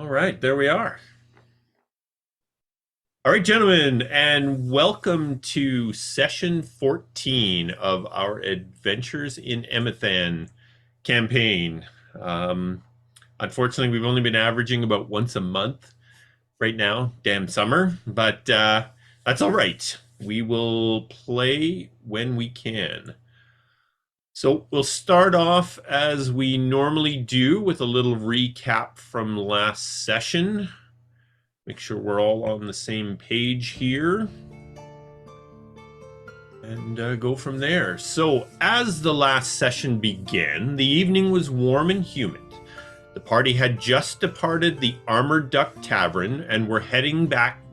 All right, there we are. All right, gentlemen, and welcome to session 14 of our Adventures in Emathan campaign. Um, Unfortunately, we've only been averaging about once a month right now. Damn summer, but that's all right. We will play when we can. So we'll start off as we normally do with a little recap from last session. Make sure we're all on the same page here. And go from there. So, as the last session began, the evening was warm and humid. The party had just departed the Armored Duck Tavern and were heading back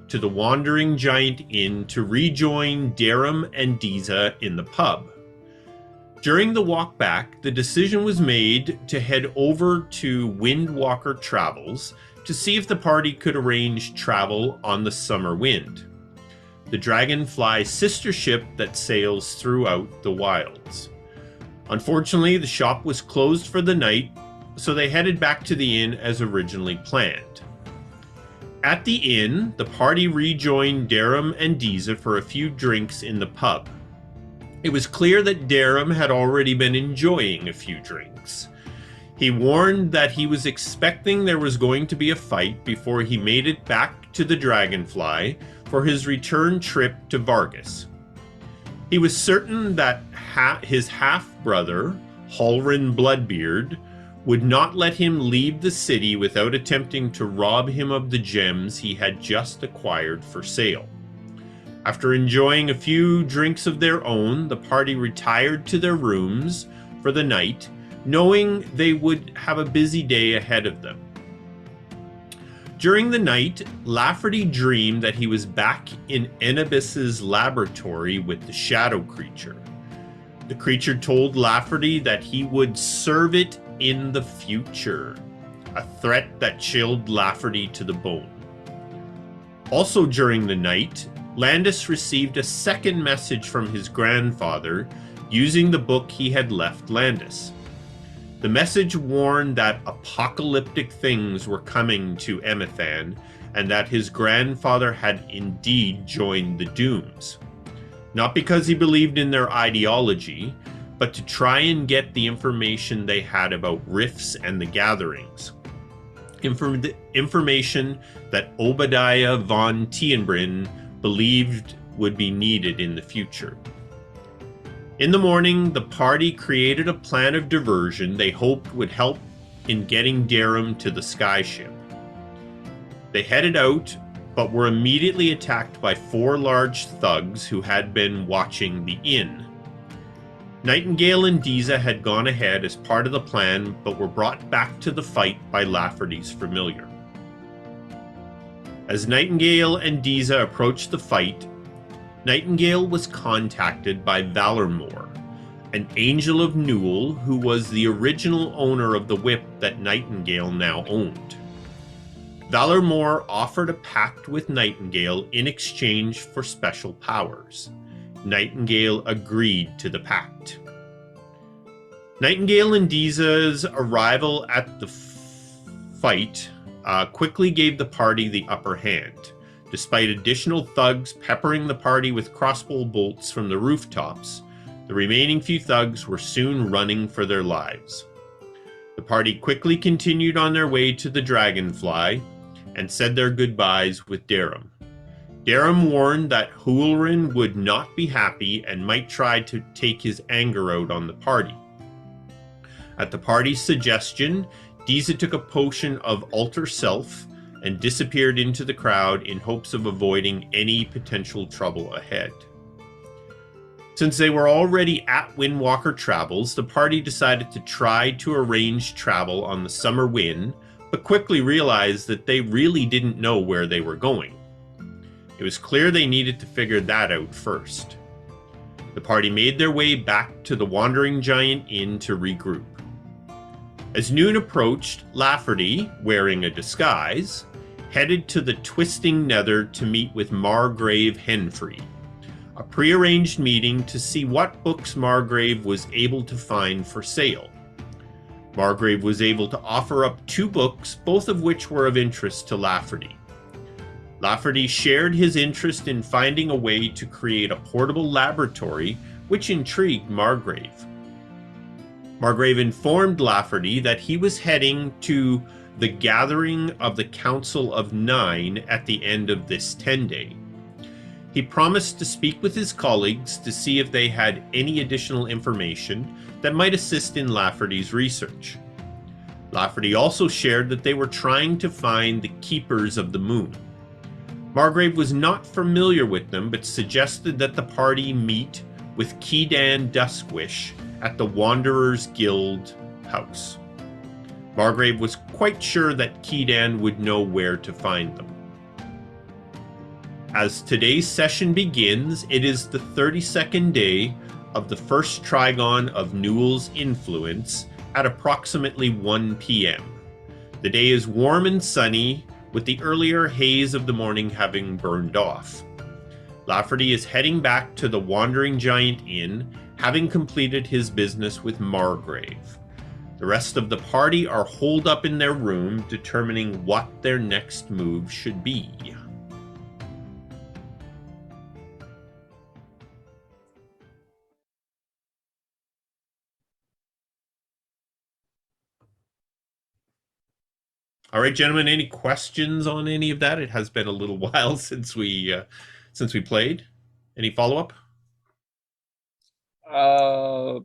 to the Wandering Giant Inn to rejoin Darum and Diza in the pub. During the walk back, the decision was made to head over to Windwalker Travels to see if the party could arrange travel on the Summer Wind, the Dragonfly sister ship that sails throughout the wilds. Unfortunately, the shop was closed for the night, so they headed back to the inn as originally planned. At the inn, the party rejoined Darum and Diza for a few drinks in the pub. It was clear that Darum had already been enjoying a few drinks. He warned that he was expecting there was going to be a fight before he made it back to the Dragonfly for his return trip to Vargas. He was certain that his half-brother, Halrin Bloodbeard, would not let him leave the city without attempting to rob him of the gems he had just acquired for sale. After enjoying a few drinks of their own, the party retired to their rooms for the night, knowing they would have a busy day ahead of them. During the night, Lafferty dreamed that he was back in Enibus's laboratory with the shadow creature. The creature told Lafferty that he would serve it in the future, a threat that chilled Lafferty to the bone. Also during the night, Landis received a second message from his grandfather using the book he had left Landis. The message warned that apocalyptic things were coming to Emathan and that his grandfather had indeed joined the Dooms. Not because he believed in their ideology, but to try and get the information they had about rifts and the gatherings. Information that Obadiah von Tenebrin believed would be needed in the future. In the morning, the party created a plan of diversion they hoped would help in getting Darum to the skyship. They headed out, but were immediately attacked by 4 large thugs who had been watching the inn. Nightingale and Diza had gone ahead as part of the plan, but were brought back to the fight by Lafferty's familiar. As Nightingale and Diza approached the fight, Nightingale was contacted by Valormore, an angel of Nool who was the original owner of the whip that Nightingale now owned. Valormore offered a pact with Nightingale in exchange for special powers. Nightingale agreed to the pact. Nightingale and Diza's arrival at the fight quickly gave the party the upper hand. Despite additional thugs peppering the party with crossbow bolts from the rooftops, the remaining few thugs were soon running for their lives. The party quickly continued on their way to the Dragonfly and said their goodbyes with Darum. Darum warned that Halrin would not be happy and might try to take his anger out on the party. At the party's suggestion, Diza took a potion of Alter Self and disappeared into the crowd in hopes of avoiding any potential trouble ahead. Since they were already at Windwalker Travels, the party decided to try to arrange travel on the Summer Wind, but quickly realized that they really didn't know where they were going. It was clear they needed to figure that out first. The party made their way back to the Wandering Giant Inn to regroup. As noon approached, Lafferty, wearing a disguise, headed to the Twisting Nether to meet with Margrave Henfrey, a prearranged meeting to see what books Margrave was able to find for sale. Margrave was able to offer up 2 books, both of which were of interest to Lafferty. Lafferty shared his interest in finding a way to create a portable laboratory, which intrigued Margrave. Margrave informed Lafferty that he was heading to the gathering of the Council of 9 at the end of this 10-day. He promised to speak with his colleagues to see if they had any additional information that might assist in Lafferty's research. Lafferty also shared that they were trying to find the Keepers of the Moon. Margrave was not familiar with them, but suggested that the party meet with Kedan Duskwish at the Wanderers Guild house. Margrave was quite sure that Kedan would know where to find them. As today's session begins, it is the 32nd day of the first Trigon of Nool's influence at approximately 1 p.m. The day is warm and sunny, with the earlier haze of the morning having burned off. Lafferty is heading back to the Wandering Giant Inn, having completed his business with Margrave. The rest of the party are holed up in their room, determining what their next move should be. All right, gentlemen, any questions on any of that? It has been a little while since we played. Any follow-up? Summer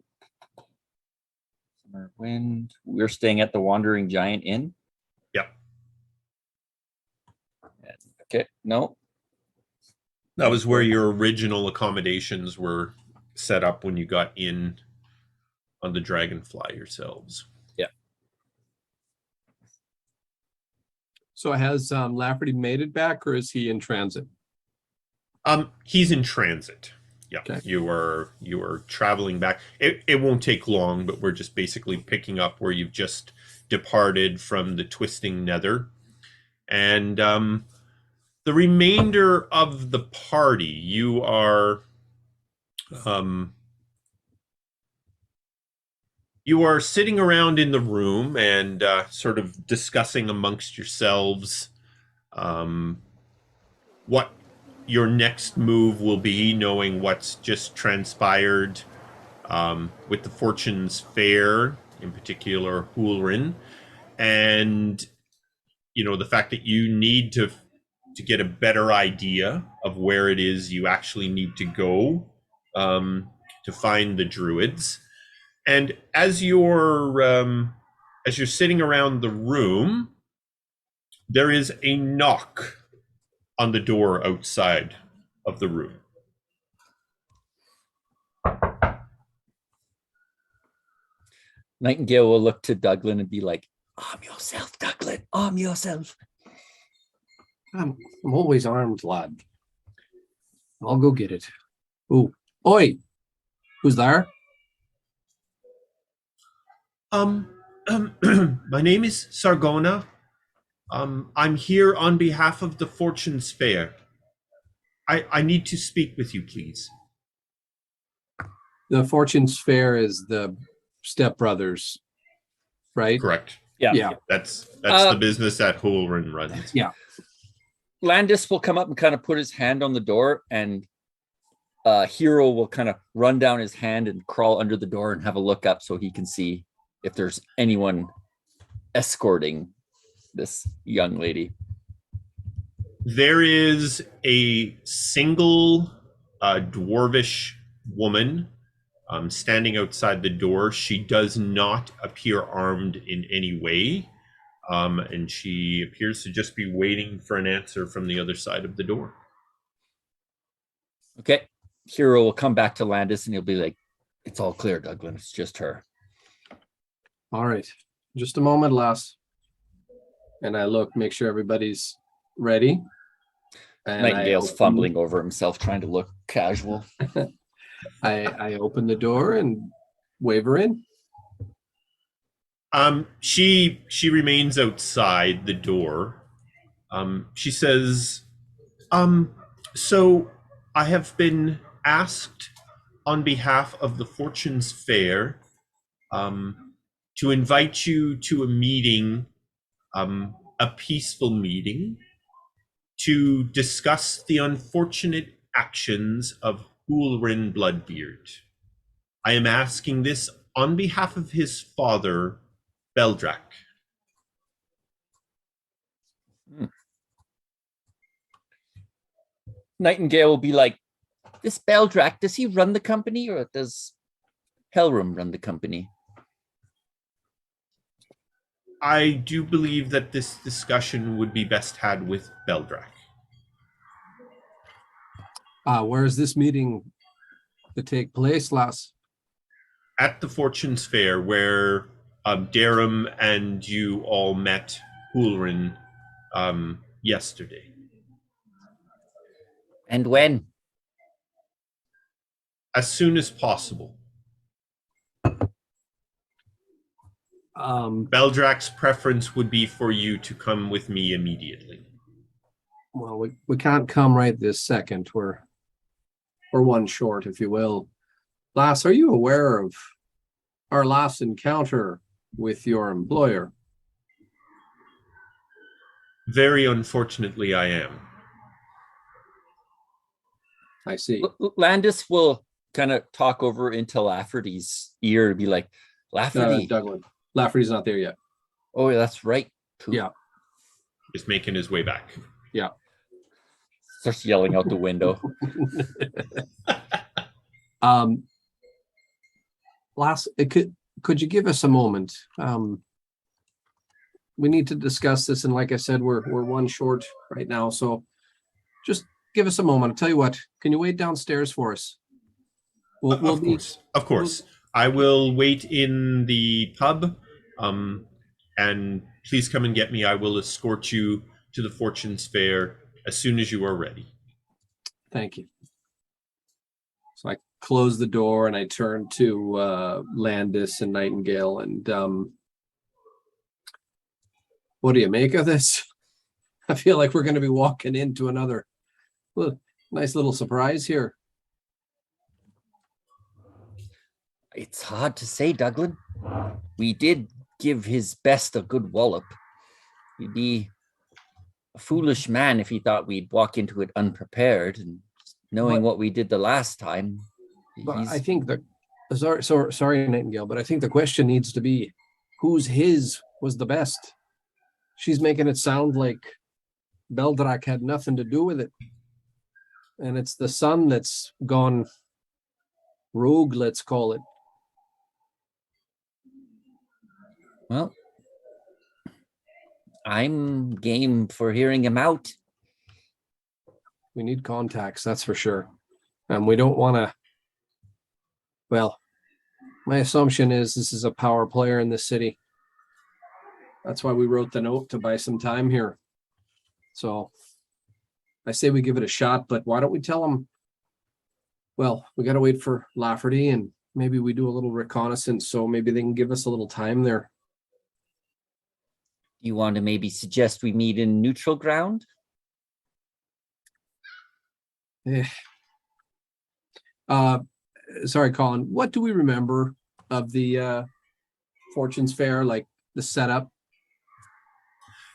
wind. We're staying at the Wandering Giant Inn. Yep. Okay. No. That was where your original accommodations were set up when you got in on the Dragonfly yourselves. Yeah. So has Lafferty made it back, or is he in transit? He's in transit. Yeah, Okay. you are traveling back. It won't take long, but we're just basically picking up where you've just departed from the Twisting Nether. And the remainder of the party, you are sitting around in the room and sort of discussing amongst yourselves what your next move will be, knowing what's just transpired with the Fortune's Fair, in particular Hulrin, and the fact that you need to get a better idea of where it is you actually need to go to find the druids. And as you're sitting around the room, there is a knock on the door outside of the room. Nightingale will look to Douglan and be like, "Arm yourself, Douglan. Arm yourself." I'm always armed, lad. I'll go get it. Ooh. Oi! Who's there? My name is Sargona. I'm here on behalf of the Fortune's Fair. I need to speak with you, please. The Fortune's Fair is the stepbrothers, right? Correct. Yeah. That's the business that Hulrin runs. Yeah. Landis will come up and kind of put his hand on the door, and Hero will kind of run down his hand and crawl under the door and have a look up so he can see if there's anyone escorting this young lady. There is a single dwarvish woman standing outside the door. She does not appear armed in any way, and she appears to just be waiting for an answer from the other side of the door. Okay. Hero will come back to Landis and he'll be like, "It's all clear, Douglan. It's just her." All right. Just a moment, lass. And I look, make sure everybody's ready. And Nightingale's fumbling over himself, trying to look casual. I open the door and wave her in. She remains outside the door. She says, so I have been asked on behalf of the Fortune's Fair to invite you to a meeting, a peaceful meeting, to discuss the unfortunate actions of Ulrin Bloodbeard. I am asking this on behalf of his father, Beldrak. Nightingale will be like, this Beldrak, does he run the company or does Helram run the company? I do believe that this discussion would be best had with Beldrak. Where is this meeting to take place, lass? At the Fortune's Fair, where Darum and you all met Ulrin yesterday. And when? As soon as possible. Beldrak's preference would be for you to come with me immediately. Well, we can't come right this second. We're one short, if you will. Lass, are you aware of our last encounter with your employer? Very unfortunately, I am. I see. Landis will kind of talk over into Lafferty's ear and be like, Lafferty. Douglan. Lafferty's not there yet. Oh, that's right. Cool. Yeah. Just making his way back. Yeah. Starts yelling out the window. Last, could you give us a moment? We need to discuss this, and like I said, we're one short right now, so just give us a moment. I'll tell you what, can you wait downstairs for us? Of course. I will wait in the pub, and please come and get me. I will escort you to the Fortune's Fair as soon as you are ready. Thank you. So I close the door and I turn to Landis and Nightingale, and what do you make of this? I feel like we're going to be walking into another nice little surprise here. It's hard to say, Douglan. We did give his best a good wallop. He'd be a foolish man if he thought we'd walk into it unprepared, and knowing what we did the last time. But I think that, sorry, Nightingale, but I think the question needs to be, whose his was the best? She's making it sound like Beldrak had nothing to do with it. And it's the son that's gone rogue, let's call it. Well, I'm game for hearing him out. We need contacts, that's for sure. And we don't want to, well, my assumption is this is a power player in this city. That's why we wrote the note, to buy some time here. So I say we give it a shot, but why don't we tell him, well, we got to wait for Lafferty, and maybe we do a little reconnaissance, so maybe they can give us a little time there. You want to maybe suggest we meet in neutral ground? Sorry, Colin, what do we remember of the Fortune's Fair, like the setup?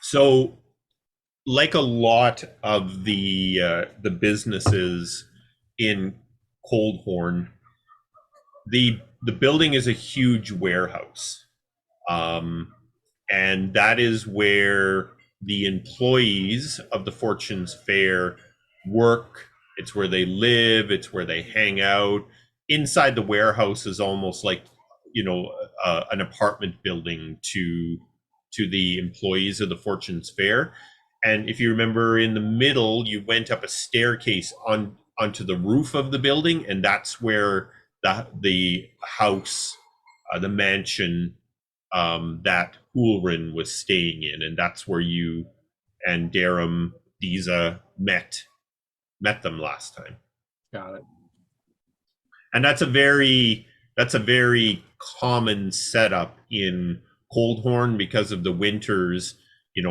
So, like a lot of the businesses in Coldhorn, the building is a huge warehouse, and that is where the employees of the Fortune's Fair work. It's where they live. It's where they hang out. Inside the warehouse is almost like, an apartment building to the employees of the Fortune's Fair. And if you remember, in the middle, you went up a staircase onto the roof of the building, and that's where the house, the mansion that Ulrin was staying in, and that's where you and Darum Diza met them last time. Got it. And that's a very common setup in Coldhorn because of the winters.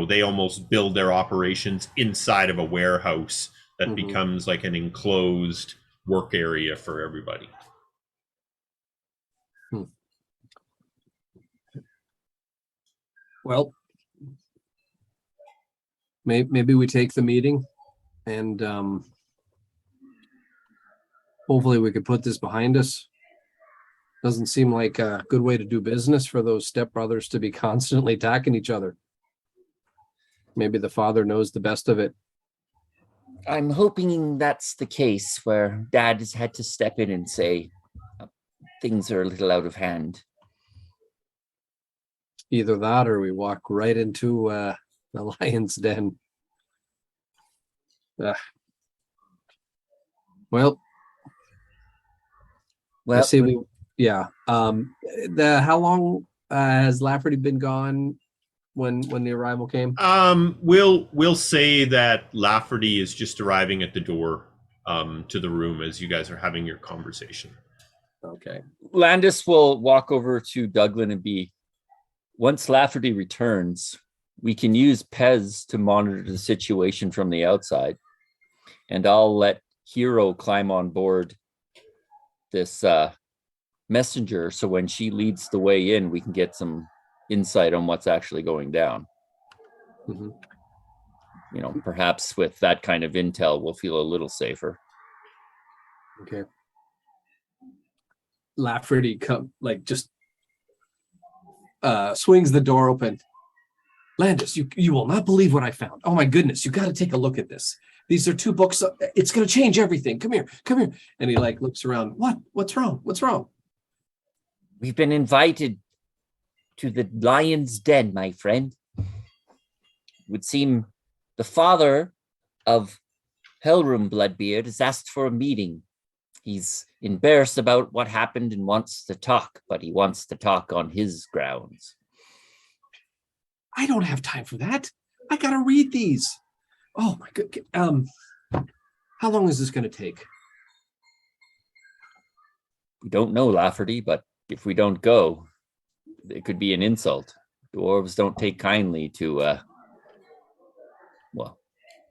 They almost build their operations inside of a warehouse that becomes like an enclosed work area for everybody. Well, maybe we take the meeting and hopefully we could put this behind us. Doesn't seem like a good way to do business for those stepbrothers to be constantly attacking each other. Maybe the father knows the best of it. I'm hoping that's the case where Dad has had to step in and say things are a little out of hand. Either that or we walk right into the lion's den. Well, I see we, yeah. How long has Lafferty been gone when the arrival came? We'll say that Lafferty is just arriving at the door to the room as you guys are having your conversation. Okay. Landis will walk over to Douglan and once Lafferty returns, we can use Pez to monitor the situation from the outside. And I'll let Hero climb on board this messenger, so when she leads the way in, we can get some insight on what's actually going down. Mm-hmm. You know, perhaps with that kind of intel, we'll feel a little safer. Okay. Lafferty swings the door open. Landis, you will not believe what I found. Oh my goodness, you got to take a look at this. These are 2 books. It's going to change everything. Come here. And he looks around. What's wrong? We've been invited to the lion's den, my friend. It would seem the father of Helrum Bloodbeard has asked for a meeting. He's embarrassed about what happened and wants to talk, but he wants to talk on his grounds. I don't have time for that. I got to read these. Oh my God. How long is this going to take? We don't know, Lafferty, but if we don't go, it could be an insult. Dwarves don't take kindly to,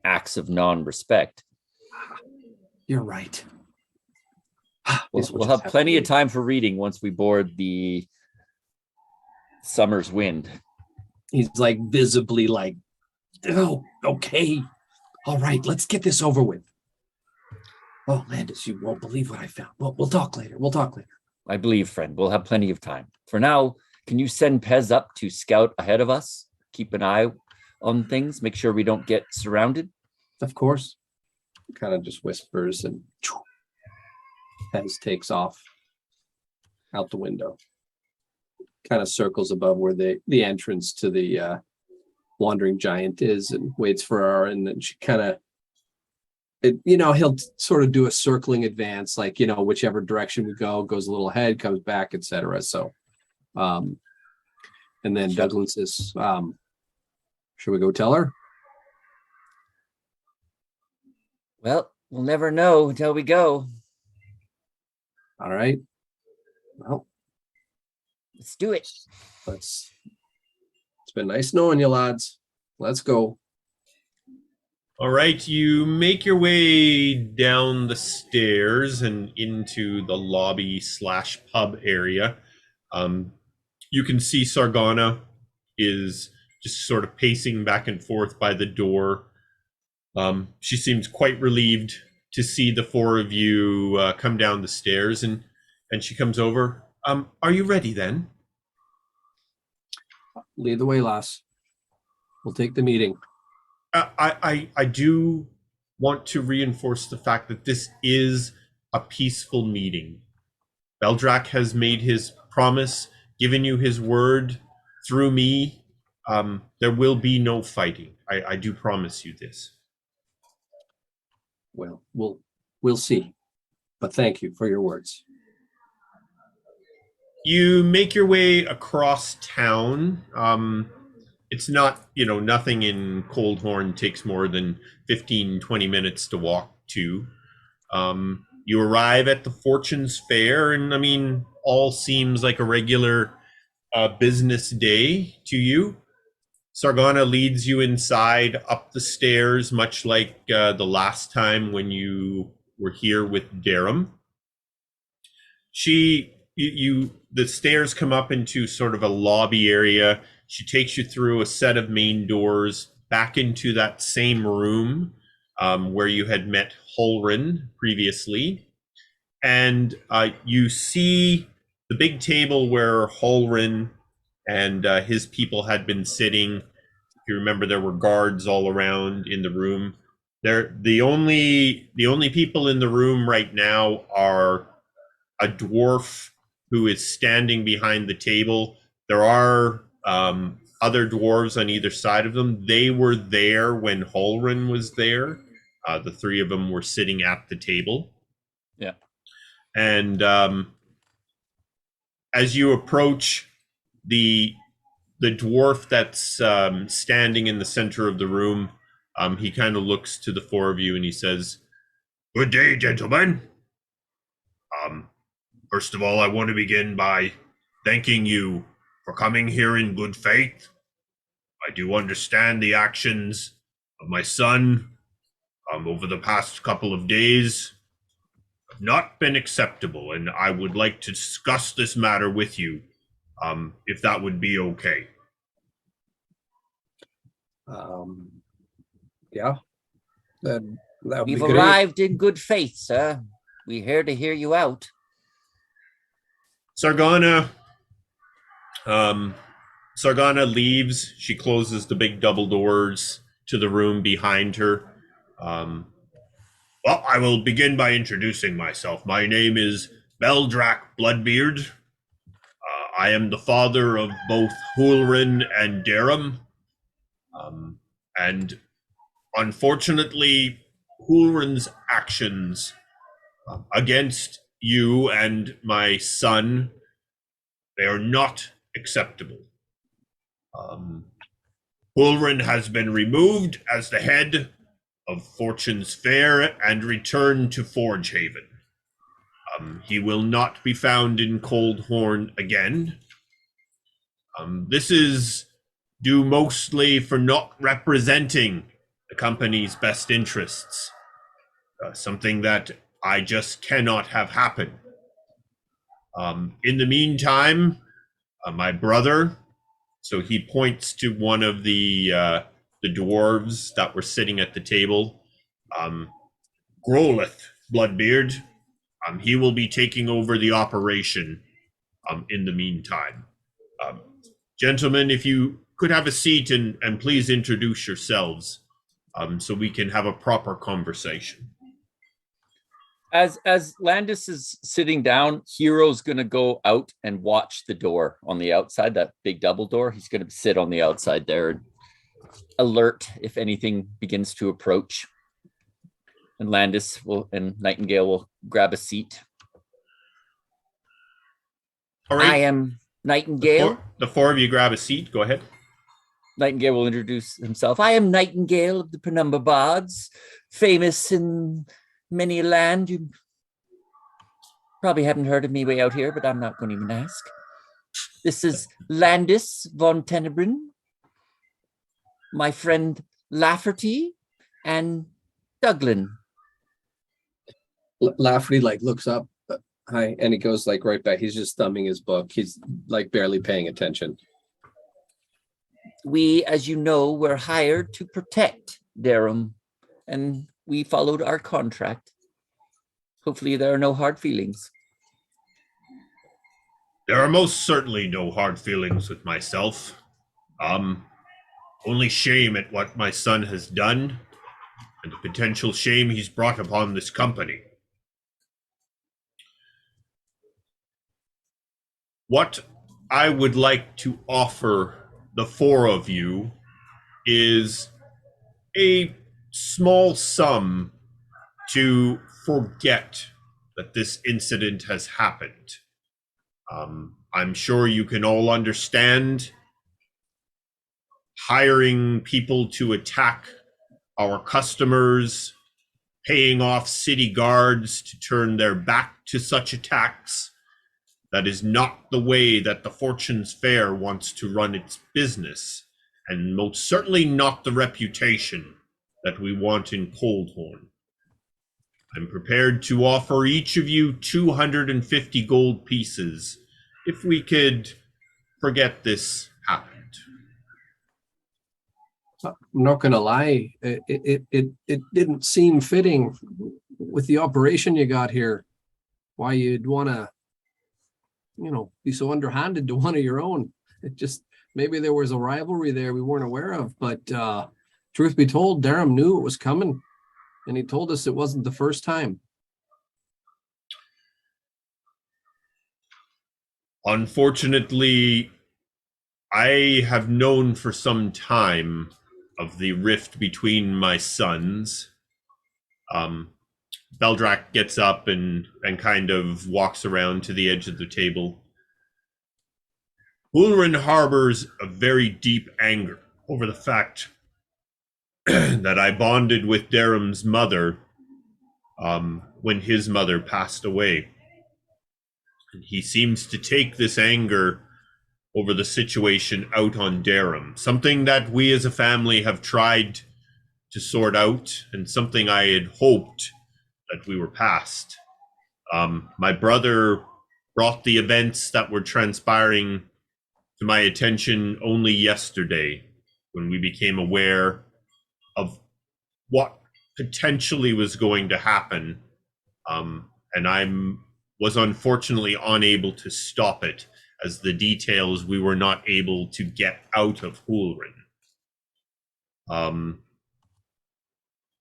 acts of non-respect. You're right. We'll have plenty of time for reading once we board the Summer's Wind. He's visibly oh, okay. All right, let's get this over with. Oh, Landis, you won't believe what I found. We'll talk later. I believe, friend. We'll have plenty of time. For now, can you send Pez up to scout ahead of us? Keep an eye on things. Make sure we don't get surrounded. Of course. Kind of just whispers and Pez takes off out the window. Kind of circles above where the entrance to the wandering giant is and waits for her. And then she kind of, he'll sort of do a circling advance, whichever direction we go, goes a little ahead, comes back, etc. So, and then Douglan says, should we go tell her? Well, we'll never know until we go. All right. Well, let's do it. It's been nice knowing you, lads. Let's go. All right, you make your way down the stairs and into the lobby / pub area. You can see Sargana is just sort of pacing back and forth by the door. She seems quite relieved to see the 4 of you come down the stairs, and she comes over. Are you ready then? Lead the way, lass. We'll take the meeting. I do want to reinforce the fact that this is a peaceful meeting. Beldrak has made his promise, given you his word through me. There will be no fighting. I do promise you this. Well, we'll see. But thank you for your words. You make your way across town. It's not, nothing in Coldhorn takes more than 15, 20 minutes to walk to. You arrive at the Fortune's Fair, and all seems like a regular business day to you. Sargana leads you inside, up the stairs, much like the last time when you were here with Darum. She the stairs come up into sort of a lobby area. She takes you through a set of main doors back into that same room where you had met Holrin previously. And you see the big table where Holrin and his people had been sitting. If you remember, there were guards all around in the room. The only people in the room right now are a dwarf who is standing behind the table. There are other dwarves on either side of them. They were there when Holrin was there. The three of them were sitting at the table. Yeah. And as you approach the dwarf that's standing in the center of the room, he kind of looks to the four of you and he says, "Good day, gentlemen. First of all, I want to begin by thanking you for coming here in good faith. I do understand the actions of my son over the past couple of days have not been acceptable, and I would like to discuss this matter with you, if that would be okay." Yeah, that would be We've good. arrived in good faith, sir. We're here to hear you out. Sargana leaves. She closes the big double doors to the room behind her. Well, I will begin by introducing myself. My name is Beldrak Bloodbeard. I am the father of both Hulrin and Darum. And unfortunately, Hulrin's actions against you and my son, they are not acceptable. Hulrin has been removed as the head of Fortune's Fair and returned to Forge Haven. He will not be found in Coldhorn again. This is due mostly for not representing the company's best interests. Something that I just cannot have happen. In the meantime, my brother, so he points to one of the dwarves that were sitting at the table, Grolith Bloodbeard, he will be taking over the operation in the meantime. Gentlemen, if you could have a seat and please introduce yourselves so we can have a proper conversation. As Landis is sitting down, Hero's going to go out and watch the door on the outside, that big double door. He's going to sit on the outside there and alert if anything begins to approach. And Nightingale will grab a seat. All right. I am Nightingale. The four of you grab a seat. Go ahead. Nightingale will introduce himself. I am Nightingale of the Penumbra Bards, famous in many a land. You probably haven't heard of me way out here, but I'm not going to even ask. This is Landis von Tenebrin, my friend Lafferty, and Douglan. Lafferty looks up, hi, and he goes right back. He's just thumbing his book. He's barely paying attention. We, as you know, were hired to protect Darum, and we followed our contract. Hopefully there are no hard feelings. There are most certainly no hard feelings with myself. Only shame at what my son has done and the potential shame he's brought upon this company. What I would like to offer the four of you is a small sum to forget that this incident has happened. I'm sure you can all understand hiring people to attack our customers, paying off city guards to turn their back to such attacks. That is not the way that the Fortune's Fair wants to run its business, and most certainly not the reputation that we want in Coldhorn. I'm prepared to offer each of you 250 gold pieces if we could forget this happened. I'm not going to lie. It didn't seem fitting with the operation you got here. Why you'd want to, be so underhanded to one of your own. It just, maybe there was a rivalry there we weren't aware of. But truth be told, Durham knew it was coming, and he told us it wasn't the first time. Unfortunately, I have known for some time of the rift between my sons. Beldrak gets up and kind of walks around to the edge of the table. Ulrin harbors a very deep anger over the fact that I bonded with Durham's mother when his mother passed away. And he seems to take this anger over the situation out on Durham, something that we as a family have tried to sort out and something I had hoped that we were past. My brother brought the events that were transpiring to my attention only yesterday when we became aware of what potentially was going to happen. And I was unfortunately unable to stop it, as the details we were not able to get out of Hulrin.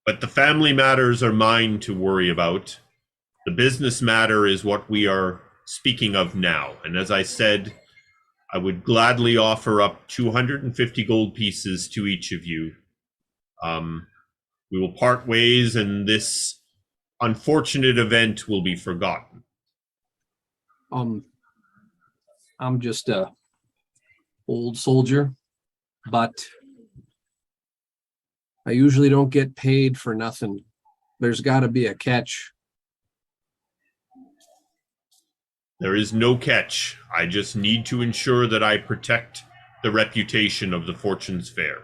But the family matters are mine to worry about. The business matter is what we are speaking of now. And as I said, I would gladly offer up 250 gold pieces to each of you. We will part ways, and this unfortunate event will be forgotten. I'm just a old soldier, but I usually don't get paid for nothing. There's got to be a catch. There is no catch. I just need to ensure that I protect the reputation of the Fortune's Fair.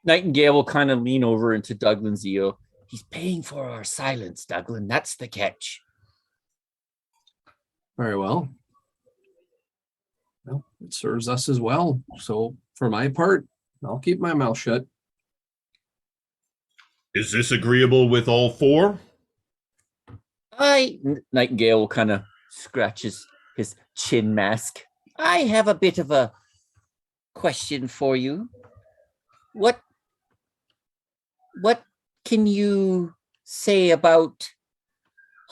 Nightingale will kind of lean over into Douglan's ear. He's paying for our silence, Douglan. That's the catch. Very well. Well, it serves us as well. So for my part, I'll keep my mouth shut. Is this agreeable with all four? Nightingale will kind of scratch his chin mask. I have a bit of a question for you. What can you say about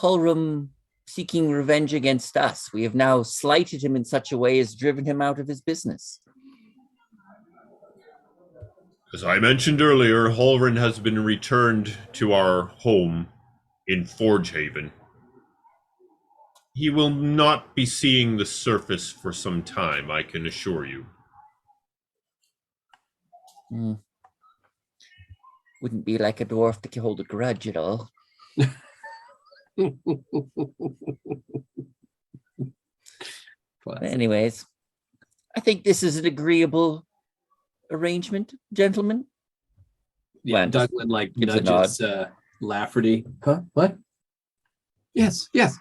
Hulrum seeking revenge against us? We have now slighted him in such a way as driven him out of his business. As I mentioned earlier, Hulrin has been returned to our home in Forgehaven. He will not be seeing the surface for some time, I can assure you. Wouldn't be like a dwarf to hold a grudge at all. Anyways, I think this is an agreeable arrangement, gentlemen. Yeah, Landis Douglan gives a nudges Lafferty. Huh? What? Yes. Yeah,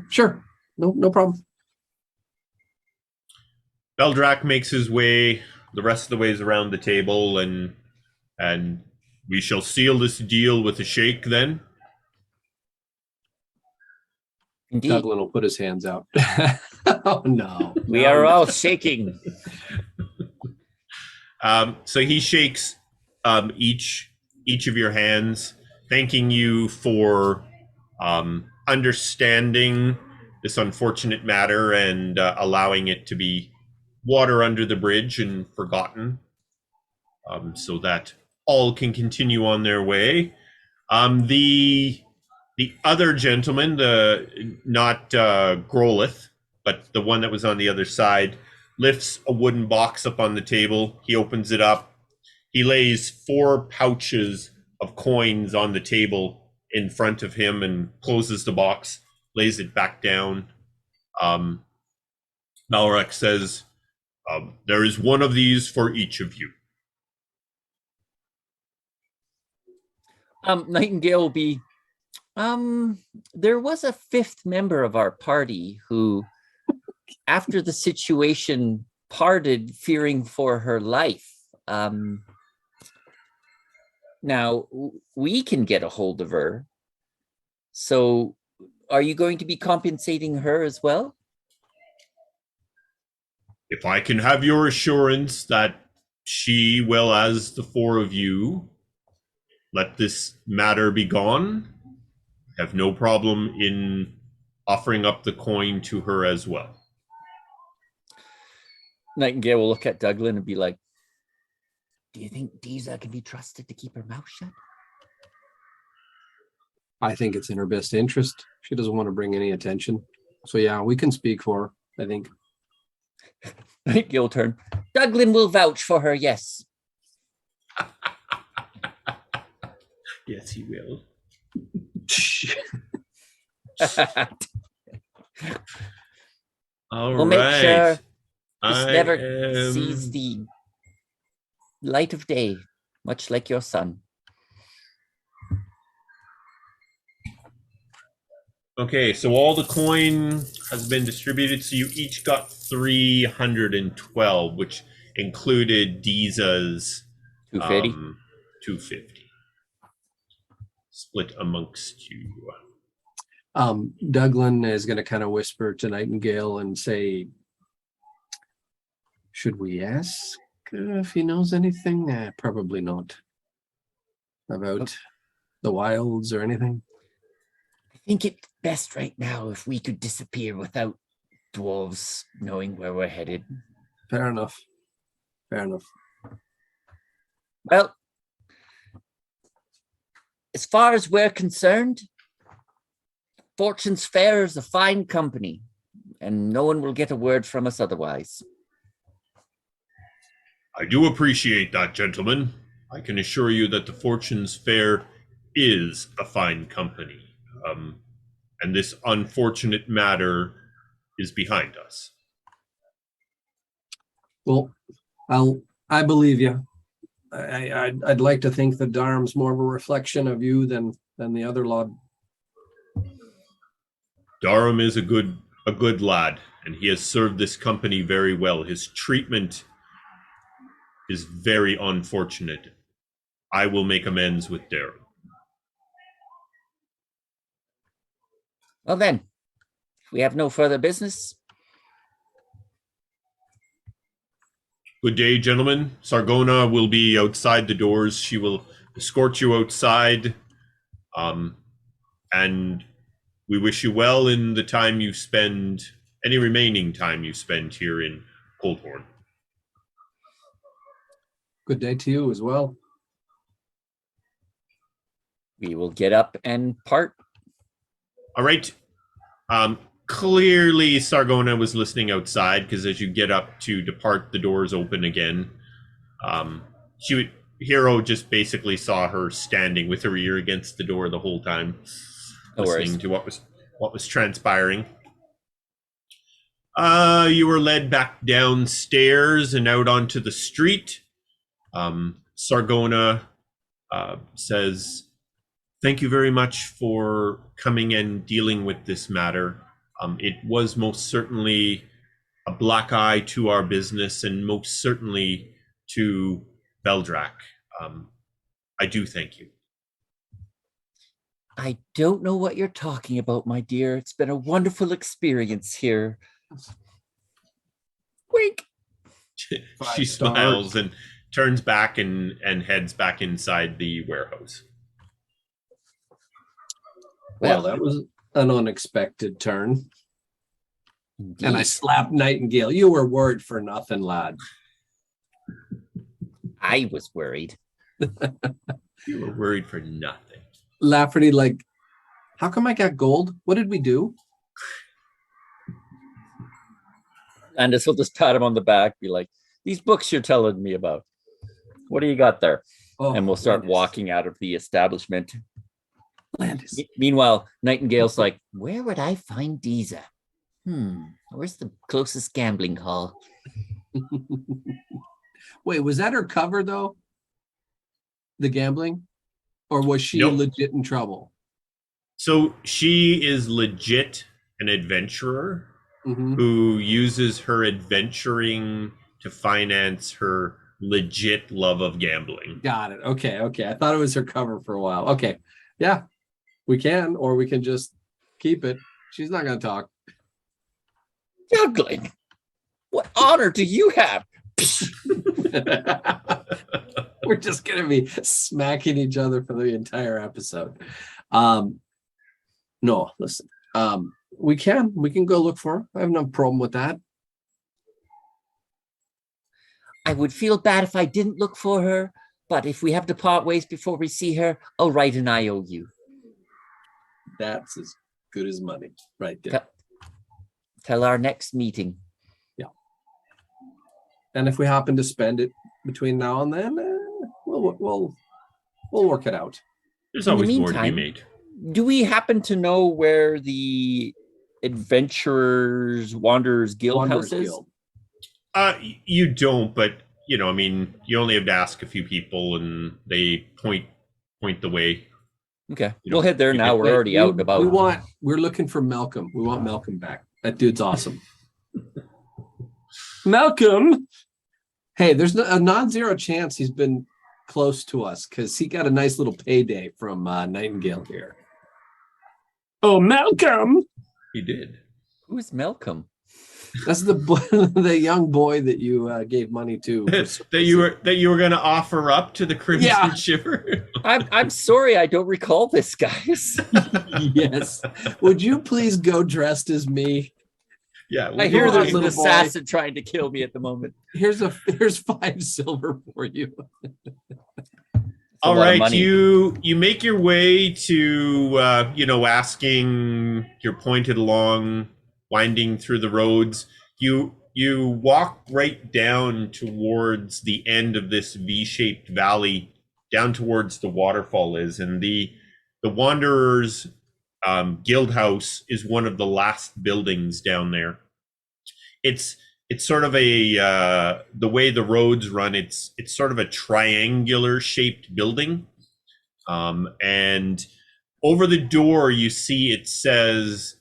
sure. No problem. Beldrak makes his way the rest of the ways around the table, and we shall seal this deal with a shake then. Indeed. Douglan will put his hands out. Oh no. We are all shaking. So he shakes each of your hands, thanking you for understanding this unfortunate matter and allowing it to be water under the bridge and forgotten, so that all can continue on their way. The other gentleman, not Grolith, but the one that was on the other side, lifts a wooden box up on the table. He opens it up. He lays 4 pouches of coins on the table in front of him and closes the box, lays it back down. Malrak says, there is one of these for each of you. Nightingale will be There was a fifth member of our party who, after the situation parted, fearing for her life. Now we can get a hold of her. So are you going to be compensating her as well? If I can have your assurance that she, well as the four of you, let this matter be gone, I have no problem in offering up the coin to her as well. Nightingale will look at Douglan and be like, do you think Deeza can be trusted to keep her mouth shut? I think it's in her best interest. She doesn't want to bring any attention. So yeah, we can speak for her, I think. Nightingale turn. Douglan will vouch for her, yes. Yes, he will. All we'll right. make sure this I never sees the light of day, much like your son. Okay, so all the coin has been distributed. So you each got 312, which included Deeza's 250. 250. Split amongst you. Douglan is going to kind of whisper to Nightingale and say, should we ask if he knows anything? Probably not. About the wilds or anything? I think it's best right now if we could disappear without dwarves knowing where we're headed. Fair enough. Fair enough. Well, as far as we're concerned, Fortune's Fair is a fine company, and no one will get a word from us otherwise. I do appreciate that, gentlemen. I can assure you that the Fortune's Fair is a fine company. And this unfortunate matter is behind us. Well, I believe you. I'd like to think that Darm's more of a reflection of you than the other lot. Durham is a good lad, and he has served this company very well. His treatment is very unfortunate. I will make amends with Durham. Well then, if we have no further business. Good day, gentlemen. Sargona will be outside the doors. She will escort you outside. And we wish you well in the time you spend, any remaining time you spend here in Coldhorn. Good day to you as well. We will get up and part. All right. Clearly, Sargona was listening outside because as you get up to depart, the doors open again. Hero just basically saw her standing with her ear against the door the whole time, listening to what was transpiring. You were led back downstairs and out onto the street. Sargona says, "Thank you very much for coming and dealing with this matter. It was most certainly a black eye to our business and most certainly to Beldrak. I do thank you." I don't know what you're talking about, my dear. It's been a wonderful experience here. Wink. She smiles and turns back and heads back inside the warehouse. Well, that was an unexpected turn. Indeed. And I slapped Nightingale. You were worried for nothing, lad. I was worried. You were worried for nothing. Lafferty, like, how come I got gold? What did we do? Landis will just pat him on the back, be like, these books you're telling me about. What do you got there? Oh, and we'll start Landis. Walking out of the establishment. Landis. Meanwhile, Nightingale's like, where would I find Deeza? Where's the closest gambling hall? Wait, was that her cover, though? The gambling? Or was she Nope. legit in trouble? So she is legit an adventurer Mhm. who uses her adventuring to finance her legit love of gambling. Got it. Okay. I thought it was her cover for a while. Okay. Yeah, we can, or we can just keep it. She's not going to talk. Douglan, what honor do you have? We're just going to be smacking each other for the entire episode. No, listen. We can go look for her. I have no problem with that. I would feel bad if I didn't look for her, but if we have to part ways before we see her, I'll write an IOU. That's as good as money right there. Till our next meeting. Yeah. And if we happen to spend it between now and then, we'll work it out. There's In the always more to be meantime, made. Do we happen to know where the Wanderers Guild house is? Guild. You don't, but you only have to ask a few people, and they point the way. Okay, we'll head there now. We're already out and about. We're looking for Malcolm. We want Malcolm back. That dude's awesome. Malcolm. Hey, there's a non-zero chance he's been close to us because he got a nice little payday from Nightingale here. Oh, Malcolm. He did. Who is Malcolm? That's the young boy that you gave money to. that you were going to offer up to the Crimson Shiver. I'm sorry, I don't recall this, guys. Yes. Would you please go dressed as me? Yeah. I hear there's an assassin trying to kill me at the moment. Here's 5 silver for you. All right, you make your way to asking. You're pointed along, winding through the roads. You walk right down towards the end of this V-shaped valley, down towards the waterfall is, and the Wanderers Guild House is one of the last buildings down there. It's sort of the way the roads run. It's sort of a triangular shaped building, and over the door you see it says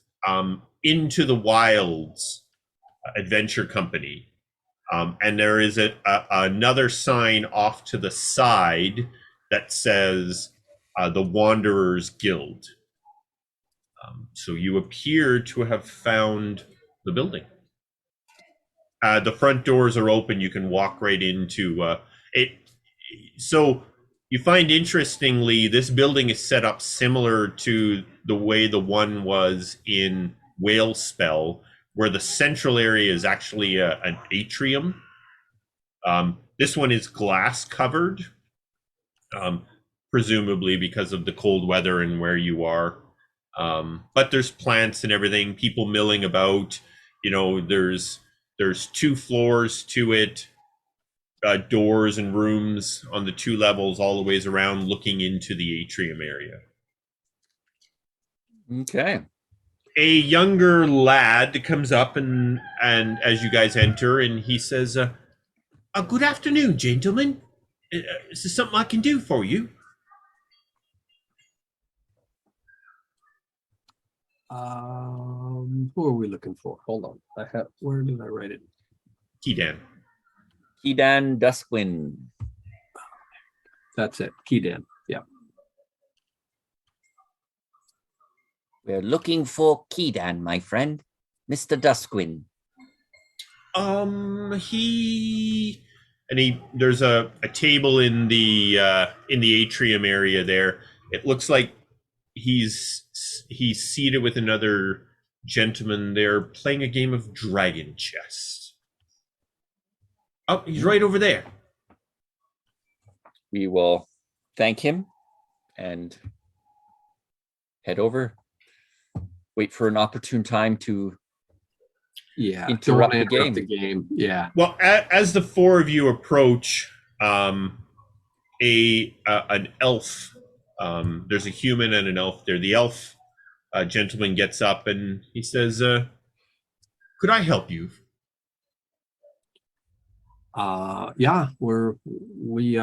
"Into the Wilds Adventure Company," and there is another sign off to the side that says the Wanderers Guild. So you appear to have found the building. The front doors are open. You can walk right into it. So you find, interestingly, this building is set up similar to the way the one was in Whale Spell, where the central area is actually an atrium. This one is glass covered, presumably because of the cold weather and where you are. But there's plants and everything, people milling about. There's 2 floors to it, doors and rooms on the 2 levels all the ways around, looking into the atrium area. Okay. A younger lad comes up and as you guys enter, and he says, "Good afternoon, gentlemen. Is there something I can do for you?" Who are we looking for? Hold on. Where did I write it? Kedan Duskwind. That's it. Kedan. Yeah. We're looking for Kedan, my friend. Mr. Duskwind. There's a table in the atrium area there. It looks like he's seated with another gentleman. They're playing a game of dragon chess. Oh, he's right over there. We will thank him and head over. Wait for an opportune time to interrupt the game. Yeah. Well, as the 4 of you approach, an elf. There's a human and an elf there. The elf gentleman gets up and he says, "Could I help you?" Yeah. We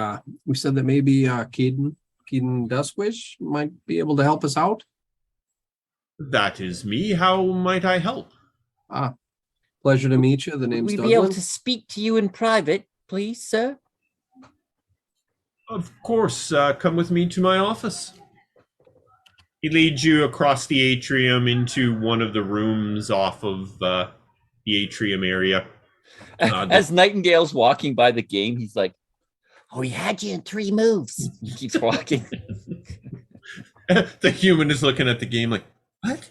said that maybe Kedan Duskwish might be able to help us out. That is me. How might I help? Ah, pleasure to meet you. The Would name's we be able Douglan. to speak to you in private, please, sir? Of course, come with me to my office. He leads you across the atrium into one of the rooms off of the atrium area. As Nightingale's walking by the game, he's like, "Oh, he had you in 3 moves." He keeps walking. The human is looking at the game like, what?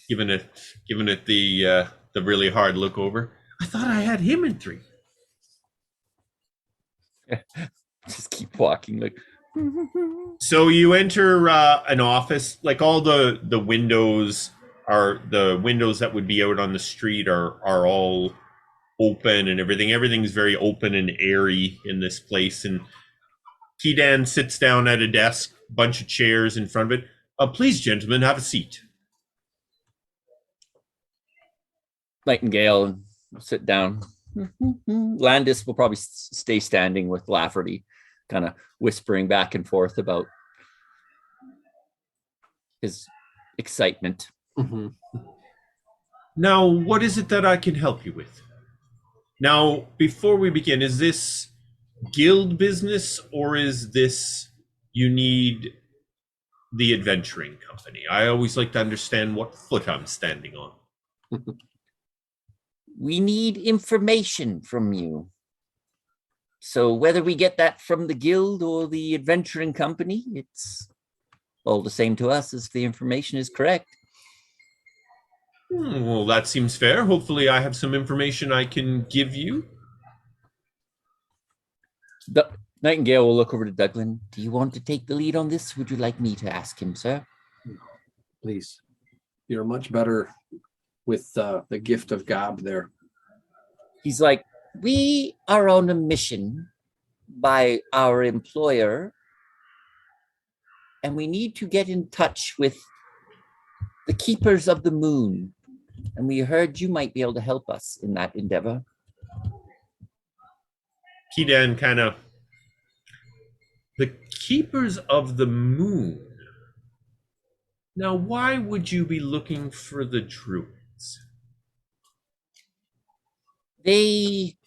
giving it the really hard look over. I thought I had him in 3. Just keep walking like. So you enter an office. Like all the windows are the windows that would be out on the street are all open and everything. Everything's very open and airy in this place. And Kedan sits down at a desk, bunch of chairs in front of it. Please, gentlemen, have a seat. Nightingale, sit down. Landis will probably stay standing with Lafferty, kind of whispering back and forth about his excitement. Mm-hmm. Now, what is it that I can help you with? Now, before we begin, is this guild business or is this you need the adventuring company? I always like to understand what foot I'm standing on. We need information from you. So whether we get that from the guild or the adventuring company, it's all the same to us if the information is correct. Well, that seems fair. Hopefully I have some information I can give you. Nightingale will look over to Douglan. Do you want to take the lead on this? Would you like me to ask him, sir? Please. You're much better with the gift of gab there. He's like, we are on a mission by our employer, and we need to get in touch with the Keepers of the Moon. And we heard you might be able to help us in that endeavor. Kedan kind of... The Keepers of the Moon. Now, why would you be looking for the druids? They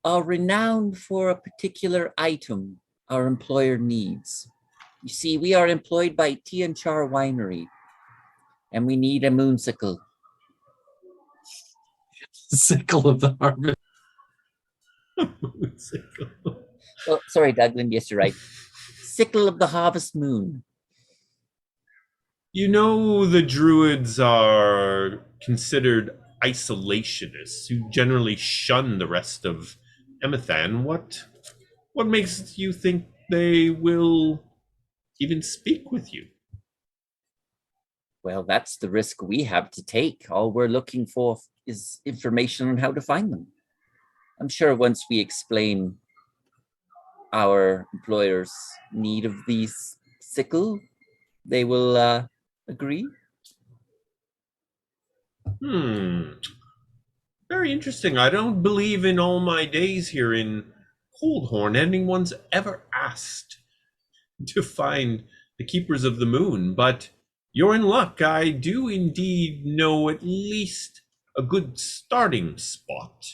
are renowned for a particular item our employer needs. You see, we are employed by Tianchar Winery, and we need a moonsicle. Sickle of the harvest. Oh, sorry, Douglan. Yes, you're right. Sickle of the harvest moon. You know, the druids are considered isolationists who generally shun the rest of Emathan. What makes you think they will even speak with you? Well, that's the risk we have to take. All we're looking for is information on how to find them. I'm sure once we explain our employer's need of these sickle, they will agree. Very interesting. I don't believe in all my days here in Coldhorn anyone's ever asked to find the Keepers of the Moon, but you're in luck. I do indeed know at least a good starting spot.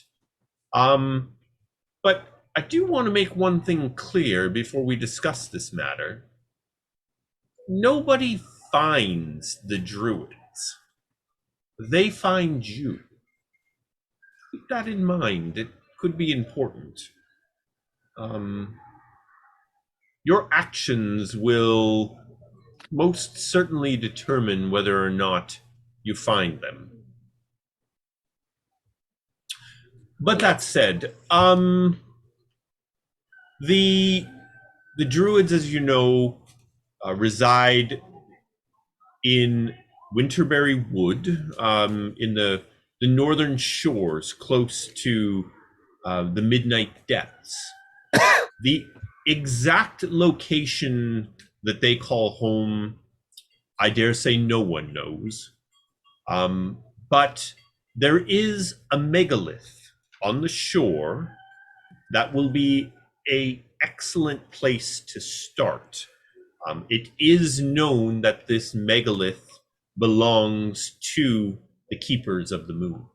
But I do want to make one thing clear before we discuss this matter. Nobody finds the druids. They find you. Keep that in mind. It could be important. Your actions will most certainly determine whether or not you find them. But that said, the druids, as you know, reside in Winterberry Wood, in the northern shores, close to the Midnight Depths. The exact location that they call home, I dare say no one knows. But there is a megalith on the shore that will be an excellent place to start. It is known that this megalith belongs to the Keepers of the Moon.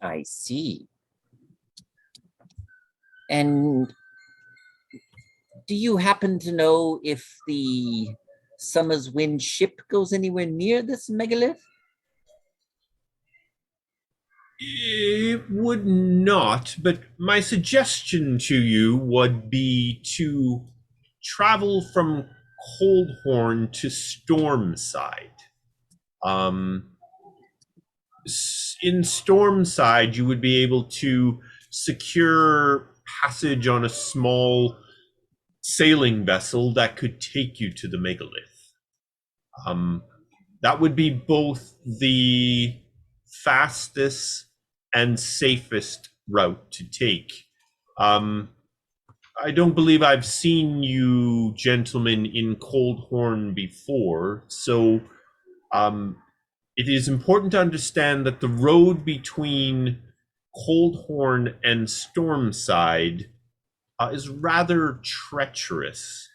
I see. And do you happen to know if the Summer's Wind ship goes anywhere near this megalith? It would not, but my suggestion to you would be to travel from Coldhorn to Stormside. In Stormside, you would be able to secure passage on a small sailing vessel that could take you to the megalith. That would be both the fastest and safest route to take. I don't believe I've seen you gentlemen in Coldhorn before, so it is important to understand that the road between Coldhorn and Stormside is rather treacherous.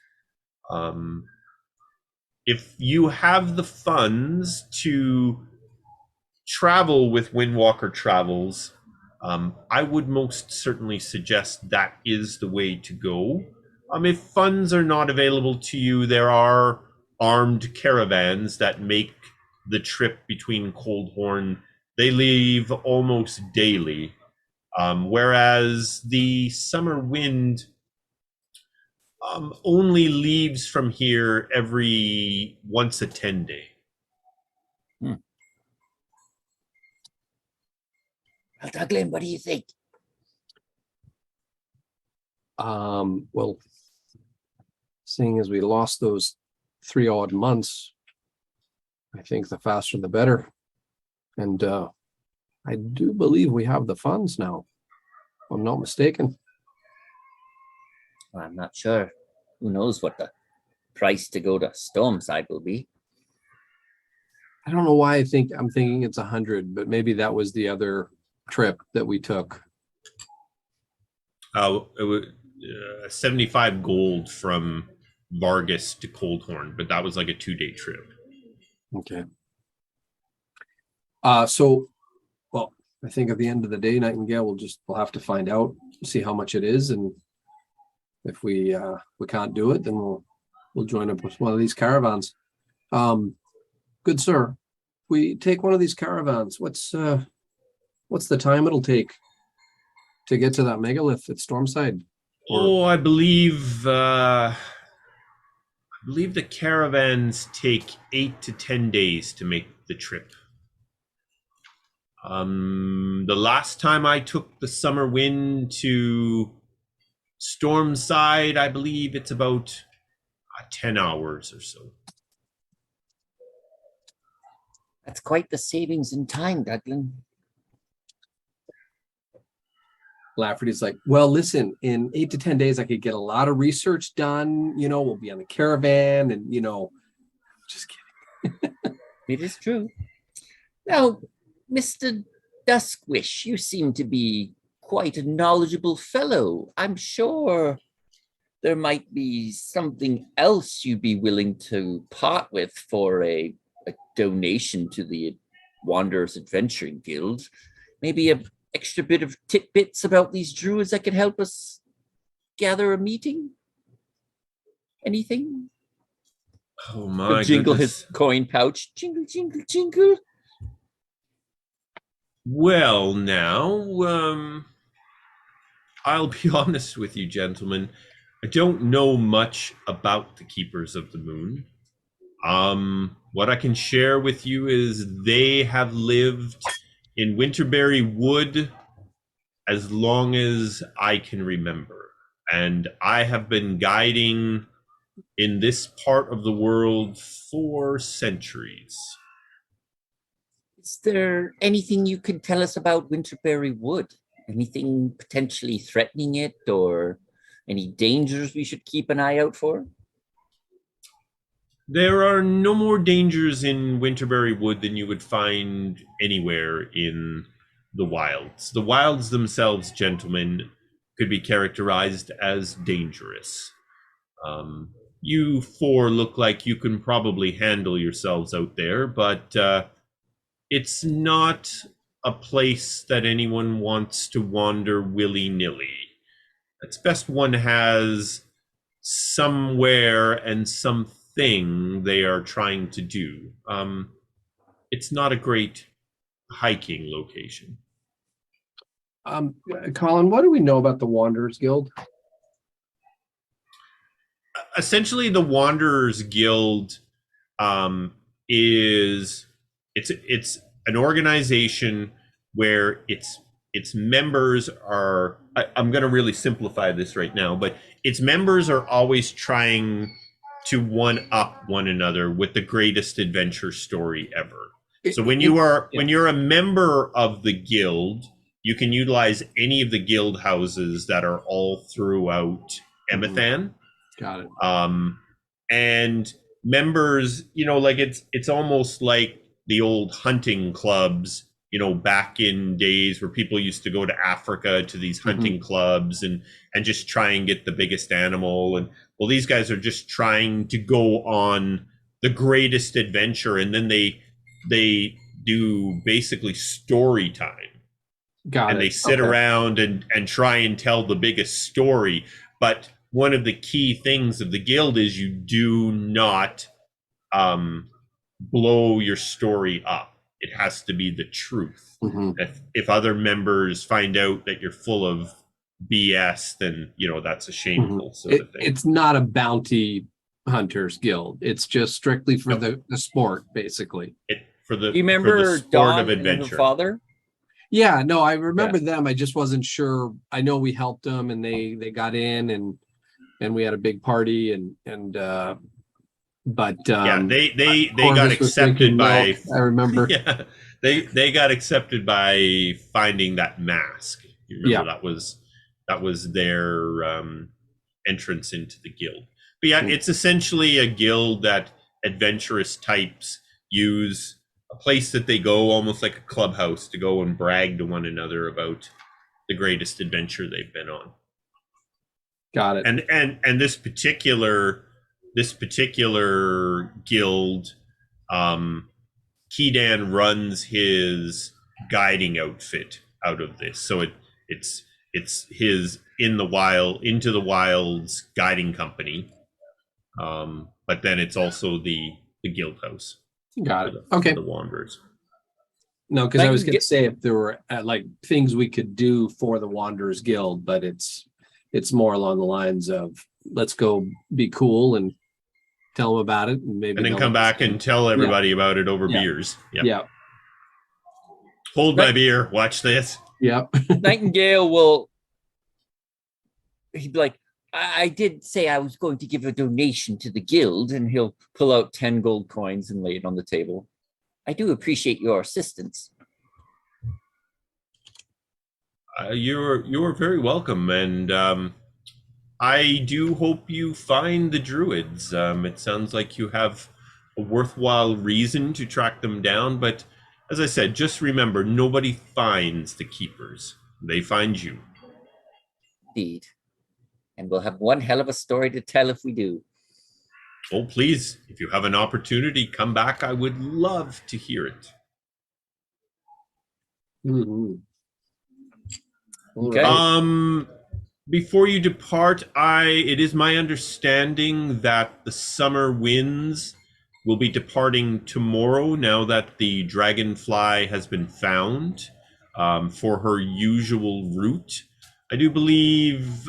If you have the funds to travel with Windwalker Travels, I would most certainly suggest that is the way to go. If funds are not available to you, there are armed caravans that make the trip between Coldhorn. They leave almost daily, whereas the Summer Wind only leaves from here every once a 10-day. Well, Douglan, what do you think? Well, seeing as we lost those 3 odd months, I think the faster the better. And I do believe we have the funds now, if I'm not mistaken. Well, I'm not sure. Who knows what the price to go to Stormside will be? I don't know why I'm thinking it's 100, but maybe that was the other trip that we took. It was 75 gold from Vargas to Coldhorn, but that was like a 2-day trip. Okay. Well, I think at the end of the day, Nightingale, we'll have to find out, see how much it is, and if we can't do it, then we'll join up with one of these caravans. Good sir, we take one of these caravans. What's the time it'll take to get to that megalith at Stormside? I believe the caravans take 8 to 10 days to make the trip. The last time I took the Summer Wind to Stormside, I believe it's about 10 hours or so. That's quite the savings in time, Douglan. Lafferty's like, well, listen, in 8 to 10 days, I could get a lot of research done. We'll be on the caravan and, just kidding. It is true. Now, Mr. Duskwish, you seem to be quite a knowledgeable fellow. I'm sure there might be something else you'd be willing to part with for a donation to the Wanderers Adventuring Guild. Maybe an extra bit of tidbits about these druids that could help us gather a meeting? Anything? Oh my Jingle goodness. his coin pouch. Jingle, jingle, jingle. Well, now, I'll be honest with you, gentlemen. I don't know much about the Keepers of the Moon. What I can share with you is they have lived in Winterberry Wood as long as I can remember. And I have been guiding in this part of the world for centuries. Is there anything you could tell us about Winterberry Wood? Anything potentially threatening it, or any dangers we should keep an eye out for? There are no more dangers in Winterberry Wood than you would find anywhere in the wilds. The wilds themselves, gentlemen, could be characterized as dangerous. You four look like you can probably handle yourselves out there, but it's not a place that anyone wants to wander willy-nilly. It's best one has somewhere and something they are trying to do. It's not a great hiking location. Colin, what do we know about the Wanderers Guild? Essentially, the Wanderers Guild is it's an organization where its members are. I'm going to really simplify this right now, but its members are always trying to one up one another with the greatest adventure story ever. So when you're a member of the guild, you can utilize any of the guild houses that are all throughout Emathan. Got it. And members, like it's almost like the old hunting clubs, back in days where people used to go to Africa to these hunting clubs and just try and get the biggest animal. And well, these guys are just trying to go on the greatest adventure, and then they do basically story time. And they sit around and try and tell the biggest story. But one of the key things of the guild is you do not blow your story up. It has to be the truth. If other members find out that you're full of BS, then that's a shameful sort of thing. It's not a bounty hunters guild. It's just strictly for the sport, basically. For the you remember for the sport Dawn of adventure. and her father? Yeah, no, I remember them. I just wasn't sure. I know we helped them, and they got in, and we had a big party, but they got accepted by milk, I remember. Yeah, they got accepted by finding that mask. You remember that was their entrance into the guild. But yeah, it's essentially a guild that adventurous types use, a place that they go almost like a clubhouse to go and brag to one another about the greatest adventure they've been on. Got it. And this particular guild, Kedan runs his guiding outfit out of this. So it's his into the wilds guiding company. But then it's also the guild house. Got it. For the Wanderers. No, because I was going to say if there were like things we could do for the Wanderers Guild, but it's more along the lines of let's go be cool and tell them about it, and then come back and tell everybody about it over beers. Yeah. Hold my beer. Watch this. Yep. Nightingale he'd be like, I did say I was going to give a donation to the guild, and he'll pull out 10 gold coins and lay it on the table. I do appreciate your assistance. You're very welcome, and I do hope you find the druids. It sounds like you have a worthwhile reason to track them down, but as I said, just remember, nobody finds the keepers. They find you. Indeed. And we'll have one hell of a story to tell if we do. Oh, please, if you have an opportunity, come back. I would love to hear it. Okay. Before you depart, it is my understanding that the summer winds will be departing tomorrow, now that the dragonfly has been found, for her usual route. I do believe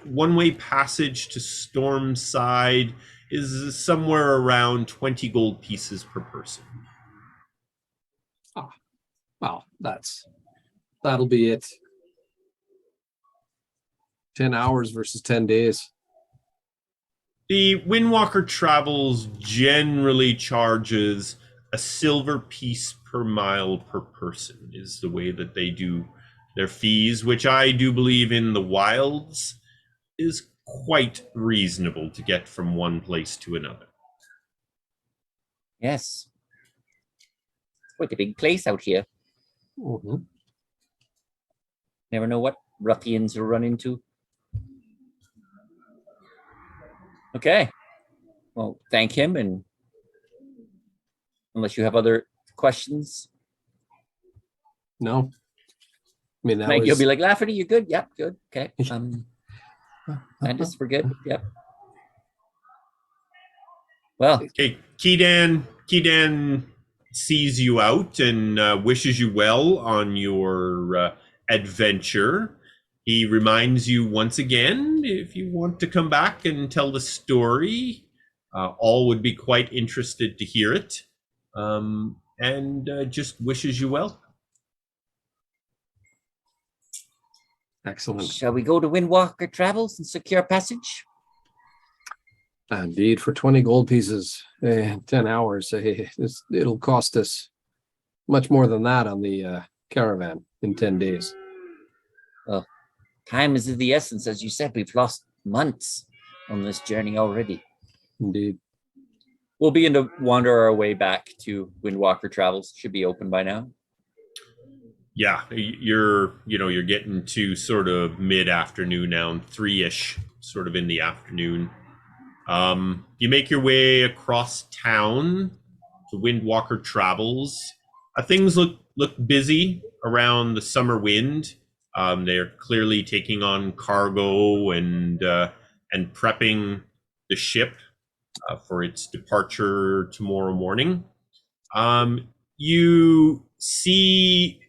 one-way passage to Stormside is somewhere around 20 gold pieces per person. Well, that'll be it. 10 hours versus 10 days. The Windwalker Travels generally charges a silver piece per mile per person, is the way that they do their fees, which I do believe in the wilds is quite reasonable to get from one place to another. Yes. It's quite a big place out here. Never know what ruffians will run into. Okay. Well, thank him, and unless you have other questions, No, I mean that Mike, you'll was be like, Lafferty, you're good. Yep, good. Okay. Landis, we're good. Yep. Well, Okay, Kedan sees you out and wishes you well on your adventure. He reminds you once again, if you want to come back and tell the story, all would be quite interested to hear it. And just wishes you well. excellent. shall we go to Windwalker Travels and secure passage? Indeed, for 20 gold pieces, 10 hours, it'll cost us much more than that on the caravan in 10 days. Well, time is of the essence, as you said. We've lost months on this journey already. Indeed. We'll begin to wander our way back to Windwalker Travels. Should be open by now. Yeah, you're getting to sort of mid-afternoon now, 3-ish, sort of in the afternoon. You make your way across town to Windwalker Travels. Things look busy around the summer wind. They're clearly taking on cargo and prepping the ship for its departure tomorrow morning. You see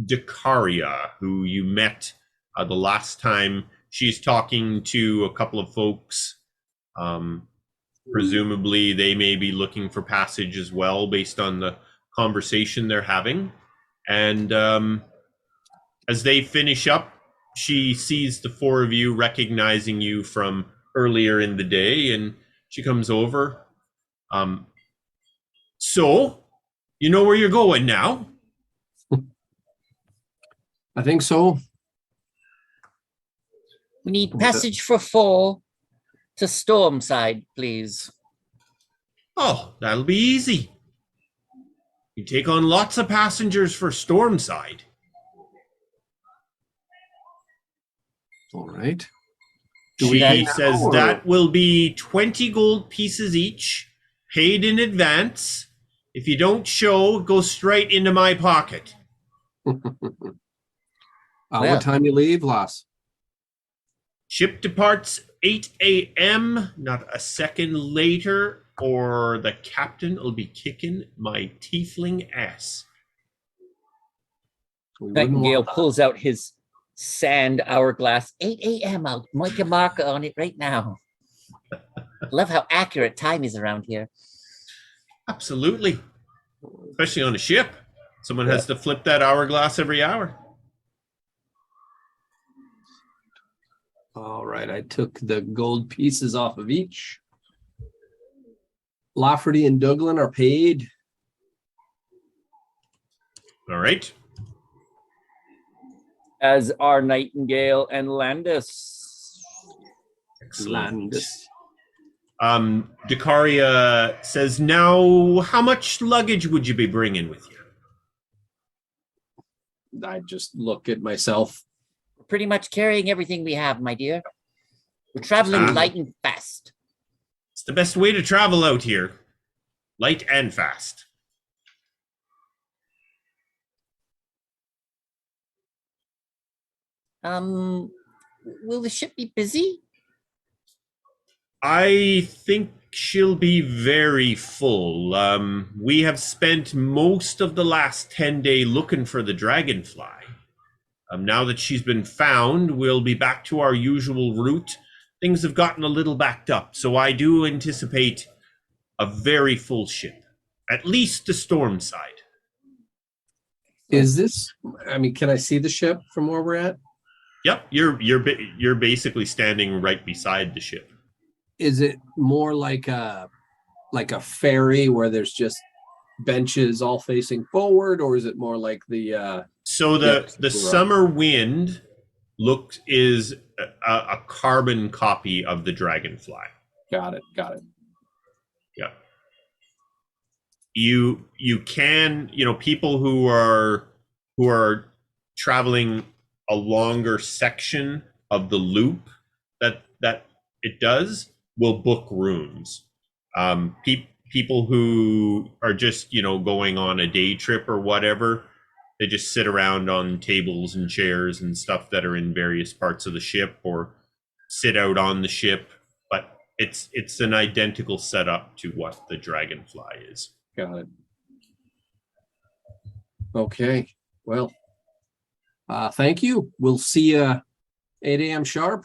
Decaria, who you met the last time. She's talking to a couple of folks. Presumably, they may be looking for passage as well, based on the conversation they're having. And as they finish up, she sees the four of you, recognizing you from earlier in the day, and she comes over. So, you know where you're going now? I think so. We need passage for 4 to Stormside, please. Oh, that'll be easy. You take on lots of passengers for Stormside. All right. She says that will be 20 gold pieces each, paid in advance. If you don't show, go straight into my pocket. What time you leave, Lass? Ship departs 8 a.m., not a second later, or the captain will be kicking my tiefling ass. Nightingale pulls out his sand hourglass. 8 a.m. I'll make a marker on it right now. Love how accurate time is around here. Absolutely. Especially on a ship. Someone has to flip that hourglass every hour. All right, I took the gold pieces off of each. Lafferty and Douglan are paid. All right. As are Nightingale and Landis. Excellent. Landis. Decaria says, now, how much luggage would you be bringing with you? I just look at myself. We're pretty much carrying everything we have, my dear. We're traveling light and fast. It's the best way to travel out here. Light and fast. Will the ship be busy? I think she'll be very full. We have spent most of the last 10 days looking for the dragonfly. Now that she's been found, we'll be back to our usual route. Things have gotten a little backed up, so I do anticipate a very full ship, at least to Stormside. Is this? I mean, can I see the ship from where we're at? Yep, you're basically standing right beside the ship. Is it more like a ferry where there's just benches all facing forward, or is it more like the? So the summer wind is a carbon copy of the dragonfly. Got it. Yeah. You can, people who are traveling a longer section of the loop that it does, will book rooms. People who are just, going on a day trip or whatever, they just sit around on tables and chairs and stuff that are in various parts of the ship or sit out on the ship. But it's an identical setup to what the Dragonfly is. Got it. Okay. Well, thank you. We'll see you 8 a.m. sharp.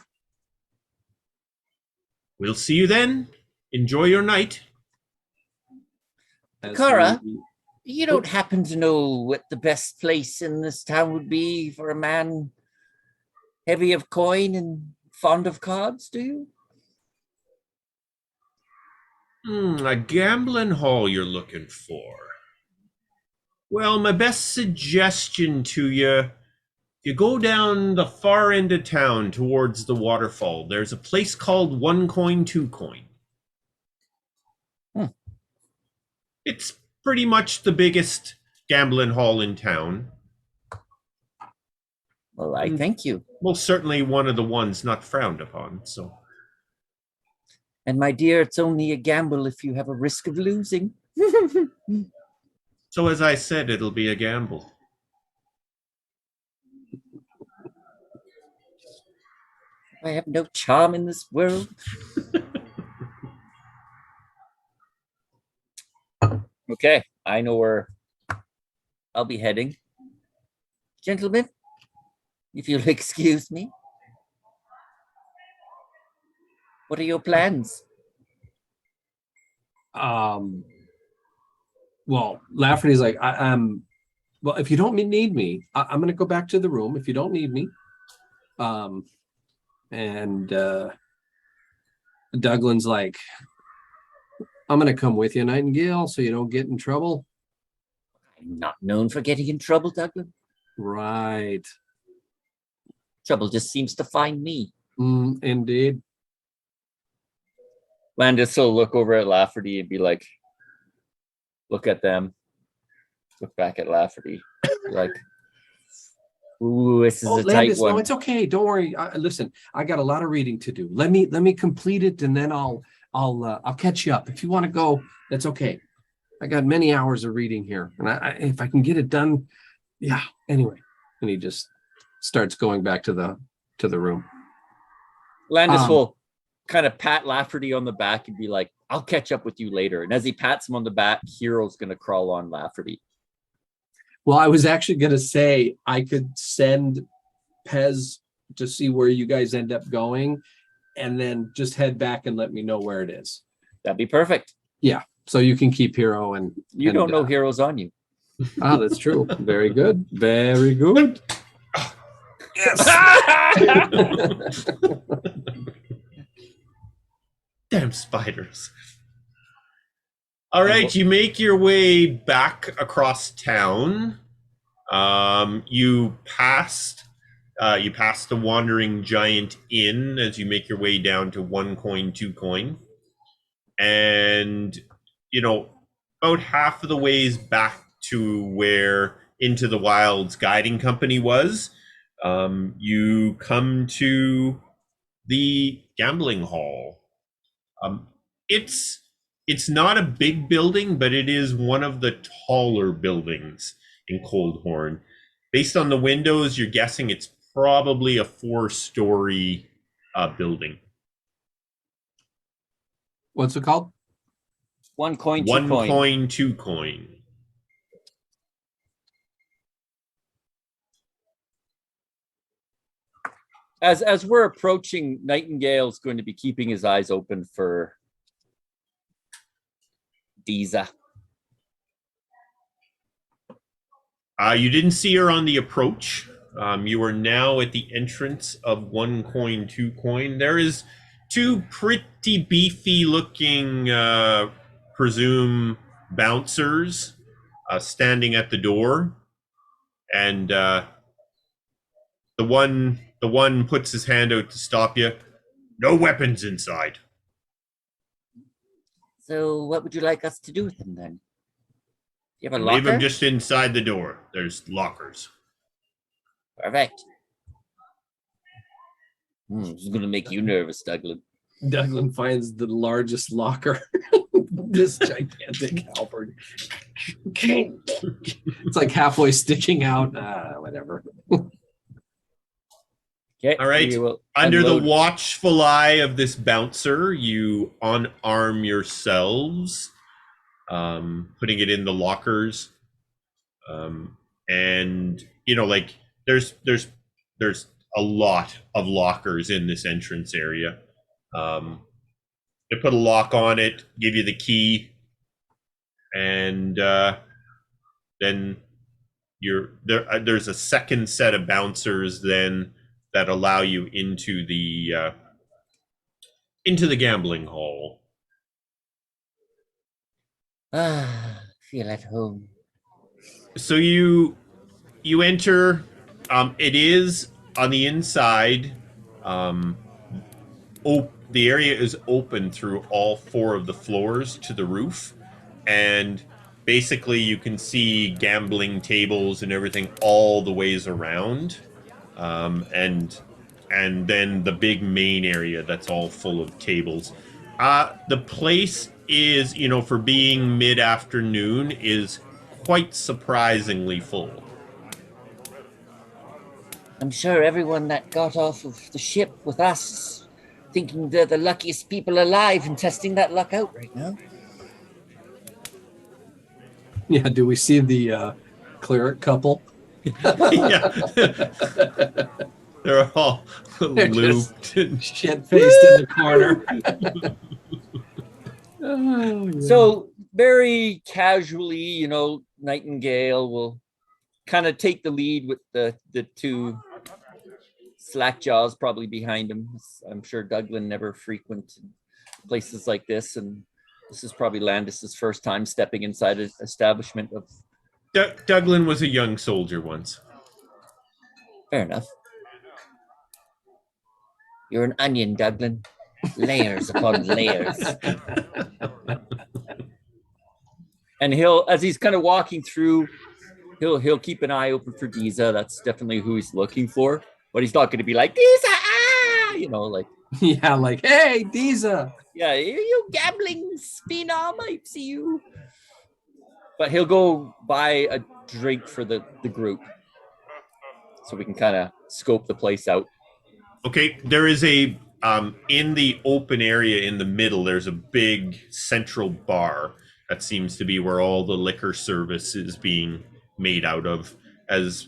We'll see you then. Enjoy your night. Kara, you don't happen to know what the best place in this town would be for a man heavy of coin and fond of cards, do you? A gambling hall you're looking for. Well, my best suggestion to you, you go down the far end of town towards the waterfall. There's a place called One Coin, Two Coin. It's pretty much the biggest gambling hall in town. Well, I thank you. Most certainly one of the ones not frowned upon, so. And my dear, it's only a gamble if you have a risk of losing. So as I said, it'll be a gamble. I have no charm in this world. Okay, I know where I'll be heading. Gentlemen, if you'll excuse me. What are your plans? Well, Lafferty's like, well, if you don't need me, I'm going to go back to the room. If you don't need me. And Douglan's like, I'm going to come with you, Nightingale, so you don't get in trouble. I'm not known for getting in trouble, Douglan. Right. Trouble just seems to find me. Indeed. Landis will look over at Lafferty and be like, look at them, look back at Lafferty, like, ooh, this is a Landis, tight one. No, it's okay. Don't worry. Listen, I got a lot of reading to do. Let me complete it, and then I'll catch you up. If you want to go, that's okay. I got many hours of reading here, and if I can get it done, yeah. Anyway, and he just starts going back to the room. Landis will kind of pat Lafferty on the back and be like, I'll catch up with you later. And as he pats him on the back, Hero's going to crawl on Lafferty. Well, I was actually going to say I could send Pez to see where you guys end up going and then just head back and let me know where it is. That'd be perfect. Yeah. So you can keep Hero and you don't know Hero's on you. That's true. Very good. Very good. Yes. Damn spiders. All right, you make your way back across town. You pass the Wandering Giant Inn as you make your way down to One Coin, Two Coin. And, about half of the ways back to where Into the Wild's guiding company was, you come to the gambling hall. It's not a big building, but it is one of the taller buildings in Coldhorn. Based on the windows, you're guessing it's probably a 4-story building. What's it called? One Coin, Two One Coin. Coin, Two Coin. As we're approaching, Nightingale's going to be keeping his eyes open for Diza. You didn't see her on the approach. You are now at the entrance of One Coin, Two Coin. There is two pretty beefy looking, presume bouncers, standing at the door. And the one puts his hand out to stop you. No weapons inside. So what would you like us to do with them then? You have a locker? Leave them just inside the door. There's lockers. Perfect. This is going to make you nervous, Douglan. Douglan finds the largest locker. This gigantic halberd. It's like halfway sticking out. Whatever. Okay. All right. We will Under unload. the watchful eye of this bouncer, you unarm yourselves, putting it in the lockers. And like there's a lot of lockers in this entrance area. They put a lock on it, give you the key, and then you're there. There's a second set of bouncers then that allow you into the gambling hall. Feel at home. So you enter. It is on the inside. The area is open through all 4 of the floors to the roof, and basically you can see gambling tables and everything all the ways around, and then the big main area that's all full of tables. The place is, for being mid-afternoon, is quite surprisingly full. I'm sure everyone that got off of the ship with us thinking they're the luckiest people alive and testing that luck out right now. Yeah, do we see the cleric couple? Yeah. They're all looped. Shit-faced in the corner. Oh, yeah. So very casually, Nightingale will kind of take the lead with the 2 slack jaws probably behind him. I'm sure Douglan never frequented places like this, and this is probably Landis's first time stepping inside an establishment of. Douglan was a young soldier once. Fair enough. You're an onion, Douglan. Layers upon layers. And as he's kind of walking through, he'll keep an eye open for Giza. That's definitely who he's looking for. But he's not going to be like, Giza, like. Yeah, like, hey, Giza. Yeah, you gambling phenom, I see you. But he'll go buy a drink for the group, so we can kind of scope the place out. Okay, there is a in the open area in the middle. There's a big central bar that seems to be where all the liquor service is being made out of, as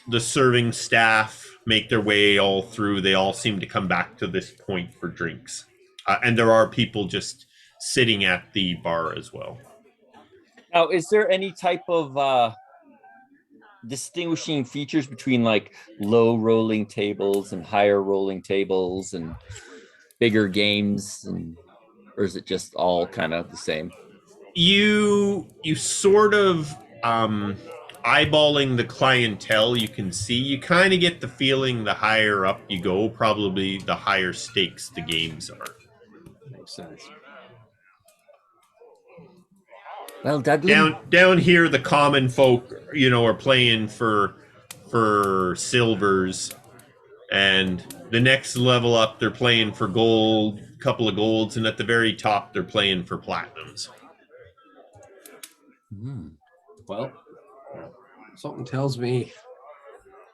the serving staff make their way all through. They all seem to come back to this point for drinks, and there are people just sitting at the bar as well. Now, is there any type of distinguishing features between like low rolling tables and higher rolling tables and bigger games, or is it just all kind of the same? You sort of eyeballing the clientele, you kind of get the feeling the higher up you go, probably the higher stakes the games are. Makes sense. Well, Douglan, down here, the common folk, are playing for silvers, and the next level up, they're playing for gold, couple of golds, and at the very top, they're playing for platinums. Well, something tells me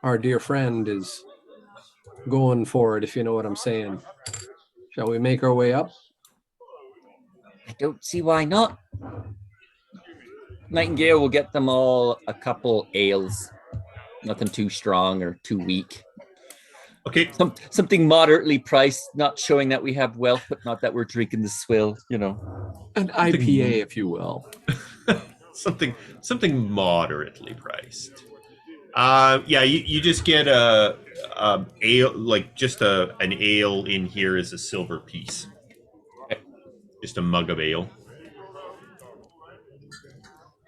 our dear friend is going for it, if you know what I'm saying. Shall we make our way up? I don't see why not. Nightingale will get them all a couple ales. Nothing too strong or too weak. Okay. Something moderately priced, not showing that we have wealth, but not that we're drinking the swill, An IPA, if you will. something moderately priced. Yeah, you just get a ale, like just an ale in here is a silver piece. Okay. Just a mug of ale.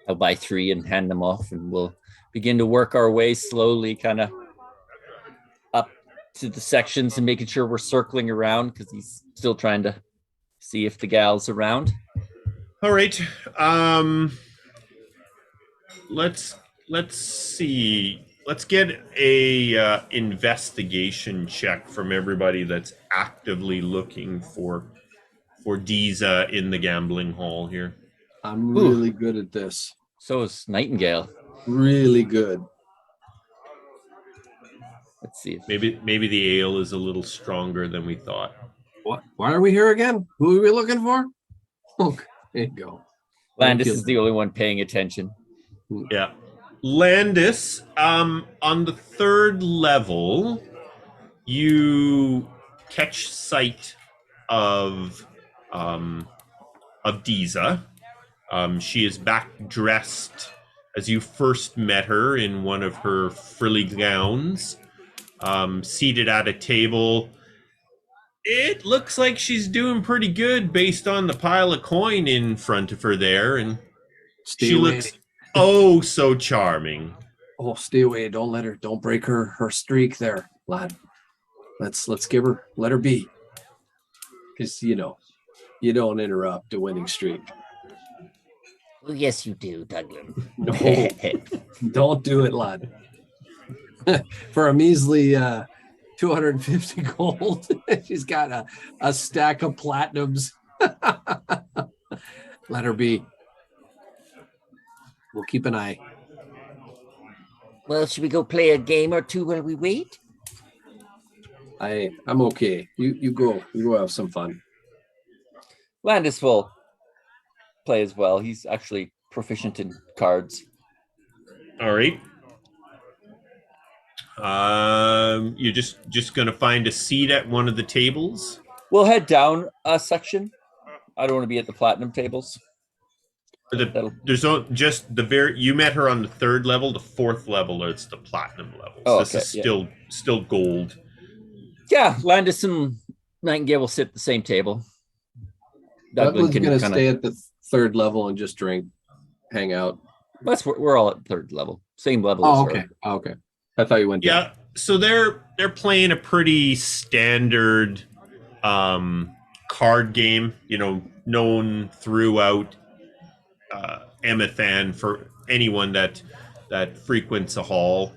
I'll buy 3 and hand them off, and we'll begin to work our way slowly kind of up to the sections and making sure we're circling around, because he's still trying to see if the gal's around. All right. Let's see. let's get a investigation check from everybody that's actively looking for Diza in the gambling hall here. I'm really good at this. So is Nightingale. Really good. Let's see. Maybe the ale is a little stronger than we thought. What? Why are we here again? Who are we looking for? Okay, there you go. Landis is the only one paying attention. Yeah. Landis, on the 3rd level, you catch sight of Diza. She is back dressed as you first met her in one of her frilly gowns, seated at a table. It looks like she's doing pretty good based on the pile of coin in front of her there, and Stay away. looks oh so charming. Oh, stay away! Don't let her. Don't break her streak there, lad. Let's give her. Let her be. Because you don't interrupt a winning streak. Oh, yes, you do, Douglan. No, don't do it, lad. For a measly 250 gold, she's got a stack of platinums. Let her be. We'll keep an eye. Well, should we go play a game or two while we wait? I'm okay. You go have some fun. Landis will play as well. He's actually proficient in cards. All right. You're just gonna find a seat at one of the tables. We'll head down a section. I don't want to be at the platinum tables. There's just the you met her on the 3rd level. The 4th level it's the platinum level. Oh, this is still gold. Yeah, Landis and Nightingale will sit at the same table. Douglan's gonna stay at the 3rd level and just drink, hang out. We're all at 3rd level, same level. Oh, as okay. her. Oh, okay. I thought you went down. Yeah. So they're playing a pretty standard card game. Known throughout Emathan for anyone that frequents a hall.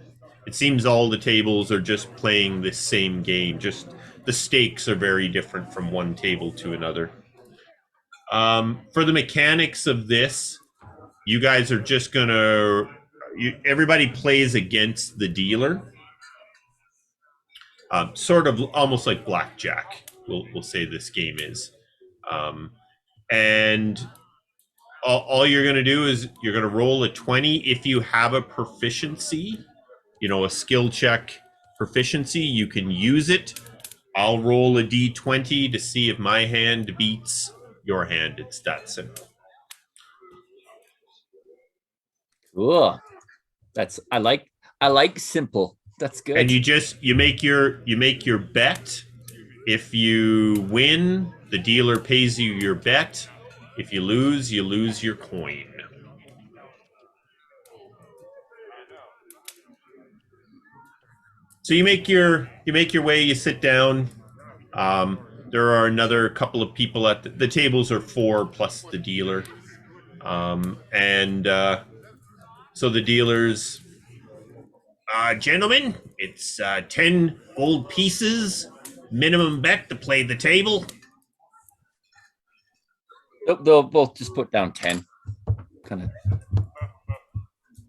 It seems all the tables are just playing the same game. Just the stakes are very different from one table to another. For the mechanics of this, you guys are just gonna. Everybody plays against the dealer. Sort of almost like blackjack. We'll say this game is, and all you're going to do is you're going to roll a 20. If you have a proficiency, a skill check proficiency, you can use it. I'll roll a d20 to see if my hand beats your hand. It's that simple. Cool. I like simple. That's good. And you make your bet. If you win, the dealer pays you your bet. If you lose your coin. So you make your way, you sit down. There are another couple of people at the tables are 4 plus the dealer. So the dealers, gentlemen, it's 10 gold pieces, minimum bet to play the table. They'll both just put down 10. Kind of.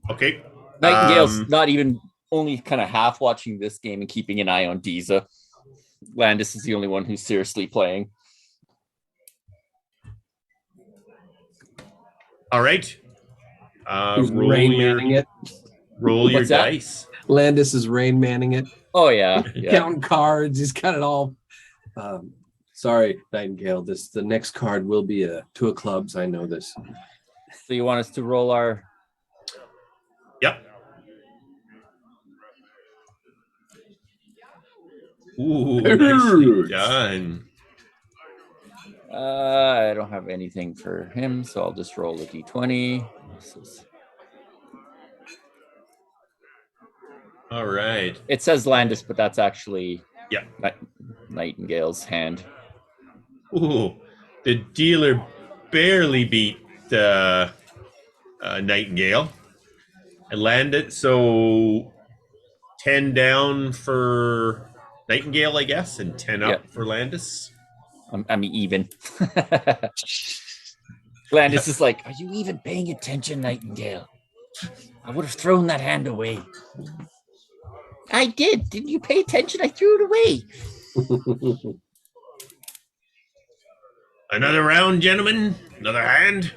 Okay. Nightingale's not even only kind of half watching this game and keeping an eye on Diza. Landis is the only one who's seriously playing. All right. Rain Manning it. Roll your dice. Landis is Rain Manning it. Oh yeah. Counting cards. He's got it all. Sorry, Nightingale. The next card will be a 2 of clubs. I know this. So you want us to roll our? Yep. Ooh, nicely done. I don't have anything for him, so I'll just roll a d20. All right. It says Landis, but that's actually Yeah. Nightingale's hand. Ooh, the dealer barely beat Nightingale. It landed, so 10 down for Nightingale, I guess, and 10 up for Landis. I'm even. Landis is like, are you even paying attention, Nightingale? I would have thrown that hand away. I did. Didn't you pay attention? I threw it away. Another round, gentlemen. Another hand.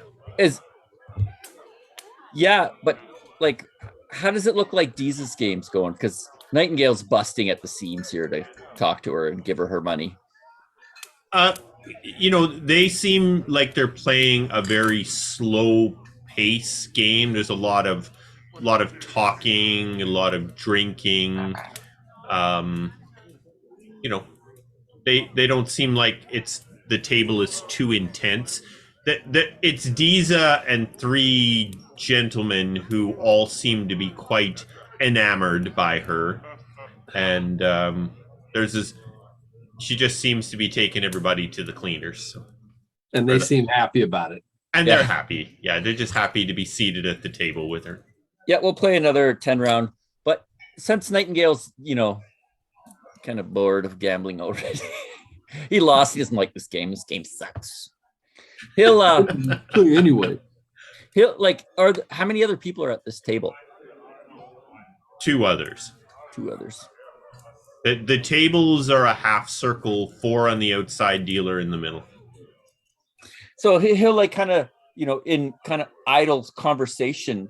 Yeah, but like, how does it look like Deeza's game's going? Because Nightingale's busting at the seams here to talk to her and give her money. They seem like they're playing a very slow pace game. There's a lot of talking, a lot of drinking. They don't seem like the table is too intense. That it's Deeza and 3 gentlemen who all seem to be quite enamored by her, and there's this. She just seems to be taking everybody to the cleaners. And they seem happy about it. And they're happy. Yeah, they're just happy to be seated at the table with her. Yeah, we'll play another 10 round. But since Nightingale's, kind of bored of gambling already, he lost. He doesn't like this game. This game sucks. He'll anyway. He'll how many other people are at this table? 2 others. 2 others. The tables are a half circle, 4 on the outside, dealer in the middle. So he'll kind of, in kind of idle conversation,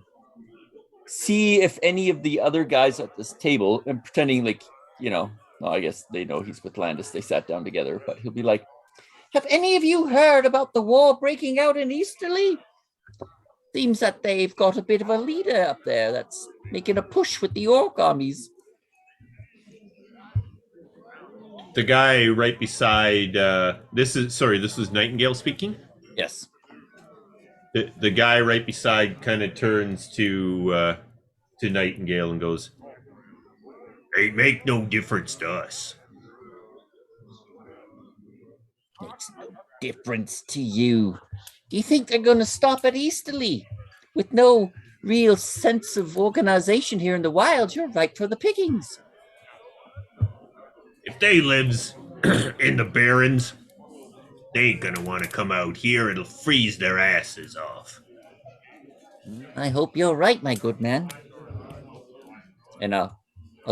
see if any of the other guys at this table, and pretending I guess they know he's with Landis. They sat down together, but he'll be like, have any of you heard about the war breaking out in Easterly? Seems that they've got a bit of a leader up there that's making a push with the orc armies. The guy right beside this was Nightingale speaking? Yes. The guy right beside kind of turns to Nightingale and goes, "They make no difference to us." Makes no difference to you. Do you think they're going to stop at Easterly? With no real sense of organization here in the wilds, you're right for the pickings. If they lives in the Barrens, they ain't gonna want to come out here. It'll freeze their asses off. I hope you're right, my good man. And I'll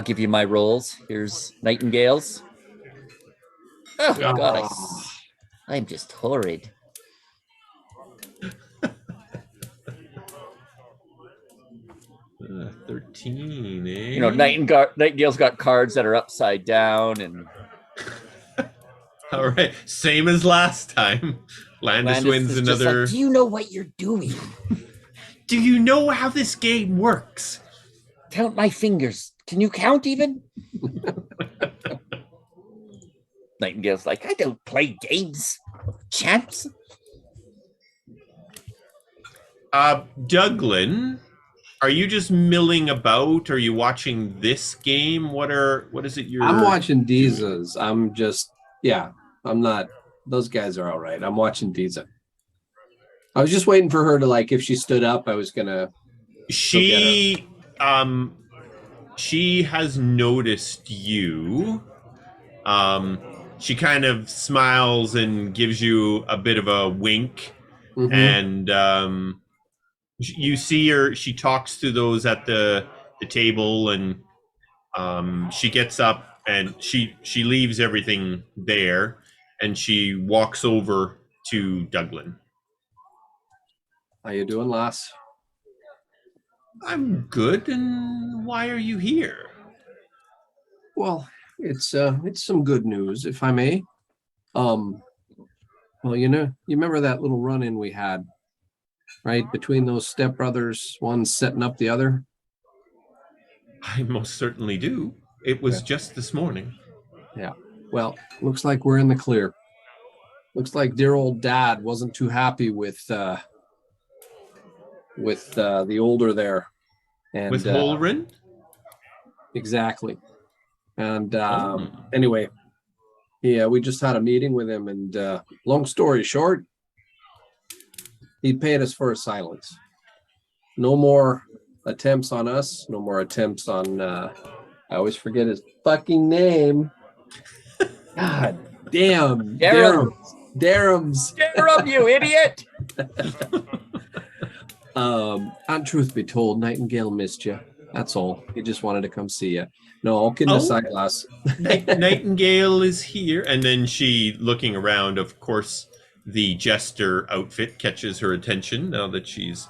give you my rolls. Here's Nightingale's. Oh, God, I'm just horrid. Uh, 13, eh? Nightingale's got cards that are upside down, and all right, same as last time. Landis wins another. Do you know what you're doing? Do you know how this game works? Count my fingers. Can you count even? Nightingale's like, I don't play games, champs. Douglan, are you just milling about? Are you watching this game? What is it I'm watching Deeza's. I'm not. Those guys are all right. I'm watching Deeza. I was just waiting for her to if she stood up, I was gonna. She has noticed you. She kind of smiles and gives you a bit of a wink, and you see her. She talks to those at the table, and she gets up and she leaves everything there, and she walks over to Douglan. How you doing, lass? I'm good, and why are you here? Well, it's some good news, if I may. Well, you remember that little run-in we had, right? Between those stepbrothers, one setting up the other? I most certainly do. It was just this morning. Yeah. Well, looks like we're in the clear. Looks like dear old dad wasn't too happy with the older there. And with Holrin? Exactly. And anyway, we just had a meeting with him, and long story short, he paid us for his silence. No more attempts on us, no more attempts on I always forget his fucking name. God damn. Darum. Darum's. Darum, you idiot! And truth be told, Nightingale missed you. That's all. He just wanted to come see you. No, all kidding aside, lass. Nightingale is here. And then she, looking around, of course, the jester outfit catches her attention now that she's...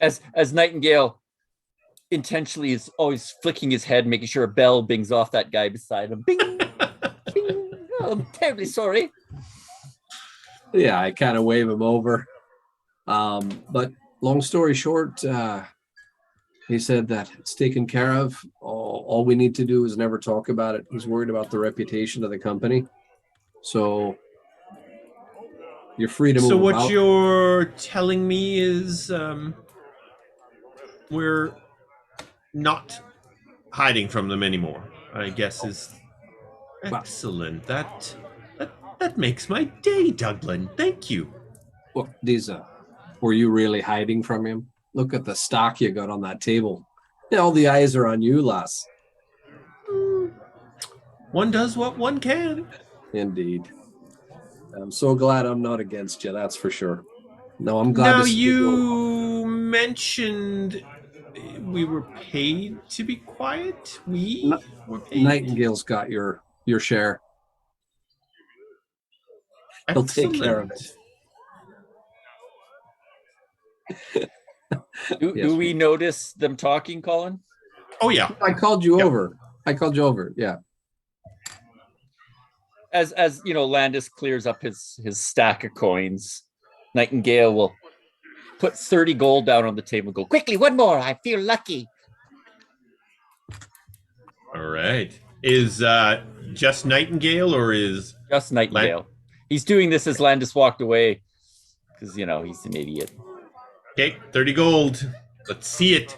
As Nightingale intentionally is always flicking his head, making sure a bell bings off that guy beside him. Bing! Bing! Oh, I'm terribly sorry. Yeah, I kind of wave him over. But long story short, he said that it's taken care of. All we need to do is never talk about it. He's worried about the reputation of the company. So you're free to move So what about. you're telling me is we're not hiding from them anymore, I guess is excellent. That makes my day, Douglan. Thank you. Look, these were you really hiding from him? Look at the stock you got on that table. Yeah, all the eyes are on you, lass. One does what one can. Indeed. I'm so glad I'm not against you, that's for sure. No, I'm glad Now to see you. you mentioned we were paid to be quiet. We were paid. Nightingale's got your share. He'll take care of it. Do we notice them talking, Colin? Oh yeah. I called you over. Yeah. As you know, Landis clears up his stack of coins. Nightingale will put 30 gold down on the table and go, quickly, one more. I feel lucky. All right. Is just Nightingale or is just Nightingale? He's doing this as Landis walked away because you know he's an idiot. Okay, 30 gold. Let's see it.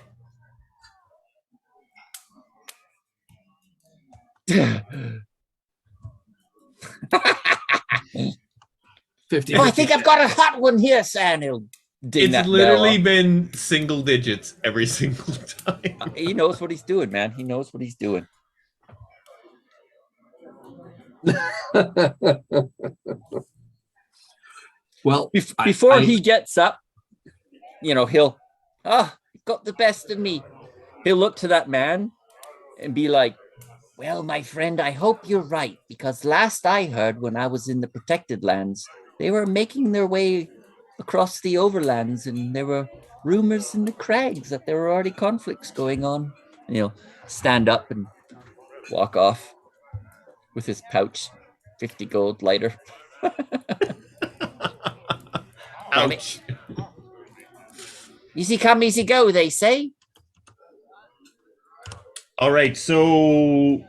50. Oh, I think I've got a hot one here, Sam. It's literally been single digits every single time. He knows what he's doing, man. He knows what he's doing. Well, before he gets up, you know, he'll got the best of me. He'll look to that man and be like, well, my friend, I hope you're right, because last I heard when I was in the protected lands, they were making their way across the overlands and there were rumors in the crags that there were already conflicts going on. And he'll stand up and walk off with his pouch, 50 gold lighter. Ouch. Easy come, easy go, they say. All right, so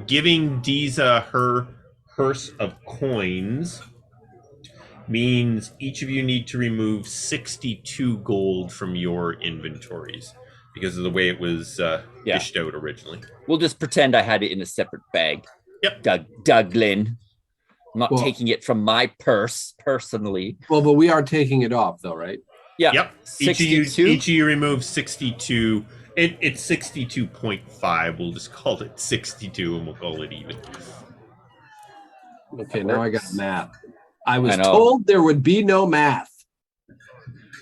giving Diza her purse of coins means each of you need to remove 62 gold from your inventories because of the way it was dished out originally. We'll just pretend I had it in a separate bag. Yep. Douglan. I'm not taking it from my purse personally. Well, but we are taking it off though, right? Yeah. Yep. 62? Each of you remove 62. It's 62.5. We'll just call it 62 and we'll call it even. Okay, now I got math. I was told there would be no math. I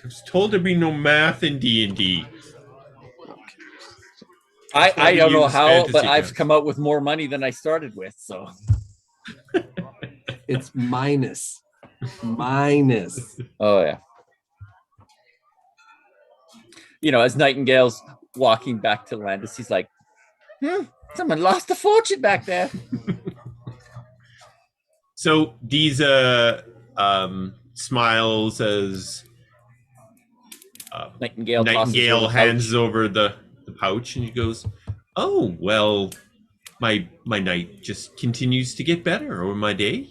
was told there'd be no math in D&D. I don't know how, but I've come out with more money than I started with, so. It's minus. Oh, yeah. You know, as Nightingale's walking back to Landis, he's like, someone lost a fortune back there. So Diza smiles as Nightingale hands over the pouch, and he goes, "Oh well, my night just continues to get better, or my day.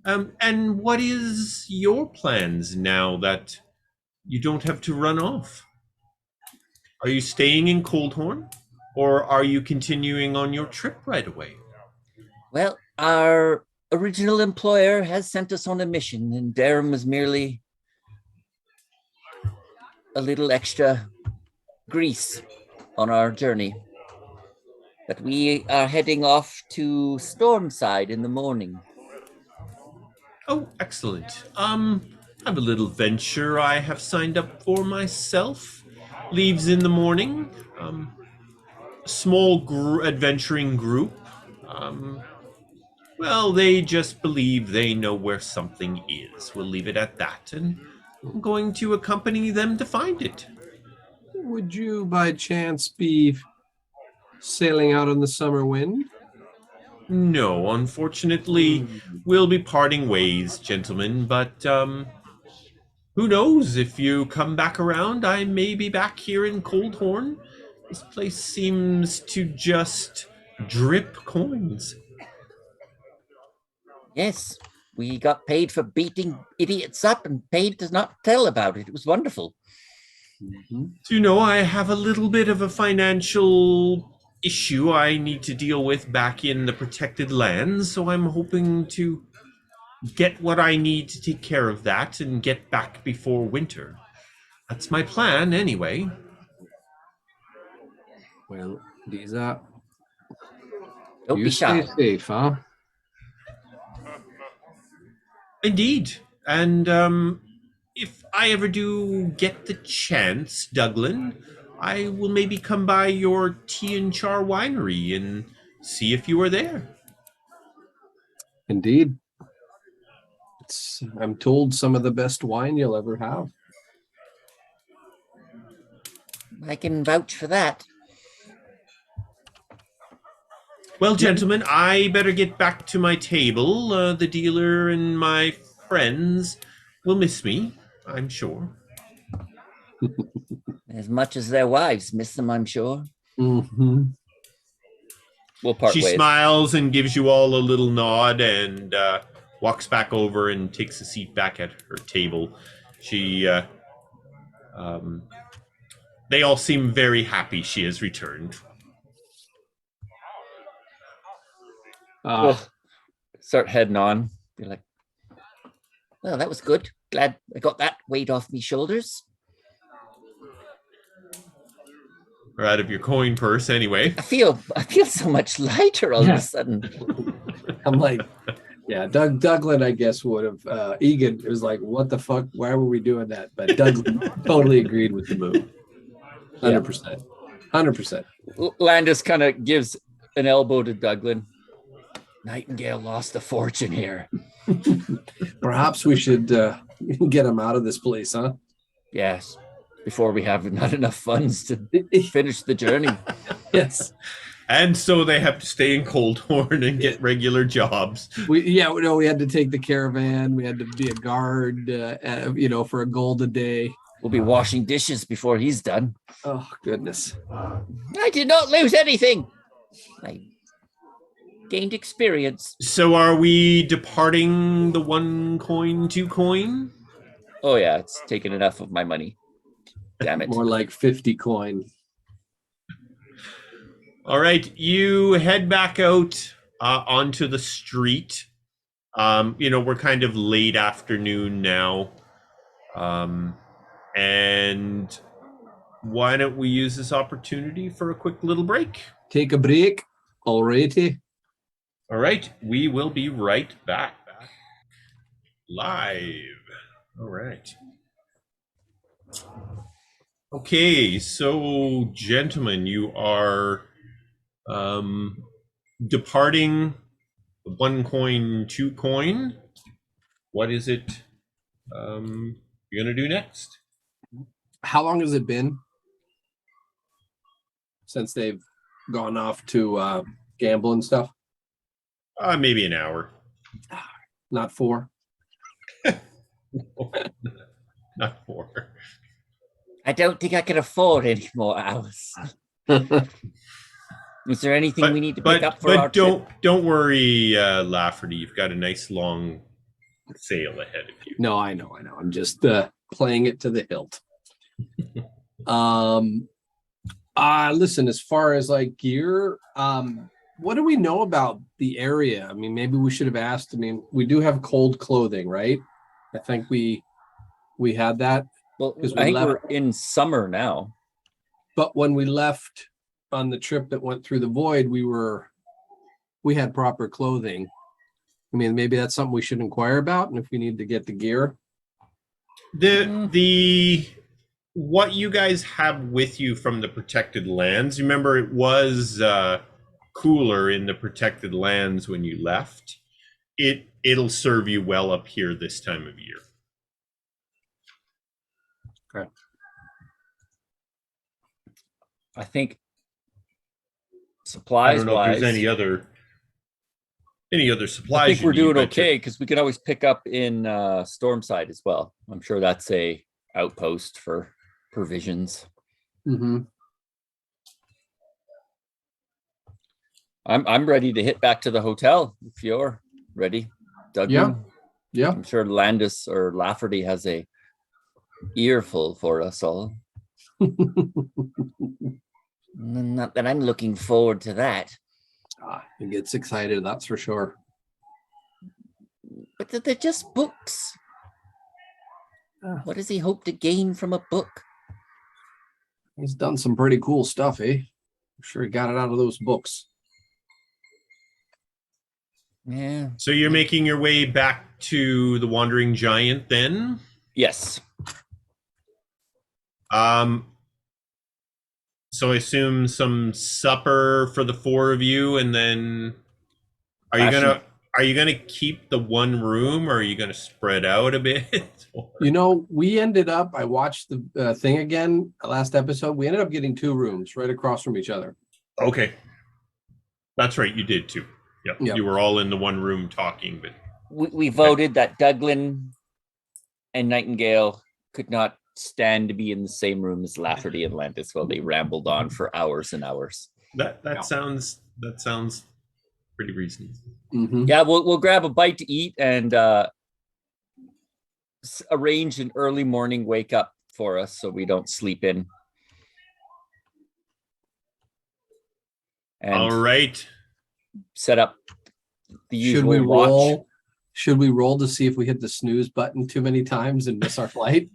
And what is your plans now that you don't have to run off? Are you staying in Coldhorn, or are you continuing on your trip right away?" Well, our original employer has sent us on a mission, and Durham was merely a little extra grease on our journey. That we are heading off to Stormside in the morning. Oh, excellent. I have a little venture I have signed up for myself. Leaves in the morning. Small adventuring group. Well, they just believe they know where something is. We'll leave it at that, and I'm going to accompany them to find it. Would you by chance be sailing out on the summer wind? No, unfortunately, we'll be parting ways, gentlemen, but who knows? If you come back around, I may be back here in Coldhorn. This place seems to just drip coins. Yes, we got paid for beating idiots up and paid to not tell about it. It was wonderful. Mm-hmm. Do you know, I have a little bit of a financial issue I need to deal with back in the protected lands, so I'm hoping to get what I need to take care of that and get back before winter. That's my plan, anyway. Well, Lisa, Don't you be stay shy. safe, huh? Indeed. And if I ever do get the chance, Douglan, I will maybe come by your tea and char winery and see if you are there. Indeed. I'm told some of the best wine you'll ever have. I can vouch for that. Well, gentlemen, I better get back to my table. The dealer and my friends will miss me, I'm sure. As much as their wives miss them, I'm sure. Mm-hmm. We'll part She ways. smiles and gives you all a little nod and walks back over and takes a seat back at her table. They all seem very happy she has returned. We'll start heading on. Be like, well, that was good. Glad I got that weight off me shoulders. Or out of your coin purse, anyway. I feel so much lighter all of a sudden. I'm like, yeah, Douglan, I guess, would have. Egan was like, what the fuck? Why were we doing that? But Douglan totally agreed with the move. 100%. 100%. Landis kind of gives an elbow to Douglan. Nightingale lost a fortune here. Perhaps we should get him out of this place, huh? Yes, before we have not enough funds to finish the journey. Yes. And so they have to stay in Coldhorn and get regular jobs. We had to take the caravan. We had to be a guard, for a gold a day. We'll be washing dishes before he's done. Oh, goodness. I did not lose anything. I gained experience. So are we departing the 1 coin, 2 coin? Oh, yeah, it's taken enough of my money. Damn it. More like 50 coin. All right, you head back out onto the street. We're kind of late afternoon now. And why don't we use this opportunity for a quick little break? Take a break. Alrighty. All right, we will be right back. Live. All right. Okay, so gentlemen, you are departing 1 coin, 2 coin. What is it you're going to do next? How long has it been since they've gone off to gamble and stuff? Maybe an hour. Not 4. Not 4. I don't think I can afford any more hours. Is there anything we need to pick up for our trip? Don't worry, Lafferty. You've got a nice long sail ahead of you. No, I know. I'm just playing it to the hilt. Listen, as far as like gear, what do we know about the area? I mean, maybe we should have asked. I mean, we do have cold clothing, right? I think we had that. Well, I think we're in summer now. But when we left on the trip that went through the void, we had proper clothing. I mean, maybe that's something we should inquire about, and if we need to get the gear. The what you guys have with you from the protected lands, remember it was cooler in the protected lands when you left. It'll serve you well up here this time of year. Okay. I think I supplies don't know wise, if there's any other supplies. I think you we're need, doing but okay because we can always pick up in Stormside as well. I'm sure that's a outpost for provisions. Mm-hmm. I'm ready to hit back to the hotel if you're ready, Douglan. Yeah. I'm sure Landis or Lafferty has a earful for us all. Not that I'm looking forward to that. He gets excited, that's for sure. But they're just books. What does he hope to gain from a book? He's done some pretty cool stuff, eh? I'm sure he got it out of those books. Yeah. So you're making your way back to the Wandering Giant then? Yes. So I assume some supper for the four of you, and then are you gonna keep the one room, or are you gonna spread out a bit? You know, we ended up, I watched the thing again last episode. We ended up getting 2 rooms right across from each other. Okay. That's right, you did too. Yep. You were all in the one room talking, but we voted that Douglan and Nightingale could not stand to be in the same room as Lafferty and Landis while they rambled on for hours and hours. that sounds pretty reasonable. Mm-hmm. Yeah, we'll grab a bite to eat and arrange an early morning wake up for us so we don't sleep in. And All right. set up the usual watch. Should we roll to see if we hit the snooze button too many times and miss our flight?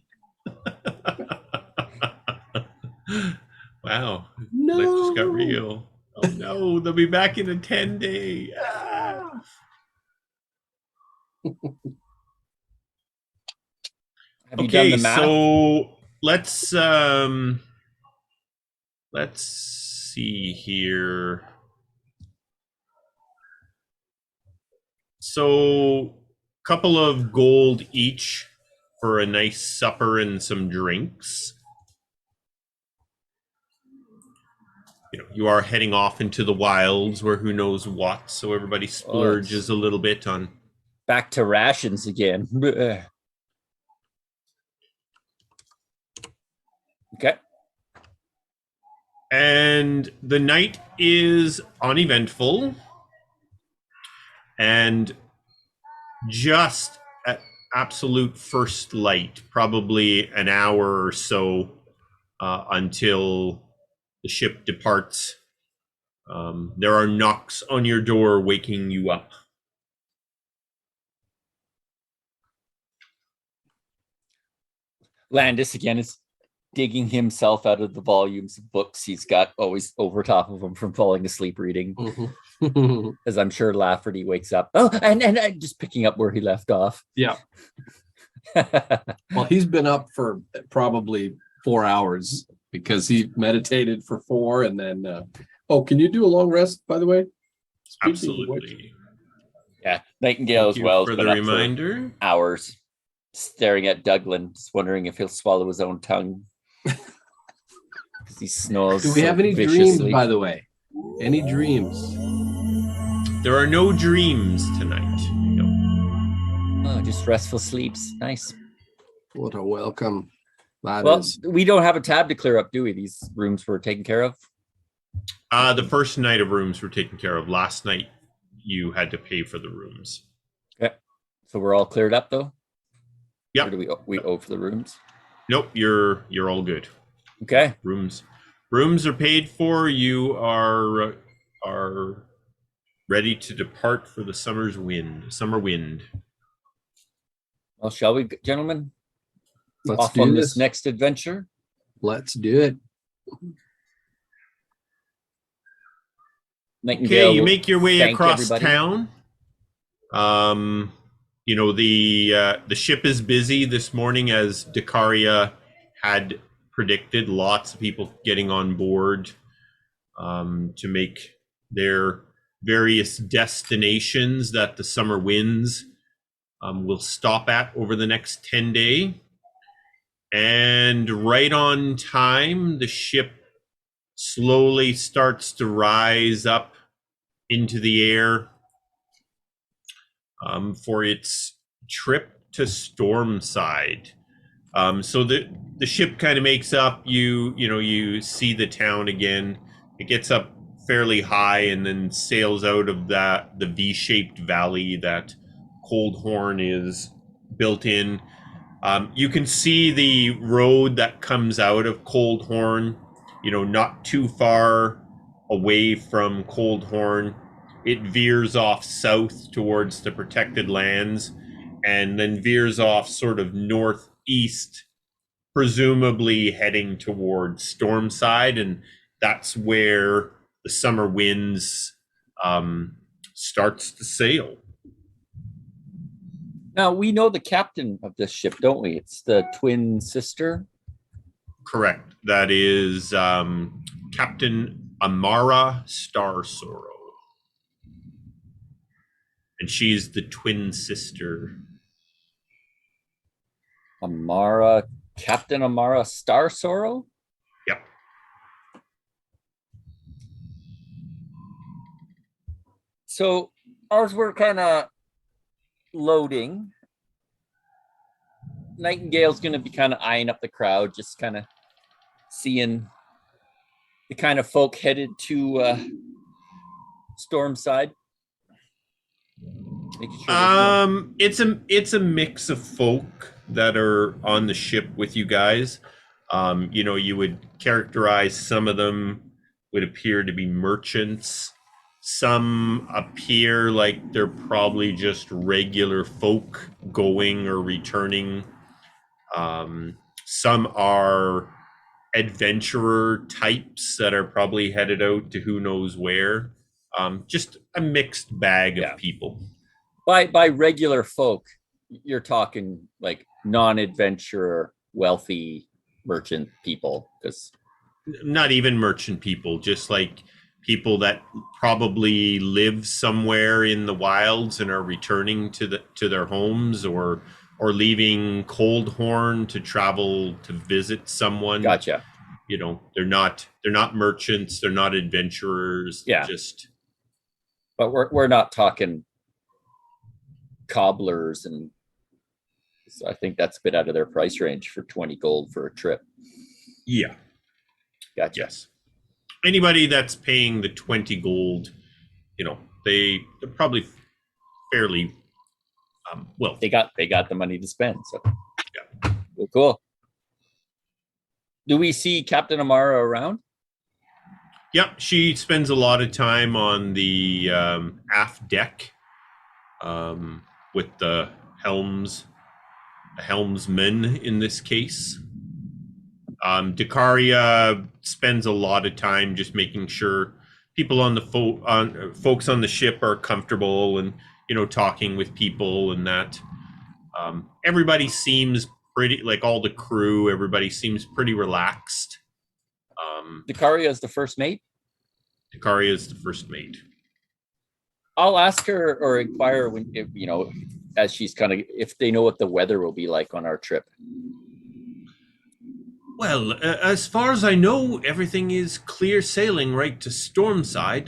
Wow. No. Life just got real. Oh no, they'll be back in a 10-day. Ah. Have you done the Okay, math? so let's see here. So, couple of gold each for a nice supper and some drinks. You know, you are heading off into the wilds where who knows what, so everybody splurges a little bit on. Back to rations again. Okay. And the night is uneventful. And just at absolute first light, probably an hour or so until the ship departs, there are knocks on your door waking you up. Landis again is digging himself out of the volumes of books he's got always over top of him from falling asleep reading. Mm-hmm. As I'm sure Lafferty wakes up. Oh, and just picking up where he left off. Yeah. Well, he's been up for probably 4 hours because he meditated for 4 and then can you do a long rest, by the way? Absolutely. Yeah, Nightingale Thank as well. you for the reminder. For hours staring at Douglan, just wondering if he'll swallow his own tongue. Because he snores. Do we have any dreams, by the way? Any dreams? There are no dreams tonight. No. Oh, just restful sleeps. Nice. What a welcome. Well, we don't have a tab to clear up, do we? These rooms were taken care of? The first night of rooms were taken care of. Last night, you had to pay for the rooms. Okay. So we're all cleared up, though? Yeah. Or do we owe for the rooms? Nope, you're all good. Okay. Rooms are paid for. You are ready to depart for the summer wind. Well, shall we, gentlemen? Let's Off do on this next adventure. Let's do it. Nightingale. Okay, you will make your way thank across everybody. town. You know, the ship is busy this morning, as Dakaria had predicted. Lots of people getting on board to make their various destinations that the summer winds will stop at over the next 10 days. And right on time, the ship slowly starts to rise up into the air for its trip to Stormside. So the ship kind of makes up. You see the town again. It gets up fairly high and then sails out of the V-shaped valley that Coldhorn is built in. You can see the road that comes out of Coldhorn, not too far away from Coldhorn. It veers off south towards the protected lands and then veers off sort of northeast, presumably heading towards Stormside. And that's where the summer winds starts to sail. Now, we know the captain of this ship, don't we? It's the twin sister. Correct. That is Captain Amara Starsorrow. And she's the twin sister. Captain Amara Starsorrow? Yep. So, as we're kind of loading, Nightingale's going to be kind of eyeing up the crowd, just kind of seeing the kind of folk headed to Stormside. Sure it's a mix of folk that are on the ship with you guys. You would characterize some of them would appear to be merchants. Some appear like they're probably just regular folk going or returning. Some are adventurer types that are probably headed out to who knows where. Just a mixed bag of people. By regular folk, you're talking like non-adventurer, wealthy merchant people, because not even merchant people, just like people that probably live somewhere in the wilds and are returning to their homes or leaving Coldhorn to travel to visit someone. Gotcha. They're not merchants, they're not adventurers. Yeah. But we're not talking cobblers, and so I think that's a bit out of their price range for 20 gold for a trip. Yeah. Gotcha. Yes. Anybody that's paying the 20 gold, they're probably fairly well. They got the money to spend. So yeah. Cool. Do we see Captain Amara around? Yep, she spends a lot of time on the aft deck with the helmsman in this case. Dakaria spends a lot of time just making sure people on the folks on the ship are comfortable and talking with people and that. Everybody seems pretty, like all the crew, everybody seems pretty relaxed. Dakaria is the first mate? Dakaria is the first mate. I'll ask her or inquire when, as she's kind of, if they know what the weather will be like on our trip. Well, as far as I know, everything is clear sailing right to Stormside.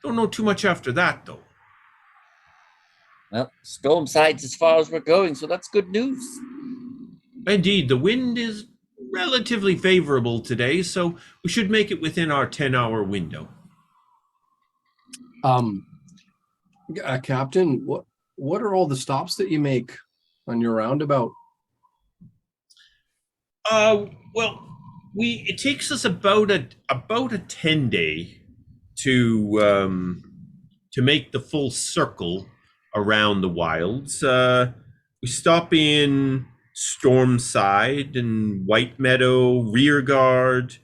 Don't know too much after that, though. Well, Stormside's as far as we're going, so that's good news. Indeed, the wind is relatively favorable today, so we should make it within our 10-hour window. Captain, what are all the stops that you make on your roundabout? Well, it takes us about a 10-day to make the full circle around the wilds. We stop in Stormside and White Meadow, Rearguard,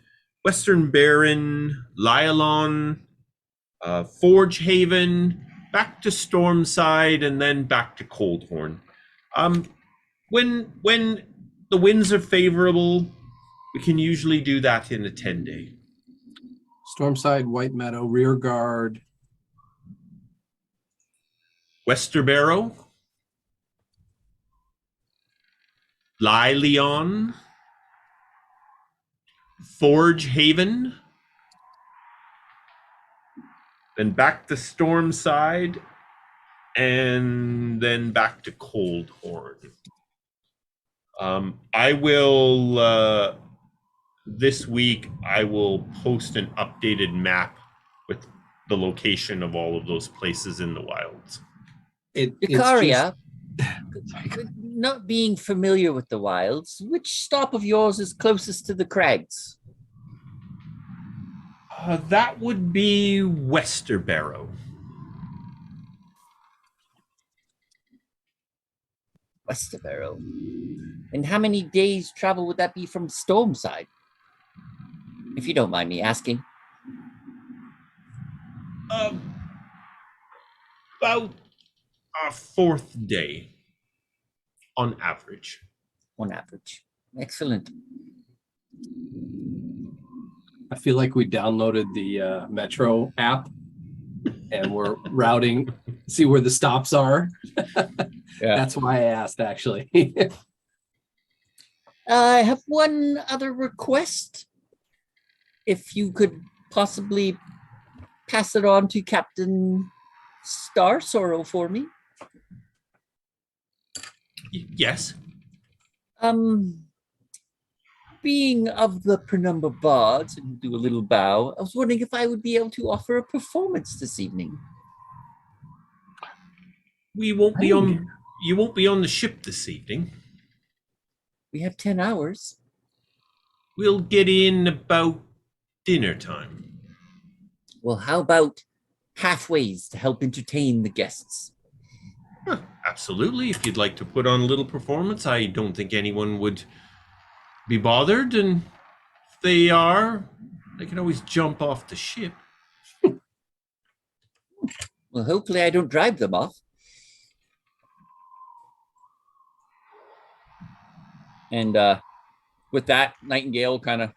Western Baron, Lyalon, Forge Haven, back to Stormside, and then back to Coldhorn. When the winds are favorable, we can usually do that in a 10-day. Stormside, White Meadow, rear guard. Westerbarrow, Lyleon, Forge Haven, then back to Stormside, and then back to Coldhorn. I will this week I will post an updated map with the location of all of those places in the wilds. Vicaria, not being familiar with the wilds, which stop of yours is closest to the crags? That would be Westerbarrow. Westerbarrow. And how many days travel would that be from Stormside? If you don't mind me asking. About a fourth day on average. On average. Excellent. I feel like we downloaded the Metro app and we're routing, see where the stops are. Yeah. That's why I asked, actually. I have one other request. If you could possibly pass it on to Captain Star Sorrow for me. Yes. Being of the Penumbra Bards, and do a little bow, I was wondering if I would be able to offer a performance this evening. You won't be on the ship this evening. We have 10 hours. We'll get in about dinner time. Well, how about halfways to help entertain the guests? Absolutely. If you'd like to put on a little performance, I don't think anyone would be bothered. And if they are, they can always jump off the ship. Well, hopefully I don't drive them off. And with that, Nightingale kind of,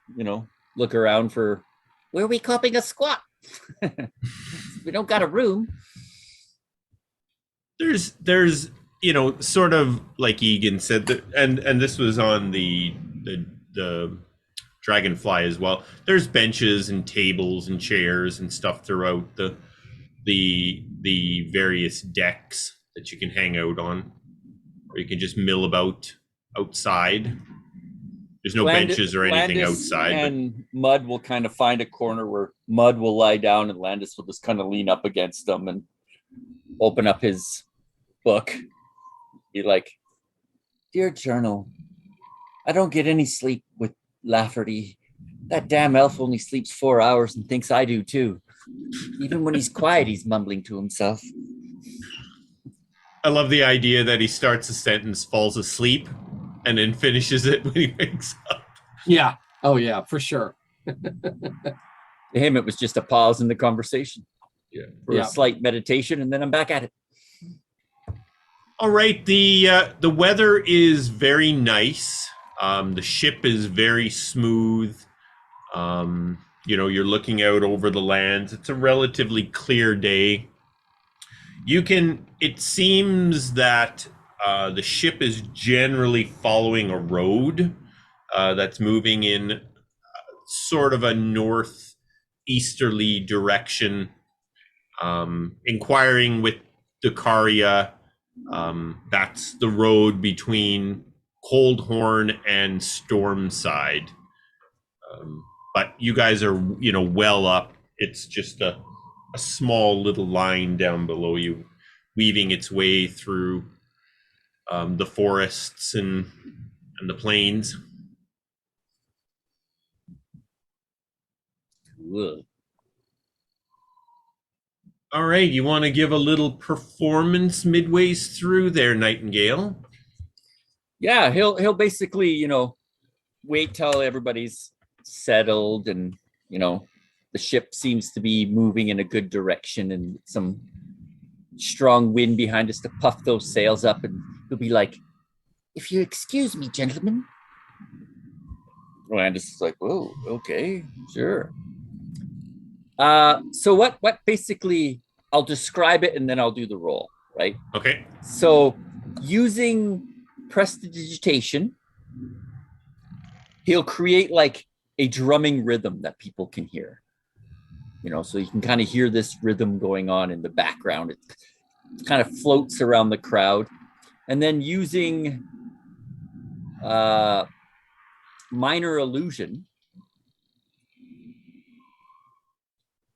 look around for, where are we copping a squat? We don't got a room. There's sort of like Egan said, that, and this was on the Dragonfly as well. There's benches and tables and chairs and stuff throughout the various decks that you can hang out on, or you can just mill about outside. There's no benches or anything Landis outside. And Mud will kind of find a corner where Mud will lie down and Landis will just kind of lean up against them and open up his book. Be like, "Dear journal, I don't get any sleep with Lafferty. That damn elf only sleeps 4 hours and thinks I do too. Even when he's quiet, he's mumbling to himself." I love the idea that he starts a sentence, falls asleep, and then finishes it when he wakes up. Yeah. Oh, yeah, for sure. To him, it was just a pause in the conversation. Yeah. For a slight meditation, and then I'm back at it. All right. The weather is very nice. The ship is very smooth. You're looking out over the lands. It's a relatively clear day. It seems that the ship is generally following a road that's moving in sort of a northeasterly direction, inquiring with Vicaria. That's the road between Coldhorn and Stormside. But you guys are, well up. It's just a small little line down below you, weaving its way through the forests and the plains. Cool. All right, you want to give a little performance midways through there, Nightingale? Yeah, he'll basically, wait till everybody's settled and, the ship seems to be moving in a good direction, and some strong wind behind us to puff those sails up, and he'll be like, "If you excuse me, gentlemen." Landis is like, "Whoa, okay, sure." So what basically, I'll describe it and then I'll do the roll, right? Okay. So using prestidigitation, he'll create like a drumming rhythm that people can hear. So you can kind of hear this rhythm going on in the background. It kind of floats around the crowd. And then using minor illusion.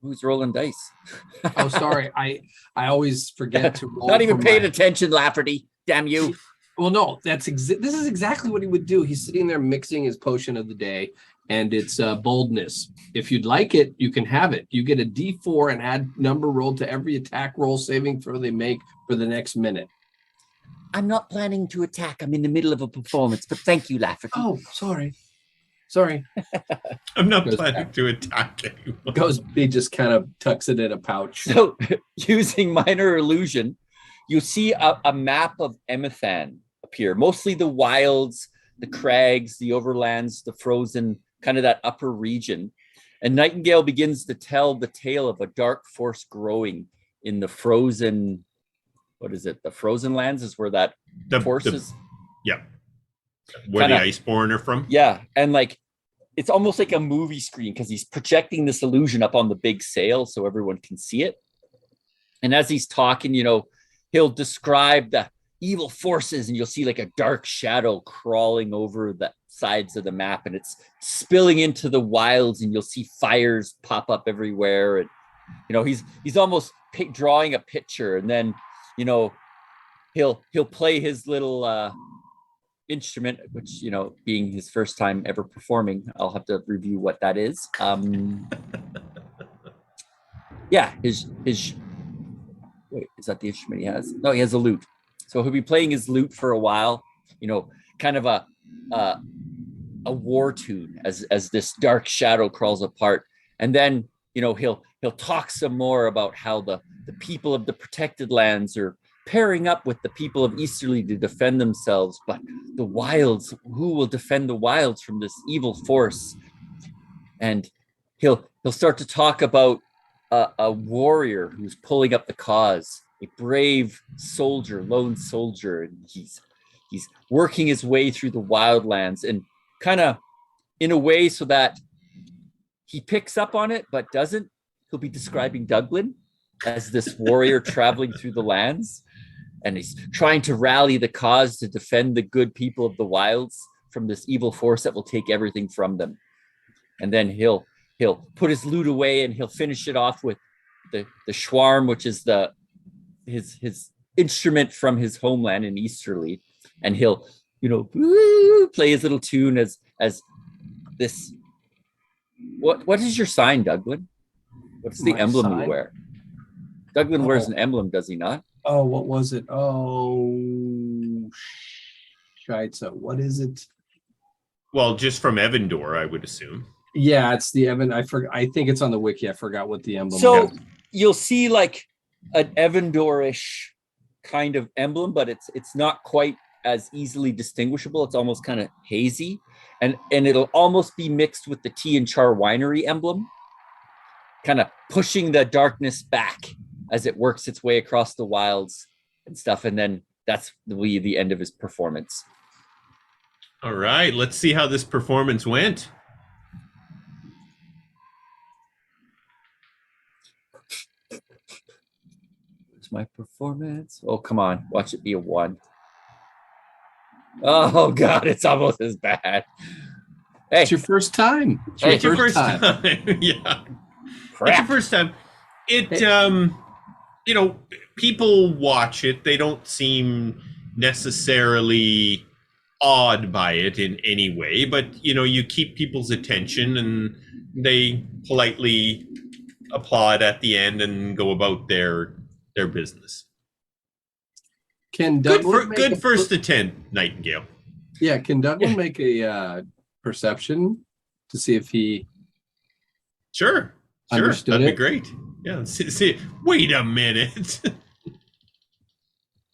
Who's rolling dice? Oh, sorry. I always forget to roll. Not even paying attention, Lafferty. Damn you. Well, no, this is exactly what he would do. He's sitting there mixing his potion of the day, and it's boldness. If you'd like it, you can have it. You get a D4 and add number rolled to every attack roll saving throw they make for the next minute. I'm not planning to attack. I'm in the middle of a performance, but thank you, Lafferty. Oh, sorry. I'm not planning to attack anyone. He just kind of tucks it in a pouch. So using minor illusion, you see a map of Emathan appear, mostly the wilds, the crags, the overlands, the frozen, kind of that upper region. And Nightingale begins to tell the tale of a dark force growing in the frozen, what is it? The frozen lands is where that force is. Yeah. Where the Iceborn are from. Yeah. And like, it's almost like a movie screen because he's projecting this illusion up on the big sail so everyone can see it. And as he's talking, he'll describe the evil forces, and you'll see like a dark shadow crawling over the sides of the map, and it's spilling into the wilds, and you'll see fires pop up everywhere. And he's almost drawing a picture, and then he'll play his little instrument, which being his first time ever performing, I'll have to review what that is. Yeah, his wait, is that the instrument he has? No, he has a lute. So he'll be playing his lute for a while, kind of a war tune as this dark shadow crawls apart. And then, he'll talk some more about how the people of the protected lands are pairing up with the people of Easterly to defend themselves. But the wilds, who will defend the wilds from this evil force? And he'll start to talk about a warrior who's pulling up the cause, a brave soldier, lone soldier, and he's working his way through the wildlands, and kind of in a way so that he picks up on it but doesn't. He'll be describing Douglan as this warrior traveling through the lands, and he's trying to rally the cause to defend the good people of the wilds from this evil force that will take everything from them. And then he'll put his lute away, and he'll finish it off with the shwarm, which is his instrument from his homeland in Easterly, and he'll play his little tune as this. What is your sign, Douglan? What's the emblem sign you wear? Douglan wears an emblem, does he not? Oh, what was it? Oh, Scheitza. What is it? Well, just from Evandor, I would assume. Yeah, it's the Evan. I think it's on the wiki. I forgot what the emblem was. So you'll see like an Evandorish kind of emblem, but it's not quite as easily distinguishable. It's almost kind of hazy, and it'll almost be mixed with the Tea and Char Winery emblem, kind of pushing the darkness back as it works its way across the wilds and stuff. And then that's the end of his performance. All right, let's see how this performance went. Where's my performance? Oh, come on. Watch it be a 1. Oh, God, it's almost as bad. Hey. It's your first time. It's your first time. Yeah. Crap. It's your first time. People watch it. They don't seem necessarily awed by it in any way, but you keep people's attention, and they politely applaud at the end and go about their business. Can Douglan good first attempt, Nightingale? Yeah, can Douglan make a perception to see if he? Sure. Sure, Understood that'd be it? great. Yeah. See, wait a minute.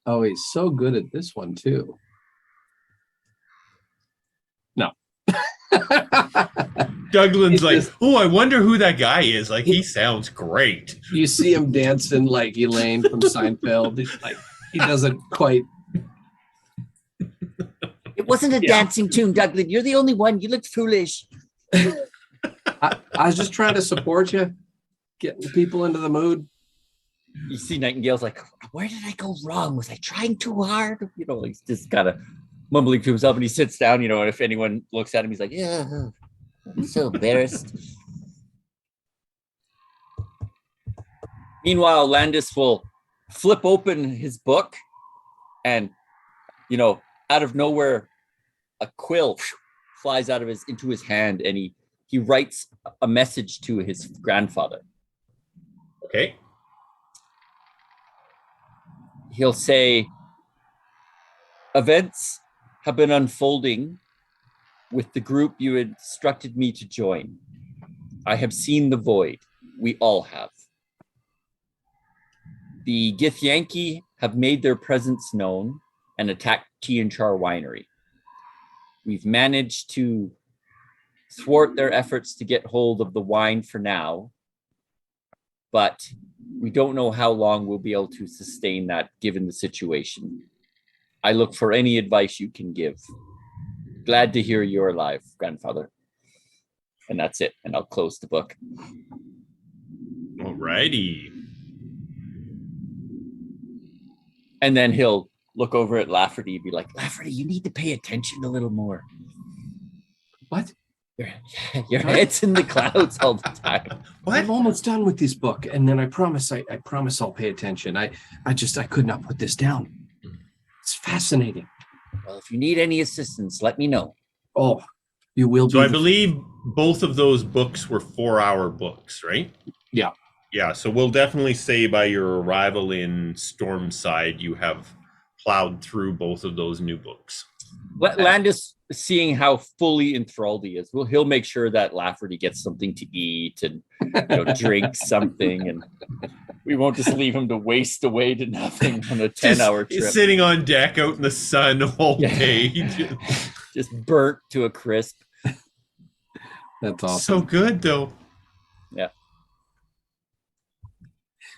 Oh, he's so good at this one too. No. Douglan's It's like, just- oh, I wonder who that guy is. Like, he sounds great. you see him dancing like Elaine from Seinfeld. Like he doesn't quite. It wasn't a dancing tune, Douglan. You're the only one. You looked foolish. I was just trying to support you, getting people into the mood. You see Nightingale's like, where did I go wrong? Was I trying too hard? You know, he's just kind of mumbling to himself, and he sits down, you know, and if anyone looks at him, he's like, yeah, I'm so embarrassed. Meanwhile, Landis will flip open his book and, you know, out of nowhere, a quill flies out of into his hand, and he writes a message to his grandfather. Okay. He'll say, events have been unfolding with the group you instructed me to join. I have seen the void. We all have. The Githyanki have made their presence known and attacked Tianchar Winery. We've managed to thwart their efforts to get hold of the wine for now, but we don't know how long we'll be able to sustain that given the situation. I look for any advice you can give. Glad to hear you're alive, grandfather. And that's it. And I'll close the book. Alrighty. And then he'll look over at Lafferty and be like, Lafferty, you need to pay attention a little more. What? Your head's in the clouds all the time. What? I'm almost done with this book, and then I promise I'll pay attention. I could not put this down. It's fascinating. Well, if you need any assistance, let me know. Oh, you will. So I believe both of those books were 4-hour books, right? Yeah. Yeah, so we'll definitely say by your arrival in Stormside, you have plowed through both of those new books. Landis, seeing how fully enthralled he is, he'll make sure that Lafferty gets something to eat and drink something, and we won't just leave him to waste away to nothing on a 10-hour trip. He's sitting on deck out in the sun all day. Just burnt to a crisp. That's awesome. So good, though. Yeah.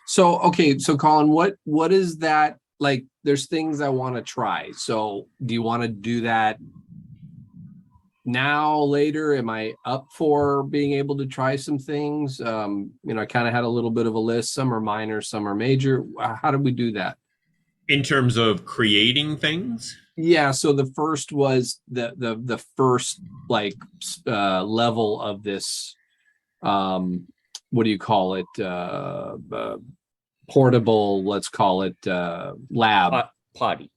So, okay. So Colin, what is that? Like, there's things I want to try. So do you want to do that now, later? Am I up for being able to try some things? I kind of had a little bit of a list. Some are minor, some are major. How do we do that? In terms of creating things? Yeah. So the first was the first level of this, what do you call it? Portable, let's call it lab. Potty.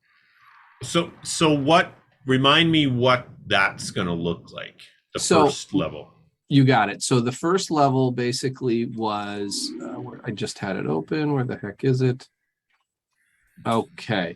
So what, remind me what that's going to look like, first level. You got it. So the first level basically was, I just had it open. Where the heck is it? Okay.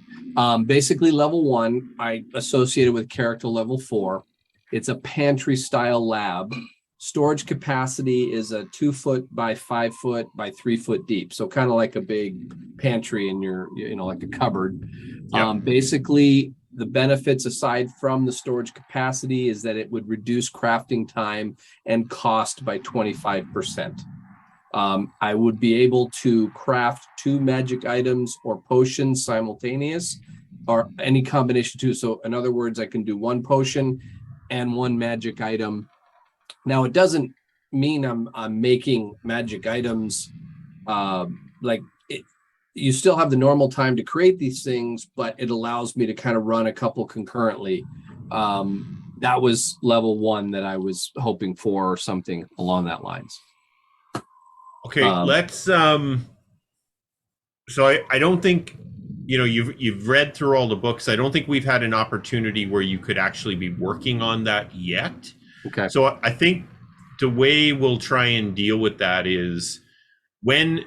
Basically level 1, I associated with character level 4. It's a pantry style lab. Storage capacity is a 2 foot by 5 foot by 3 foot deep. So kind of like a big pantry in your, like a cupboard. Yep. Basically, the benefits aside from the storage capacity is that it would reduce crafting time and cost by 25%. I would be able to craft 2 magic items or potions simultaneous, or any combination too. So in other words, I can do 1 potion and 1 magic item. Now, it doesn't mean I'm making magic items you still have the normal time to create these things, but it allows me to kind of run a couple concurrently. That was level 1 that I was hoping for, or something along that lines. Okay, let's so I don't think you've read through all the books. I don't think we've had an opportunity where you could actually be working on that yet. Okay. So I think the way we'll try and deal with that is when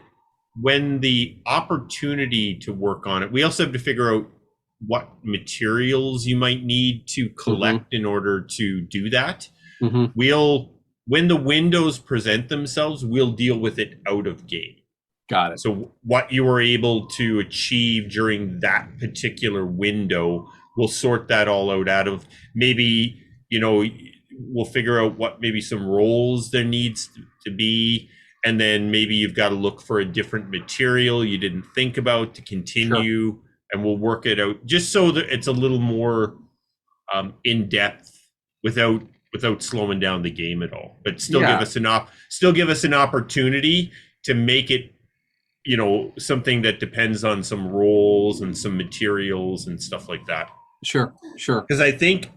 the opportunity to work on it, we also have to figure out what materials you might need to collect in order to do that. Mm-hmm. when the windows present themselves, we'll deal with it out of game. Got it. So what you were able to achieve during that particular window, we'll sort that all out of maybe, we'll figure out what maybe some roles there needs to be. And then maybe you've got to look for a different material you didn't think about to continue. Sure. And we'll work it out just so that it's a little more in depth without slowing down the game at all. But still give us an opportunity to make it, something that depends on some roles and some materials and stuff like that. Sure. Because I think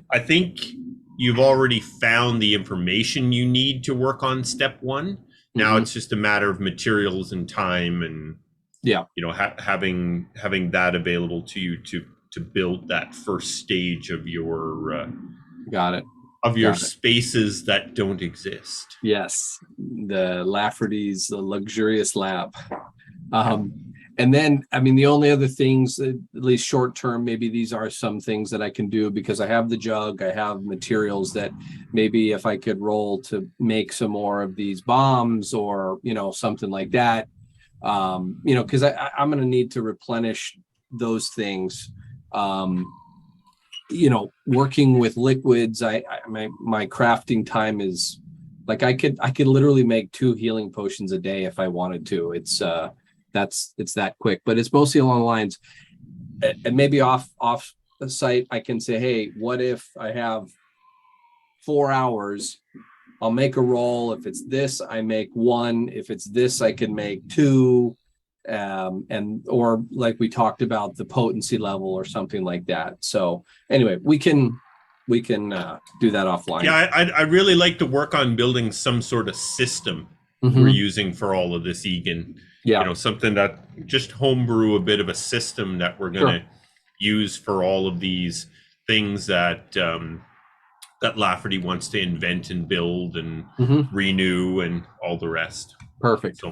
you've already found the information you need to work on step one. Now it's just a matter of materials and time and having that available to you to build that first stage of your spaces that don't exist. Yes, the Lafferty's, the luxurious lab. And then, I mean, the only other things, at least short term, maybe these are some things that I can do because I have the jug, I have materials that maybe if I could roll to make some more of these bombs or, something like that, because I'm going to need to replenish those things. Working with liquids, my crafting time is like I could literally make 2 healing potions a day if I wanted to. It's that quick, but it's mostly along the lines, and maybe off the site I can say, hey, what if I have 4 hours? I'll make a roll. If it's this, I make 1. If it's this, I can make 2. Or like we talked about, the potency level or something like that. So anyway, we can do that offline. Yeah, I'd really like to work on building some sort of system we're using for all of this, Egan. Yeah, something that just homebrew a bit of a system that we're going to use for all of these things that that Lafferty wants to invent and build and renew and all the rest. Perfect.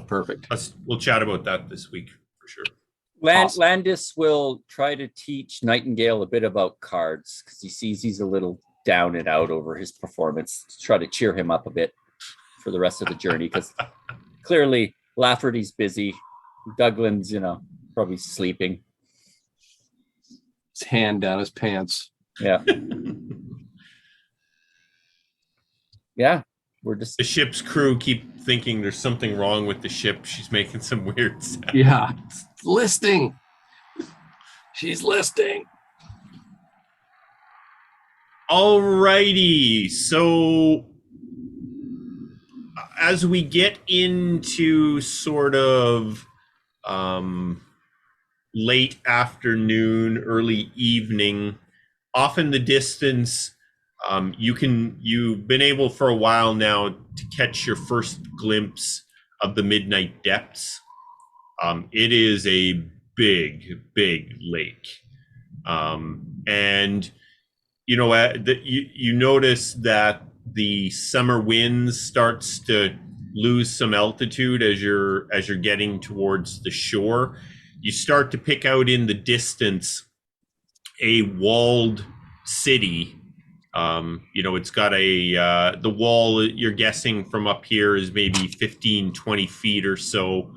We'll chat about that this week for sure. Awesome. Landis will try to teach Nightingale a bit about cards because he sees he's a little down and out over his performance, to try to cheer him up a bit for the rest of the journey, because clearly Lafferty's busy. Douglan's, probably sleeping. His hand down his pants. Yeah. Yeah. We're just, the ship's crew keep thinking there's something wrong with the ship. She's making some weird sounds. Yeah. Listing. She's listing. Alrighty. So as we get into sort of late afternoon, early evening, off in the distance, you've been able for a while now to catch your first glimpse of the midnight depths. It is a big lake, and you notice that the summer winds starts to lose some altitude as you're getting towards the shore. You start to pick out in the distance a walled city. It's got the wall, you're guessing from up here, is maybe 15, 20 feet or so.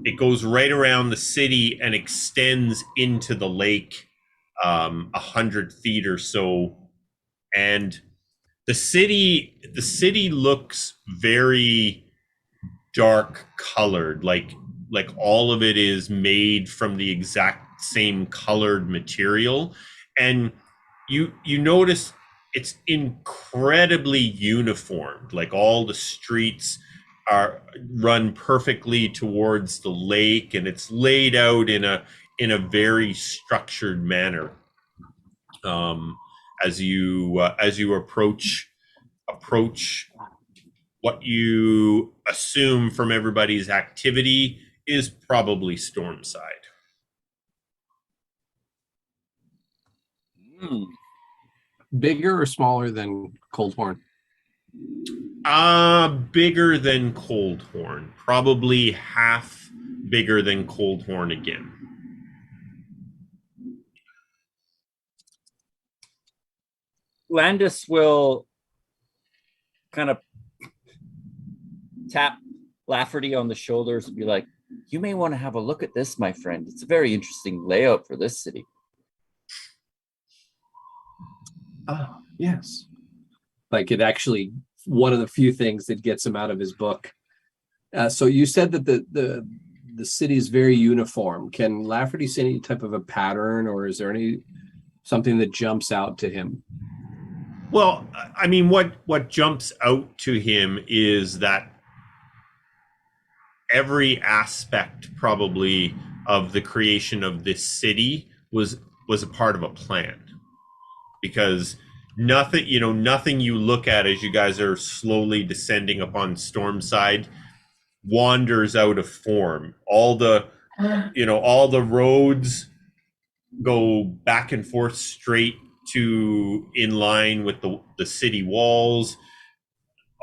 It goes right around the city and extends into the lake 100 feet or so. And the city looks very dark colored, like all of it is made from the exact same colored material. And you notice it's incredibly uniformed, like all the streets are run perfectly towards the lake, and it's laid out in a very structured manner. As you approach what you assume from everybody's activity is probably Stormside. Bigger or smaller than Coldhorn? Bigger than Coldhorn. Probably half bigger than Coldhorn again. Landis will kind of tap Lafferty on the shoulders and be like, you may want to have a look at this, my friend. It's a very interesting layout for this city. Yes. Like it actually, one of the few things that gets him out of his book. So you said that the city is very uniform. Can Lafferty see any type of a pattern, or is there something that jumps out to him? Well, I mean, what jumps out to him is that every aspect probably of the creation of this city was a part of a plan, because nothing you look at as you guys are slowly descending upon Stormside wanders out of form. All the roads go back and forth straight to in line with the city walls.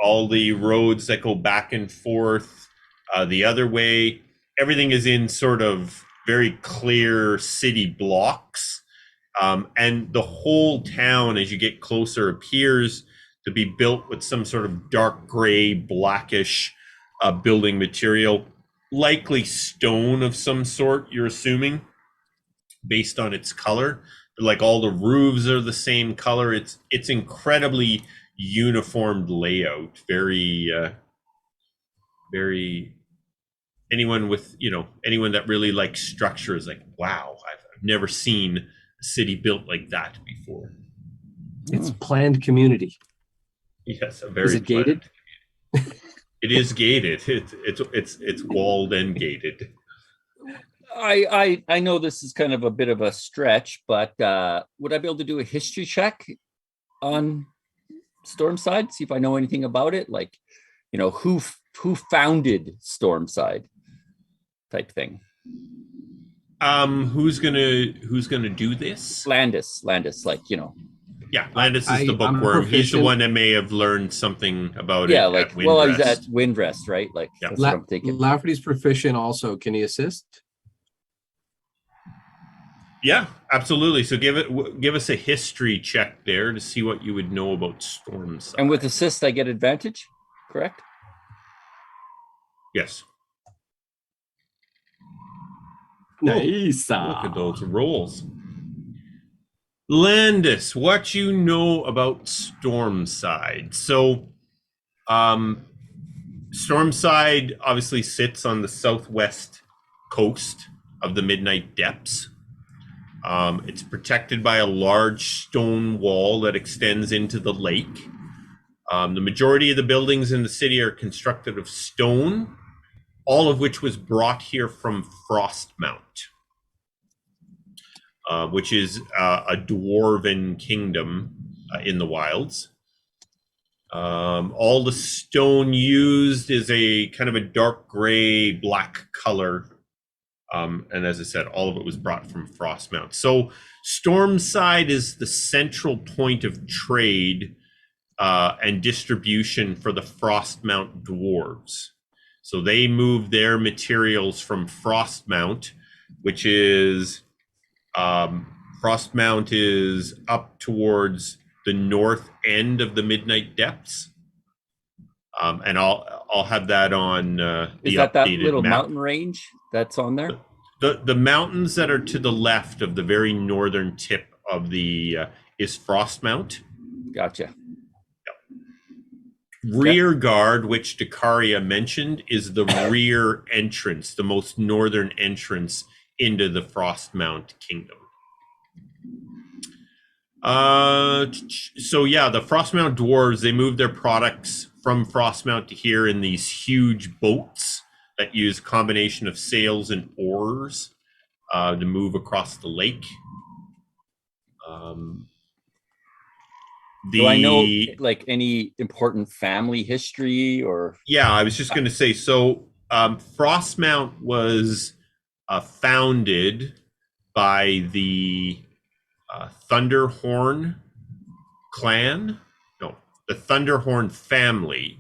All the roads that go back and forth the other way, everything is in sort of very clear city blocks. And the whole town, as you get closer, appears to be built with some sort of dark gray, blackish building material, likely stone of some sort, you're assuming, based on its color. Like all the roofs are the same color. It's incredibly uniformed layout. Very, very. Anyone that really likes structure is like, wow, I've never seen a city built like that before. It's planned community. Yes, a very. Is it gated? It is gated. It's walled and gated. I know this is kind of a bit of a stretch, but would I be able to do a history check on Stormside? See if I know anything about it, like who founded Stormside, type thing. Who's gonna do this? Landis, like Yeah, Landis is the bookworm. He's the one that may have learned something about it. Yeah, like he's at Windrest, right? Like that's what I'm thinking. Lafferty's proficient also. Can he assist? Yeah, absolutely. So give us a history check there to see what you would know about Stormside. And with assist, I get advantage, correct? Yes. Nice. Look at those rolls. Landis, what you know about Stormside? So, Stormside obviously sits on the southwest coast of the Midnight Depths. It's protected by a large stone wall that extends into the lake. The majority of the buildings in the city are constructed of stone, all of which was brought here from Frostmount, which is a dwarven kingdom in the wilds. All the stone used is a kind of a dark gray, black color. And as I said, all of it was brought from Frostmount. So Stormside is the central point of trade and distribution for the Frostmount dwarves. So they move their materials from Frostmount, which is Frostmount is up towards the north end of the Midnight Depths. And I'll have that on the is that updated little map. Mountain range that's on there? The mountains that are to the left of the very northern tip of the is Frostmount. Gotcha. Rear guard, which Dakaria mentioned, is the rear entrance, the most northern entrance into the Frostmount kingdom. So yeah, the Frostmount dwarves, they move their products from Frostmount to here in these huge boats that use a combination of sails and oars to move across the lake. Do I know like any important family history or? Yeah, I was just going to say, so Frostmount was founded by the Thunderhorn clan, no, the Thunderhorn family,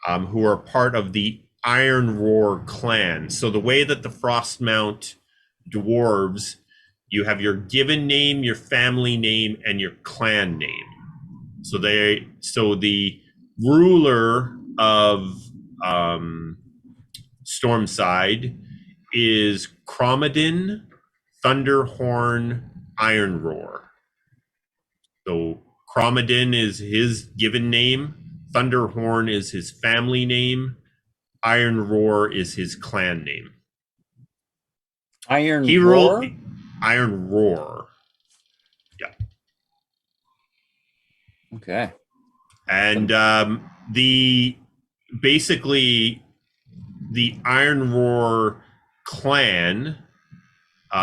who are part of the Iron Roar clan. So the way that the Frostmount dwarves, you have your given name, your family name, and your clan name. So the ruler of Stormside is Cromadin, Thunderhorn, Iron Roar. So Cromadin is his given name. Thunderhorn is his family name. Iron Roar is his clan name. Iron Roar? Iron Roar. Yeah. Okay. And basically the Iron Roar clan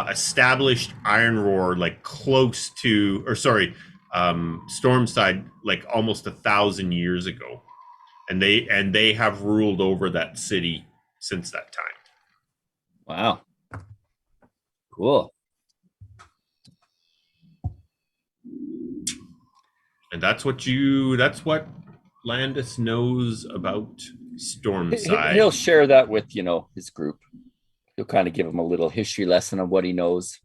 established Iron Roar like close to, Stormside like almost 1,000 years ago, and they have ruled over that city since that time. Wow. Cool. And that's what Landis knows about Stormside. He'll share that with, his group. He'll kind of give him a little history lesson of what he knows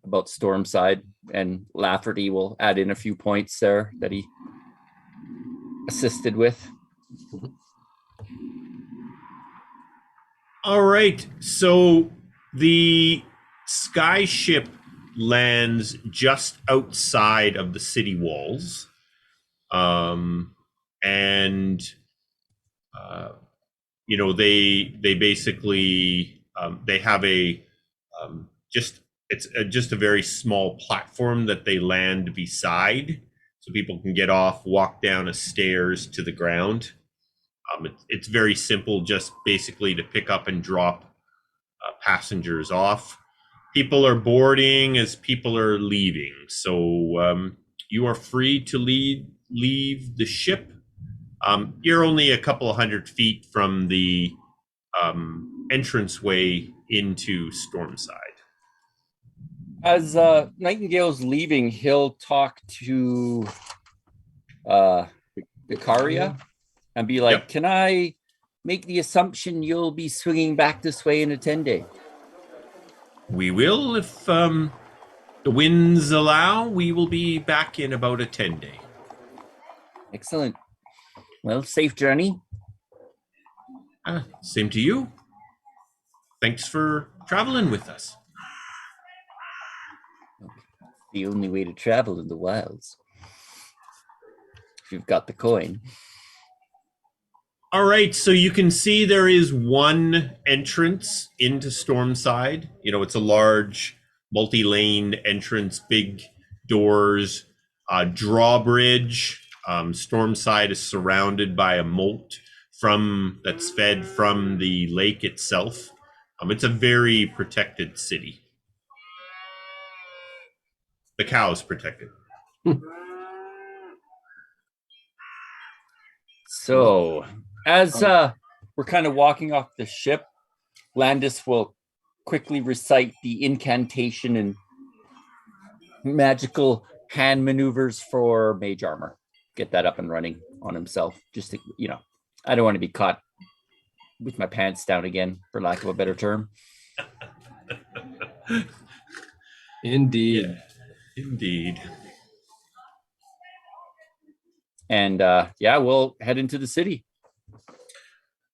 about Stormside, and Lafferty will add in a few points there that he assisted with. All right, so the sky ship lands just outside of the city walls, and they basically they have a just a very small platform that they land beside, so people can get off, walk down a stairs to the ground. It's very simple, just basically to pick up and drop passengers off. People are boarding as people are leaving, so you are free to leave the ship. You're only a couple of 100 feet from the entranceway into Stormside. As Nightingale's leaving, he'll talk to Vicaria and be like, Can I make the assumption you'll be swinging back this way in a 10-day? We will, if the winds allow. We will be back in about a 10-day. Excellent. Well, safe journey. Same to you. Thanks for traveling with us. The only way to travel in the wilds. If you've got the coin. All right, so you can see there is one entrance into Stormside. It's a large multi-lane entrance, big doors, drawbridge. Stormside is surrounded by a moat that's fed from the lake itself. It's a very protected city. The cow's protected. So, as we're kind of walking off the ship, Landis will quickly recite the incantation and magical hand maneuvers for mage armor. Get that up and running on himself. Just to, I don't want to be caught with my pants down again, for lack of a better term. Indeed. Yeah, indeed. And we'll head into the city.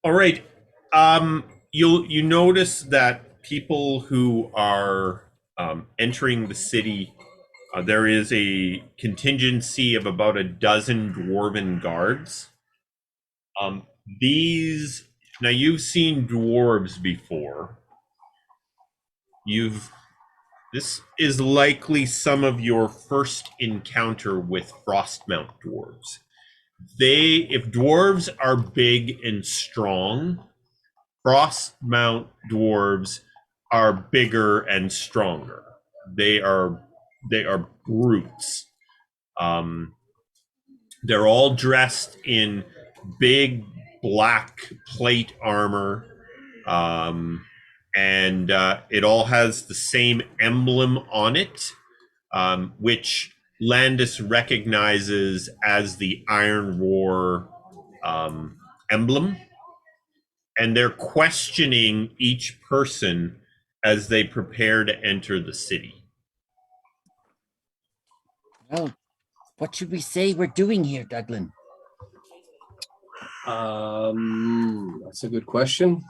All right. You notice that people who are entering the city, there is a contingency of about a dozen dwarven guards. Now you've seen dwarves before. This is likely some of your first encounter with Frostmount dwarves. If dwarves are big and strong, Frostmount dwarves are bigger and stronger. They are brutes. They're all dressed in big black plate armor, and it all has the same emblem on it, which Landis recognizes as the Iron Roar emblem. And they're questioning each person as they prepare to enter the city. Well, what should we say we're doing here, Douglan? That's a good question.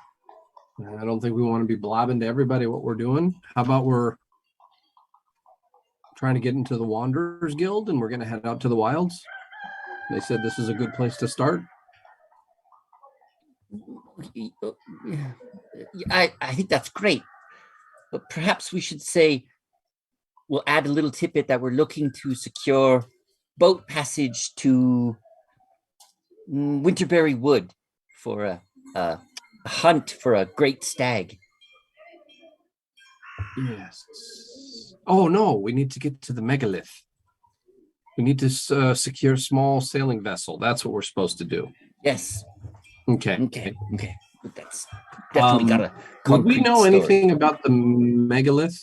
I don't think we want to be blabbing to everybody what we're doing. How about we're trying to get into the Wanderers Guild and we're going to head out to the wilds? They said this is a good place to start. I think that's great. But perhaps we should say we'll add a little tidbit that we're looking to secure boat passage to Winterberry Wood for a hunt for a great stag. Yes. Oh, no, we need to get to the megalith. We need to secure a small sailing vessel. That's what we're supposed to do. Yes. Okay. That's definitely got a concrete. Do we know story. anything about the megalith?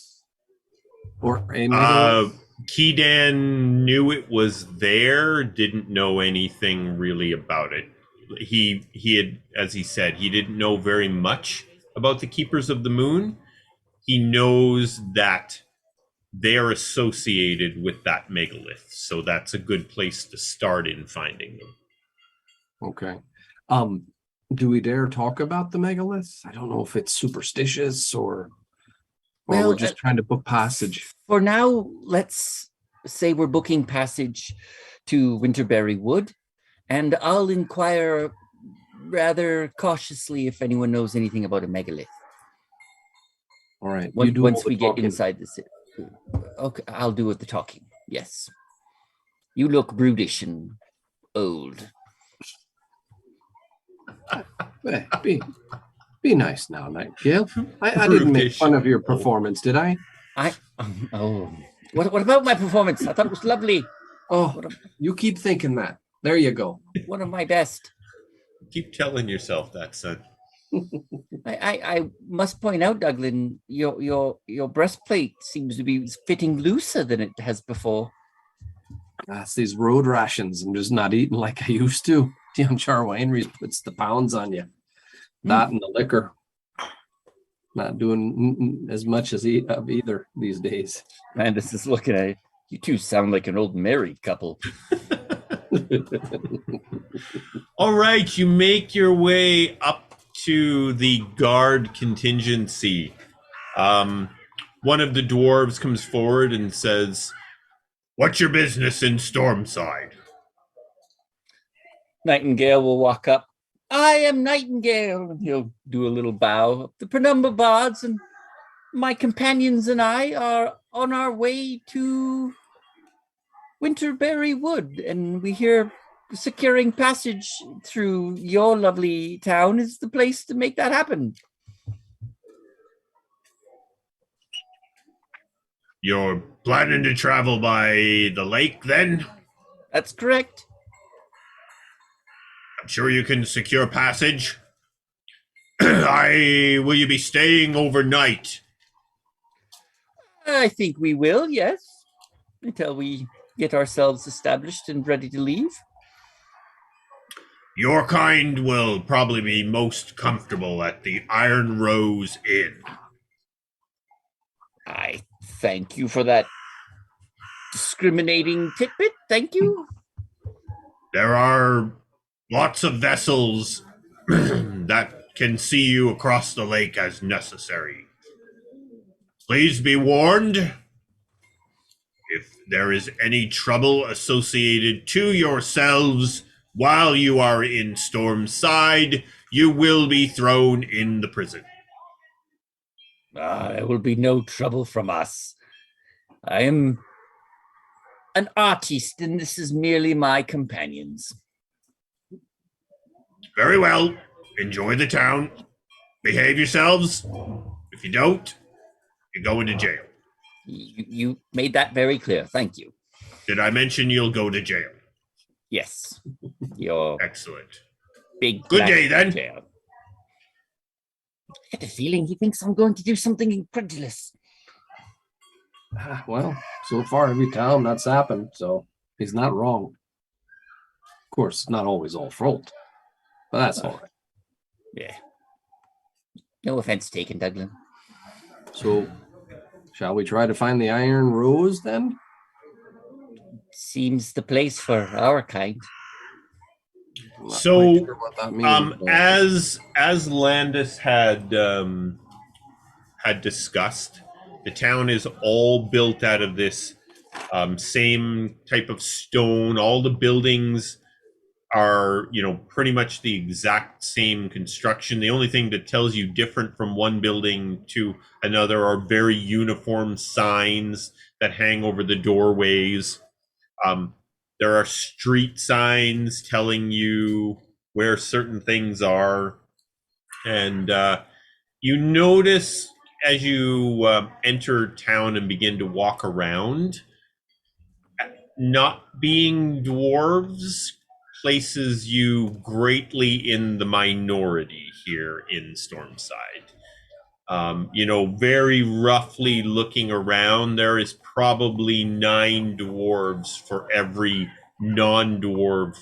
Or a megalith? Keedan knew it was there, didn't know anything really about it. He had, as he said, he didn't know very much about the Keepers of the Moon. He knows that they're associated with that megalith, so that's a good place to start in finding them. Okay. Do we dare talk about the megalith? I don't know if it's superstitious or we're just trying to book passage. For now, let's say we're booking passage to Winterberry Wood, and I'll inquire rather cautiously if anyone knows anything about a megalith. All right. Once we get inside the city. Okay, I'll do the talking. Yes. You look brutish and old. Be nice now, Nightingale. I didn't make fun of your performance, did I? What about my performance? I thought it was lovely. Oh, you keep thinking that. There you go. One of my best. Keep telling yourself that, son. I must point out, Douglan, your breastplate seems to be fitting looser than it has before. That's these road rations. I'm just not eating like I used to. Young Char Wineries puts the pounds on you. That and the liquor. Not doing as much as of either these days. Landis is looking at you. You two sound like an old married couple. All right, you make your way up to the guard contingency. One of the dwarves comes forward and says, "What's your business in Stormside?" Nightingale will walk up. I am Nightingale. And he'll do a little bow. The Penumbra Bards and my companions and I are on our way to Winterberry Wood, and we hear securing passage through your lovely town is the place to make that happen. You're planning to travel by the lake, then? That's correct. I'm sure you can secure passage. Will you be staying overnight? I think we will, yes, until we get ourselves established and ready to leave. Your kind will probably be most comfortable at the Iron Rose Inn. I thank you for that discriminating tidbit. Thank you. There are lots of vessels that can see you across the lake as necessary. Please be warned. If there is any trouble associated to yourselves while you are in Stormside, you will be thrown in the prison. There will be no trouble from us. I am an artist, and this is merely my companions. Very well. Enjoy the town. Behave yourselves. If you don't, you're going to jail. You made that very clear. Thank you. Did I mention you'll go to jail? Yes. You're excellent. Big good day then. Jail. I get a feeling he thinks I'm going to do something incredulous. Well, so far every time that's happened, so he's not wrong. Of course, it's not always all fault, but that's all right. Yeah. No offense taken, Douglan. So, shall we try to find the Iron Rose then? Seems the place for our kind. I'm not So, quite sure what that means. But as Landis had discussed, the town is all built out of this same type of stone. All the buildings are, pretty much the exact same construction. The only thing that tells you different from one building to another are very uniform signs that hang over the doorways. There are street signs telling you where certain things are. And you notice as you enter town and begin to walk around, not being dwarves places you greatly in the minority here in Stormside. Very roughly looking around, there is probably 9 dwarves for every non-dwarf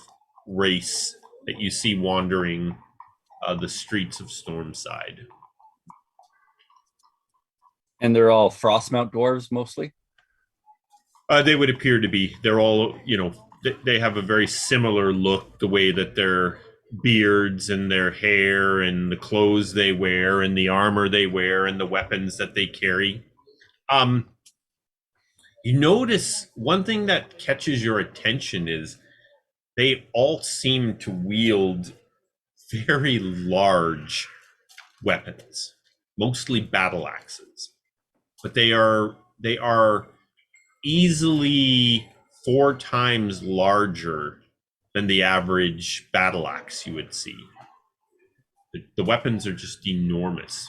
race that you see wandering the streets of Stormside. And they're all Frostmount dwarves mostly? They would appear to be. They're all, they have a very similar look, the way that their beards and their hair and the clothes they wear and the armor they wear and the weapons that they carry. You notice one thing that catches your attention is they all seem to wield very large weapons, mostly battle axes, but they are easily 4 times larger than the average battle axe you would see. The weapons are just enormous.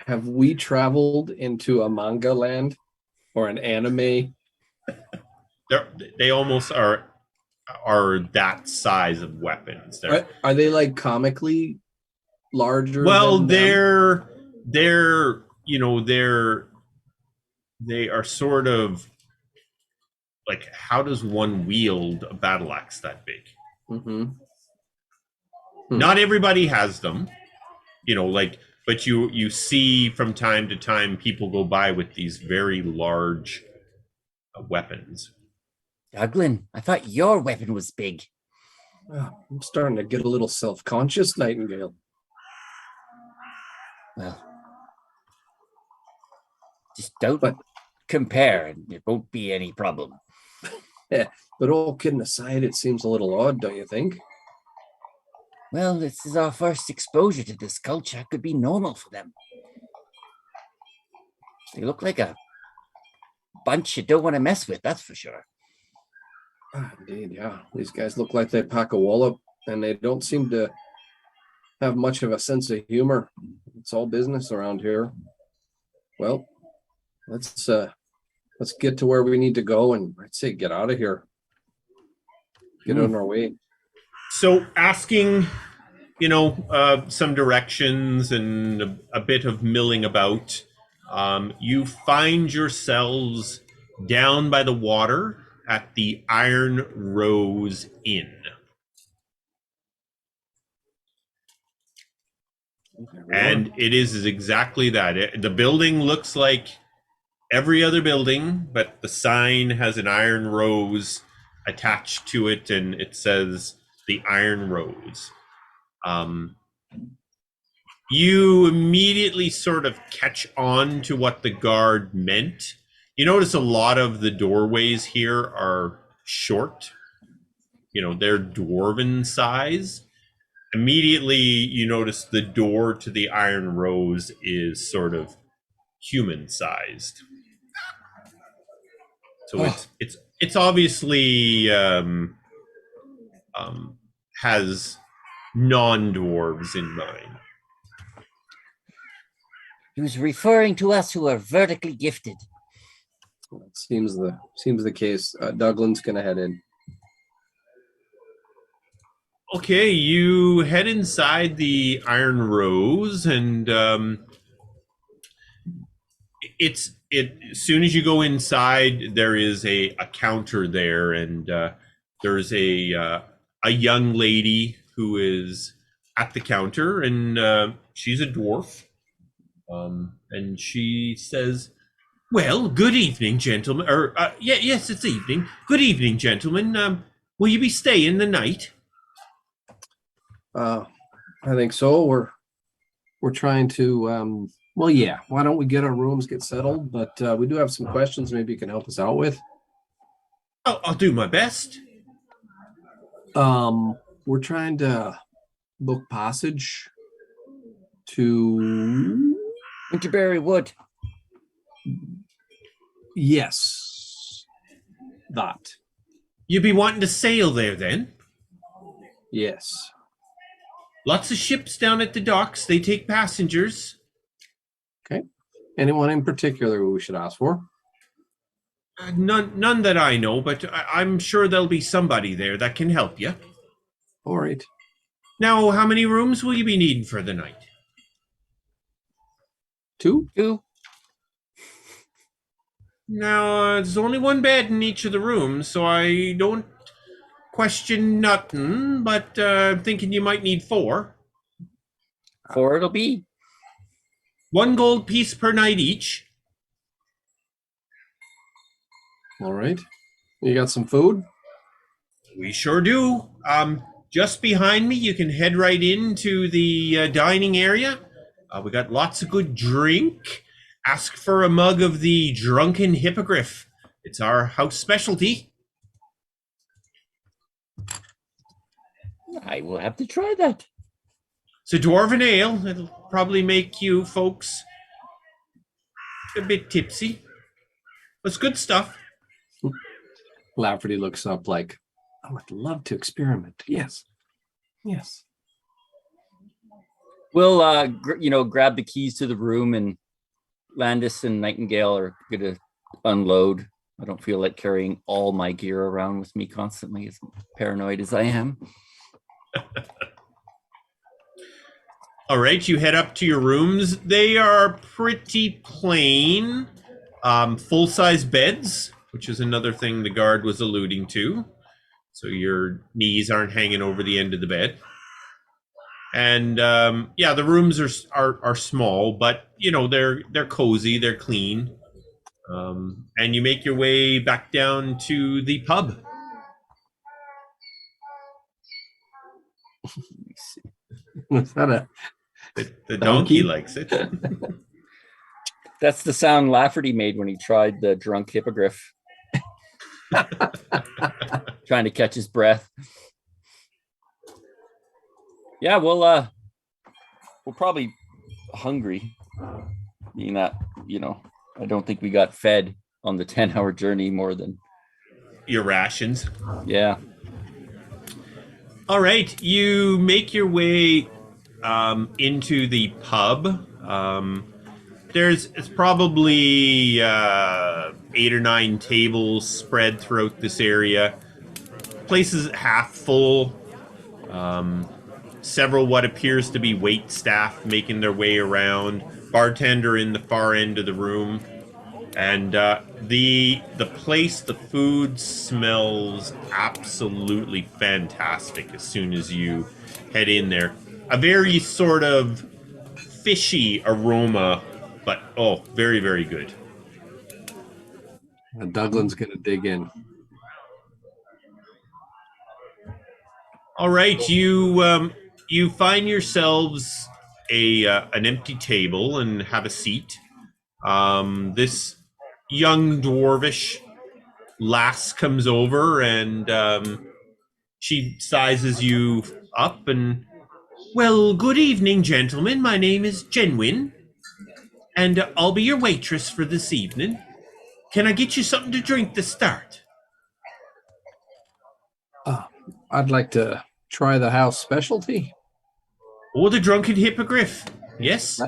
have we traveled into a manga land or an anime? They almost are that size of weapons. Are they like comically larger? Well, than them? they are sort of like, how does one wield a battle axe that big? Mm-hmm. Not everybody has them, but you see from time to time people go by with these very large weapons. Douglan, I thought your weapon was big. Oh, I'm starting to get a little self-conscious, Nightingale. Well, just don't compare and it won't be any problem. Yeah, but all kidding aside, it seems a little odd, don't you think? Well, this is our first exposure to this culture. It could be normal for them. They look like a bunch you don't want to mess with, that's for sure. Indeed, yeah. These guys look like they pack a wallop, and they don't seem to have much of a sense of humor. It's all business around here. Well, let's get to where we need to go, and I'd say get out of here. Get on our way. So asking, some directions and a bit of milling about, you find yourselves down by the water at the Iron Rose Inn. And it is exactly that. The building looks like every other building, but the sign has an iron rose attached to it, and it says the Iron Rose. You immediately sort of catch on to what the guard meant. You notice a lot of the doorways here are short. They're dwarven size. Immediately, you notice the door to the Iron Rose is sort of human sized. So it's obviously has non-dwarves in mind. He was referring to us who are vertically gifted. It seems the case. Douglan's gonna head in. Okay, you head inside the Iron Rose, and as soon as you go inside, there is a counter there, and there's a young lady who is at the counter, and she's a dwarf, and she says, "Well, good evening, gentlemen." Yes, it's evening. Good evening, gentlemen. Will you be staying the night? I think so. We're trying to well, yeah, why don't we get our rooms get settled? But we do have some questions maybe you can help us out with. I'll do my best. We're trying to book passage to Winterberry Wood. yes. That. You be wanting to sail there then? Yes. Lots of ships down at the docks. They take passengers. Okay. Anyone in particular who we should ask for? None that I know, but I'm sure there'll be somebody there that can help you. All right. Now, how many rooms will you be needing for the night? 2? 2. Now, there's only one bed in each of the rooms, so I don't question nothing, but I'm thinking you might need 4. 4 it'll be. 1 gold piece per night each. All right. You got some food? We sure do. Just behind me, you can head right into the dining area. We got lots of good drink. Ask for a mug of the Drunken Hippogriff. It's our house specialty. I will have to try that. It's a dwarven ale. It'll probably make you folks a bit tipsy. It's good stuff. Lafferty looks up like, I would love to experiment. Yes. Yes. We'll, grab the keys to the room, and Landis and Nightingale are going to unload. I don't feel like carrying all my gear around with me constantly, as paranoid as I am. All right, you head up to your rooms. They are pretty plain. Full-size beds, which is another thing the guard was alluding to. So your knees aren't hanging over the end of the bed. And the rooms are small, but they're cozy, they're clean. And you make your way back down to the pub. Was that the donkey likes it. That's the sound Lafferty made when he tried the drunk hippogriff. Trying to catch his breath. Yeah, we're probably hungry. Being that, I don't think we got fed on the 10-hour journey more than your rations. Yeah. All right, you make your way into the pub. It's probably 8 or 9 tables spread throughout this area. Place is half full. Several what appears to be wait staff making their way around. Bartender in the far end of the room. And the place, the food smells absolutely fantastic as soon as you head in there. A very sort of fishy aroma, but very, very good. Douglan's gonna dig in. All right, you find yourselves an empty table and have a seat. This young dwarvish lass comes over and she sizes you up and, well, good evening, gentlemen. My name is Genwin, and I'll be your waitress for this evening. Can I get you something to drink to start? I'd like to try the house specialty. Oh, the Drunken Hippogriff. Yes.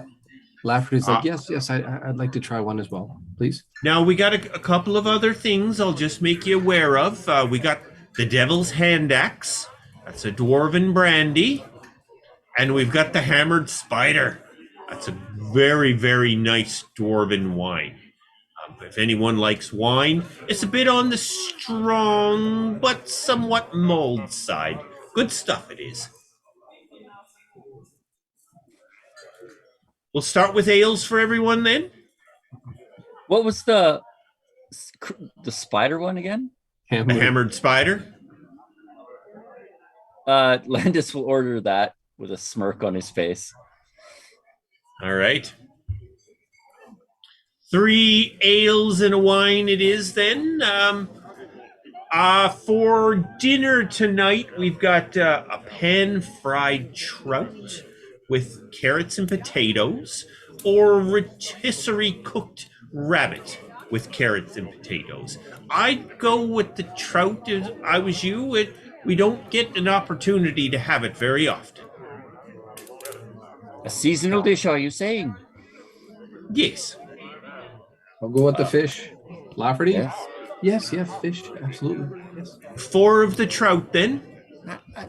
Lafferty's like, yes, I'd like to try one as well, please. Now, we got a couple of other things I'll just make you aware of. We got the Devil's Hand Axe. That's a dwarven brandy. And we've got the Hammered Spider. That's a very, very nice dwarven wine. If anyone likes wine, it's a bit on the strong but somewhat mulled side. Good stuff it is. We'll start with ales for everyone then. What was the spider one again? The Hammered Spider. Landis will order that, with a smirk on his face. All right. 3 ales and a wine it is then. For dinner tonight, we've got a pan-fried trout with carrots and potatoes, or rotisserie cooked rabbit with carrots and potatoes. I'd go with the trout if I was you. We don't get an opportunity to have it very often. A seasonal dish, are you saying? Yes. I'll go with the fish. Lafferty? Yes. Yes, fish. Absolutely. Yes. 4 of the trout then.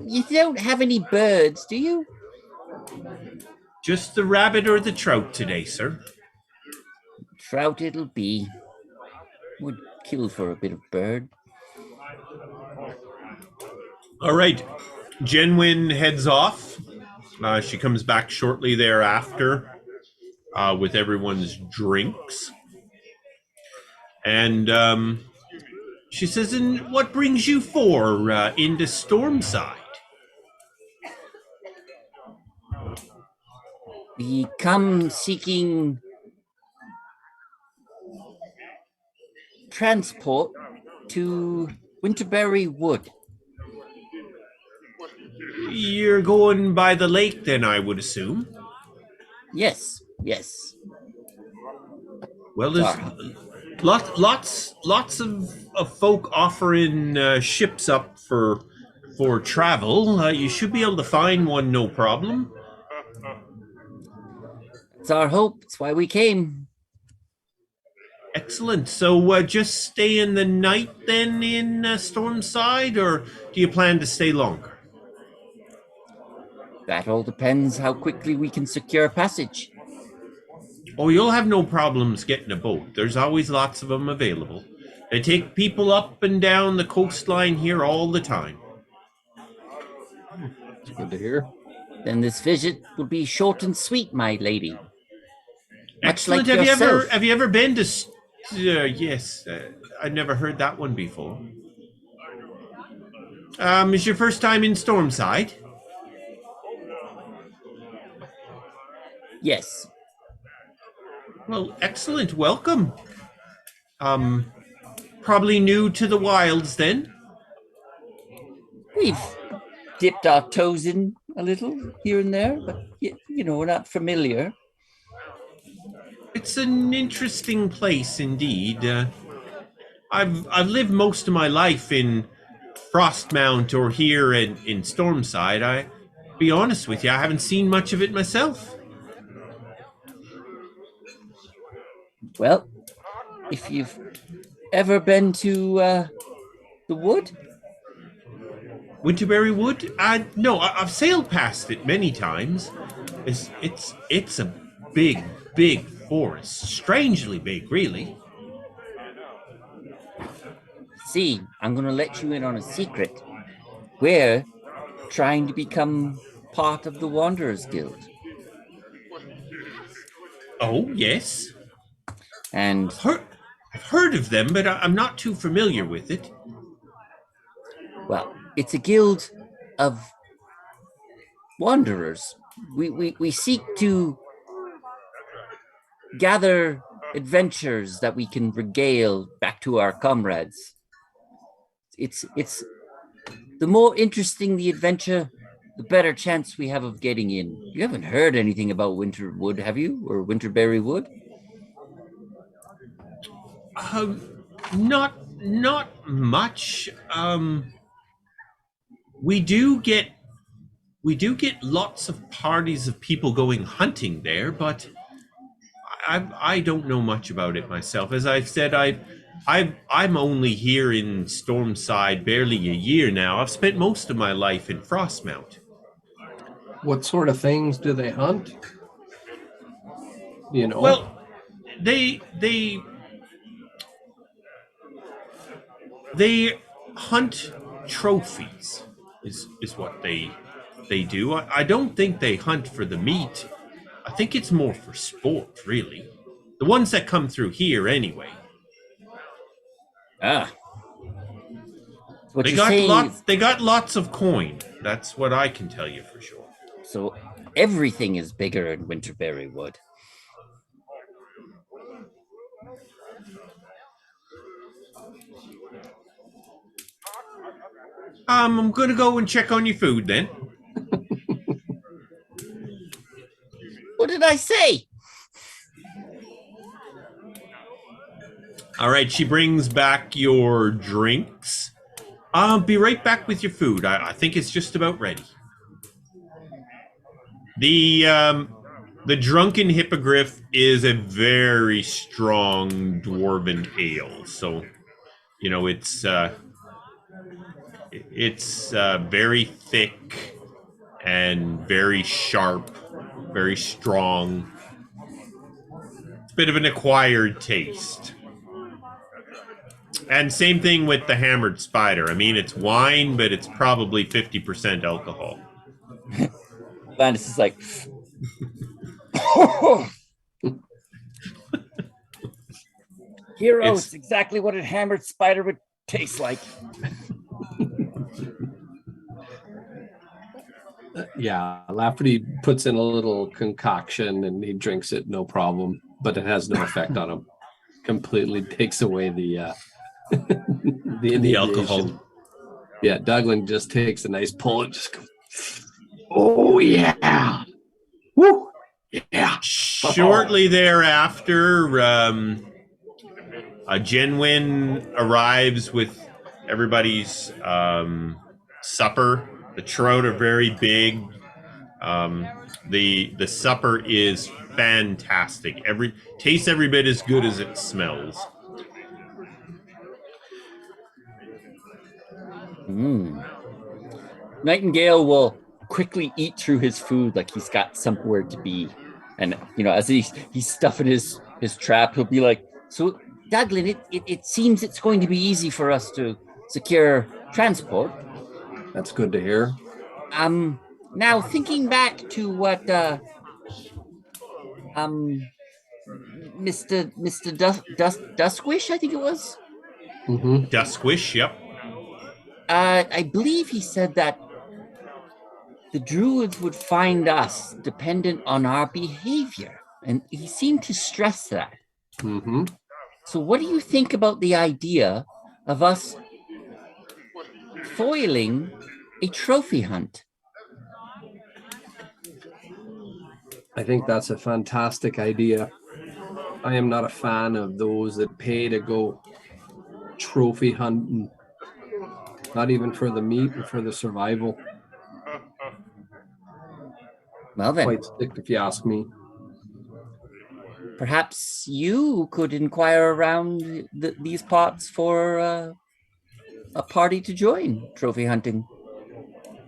You don't have any birds, do you? Just the rabbit or the trout today, sir. Trout it'll be. Would kill for a bit of bird. All right. Jenwyn heads off. She comes back shortly thereafter with everyone's drinks. And she says, "And what brings you four into Stormside?" We come seeking transport to Winterberry Wood. You're going by the lake then, I would assume. Yes. Well, there's lots of folk offering ships up for travel. You should be able to find one, no problem. It's our hope. It's why we came. Excellent. So just stay in the night then in Stormside, or do you plan to stay longer? That all depends how quickly we can secure passage. Oh, you'll have no problems getting a boat. There's always lots of them available. They take people up and down the coastline here all the time. It's good to hear. Then this visit will be short and sweet, my lady. Excellent. Much like yourself. Have you ever been to? Yes, I've never heard that one before. Is your first time in Stormside? Yes. Well, excellent. Welcome. Probably new to the wilds then? We've dipped our toes in a little here and there, but we're not familiar. It's an interesting place indeed. I've lived most of my life in Frostmount or here in Stormside. I be honest with you, I haven't seen much of it myself. Well, if you've ever been to the wood? Winterberry Wood? No, I've sailed past it many times. It's a big forest. Strangely big, really. See, I'm going to let you in on a secret. We're trying to become part of the Wanderers Guild. Oh, yes. And I've heard of them, but I'm not too familiar with it. Well, it's a guild of wanderers. We seek to gather adventures that we can regale back to our comrades. It's the more interesting the adventure, the better chance we have of getting in. You haven't heard anything about Winterwood, have you? Or Winterberry Wood? Not much. We do get lots of parties of people going hunting there, but I don't know much about it myself. As I've said, I'm only here in Stormside barely a year now. I've spent most of my life in Frostmount. What sort of things do they hunt? Well, they hunt trophies is what they do. I don't think they hunt for the meat. I think it's more for sport, really. The ones that come through here, anyway. What They got lots of coin. That's what I can tell you for sure. So everything is bigger in Winterberry Wood. I'm gonna go and check on your food then. What did I say? All right, she brings back your drinks. I'll be right back with your food. I think it's just about ready. The drunken hippogriff is a very strong dwarven ale, so you know it's very thick and very sharp, very strong. It's a bit of an acquired taste. And same thing with the hammered spider. I mean, it's wine, but it's probably 50% alcohol. Landis is like, Hero, it's exactly what a hammered spider would taste like. Yeah, Lafferty puts in a little concoction and he drinks it, no problem, but it has no effect on him. Completely takes away the the alcohol. Yeah, Douglan just takes a nice pull and just goes, oh yeah, woo, yeah. Shortly thereafter, a Genwin arrives with everybody's supper. The trout are very big. The supper is fantastic. Tastes every bit as good as it smells. Nightingale will quickly eat through his food like he's got somewhere to be. And, you know, as he's stuffing his trap, he'll be like, so, Douglan, it seems it's going to be easy for us to secure transport. That's good to hear. Now, thinking back to what Mr. Duskwish, I think it was. Mm-hmm. Duskwish, yep. I believe he said that the druids would find us dependent on our behavior, and he seemed to stress that. Mm-hmm. So what do you think about the idea of us foiling a trophy hunt? I think that's a fantastic idea. I am not a fan of those that pay to go trophy hunting, not even for the meat and for the survival. Well then, quite sick if you ask me. Perhaps you could inquire around these parts for a party to join trophy hunting.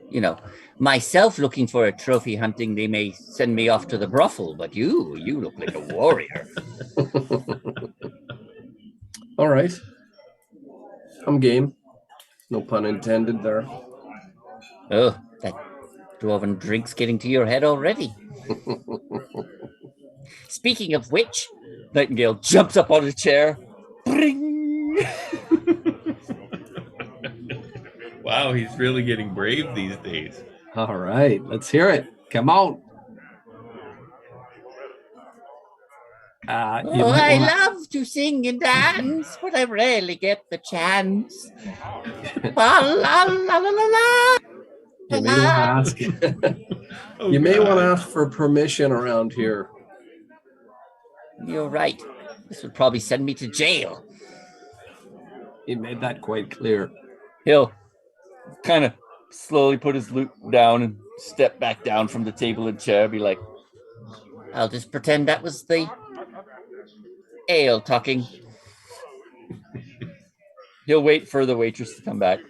You know, myself looking for a trophy hunting, they may send me off to the brothel, but you look like a warrior. All right. I'm game. No pun intended there. Oh, that dwarven drink's getting to your head already. Speaking of which, Nightingale jumps up on a chair. Bring! Wow, he's really getting brave these days. All right, let's hear it. Come on. I love to sing and dance, but I rarely get the chance. La, la, la, la, la, la. You may want to ask. You may want to ask for permission around here. You're right. This would probably send me to jail. He made that quite clear. He'll kind of slowly put his loot down and step back down from the table and chair, be like, I'll just pretend that was the ale talking. He'll wait for the waitress to come back.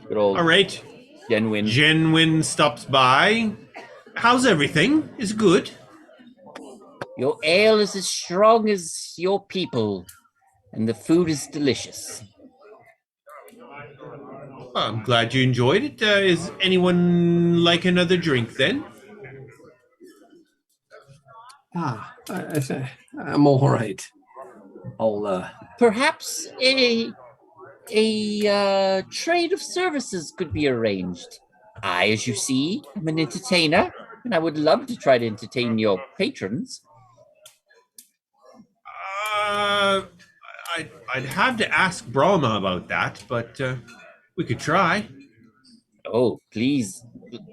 Good old All right. Genwin. Genwin stops by. How's everything? Is it good? Your ale is as strong as your people, and the food is delicious. Well, I'm glad you enjoyed it. Is anyone like another drink then? I'm all right. I'll Perhaps a trade of services could be arranged. As you see, am an entertainer, and I would love to try to entertain your patrons. Uh, I'd have to ask Brahma about that, but we could try. Oh, please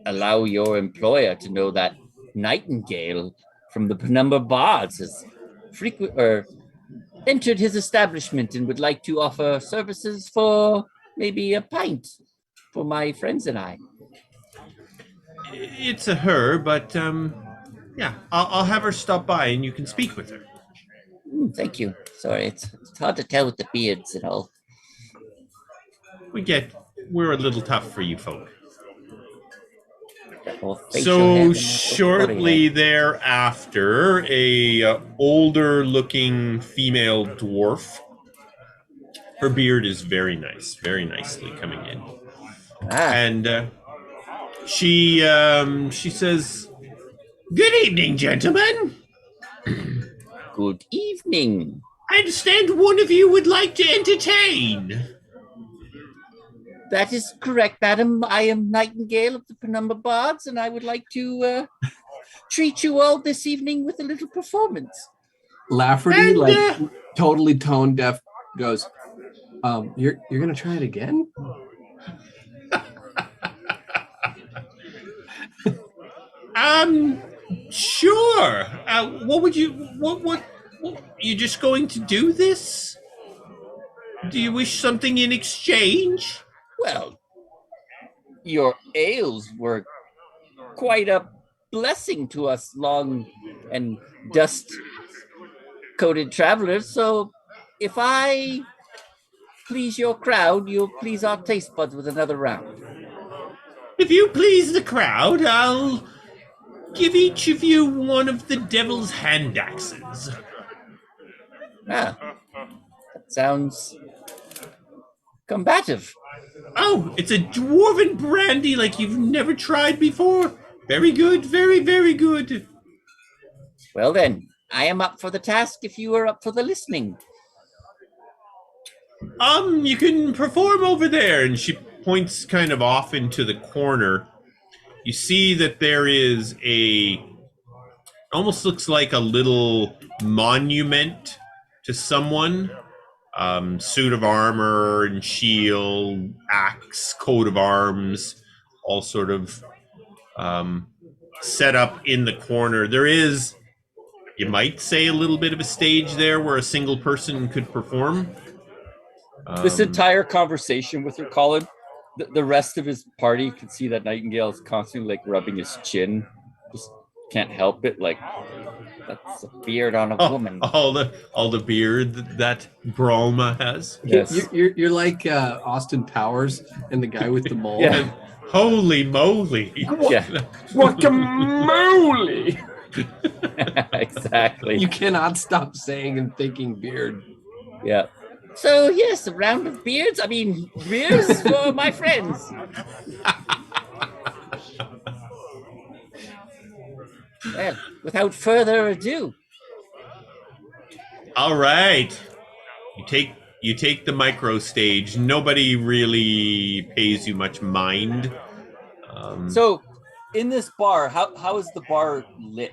allow your employer to know that Nightingale from the Penumbra Bards has entered his establishment and would like to offer services for maybe a pint for my friends and I. It's a her, but yeah, I'll have her stop by and you can speak with her. Thank you. Sorry, it's hard to tell with the beards and all. We're a little tough for you folk. So shortly thereafter, a older looking female dwarf. Her beard is very nice, very nicely coming in, and she says, "Good evening, gentlemen. Good evening. I understand one of you would like to entertain." That is correct, madam. I am Nightingale of the Penumbra Bards, and I would like to treat you all this evening with a little performance. Lafferty, totally tone deaf, goes, you're gonna try it again? Sure. What you just going to do this? Do you wish something in exchange? Well, your ales were quite a blessing to us long and dust-coated travelers, so if I please your crowd, you'll please our taste buds with another round. If you please the crowd, I'll give each of you one of the devil's hand axes. That sounds combative. Oh, it's a dwarven brandy like you've never tried before. Very good, very, very good. Well then, I am up for the task if you are up for the listening. You can perform over there. And she points kind of off into the corner. You see that there is almost looks like a little monument to someone. Suit of armor and shield, axe, coat of arms, all sort of set up in the corner. There is, you might say, a little bit of a stage there where a single person could perform. This entire conversation with her, Colin, the rest of his party could see that Nightingale is constantly like rubbing his chin. Just can't help it. Like, that's a beard on a woman. All the beard that Bralma has. Yes. You're like Austin Powers and the guy with the mole. Yeah. Holy moly. Yeah. Guacamole! Exactly. You cannot stop saying and thinking beard. Yeah. So yes, a round of beards. I mean, beers for my friends. Well, without further ado. All right. You take the micro stage. Nobody really pays you much mind. So, in this bar, how is the bar lit?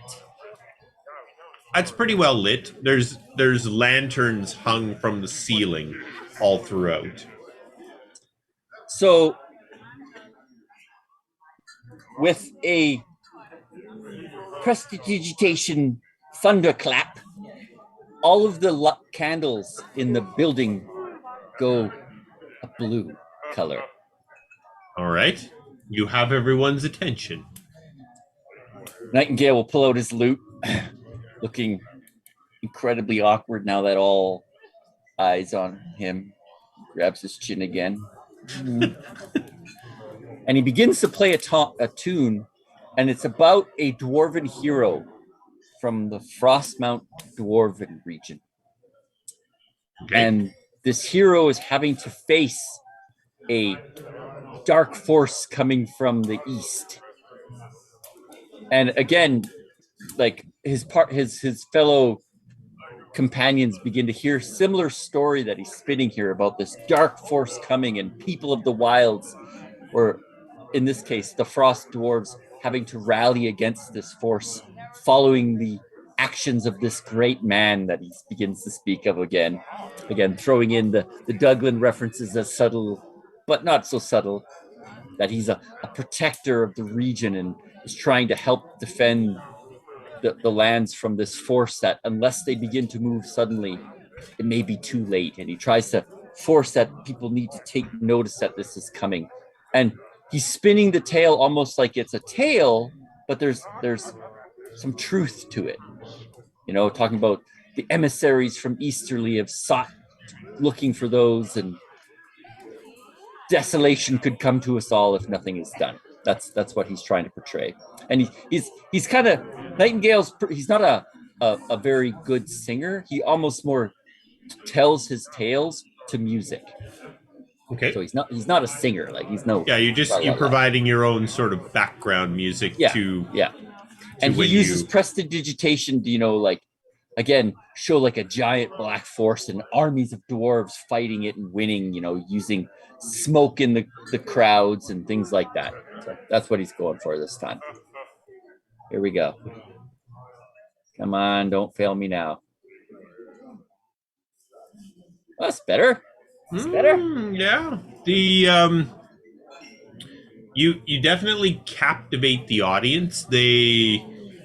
It's pretty well lit. There's lanterns hung from the ceiling all throughout. So, with a prestidigitation thunderclap, all of the candles in the building go a blue color. All right. You have everyone's attention. Nightingale will pull out his lute, looking incredibly awkward now that all eyes on him. Grabs his chin again. And he begins to play a tune, and it's about a dwarven hero from the Frostmount Dwarven region. Okay. And this hero is having to face a dark force coming from the east. And again, like his fellow companions begin to hear similar story that he's spinning here about this dark force coming, and people of the wilds were in this case, the frost dwarves having to rally against this force following the actions of this great man that he begins to speak of again. Again, throwing in the Douglan references as subtle, but not so subtle, that he's a protector of the region and is trying to help defend the lands from this force that, unless they begin to move suddenly, it may be too late. And he tries to force that people need to take notice that this is coming. And he's spinning the tale almost like it's a tale, but there's some truth to it. You know, talking about the emissaries from Easterly have sought looking for those, and desolation could come to us all if nothing is done. That's what he's trying to portray. And he's kind of Nightingale's. He's not a very good singer. He almost more tells his tales to music. Okay. So he's not a singer. Like he's no. Yeah, you're providing your own sort of background music to. Yeah. And he uses prestidigitation to, you know, like, again, show like a giant black force and armies of dwarves fighting it and winning, you know, using smoke in the crowds and things like that. So that's what he's going for this time. Here we go. Come on, don't fail me now. Oh, that's better. That's better. Yeah. The you definitely captivate the audience.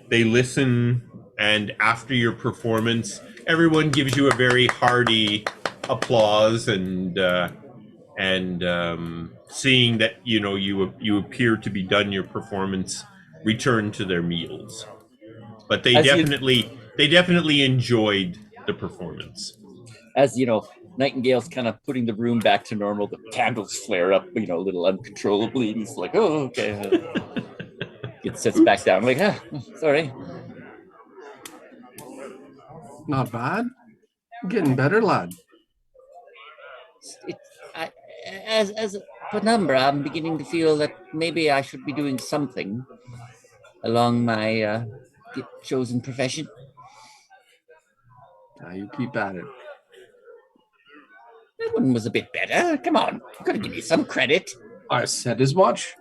They listen, and after your performance, everyone gives you a very hearty applause and seeing that you appear to be done your performance, return to their meals. But they definitely enjoyed the performance. As you know, Nightingale's kind of putting the room back to normal. The candles flare up, you know, a little uncontrollably. And he's like, "Oh, okay." It sits back down. Like, sorry. Not bad. Getting better, lad. As a penumbra, I'm beginning to feel that maybe I should be doing something along my chosen profession. You keep at it. That one was a bit better. Come on, you gotta give me some credit. I said as much.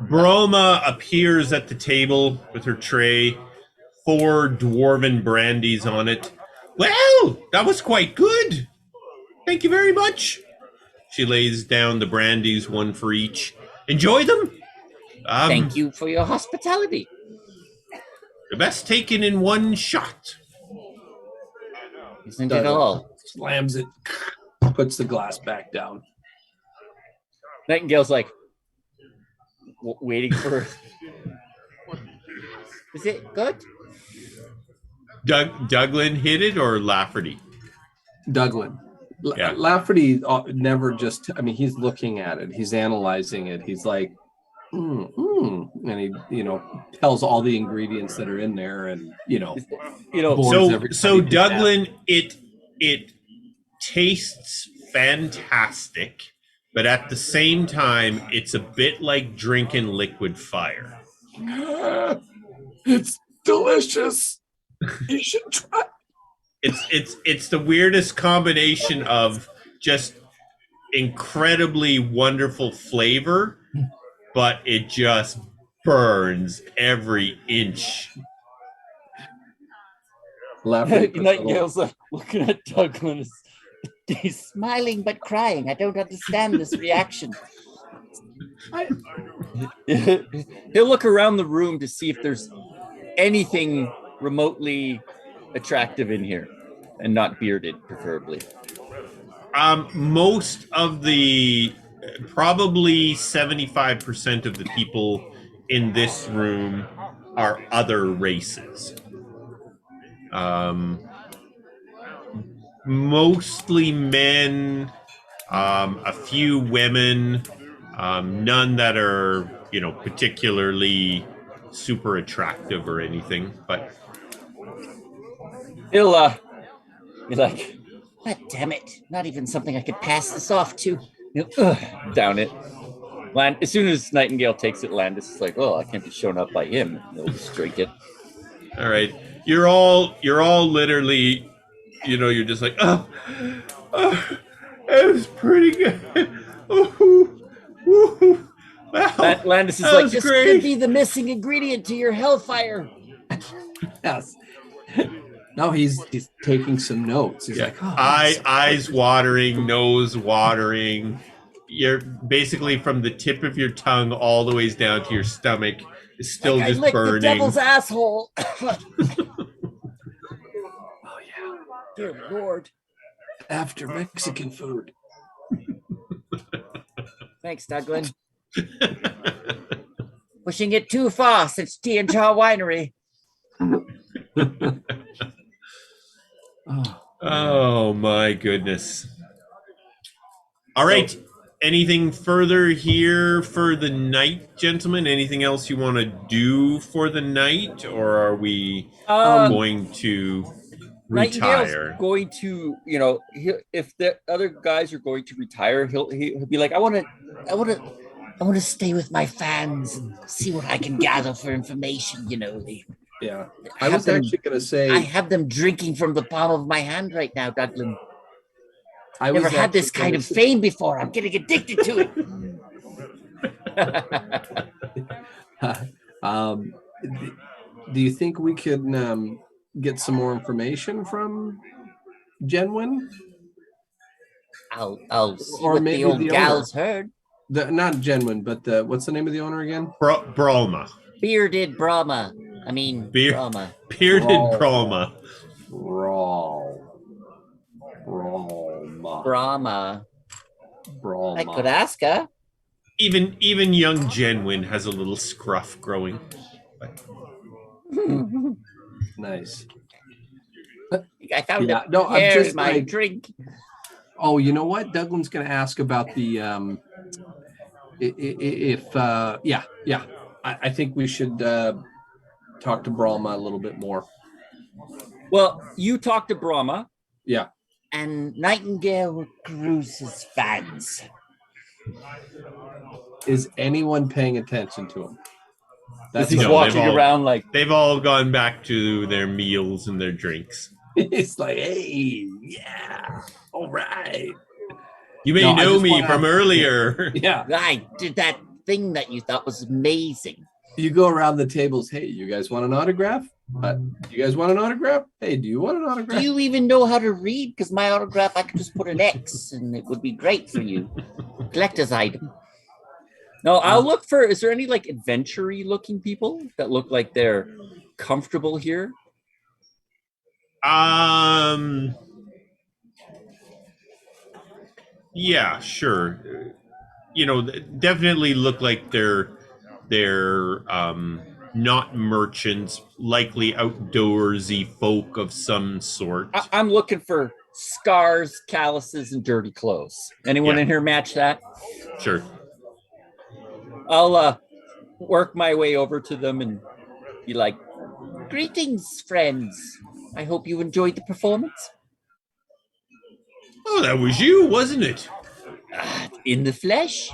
Broma appears at the table with her tray, 4 dwarven brandies on it. Well, that was quite good. Thank you very much. She lays down the brandies, one for each. Enjoy them. Thank you for your hospitality. The best taken in one shot. Isn't it all? Slams it, puts the glass back down. Nightingale's like waiting for. Is it good? Douglan hit it, or Lafferty? Douglan. Lafferty never just. I mean, he's looking at it. He's analyzing it. He's like, and he, tells all the ingredients that are in there, and So Douglan, it tastes fantastic, but at the same time, it's a bit like drinking liquid fire. It's delicious. You should try. It's the weirdest combination of just incredibly wonderful flavor, but it just burns every inch. Nightingale's looking at Douglan. He's smiling but crying. I don't understand this reaction. He'll look around the room to see if there's anything remotely attractive in here, and not bearded, preferably. Most of the, probably 75% of the people in this room are other races. Mostly men, a few women, none that are, particularly super attractive or anything, but he'll be like, God damn it, not even something I could pass this off to. Down it. As soon as Nightingale takes it, Landis is like, I can't be shown up by him. He'll just drink it. All right. You're all literally, you're just like, it was pretty good. Wow, Landis is that like, was this great. could be the missing ingredient to your hellfire. Yes. No, he's taking some notes. He's like, oh, yes. Eyes watering, nose watering. You're basically from the tip of your tongue all the ways down to your stomach is still Like I just licked the burning. devil's asshole. Oh yeah. Dear Lord. After Mexican food. Thanks, Douglan. Pushing it too far since Tea and Chaw Winery. Oh my goodness. All right. Anything further here for the night, gentlemen? Anything else you want to do for the night? Or are we going to Nightingale's retire? going to, if the other guys are going to retire, he'll be like, I want to stay with my fans and see what I can gather for information. Yeah. I was actually going to say, I have them drinking from the palm of my hand right now, Douglan. I Never had this kind of fame before. I'm getting addicted to it. Do you think we could get some more information from Genwin? I'll see Or what maybe the old the gals heard. Not Genwin, but what's the name of the owner again? Brahma. Bearded Brahma. I mean, Brahma. Bearded Brahma. Brahma. Brahma. I could ask her. Even young Genwin has a little scruff growing. Nice. I found Yeah, a no, I'm pear just in my like- drink. Oh, you know what? Douglan's going to ask about the I think we should talk to Brahma a little bit more. Well, you talk to Brahma. Yeah. And Nightingale recruits his fans. Is anyone paying attention to him? He's No, walking around like they've all gone back to their meals and their drinks. It's like, hey, yeah, all right. You may know me from earlier. Yeah. I did that thing that you thought was amazing. You go around the tables. Hey, you guys want an autograph? You guys want an autograph? Hey, do you want an autograph? Do you even know how to read? Because my autograph, I could just put an X and it would be great for you. Collector's item. No, I'll look for, is there any like adventure-y looking people that look like they're comfortable here? Yeah, sure. Definitely look like they're not merchants, likely outdoorsy folk of some sort. I'm looking for scars, calluses, and dirty clothes. Anyone in here match that? Sure. I'll work my way over to them and be like, greetings, friends. I hope you enjoyed the performance. Oh, that was you, wasn't it? In the flesh.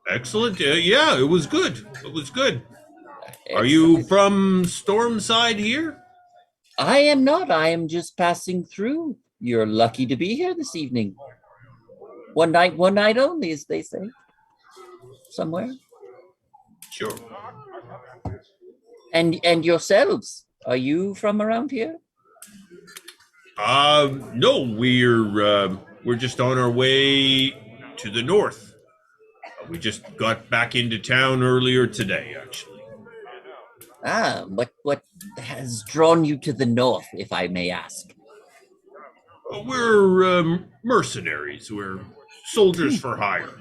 Excellent. Yeah, it was good. It was good. Are you from Stormside here? I am not. I am just passing through. You're lucky to be here this evening. One night only, as they say. Somewhere. Sure. And yourselves, are you from around here? No, we're just on our way to the north. We just got back into town earlier today, actually. What has drawn you to the north, if I may ask? We're mercenaries. We're soldiers for hire.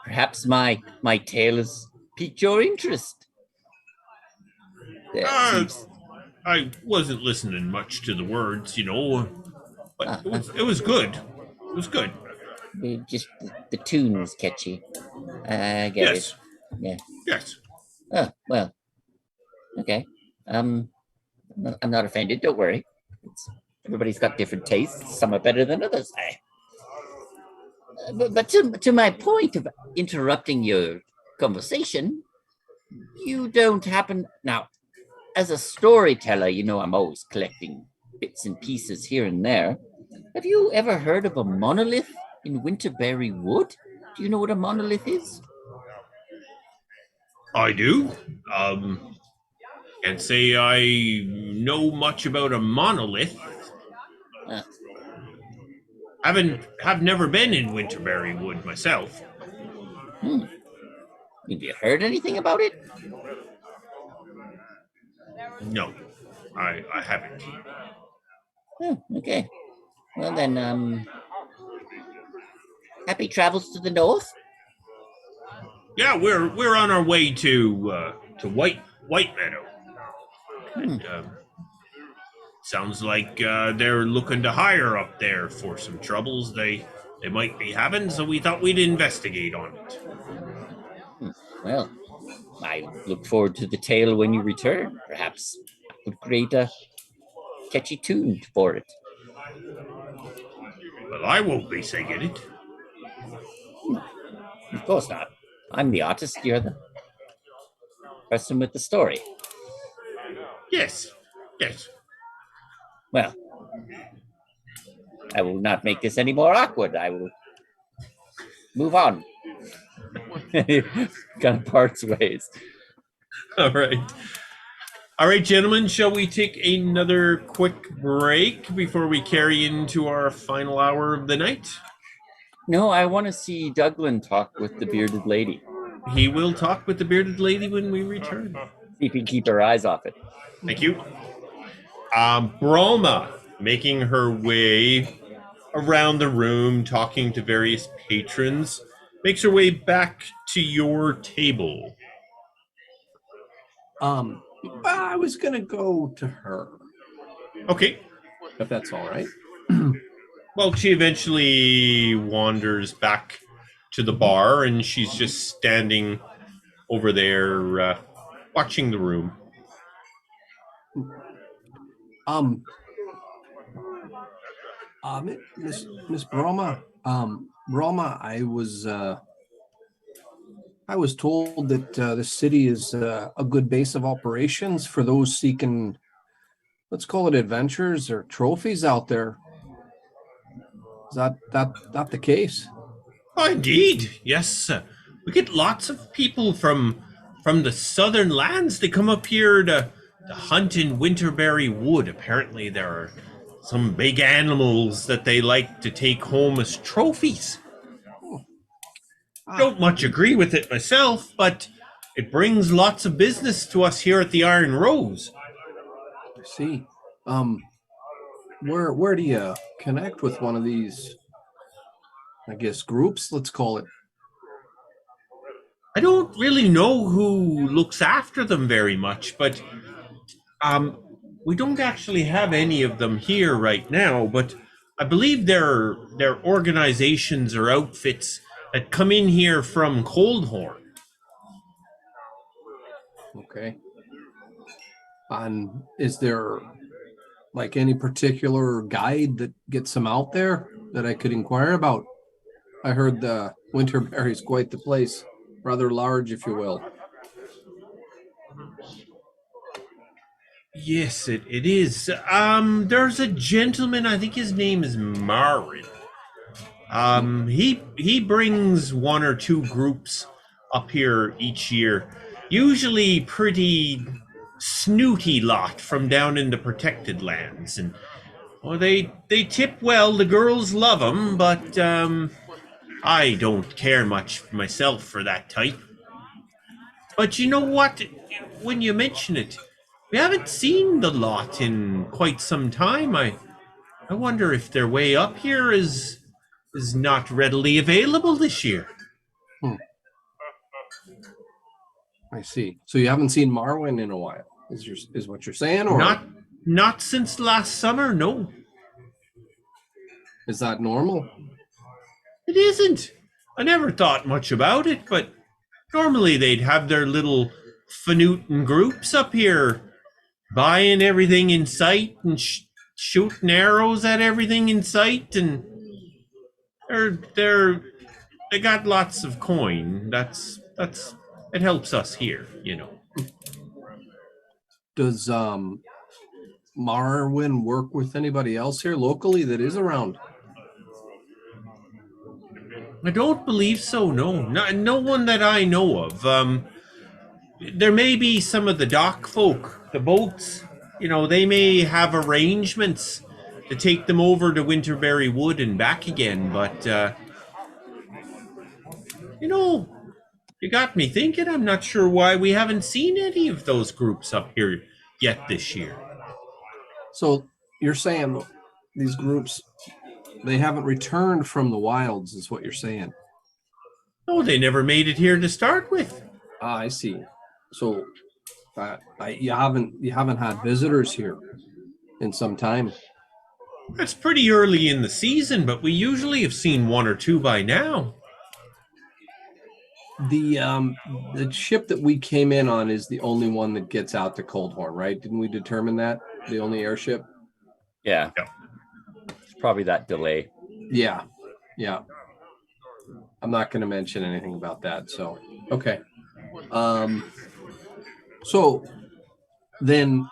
Perhaps my tale has piqued your interest. I wasn't listening much to the words, but it was good. It was good. Just the tune was catchy. I get it. Yeah. Yes. Oh, well. Okay. I'm not offended. Don't worry. Everybody's got different tastes. Some are better than others. But to my point of interrupting your conversation, you don't happen now. As a storyteller, I'm always collecting bits and pieces here and there. Have you ever heard of a monolith in Winterberry Wood? Do you know what a monolith is? I do. Can't say I know much about a monolith. Uh, Have never been in Winterberry Wood myself. hmm. Have you heard anything about it? No, I haven't. Oh, okay. Well then, happy travels to the north. Yeah, we're on our way to White Meadow. Hmm. And, sounds like they're looking to hire up there for some troubles they might be having. So we thought we'd investigate on it. Well, I look forward to the tale when you return. Perhaps I could create a catchy tune for it. Well, I won't be singing it. Of course not. I'm the artist. You're the person with the story. Yes, yes. Well, I will not make this any more awkward. I will move on. Kind of parts ways. All right. All right, gentlemen, shall we take another quick break before we carry into our final hour of the night? No, I want to see Douglan talk with the bearded lady. He will talk with the bearded lady when we return. See if we can keep our eyes off it. Thank you. Broma making her way around the room, talking to various patrons, makes her way back to your table. I was gonna go to her, Okay. if that's all right. Well, she eventually wanders back to the bar, and she's just standing over there, watching the room. Miss Broma, Broma, I was told that the city is a good base of operations for those seeking, let's call it adventures or trophies out there. Is that the case? Oh, indeed, yes. We get lots of people from the southern lands. They come up here to hunt in Winterberry Wood. Apparently, there are some big animals that they like to take home as trophies. Don't much agree with it myself, but it brings lots of business to us here at the Iron Rose. I see. Where do you connect with one of these, I guess, groups, let's call it? I don't really know who looks after them very much, but we don't actually have any of them here right now. But I believe they're organizations or outfits that come in here from Coldhorn. Okay. And is there like any particular guide that gets them out there that I could inquire about? I heard the Winterberry is quite the place, rather large, if you will. Yes, it is. There's a gentleman. I think his name is Marin. He brings one or two groups up here each year. Usually pretty snooty lot from down in the protected lands, and well, they tip well. The girls love them, but I don't care much myself for that type. But you know what? When you mention it, we haven't seen the lot in quite some time. I wonder if their way up here is not readily available this year. I see. So you haven't seen Marwin in a while, is what you're saying, or Not since last summer, no. is that normal? It isn't. I never thought much about it, but normally they'd have their little fanutin groups up here, buying everything in sight and shooting arrows at everything in sight, and they got lots of coin. That's it helps us here, you know. Does Marwyn work with anybody else here locally that is around? I don't believe so. No, no one that I know of. There may be some of the dock folk, the boats. You know, they may have arrangements to take them over to Winterberry Wood and back again. But you know, you got me thinking. I'm not sure why we haven't seen any of those groups up here yet this year. So you're saying these groups, they haven't returned from the wilds, is what you're saying? Oh, they never made it here to start with. Ah, I see. So you haven't had visitors here in some time. It's pretty early in the season, but we usually have seen one or two by now. The ship that we came in on is the only one that gets out to Coldhorn, right? Didn't we determine that? The only airship? Yeah. Yeah. It's probably that delay. Yeah. I'm not going to mention anything about that. So, okay. So then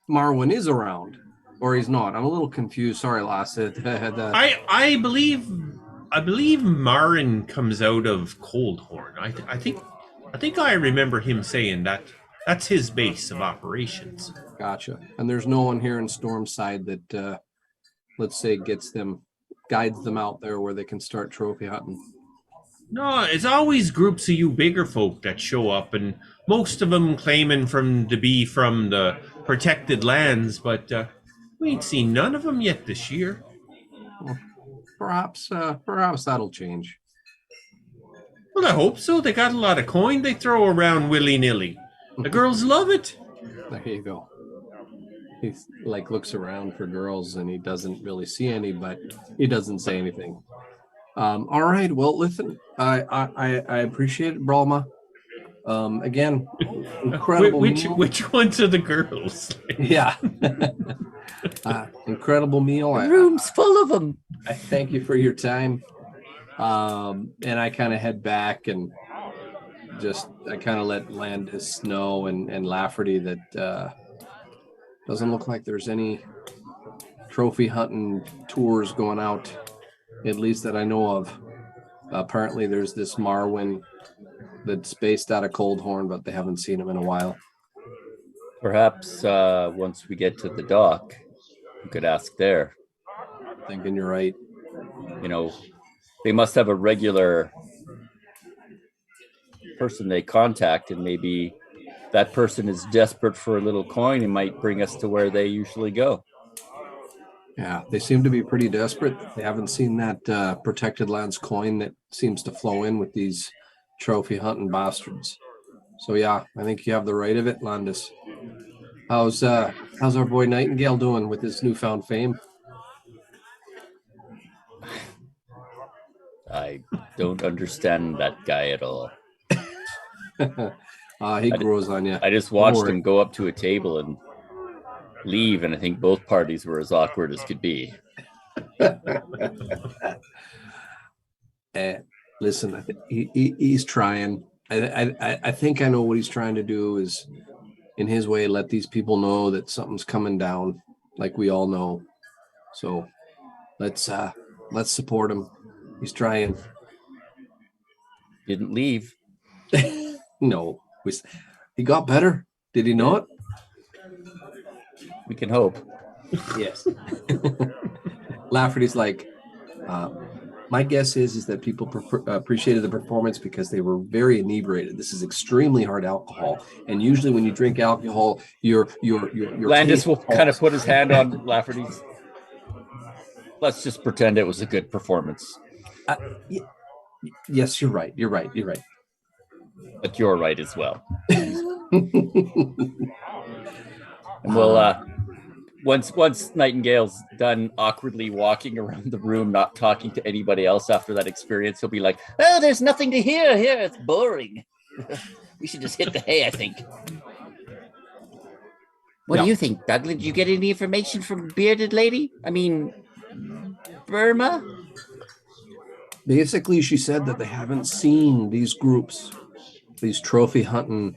Marwyn is around, or he's not. I'm a little confused. Sorry, Lass. I believe Marin comes out of Coldhorn. I think I remember him saying that that's his base of operations. Gotcha. And there's no one here in Stormside that, let's say, guides them out there where they can start trophy hunting. No, it's always groups of you bigger folk that show up, and most of them claiming to be from the protected lands, but we ain't seen none of them yet this year. Well, perhaps that'll change. Well, I hope so. They got a lot of coin they throw around willy-nilly. The girls love it. There you go. He looks around for girls and he doesn't really see any, but he doesn't say anything. All right. Well, listen, I appreciate it, Bralma. Again, incredible. Which ones are the girls? Yeah. Incredible meal. The room's full of them. I thank you for your time. And I kind of head back and I kind of let Landis know and Lafferty that doesn't look like there's any trophy hunting tours going out, at least that I know of. Apparently there's this Marwyn that's based out of Coldhorn, but they haven't seen him in a while. Perhaps once we get to the dock, we could ask there. Thinking you're right. You know, they must have a regular person they contact, and maybe that person is desperate for a little coin and might bring us to where they usually go. Yeah, they seem to be pretty desperate. They haven't seen that protected lands coin that seems to flow in with these trophy hunting bastards. So yeah, I think you have the right of it, Landis. How's our boy Nightingale doing with his newfound fame? I don't understand that guy at all. He grows on you. I just watched him go up to a table and leave, and I think both parties were as awkward as could be. Listen, he's trying. I think I know what he's trying to do is, in his way, let these people know that something's coming down, like we all know. So let's support him. He's trying. Didn't leave. No, he got better. Did he not? We can hope. Yes. Lafferty's like, my guess is that people appreciated the performance because they were very inebriated. This is extremely hard alcohol, and usually when you drink alcohol, your Landis will kind of put his hand on Lafferty's. Let's just pretend it was a good performance. Yes, you're right. But you're right as well. And we'll once Nightingale's done awkwardly walking around the room, not talking to anybody else after that experience, he'll be like, "Oh, there's nothing to hear here. It's boring. We should just hit the hay, I think." What do you think, Douglan? Did you get any information from Bearded Lady? I mean, Burma? Basically, she said that they haven't seen these groups, these trophy hunting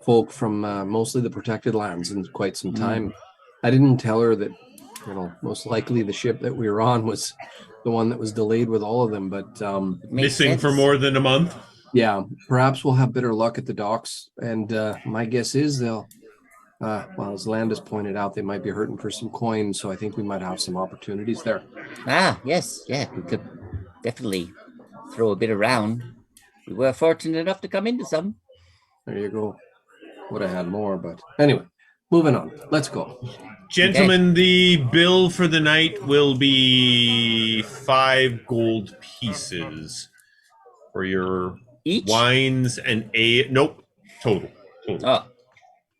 folk from mostly the protected lands in quite some time. I didn't tell her that, most likely the ship that we were on was the one that was delayed with all of them. But Makes Missing for sense. more than a month. yeah, perhaps we'll have better luck at the docks. And my guess is they'll, as Landis pointed out, they might be hurting for some coins. So I think we might have some opportunities there. Ah, yes, yeah, we could definitely throw a bit around. We were fortunate enough to come into some. There you go. Would have had more, but anyway, moving on. Let's go. Gentlemen, the bill for the night will be 5 gold pieces for your Each? wines and nope, total. Oh,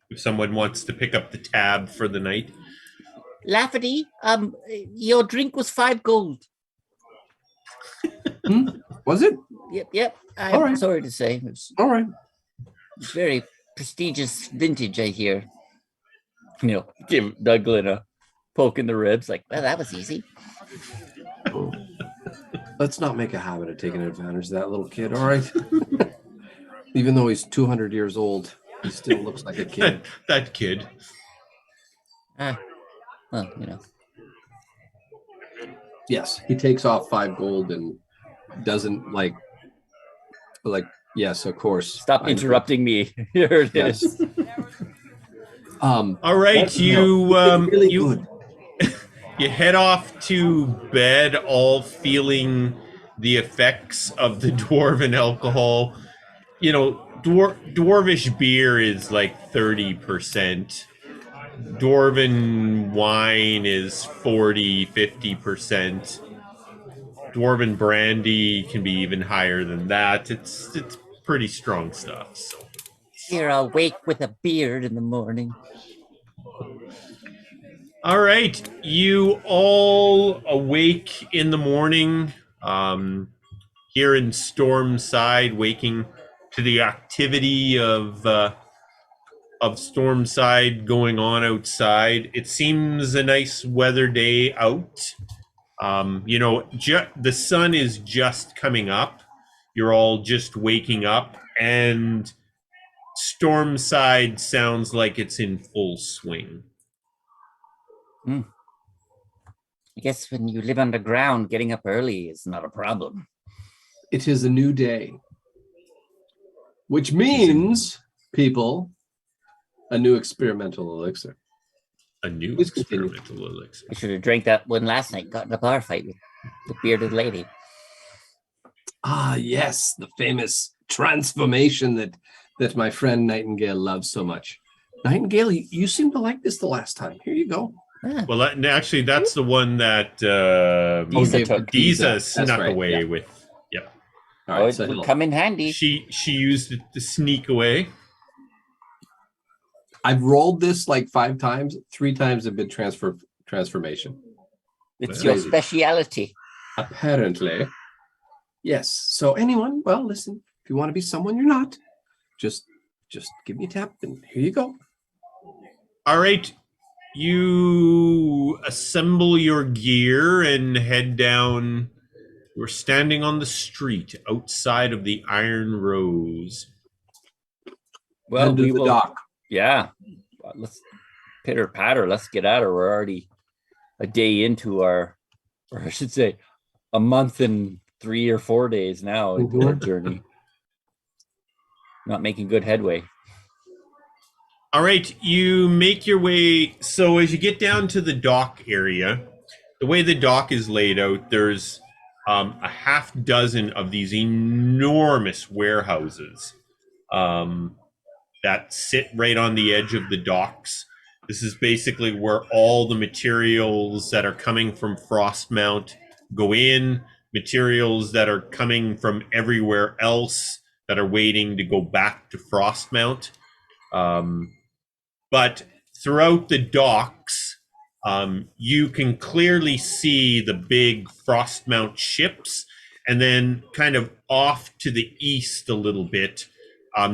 If someone wants to pick up the tab for the night. Lafferty, your drink was 5 gold. Was it? Yep. I'm right. sorry to say. It's All right. very prestigious vintage, I hear. Give Douglan a poke in the ribs, like, well, that was easy. Let's not make a habit of taking advantage of that little kid, all right? Even though he's 200 years old, he still looks like a kid. That kid. Well, Yes, he takes off 5 gold and doesn't like, yes, of course. Stop interrupting me. Here it is. All right, you really good. You head off to bed, all feeling the effects of the dwarven alcohol. Dwarvish beer is like 30%. Dwarven wine is 40-50%. Dwarven brandy can be even higher than that. It's pretty strong stuff. So You're awake with a beard in the morning. all right, you all awake in the morning, here in Stormside, waking to the activity of Stormside going on outside. It seems a nice weather day out. The sun is just coming up. You're all just waking up, and Stormside sounds like it's in full swing. I guess when you live underground, getting up early is not a problem. It is a new day, which means, people, a new experimental elixir. A new Please continue. experimental elixir. I should have drank that one last night, got in a bar fight with the bearded lady. Ah, yes, the famous transformation that my friend Nightingale loves so much. Nightingale, you seem to like this the last time. Here you go. Ah, Well, actually, that's the one that Giza took. Giza That's snuck right, away yeah. with. Yep. All right, it so would come in handy. She used it to sneak away. I've rolled this like 5 times. 3 times have been transformation. It's your speciality. Apparently. Yes. So anyone, well, listen, if you want to be someone you're not, just give me a tap and here you go. All right. You assemble your gear and head down. We're standing on the street outside of the Iron Rose. Well, Head to the dock. Yeah. Let's pitter patter. Let's get at her. We're already a day into or I should say, a month and 3 or 4 days now into our journey. Not making good headway. All right, you make your way. So as you get down to the dock area, the way the dock is laid out, there's a half dozen of these enormous warehouses that sit right on the edge of the docks. This is basically where all the materials that are coming from Frostmount go in, materials that are coming from everywhere else that are waiting to go back to Frostmount. But throughout the docks, you can clearly see the big Frostmount ships. And then kind of off to the east a little bit,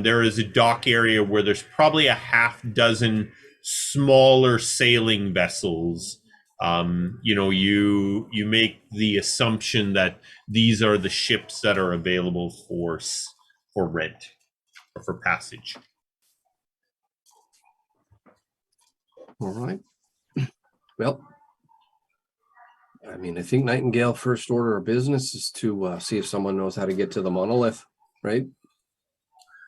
there is a dock area where there's probably a half dozen smaller sailing vessels. You make the assumption that these are the ships that are available for rent or for passage. All right. Well, I mean, I think Nightingale first order of business is to see if someone knows how to get to the monolith, right?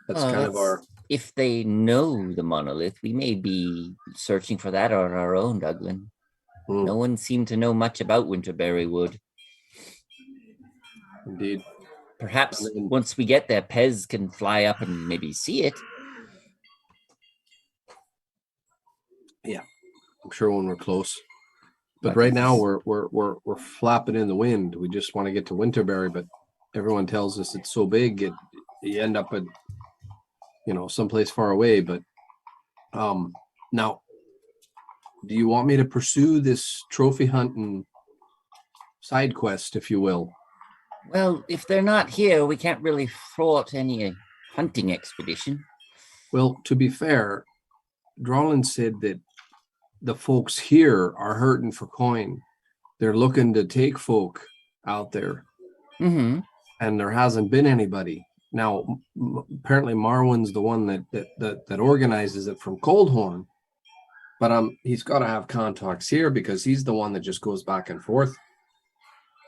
That's kind of our... If they know the monolith, we may be searching for that on our own, Douglan. No one seemed to know much about Winterberry Wood. Indeed. Perhaps once we get there, Pez can fly up and maybe see it. Yeah, I'm sure when we're close. But right now we're flapping in the wind. We just want to get to Winterberry, but everyone tells us it's so big you end up at someplace far away. But now, do you want me to pursue this trophy hunting side quest, if you will? Well, if they're not here, we can't really thwart any hunting expedition. Well, to be fair, Douglan said that the folks here are hurting for coin. They're looking to take folk out there. Mm-hmm. And there hasn't been anybody. Now, apparently Marwin's the one that organizes it from Coldhorn. But he's got to have contacts here because he's the one that just goes back and forth.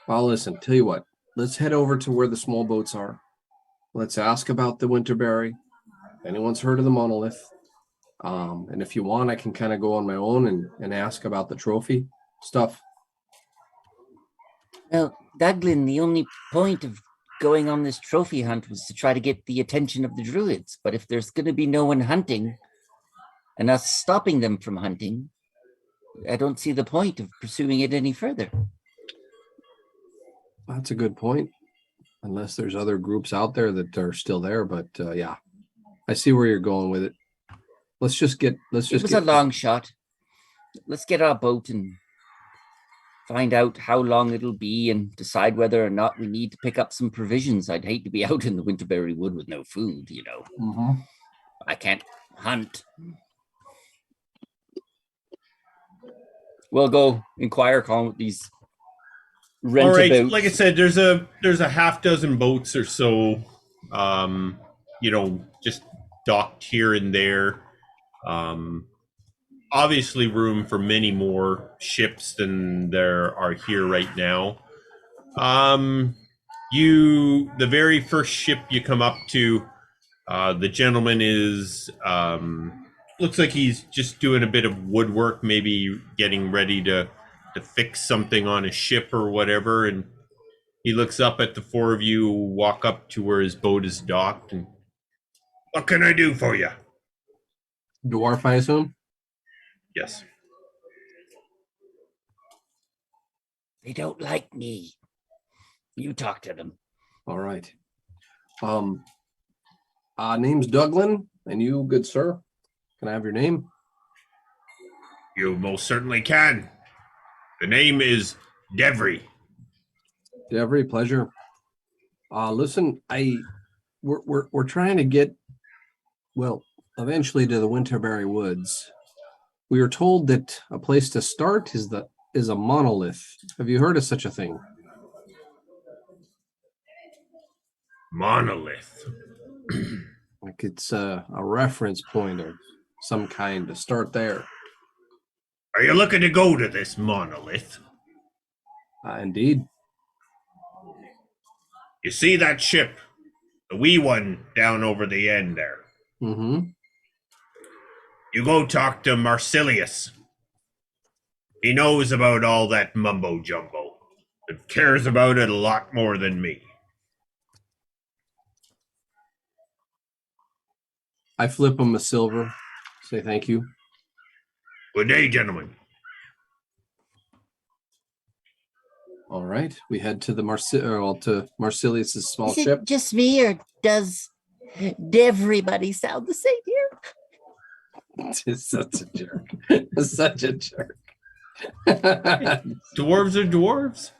Well, listen, tell you what. Let's head over to where the small boats are. Let's ask about the Winterberry. If anyone's heard of the monolith. And if you want, I can kind of go on my own and ask about the trophy stuff. Well, Douglan, the only point of going on this trophy hunt was to try to get the attention of the druids. But if there's going to be no one hunting and us stopping them from hunting, I don't see the point of pursuing it any further. That's a good point. Unless there's other groups out there that are still there. But yeah, I see where you're going with it. It was a long shot. Let's get our boat and find out how long it'll be and decide whether or not we need to pick up some provisions. I'd hate to be out in the Winterberry Wood with no food, Mm-hmm. I can't hunt. We'll go inquire, Colin, with these rentabouts. All right, like I said, there's a half dozen boats or so, just docked here and there. Obviously room for many more ships than there are here right now. The very first ship you come up to, the gentleman is looks like he's just doing a bit of woodwork, maybe getting ready to fix something on a ship or whatever, and he looks up at the four of you, walk up to where his boat is docked, and what can I do for you? Dwarf, I assume? Yes. They don't like me. You talk to them. All right. Name's Douglan, and you, good sir? Can I have your name? You most certainly can. The name is Devry. Devry, pleasure. Listen, we're trying to get, eventually to the Winterberry Woods. We were told that a place to start is a monolith. Have you heard of such a thing? Monolith. Like it's a reference point of some kind to start there. Are you looking to go to this monolith? Indeed. You see that ship? The wee one down over the end there. Mm-hmm. You go talk to Marsilius. He knows about all that mumbo-jumbo and cares about it a lot more than me. I flip him a silver. Say thank you. Good day, gentlemen. All right, we head to the Marsilius's small Is it ship. just me, or does everybody sound the same here? It's such a jerk. Such a jerk. Dwarves are dwarves.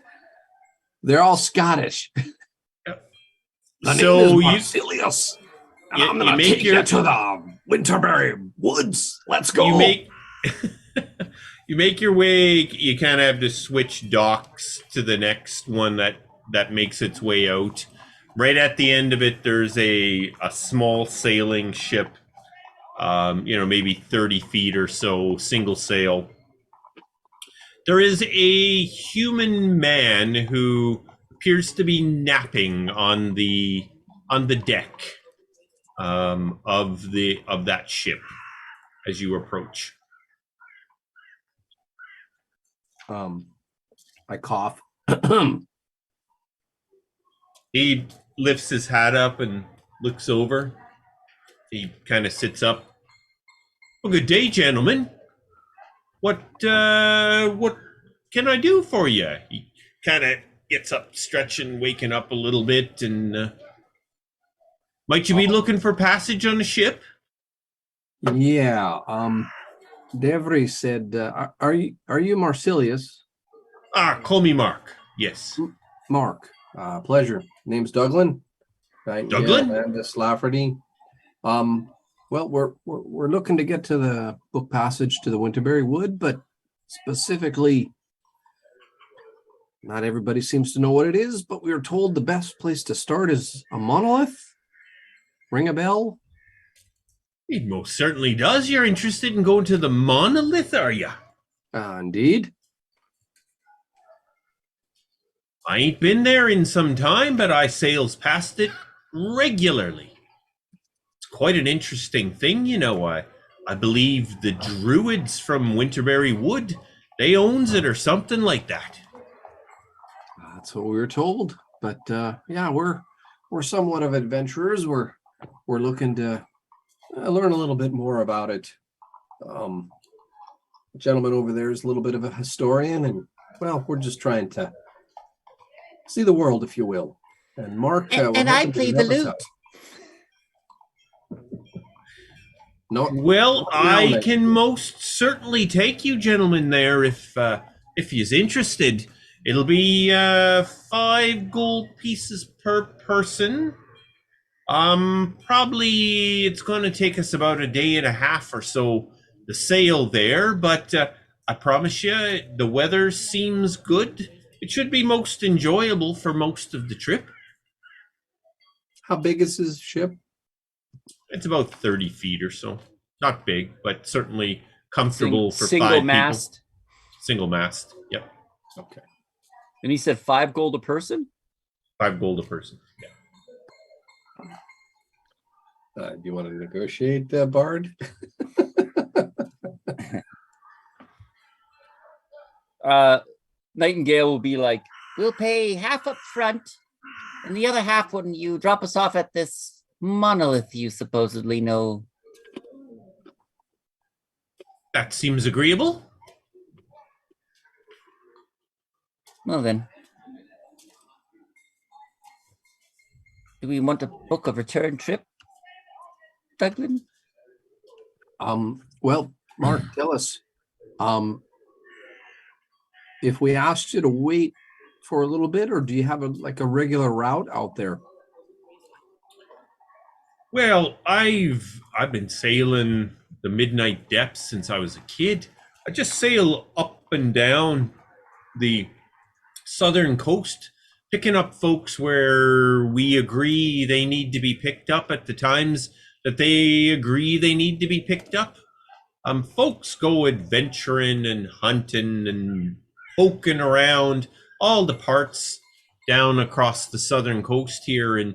They're all Scottish. Yep. The So name is Marsilius. And I'm going to take you to the Winterberry Woods. Let's go. You make your way. You kind of have to switch docks to the next one that makes its way out. Right at the end of it, there's a small sailing ship, maybe 30 feet or so, single sail. There is a human man who appears to be napping on the deck of that ship as you approach. I cough. He lifts his hat up and looks over. He kind of sits up. Well, good day, gentlemen. What can I do for you? He kind of gets up, stretching, waking up a little bit, and might you be looking for passage on the ship? Yeah. Devry said, "Are you Marsilius?" Call me Mark. Yes. Mark. Pleasure. Name's Douglan. Right. Douglan? Yeah, Landis, Lafferty. Well, we're looking to get to the book passage to the Winterberry Wood, but specifically, not everybody seems to know what it is, but we were told the best place to start is a monolith. Ring a bell? It most certainly does. You're interested in going to the monolith, are you? Indeed. I ain't been there in some time, but I sails past it regularly. It's quite an interesting thing, you know. I believe the druids from Winterberry Wood, they owns it or something like that. That's what we were told. But yeah, we're somewhat of adventurers. We're looking to learn a little bit more about it. The gentleman over there is a little bit of a historian, and well, we're just trying to see the world, if you will. And Mark, and I play the lute. No, well, I can most certainly take you gentlemen there if you's interested. It'll be 5 gold pieces per person. Probably it's going to take us about a day and a half or so to sail there, but I promise you, the weather seems good. It should be most enjoyable for most of the trip. How big is his ship? It's about 30 feet or so. Not big, but certainly comfortable for single 5 mast. people. Single mast. Yep. Okay. And he said 5 gold a person? 5 gold a person. Yeah. Do you want to negotiate, Bard? Nightingale will be like, We'll pay half up front, and the other half when you drop us off at this monolith you supposedly know. That seems agreeable. Well then. Do we want to book a return trip, Douglan? Well, Mark, tell us, if we asked you to wait for a little bit, or do you have a regular route out there? Well, I've been sailing the midnight depths since I was a kid. I just sail up and down the southern coast, picking up folks where we agree they need to be picked up at the times that they agree they need to be picked up. Folks go adventuring and hunting and poking around all the parts down across the southern coast here, and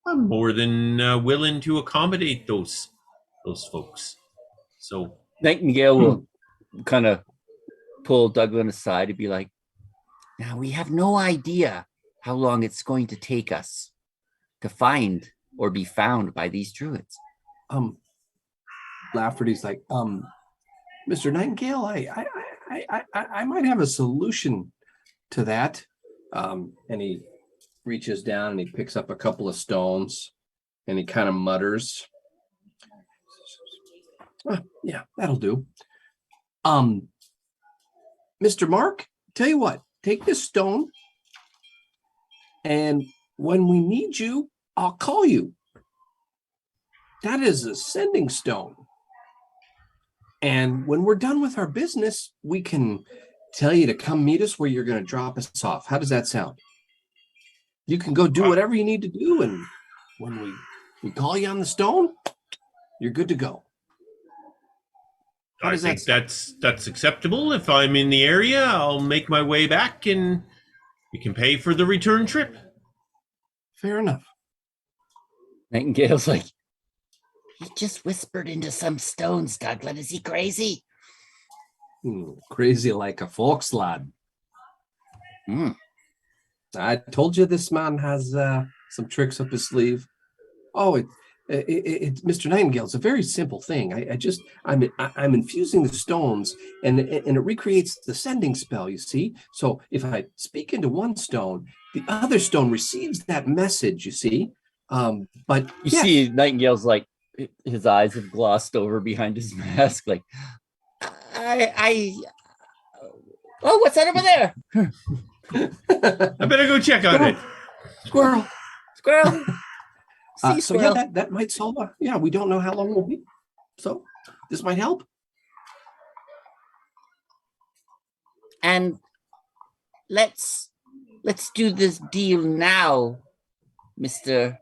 I'm more than willing to accommodate those folks. So Nightingale will kind of pull Douglan aside and be like, Now, we have no idea how long it's going to take us to find or be found by these druids. Lafferty's like, Mr. Nightingale, I might have a solution to that. And he reaches down and he picks up a couple of stones and he kind of mutters. Yeah, that'll do. Mr. Mark, tell you what, take this stone, and when we need you, I'll call you. That is a sending stone. And when we're done with our business, we can tell you to come meet us where you're going to drop us off. How does that sound? You can go do whatever you need to do, and when we call you on the stone, you're good to go. How I does think that that's acceptable. If I'm in the area, I'll make my way back and we can pay for the return trip. Fair enough. Nightingale's like, He just whispered into some stones, Douglan. Is he crazy? Crazy like a fox lad. Hmm. I told you this man has some tricks up his sleeve. Oh, it's Mr. Nightingale. It's a very simple thing. I'm infusing the stones, and it recreates the sending spell. You see, so if I speak into one stone, the other stone receives that message. You see, but you yes. see Nightingale's like, his eyes have glossed over behind his mask. Like, Oh, what's that over there? I better go check on it. Squirrel. Squirrel. So Squirrel. yeah, that might solve a. Yeah, we don't know how long we'll be, so this might help. And let's do this deal now, Mr.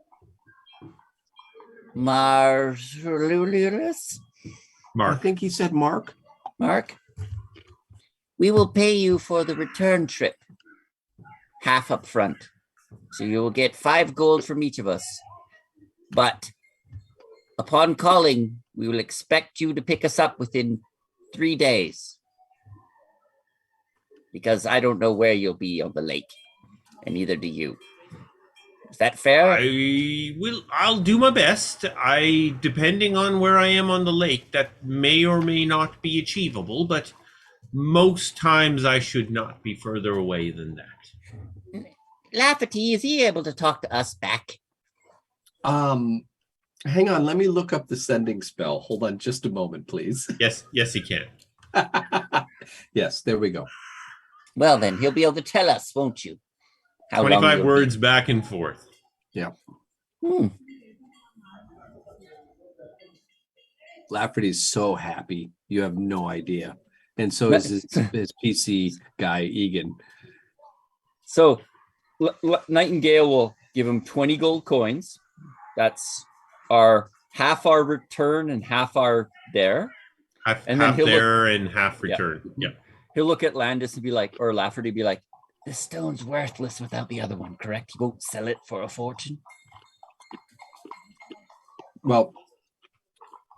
Marlulius. I Mark. think he said Mark. Mark. We will pay you for the return trip, half up front. So you will get 5 gold from each of us. But upon calling, we will expect you to pick us up within 3 days. Because I don't know where you'll be on the lake, and neither do you. Is that fair? I'll do my best. Depending on where I am on the lake, that may or may not be achievable, but most times I should not be further away than that. Lafferty, is he able to talk to us back? Hang on, let me look up the sending spell. Hold on just a moment, please. Yes, he can. Yes, there we go. Well, then, he'll be able to tell us, won't you? How long 25 you'll words be. back and forth. Yeah. Hmm. Lafferty's so happy. You have no idea. And so is his PC guy, Egan. so Nightingale will give him 20 gold coins. That's half our return and half our there. Half He'll there and half return. Yeah. He'll look at Landis and be like, or Lafferty be like, This stone's worthless without the other one, correct? You won't sell it for a fortune? Well,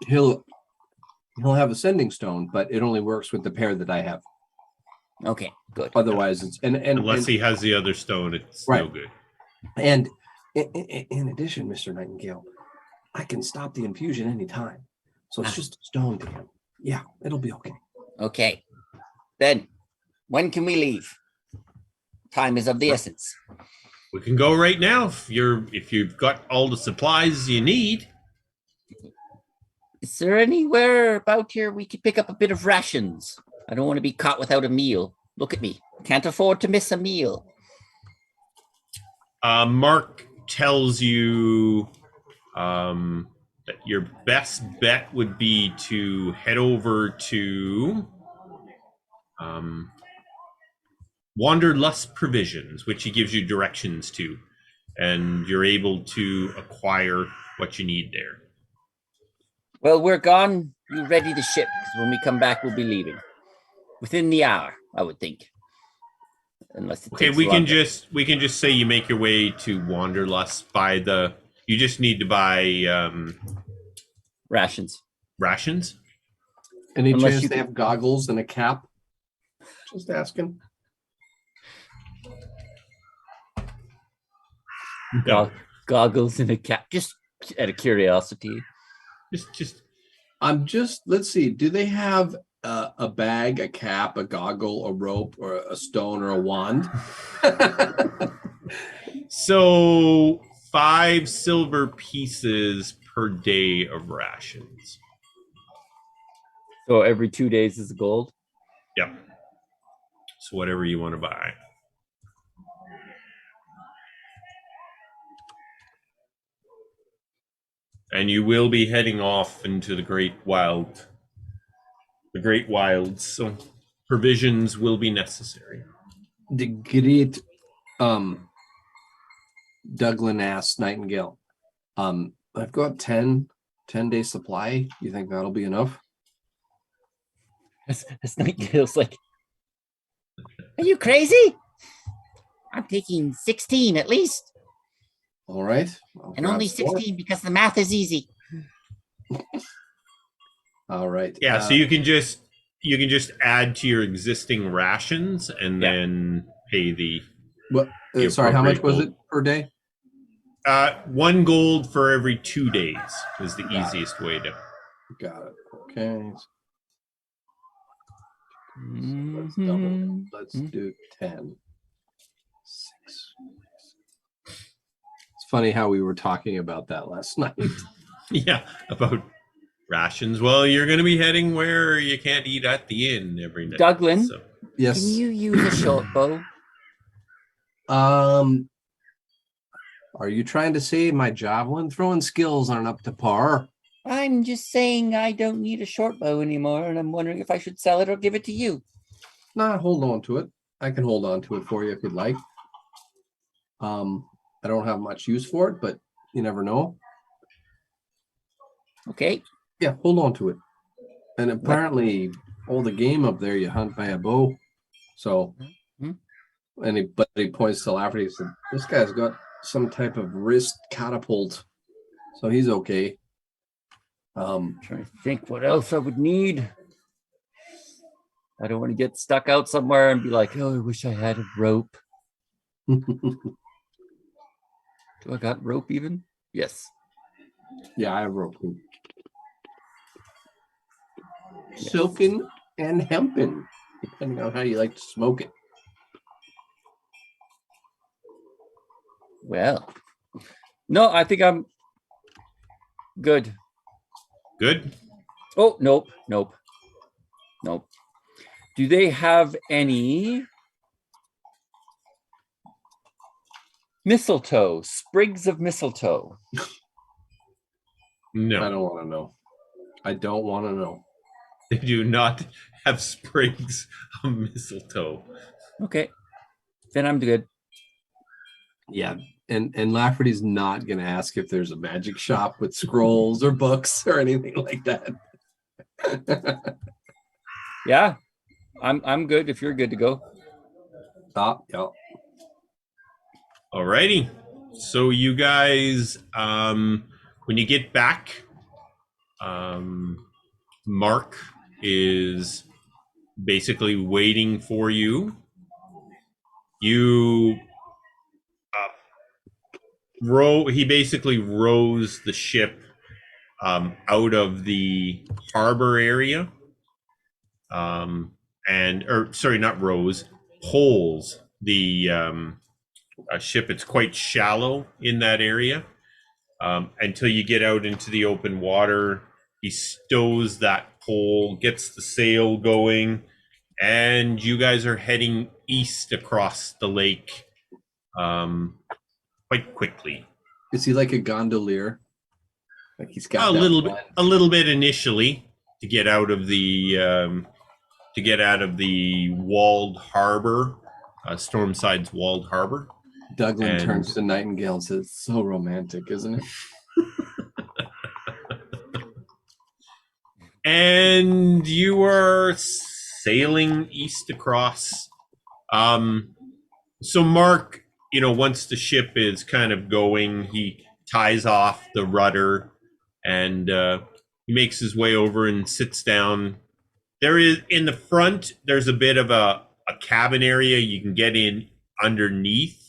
he'll have a sending stone, but it only works with the pair that I have. Okay, good. Otherwise, it's Unless he has the other stone, it's no good. And in addition, Mr. Nightingale, I can stop the infusion anytime. So it's just a stone to him. Yeah, it'll be okay. Okay. Then, when can we leave? Time is of the essence. We can go right now if you've got all the supplies you need. Is there anywhere about here we could pick up a bit of rations? I don't want to be caught without a meal. Look at me. Can't afford to miss a meal. Mark tells you that your best bet would be to head over to Wanderlust Provisions, which he gives you directions to, and you're able to acquire what you need there. Well, we're gone. You ready to ship? Because when we come back, we'll be leaving. Within the hour, I would think. Unless it takes we can longer. just say you make your way to Wanderlust by the. You just need to buy rations. Rations. Any Unless chance you they have goggles and a cap? Just asking. Goggles and a cap. Just out of curiosity. Let's see. Do they have a bag, a cap, a goggle, a rope, or a stone, or a wand? So 5 silver pieces per day of rations. So every 2 days is gold? Yep. So whatever you want to buy. And you will be heading off into the great wilds. So provisions will be necessary. The great Douglan asked Nightingale, I've got 10 day supply. You think that'll be enough? As Nightingale's like, Are you crazy? I'm taking 16 at least. All right. And only 16 because the math is easy. All right. Yeah, so you can just add to your existing rations and Yeah. then pay the What? the Sorry, how much was appropriate it per day? 1 gold for every 2 days is the Got it. easiest way to. Got it. Okay. Let's mhm, double it. Let's mhm. do 10. 6. It's funny how we were talking about that last night. Yeah, about rations. Well, you're going to be heading where you can't eat at the inn every night. Douglan? So. Yes. Can you use a short bow? Are you trying to say my javelin throwing skills aren't up to par? I'm just saying I don't need a short bow anymore, and I'm wondering if I should sell it or give it to you. Nah, hold on to it. I can hold on to it for you if you'd like. I don't have much use for it, but you never know. Okay. Yeah, hold on to it. And apparently, all the game up there, you hunt by a bow. So, Mhm. but he points to Lafferty and said, "This guy's got some type of wrist catapult, so he's okay." Trying to think what else I would need. I don't want to get stuck out somewhere and be like, oh, I wish I had a rope. Do I got rope even? Yes. Yeah, I have rope. Silken and hempen, depending on how you like to smoke it. Well, no, I think I'm good. Good. Oh, nope. Do they have any mistletoe, sprigs of mistletoe? No, I don't want to know. I don't want to know. they do not have sprigs of mistletoe. Okay, then I'm good. Yeah, and Lafferty's not going to ask if there's a magic shop with scrolls or books or anything like that. Yeah, I'm good if you're good to go. Yeah. Alrighty. So you guys, when you get back, Mark is basically waiting for you. You he basically rows the ship out of the harbor area. Not rows, poles the ship. It's quite shallow in that area. Until you get out into the open water, he stows that pole, gets the sail going, and you guys are heading east across the lake quite quickly. Is he like a gondolier? Like he's got A that little bit initially to get out of the walled harbor, Stormside's walled harbor. Douglan turns to Nightingale and says, "So romantic, isn't it?" And you are sailing east across. So Mark, once the ship is kind of going, he ties off the rudder and he makes his way over and sits down. There is in the front, there's a bit of a cabin area you can get in underneath.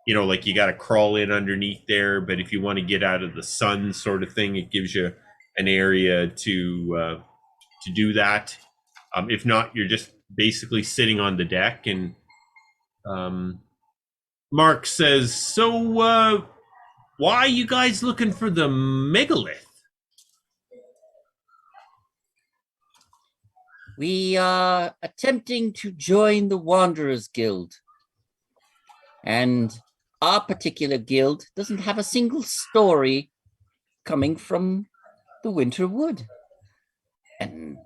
Like you got to crawl in underneath there. But if you want to get out of the sun, sort of thing, it gives you an area to do that. If not, you're just basically sitting on the deck. And Mark says, "So, why are you guys looking for the megalith?" We are attempting to join the Wanderers Guild. And our particular guild doesn't have a single story coming from the Winter Wood. And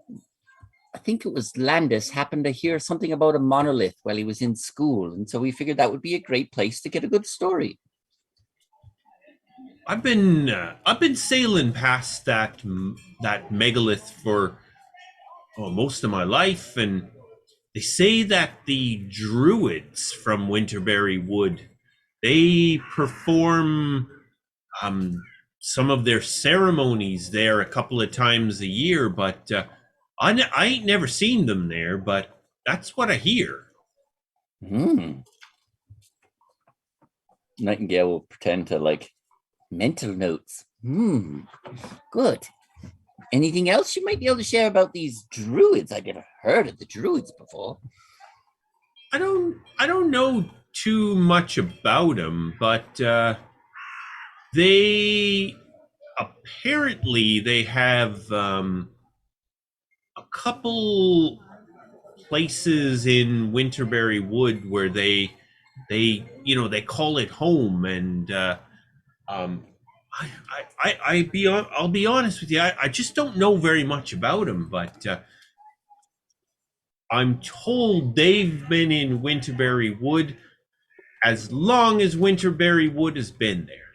I think it was Landis happened to hear something about a monolith while he was in school. And so we figured that would be a great place to get a good story. I've been sailing past that megalith for most of my life, and they say that the druids from Winterberry Wood, they perform some of their ceremonies there a couple of times a year, but I ain't never seen them there, but that's what I hear. Hmm. Nightingale will pretend to like Mental notes. Good. Anything else you might be able to share about these druids? I've never heard of the druids before. I don't know too much about them, but they apparently they have a couple places in Winterberry Wood where they they call it home, and um I'll be honest with you, I just don't know very much about them, but I'm told they've been in Winterberry Wood as long as Winterberry Wood has been there.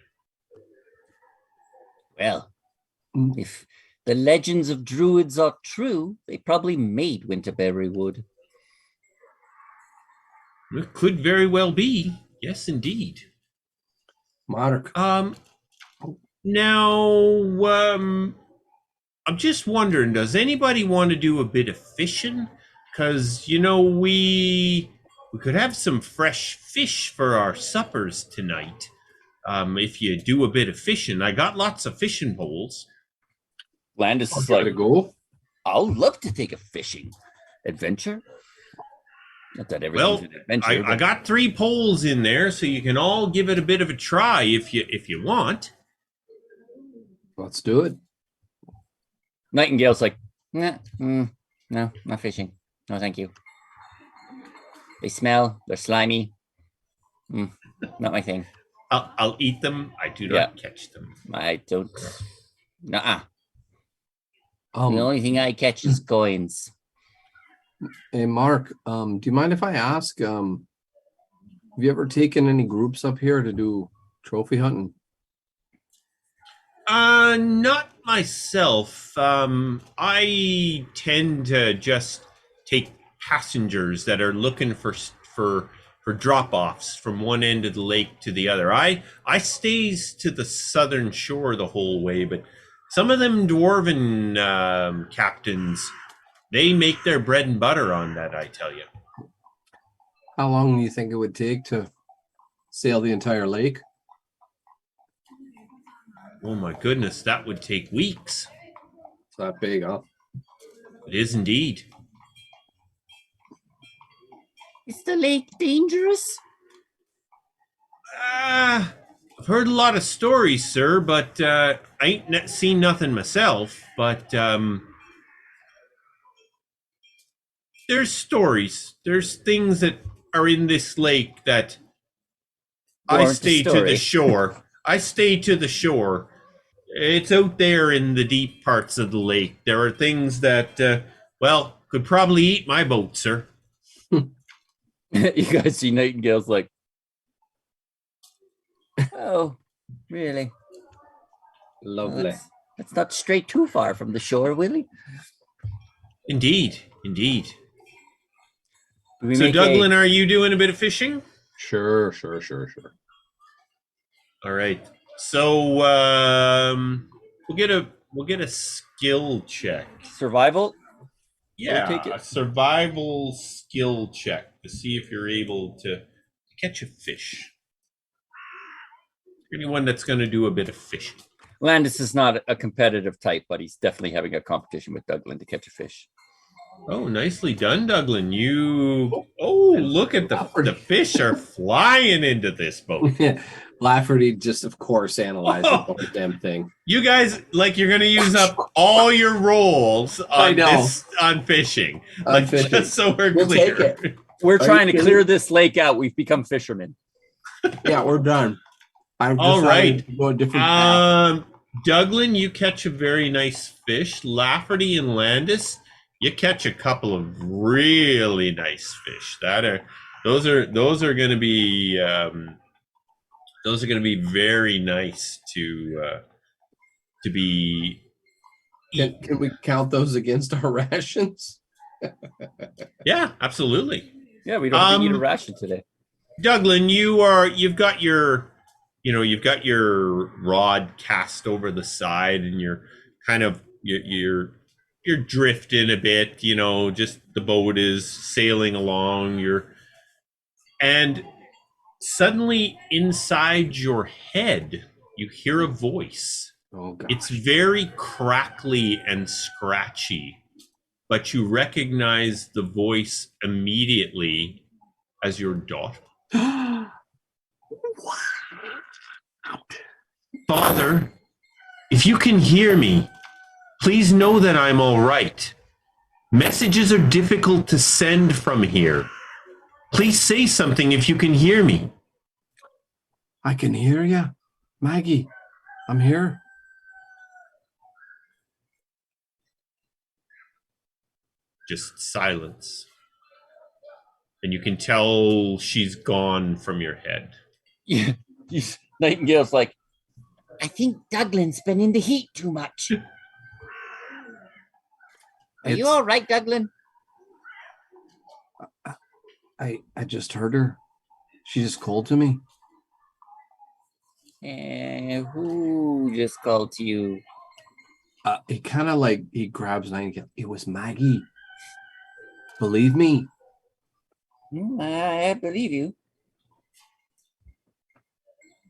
Well, if the legends of druids are true, they probably made Winterberry Wood. It could very well be. Yes, indeed. Monarch. Now, I'm just wondering, does anybody want to do a bit of fishing? Because, we could have some fresh fish for our suppers tonight. If you do a bit of fishing. I got lots of fishing poles. Landis is Give it like, a go. I'll love to take a fishing adventure. Not that everything's Well, an adventure. I got 3 poles in there, so you can all give it a bit of a try if you want. Let's do it. Nightingale's like, no, not fishing. No, thank you. They smell. They're slimy. Not my thing. I'll eat them. I do not catch them. I don't. Nuh-uh. The Um, only thing I catch is coins. Hey, Mark, do you mind if I ask, have you ever taken any groups up here to do trophy hunting? Not myself. I tend to just take passengers that are looking for drop-offs from one end of the lake to the other. I stays to the southern shore the whole way, but some of them dwarven captains, they make their bread and butter on that, I tell you. How long do you think it would take to sail the entire lake? Oh my goodness, that would take weeks. It's that big, huh? It is indeed. Is the lake dangerous? I've heard a lot of stories, sir, but I ain't seen nothing myself. But there's stories. There's things that are in this lake that I stay to the shore. I stay to the shore. It's out there in the deep parts of the lake. There are things that, could probably eat my boat, sir. you guys see Nightingale's like, Oh, really? Lovely. Well, let's not stray too far from the shore, will we? Indeed, indeed. we So, make Douglan, are you doing a bit of fishing? Sure. All right. So we'll get a skill check. survival? Yeah, take it. a survival skill check to see if you're able to catch a fish. Anyone that's going to do a bit of fishing. Landis is not a competitive type, but he's definitely having a competition with Douglan to catch a fish. Oh, nicely done, Douglan. Look at the fish are flying into this boat. Lafferty just, of course, analyzed the whole damn thing. You guys, you're going to use up all your rolls on fishing. Fishing. Just so we're We'll clear. take it. We're Are trying you to kidding? clear this lake out. We've become fishermen. Yeah, we're done. I've All decided right. to go a different path. Douglan, you catch a very nice fish. Lafferty and Landis, you catch a couple of really nice fish. Those are going to be very nice to be Can we count those against our rations? Yeah, absolutely. Yeah, we don't have to eat a ration today. Douglan, you've got your rod cast over the side, and you're kind of you're drifting a bit, just the boat is sailing along. And suddenly inside your head, you hear a voice. Oh god. It's very crackly and scratchy, but you recognize the voice immediately as your daughter. Father, if you can hear me, please know that I'm all right. Messages are difficult to send from here. Please say something if you can hear me. I can hear you. Maggie, I'm here. Just silence. And you can tell she's gone from your head. Yeah, Nightingale's like, I think Douglan's been in the heat too much. Are you all right, Douglan? I just heard her. She just called to me. Who just called to you? He kind of he grabs Nightingale. It was Maggie. Believe me. I believe you.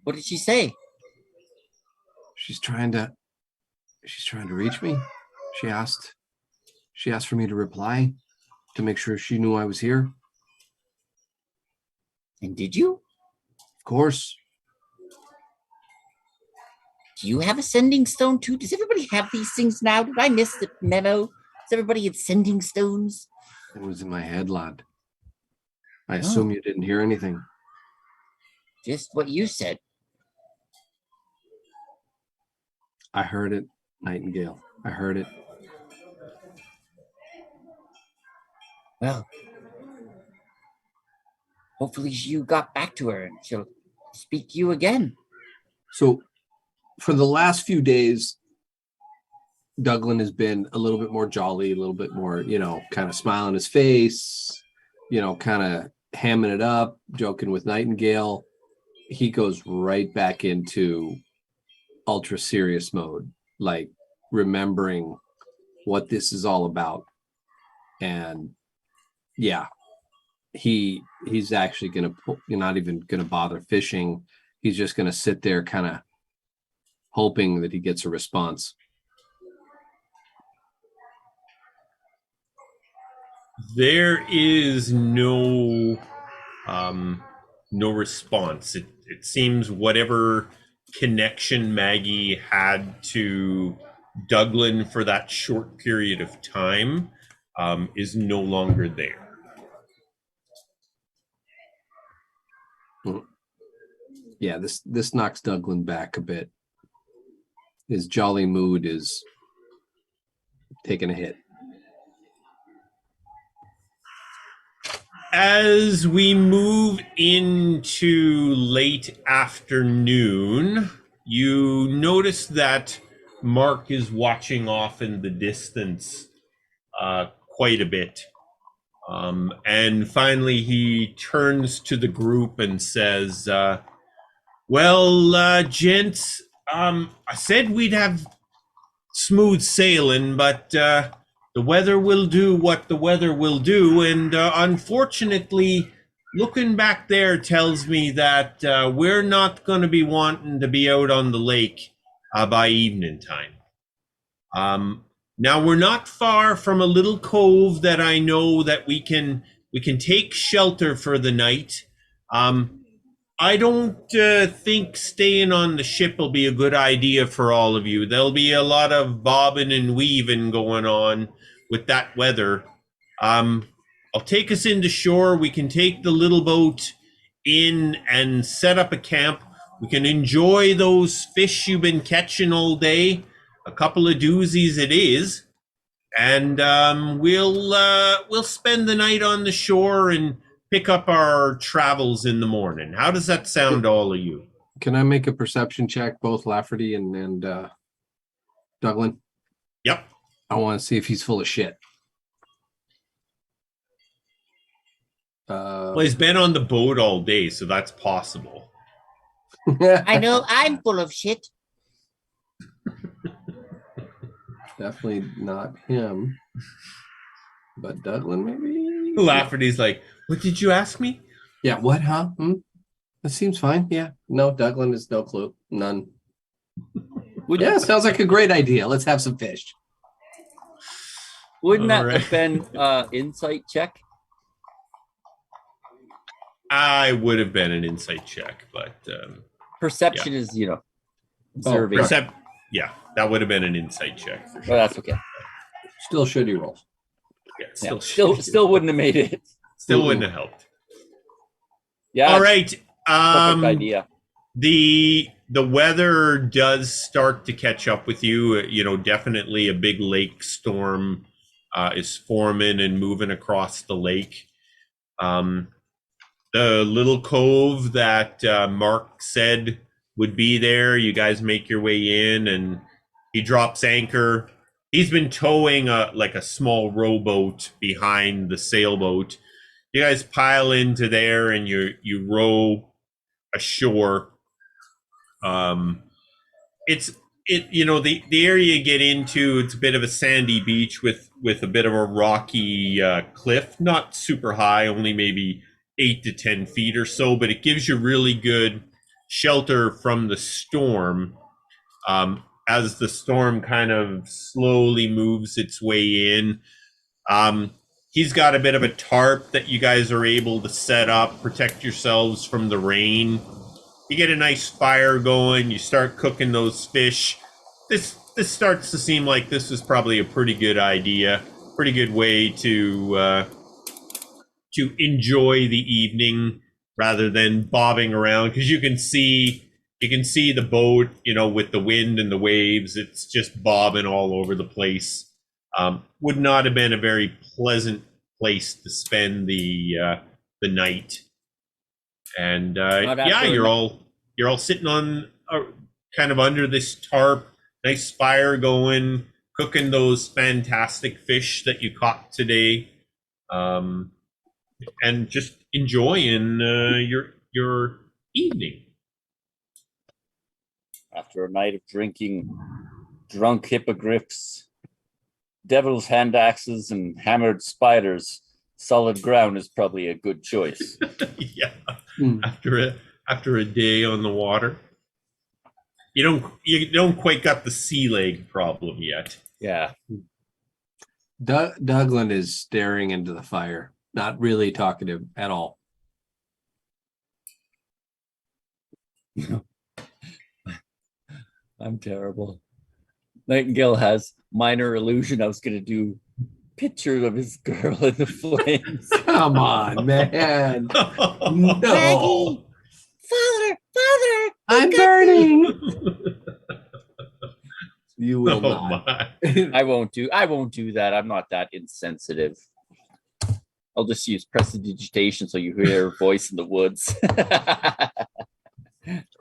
What did she say? She's trying to reach me. She asked for me to reply to make sure she knew I was here. And did you? Of course. Do you have a sending stone too? Does everybody have these things now? Did I miss the memo? Does everybody have sending stones? It was in my head, lad. I assume you didn't hear anything. Just what you said. I heard it, Nightingale. I heard it. Well, hopefully you got back to her and she'll speak to you again. So for the last few days, Douglan has been a little bit more jolly, a little bit more, kind of smile on his face, kind of hamming it up, joking with Nightingale. He goes right back into ultra serious mode, like remembering what this is all about. And yeah, he's actually going to, not even going to bother fishing. He's just going to sit there kind of hoping that he gets a response. There is no response. It seems whatever connection Maggie had to Douglan for that short period of time is no longer there. Yeah, this knocks Douglan back a bit. His jolly mood is taking a hit. As we move into late afternoon, you notice that Mark is watching off in the distance quite a bit. And finally, he turns to the group and says, gents, I said we'd have smooth sailing, but the weather will do what the weather will do. And unfortunately, looking back there tells me that we're not going to be wanting to be out on the lake by evening time. Now, we're not far from a little cove that I know that we can take shelter for the night. I don't think staying on the ship will be a good idea for all of you. There'll be a lot of bobbing and weaving going on with that weather. I'll take us into shore. We can take the little boat in and set up a camp. We can enjoy those fish you've been catching all day. A couple of doozies it is. And we'll spend the night on the shore and pick up our travels in the morning. How does that sound to all of you? Can I make a perception check, both Lafferty and Douglan? Yep. I want to see if he's full of shit. Well, he's been on the boat all day, so that's possible. I know I'm full of shit. Definitely not him. But Douglan, maybe? Lafferty's like, what did you ask me? Yeah, what, huh? That seems fine. Yeah. No, Douglan has no clue. None. Yeah, sounds like a great idea. Let's have some fish. Wouldn't that Alright. have been insight check? I would have been an insight check, but Perception is, observing. yeah, that would have been an insight check for sure. Well, that's okay. Still shitty rolls. Yeah, Still wouldn't have made it. Still wouldn't have helped. Yeah. All right. Perfect idea. The weather does start to catch up with you. Definitely a big lake storm is forming and moving across the lake. The little cove that Mark said would be there, you guys make your way in, and he drops anchor. He's been towing a small rowboat behind the sailboat. You guys pile into there and you row ashore. The area you get into, it's a bit of a sandy beach with a bit of a rocky cliff, not super high, only maybe 8 to 10 feet or so, but it gives you really good shelter from the storm. As the storm kind of slowly moves its way in, he's got a bit of a tarp that you guys are able to set up, protect yourselves from the rain. You get a nice fire going. You start cooking those fish. This starts to seem like this is probably a pretty good idea, pretty good way to enjoy the evening rather than bobbing around, because you can see the boat, with the wind and the waves. It's just bobbing all over the place. Would not have been a very pleasant place to spend the night. And you're all sitting on kind of under this tarp, nice fire going, cooking those fantastic fish that you caught today, and just enjoying your evening. After a night of drinking drunk hippogriffs, devil's hand axes, and hammered spiders, solid ground is probably a good choice. Yeah. After a day on the water, you don't quite got the sea leg problem yet. Yeah. Douglan is staring into the fire, not really talkative at all. I'm terrible. Nightingale has minor illusion. I was going to do pictures of his girl in the flames. Come on, man. No. Maggie! Father! I'm burning. You will not. I won't do that. I'm not that insensitive. I'll just use prestidigitation so you hear her voice in the woods.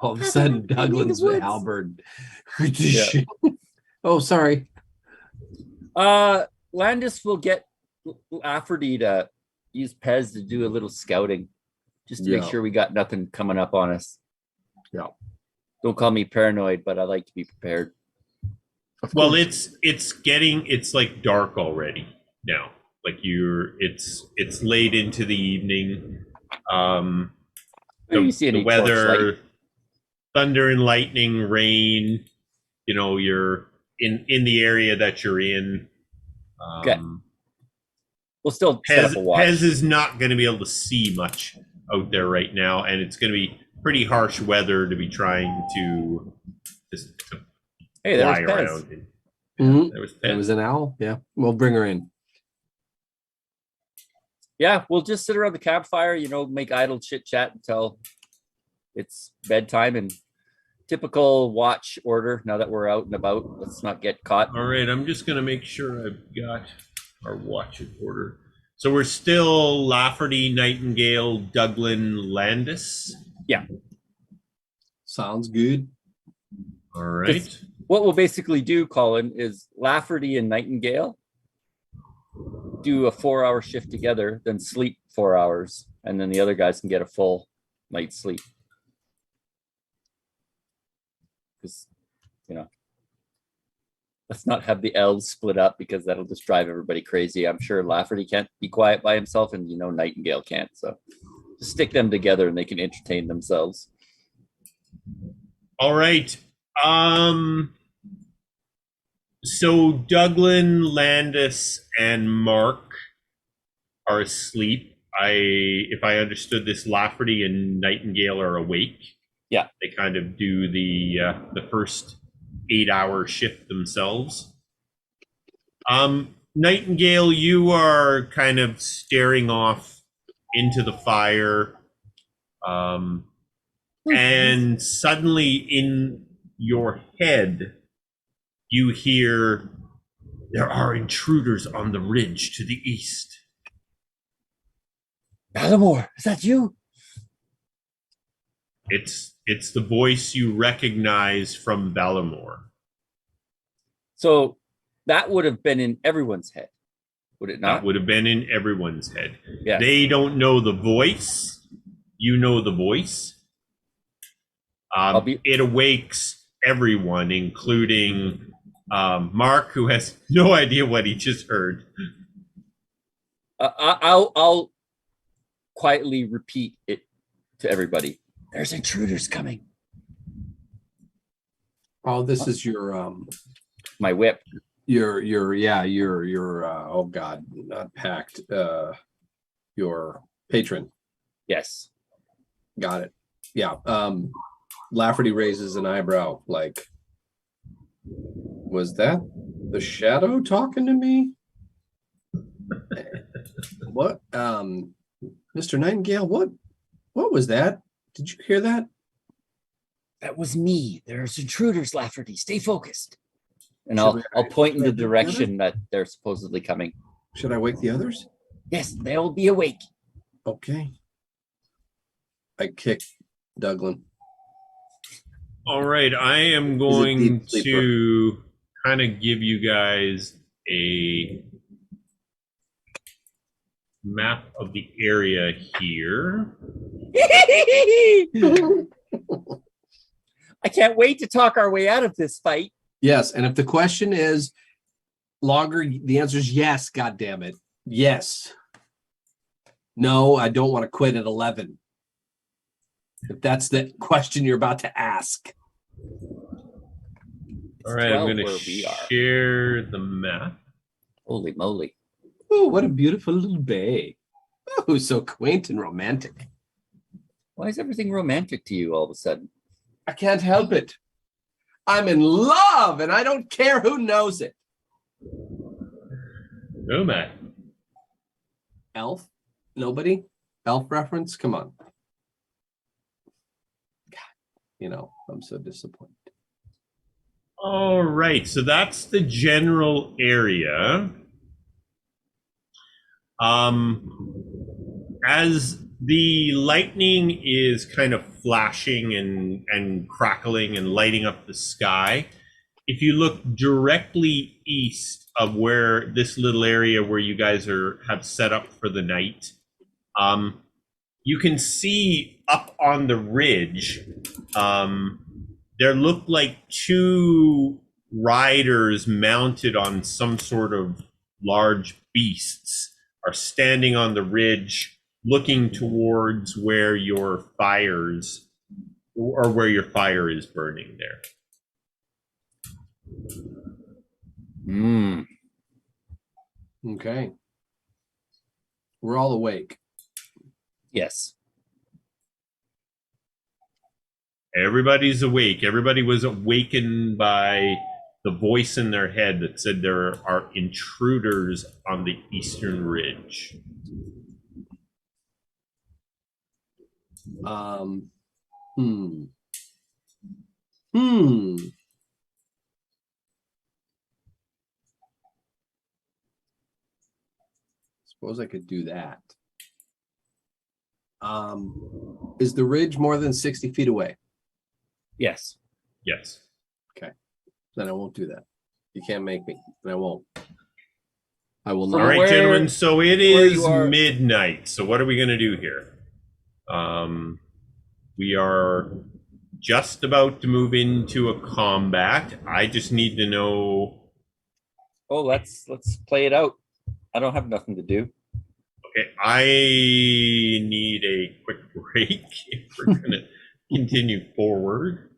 All of a sudden, Douglan's halberd. Oh, sorry. Landis will get Lafferty to use Pez to do a little scouting, just to make sure we got nothing coming up on us. Yeah. Don't call me paranoid, but I like to be prepared. Well, it's like dark already now. Like it's late into the evening. The weather, thunder and lightning, rain. You're in the area that you're in. Okay. We'll still set up a watch. Pez is not going to be able to see much out there right now, and it's going to be pretty harsh weather to be trying to just Hey, fly there's Pez. around. Mm-hmm. There was Pez. It was an owl. Yeah, we'll bring her in. Yeah, we'll just sit around the campfire, make idle chit chat until it's bedtime, and typical watch order. Now that we're out and about, let's not get caught. All right, I'm just going to make sure I've got our watch in order. So we're still Lafferty, Nightingale, Douglan, Landis. Yeah. Sounds good. All right. what we'll basically do, Colin, is Lafferty and Nightingale do a 4-hour shift together, then sleep 4 hours, and then the other guys can get a full night's sleep. Because, let's not have the elves split up because that'll just drive everybody crazy. I'm sure Lafferty can't be quiet by himself, and Nightingale can't. So just stick them together and they can entertain themselves. All right. So Douglan, Landis, and Mark are asleep. If I understood this, Lafferty and Nightingale are awake. Yeah. They kind of do the first 8-hour shift themselves. Nightingale, you are kind of staring off into the fire. And suddenly in your head, you hear, there are intruders on the ridge to the east. Ballamore, is that you? It's the voice you recognize from Ballamore. So that would have been in everyone's head, would it not? That would have been in everyone's head. Yes. They don't know the voice. You know the voice. It awakes everyone, including Mark, who has no idea what he just heard. I'll quietly repeat it to everybody. There's intruders coming. Oh, this is your My whip. your oh god, not packed. Your patron. Yes. Got it. Yeah. Lafferty raises an eyebrow, like, was that the shadow talking to me? What? Mr. Nightingale, what was that? Did you hear that? That was me. There's intruders, Lafferty. Stay focused. And Should I'll point in the should I wake the direction that they're supposedly coming. Should I wake the others? Yes, they'll be awake. Okay. I kick Douglan. All right, I am He's a going deep sleeper. to kind of give you guys a map of the area here. I can't wait to talk our way out of this fight. Yes, and if the question is longer, the answer is yes, god damn it. Yes. No, I don't want to quit at 11. If that's the question you're about to ask. All right, I'm 12 going where to we are. share the map. Holy moly. Oh, what a beautiful little bay. Oh, so quaint and romantic. Why is everything romantic to you all of a sudden? I can't help it. I'm in love, and I don't care who knows it. Oh, my. Elf? Nobody? Elf reference? Come on. God, I'm so disappointed. All right, so that's the general area. As the lightning is kind of flashing and crackling and lighting up the sky, if you look directly east of where this little area where you guys have set up for the night, you can see up on the ridge, there look like two riders mounted on some sort of large beasts are standing on the ridge looking towards where your fire is burning there. Okay. We're all awake. Yes. Everybody's awake. Everybody was awakened by the voice in their head that said there are intruders on the eastern ridge. Suppose I could do that. Is the ridge more than 60 feet away? Yes. Yes. Okay. then I won't do that. You can't make me, and I won't. I will From All not. right, where- gentlemen. So it where is you are- midnight. So what are we going to do here? We are just about to move into a combat. I just need to know. Oh, let's play it out. I don't have nothing to do. Okay, I need a quick break if we're going to continue forward.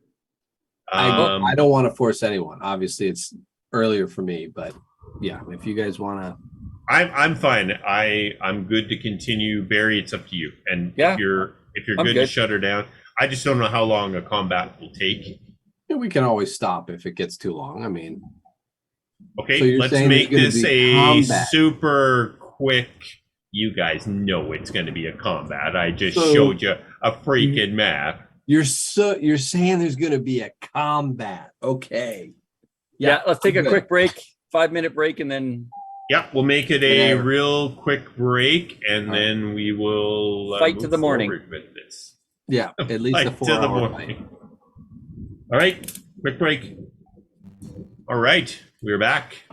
I don't want to force anyone. Obviously, it's earlier for me, but yeah, if you guys want to. I'm fine. I'm good to continue. Barry, it's up to you. And Yeah, if you're I'm good to good. shut her down, I just don't know how long a combat will take. Yeah, we can always stop if it gets too long. I mean, Okay, So you're let's saying make there's this gonna be a combat. super quick. You guys know it's going to be a combat. I just So- showed you a freaking map. you're saying there's going to be a combat. Okay. Yeah, let's take a good. quick break, 5-minute break, and then Yep, we'll make it a Whatever. real quick break, and All right. then we will Fight to move the morning. forward with this. Yeah, at least a Fight to the 4-hour morning. fight. All right, quick break. All right, we're back.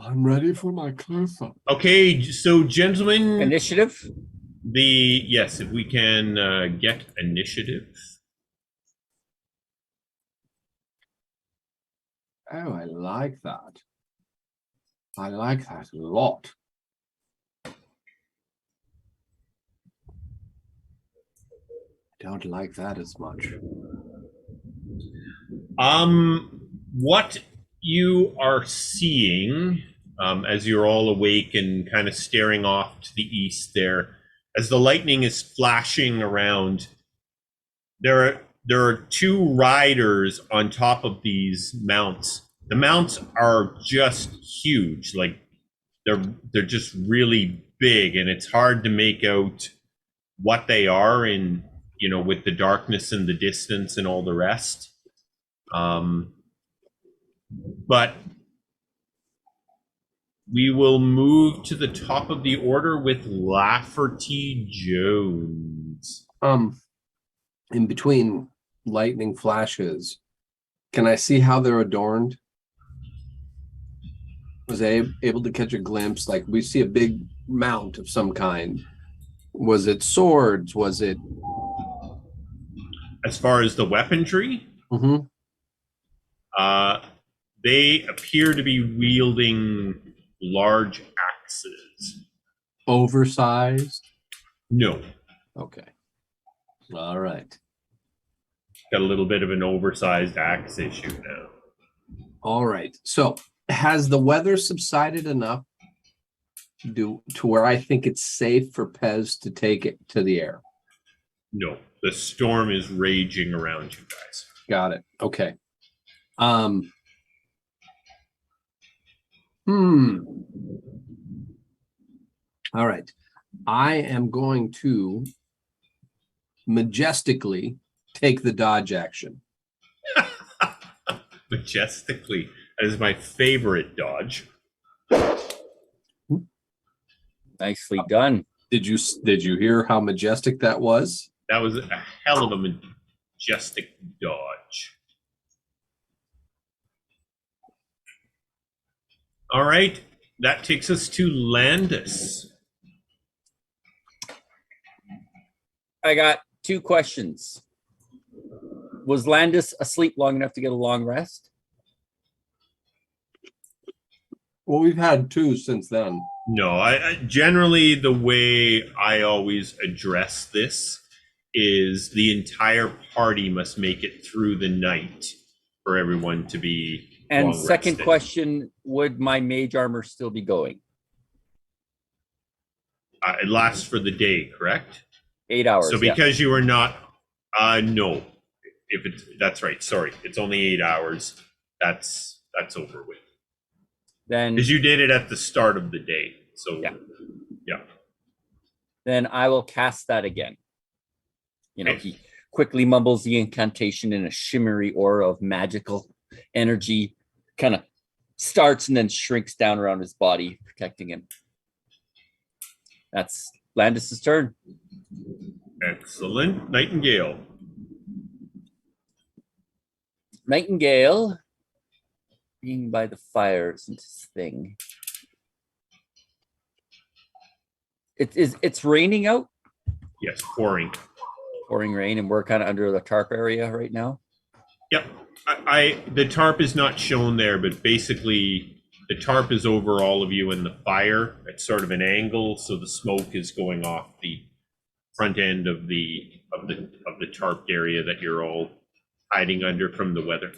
I'm ready for my close up. Okay, so gentlemen, initiative. yes, if we can get initiative. Oh, I like that. I like that a lot. I don't like that as much. What you are seeing as you're all awake and kind of staring off to the east there, as the lightning is flashing around, there are two riders on top of these mounts. The mounts are just huge, like they're just really big, and it's hard to make out what they are in, with the darkness and the distance and all the rest. But we will move to the top of the order with Lafferty Jones. In between lightning flashes, can I see how they're adorned? Was I able to catch a glimpse? Like, we see a big mount of some kind. Was it swords? Was it? As far as the weaponry, Mm-hmm. they appear to be wielding large axes. Oversized? No, Okay. All right. got a little bit of an oversized axe issue now. All right. So, has the weather subsided enough to where I think it's safe for Pez to take it to the air? No, the storm is raging around you guys. Got it. Okay. All right. I am going to majestically take the dodge action. Majestically, that is my favorite dodge. Nicely done. Did you hear how majestic that was? That was a hell of a majestic dodge. All right, that takes us to Landis. I got 2 questions. Was Landis asleep long enough to get a long rest? Well, we've had 2 since then. No, I generally the way I always address this is the entire party must make it through the night for everyone to be. And long second rested. question, would my mage armor still be going? It lasts for the day, correct? 8 hours. So yeah. because you are not, no, that's right. Sorry, it's only 8 hours. That's over with. Then Because you did it at the start of the day. So yeah. then I will cast that again. Okay. He quickly mumbles the incantation in a shimmery aura of magical energy, kind of starts and then shrinks down around his body, protecting him. That's Landis's turn. Excellent. Nightingale. Nightingale being by the fire isn't his thing. It's raining out, Yes, pouring. pouring rain, and we're kind of under the tarp area right now. Yep. The tarp is not shown there, but basically the tarp is over all of you, and the fire at sort of an angle, so the smoke is going off the front end of the tarped area that you're all hiding under from the weather.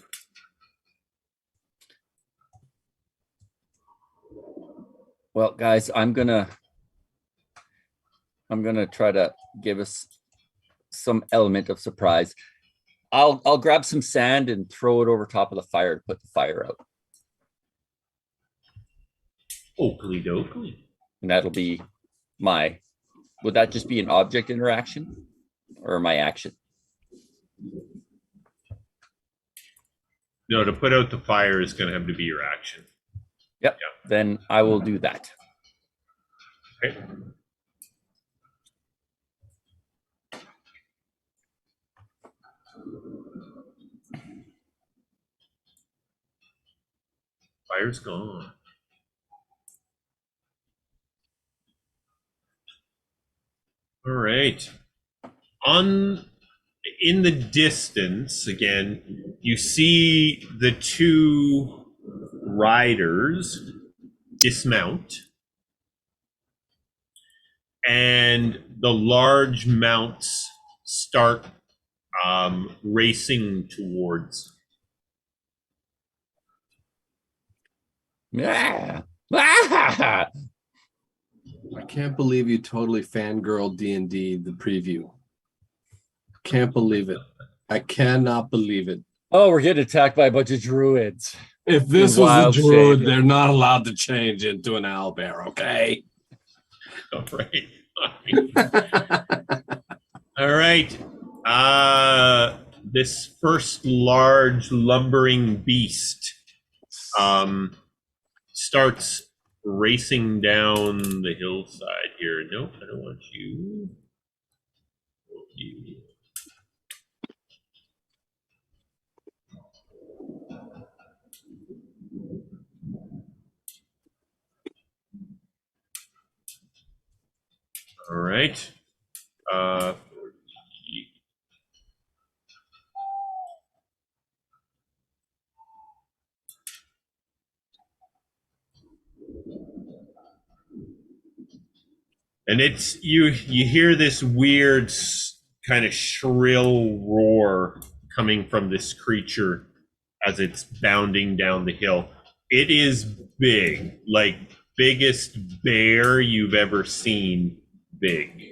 Well, guys, I'm gonna try to give us some element of surprise. I'll grab some sand and throw it over top of the fire to put the fire out. Oakley dokley. And that'll be would that just be an object interaction or my action? No, to put out the fire is going to have to be your action. Yep. Then I will do that. Okay. Fire's gone. All right. In the distance, again, you see the two riders dismount, and the large mounts start racing towards. Yeah. Ah! I can't believe you totally fangirl D&D the preview. Can't believe it. I cannot believe it. Oh, we're getting attacked by a bunch of druids. If this In was a wild druid, shape. they're not allowed to change into an owlbear, okay? All right. All right. This first large lumbering beast starts racing down the hillside here. Nope, I don't want you. I want you. All right. And it's you hear this weird kind of shrill roar coming from this creature as it's bounding down the hill. It is big, like biggest bear you've ever seen big.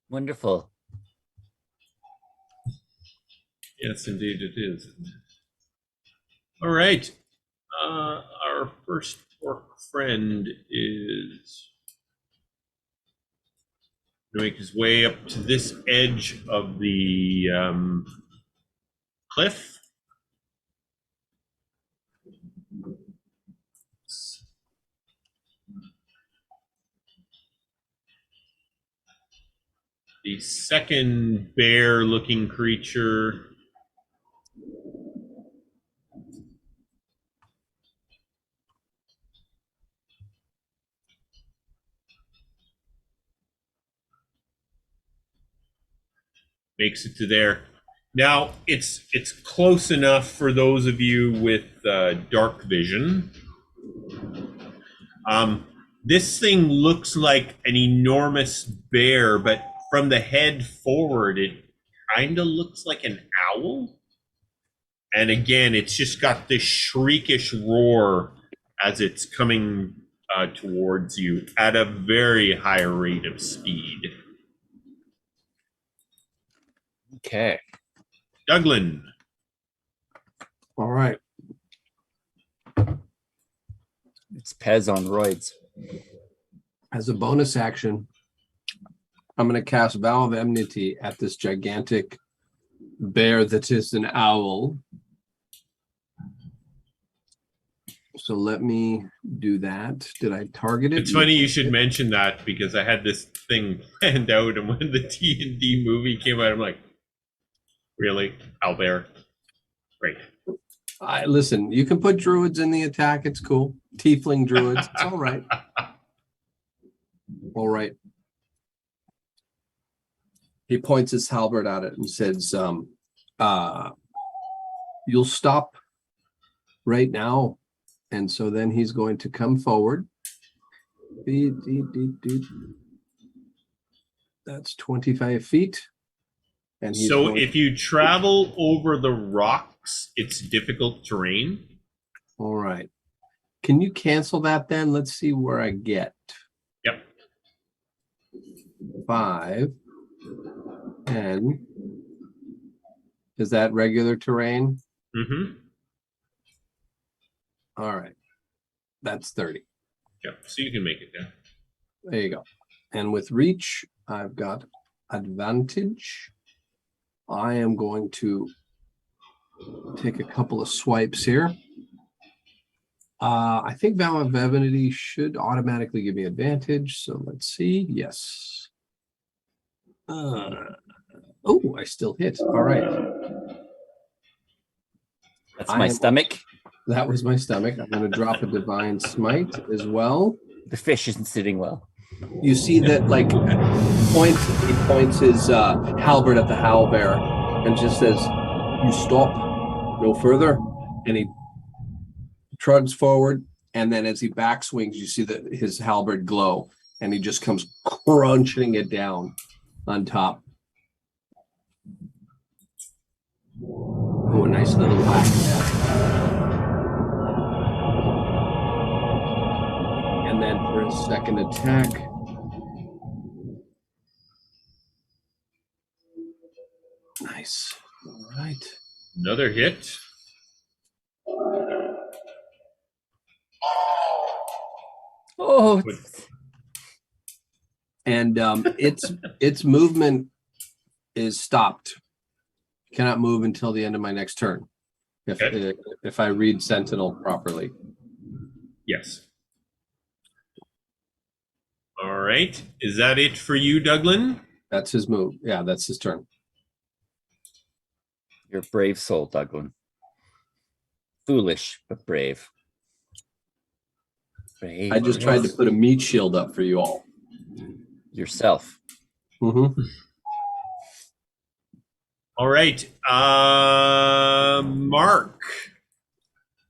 Wonderful. Yes, indeed it is. All right. Our first orc friend is going to make his way up to this edge of the cliff. The second bear-looking creature makes it to there. Now it's close enough for those of you with dark vision. This thing looks like an enormous bear, but from the head forward, it kind of looks like an owl. And again, it's just got this shriekish roar as it's coming towards you at a very high rate of speed. Okay. Douglan. All right. It's Pez on roids. As a bonus action, I'm going to cast Vow of Enmity at this gigantic bear that is an owl. So let me do that. Did I target it? It's funny you should mention that because I had this thing planned out, and when the D&D movie came out, I'm like, Really? Owlbear. Great. Listen, you can put druids in the attack. It's cool. Tiefling druids. It's all right. All right. He points his halberd at it and says, you'll stop right now. And so then he's going to come forward. That's 25 feet. And he's So if you travel over the rocks, it's difficult terrain. All right. Can you cancel that then? Let's see where I get. Yep. 5, 10. Is that regular terrain? Mm-hmm. All right. That's 30. Yep. So you can make it there. There you go. And with reach, I've got advantage. I am going to take a couple of swipes here. I think Vow of Evanity should automatically give me advantage. So let's see. Yes. Oh, I still hit. All right. That's my stomach. That was my stomach. I'm going to drop a Divine Smite as well. The fish isn't sitting well. You see that, like, he points his halberd at the owlbear and just says, "You stop, no further." And he trudges forward, and then as he backswings, you see that his halberd glow, and he just comes crunching it down on top. Oh, a nice little whack. And then for his second attack, nice. All right. Another hit. Oh, And its movement is stopped. Cannot move until the end of my next turn. If I read Sentinel properly. Yes. All right. Is that it for you, Douglan? That's his move. Yeah, that's his turn. you're a brave soul, Douglan. Foolish, but brave. Brave. I just tried to put a meat shield up for you all. Yourself. Mm-hmm. All right. Mark.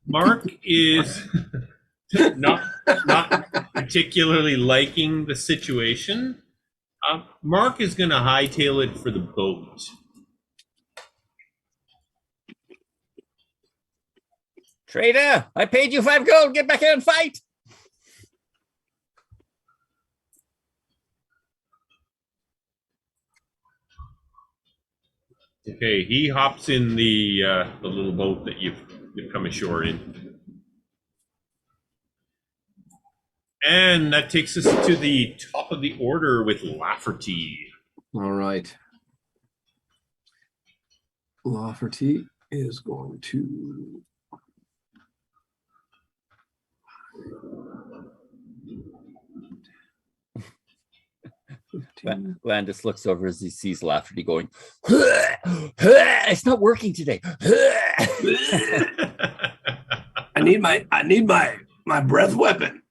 Mark is not particularly liking the situation. Mark is going to hightail it for the boat. Traitor, I paid you 5 gold. Get back here and fight. Okay, he hops in the little boat that you've come ashore in. And that takes us to the top of the order with Lafferty. All right. Lafferty is going to... Landis looks over as he sees Lafferty going, it's not working today. I need my breath weapon.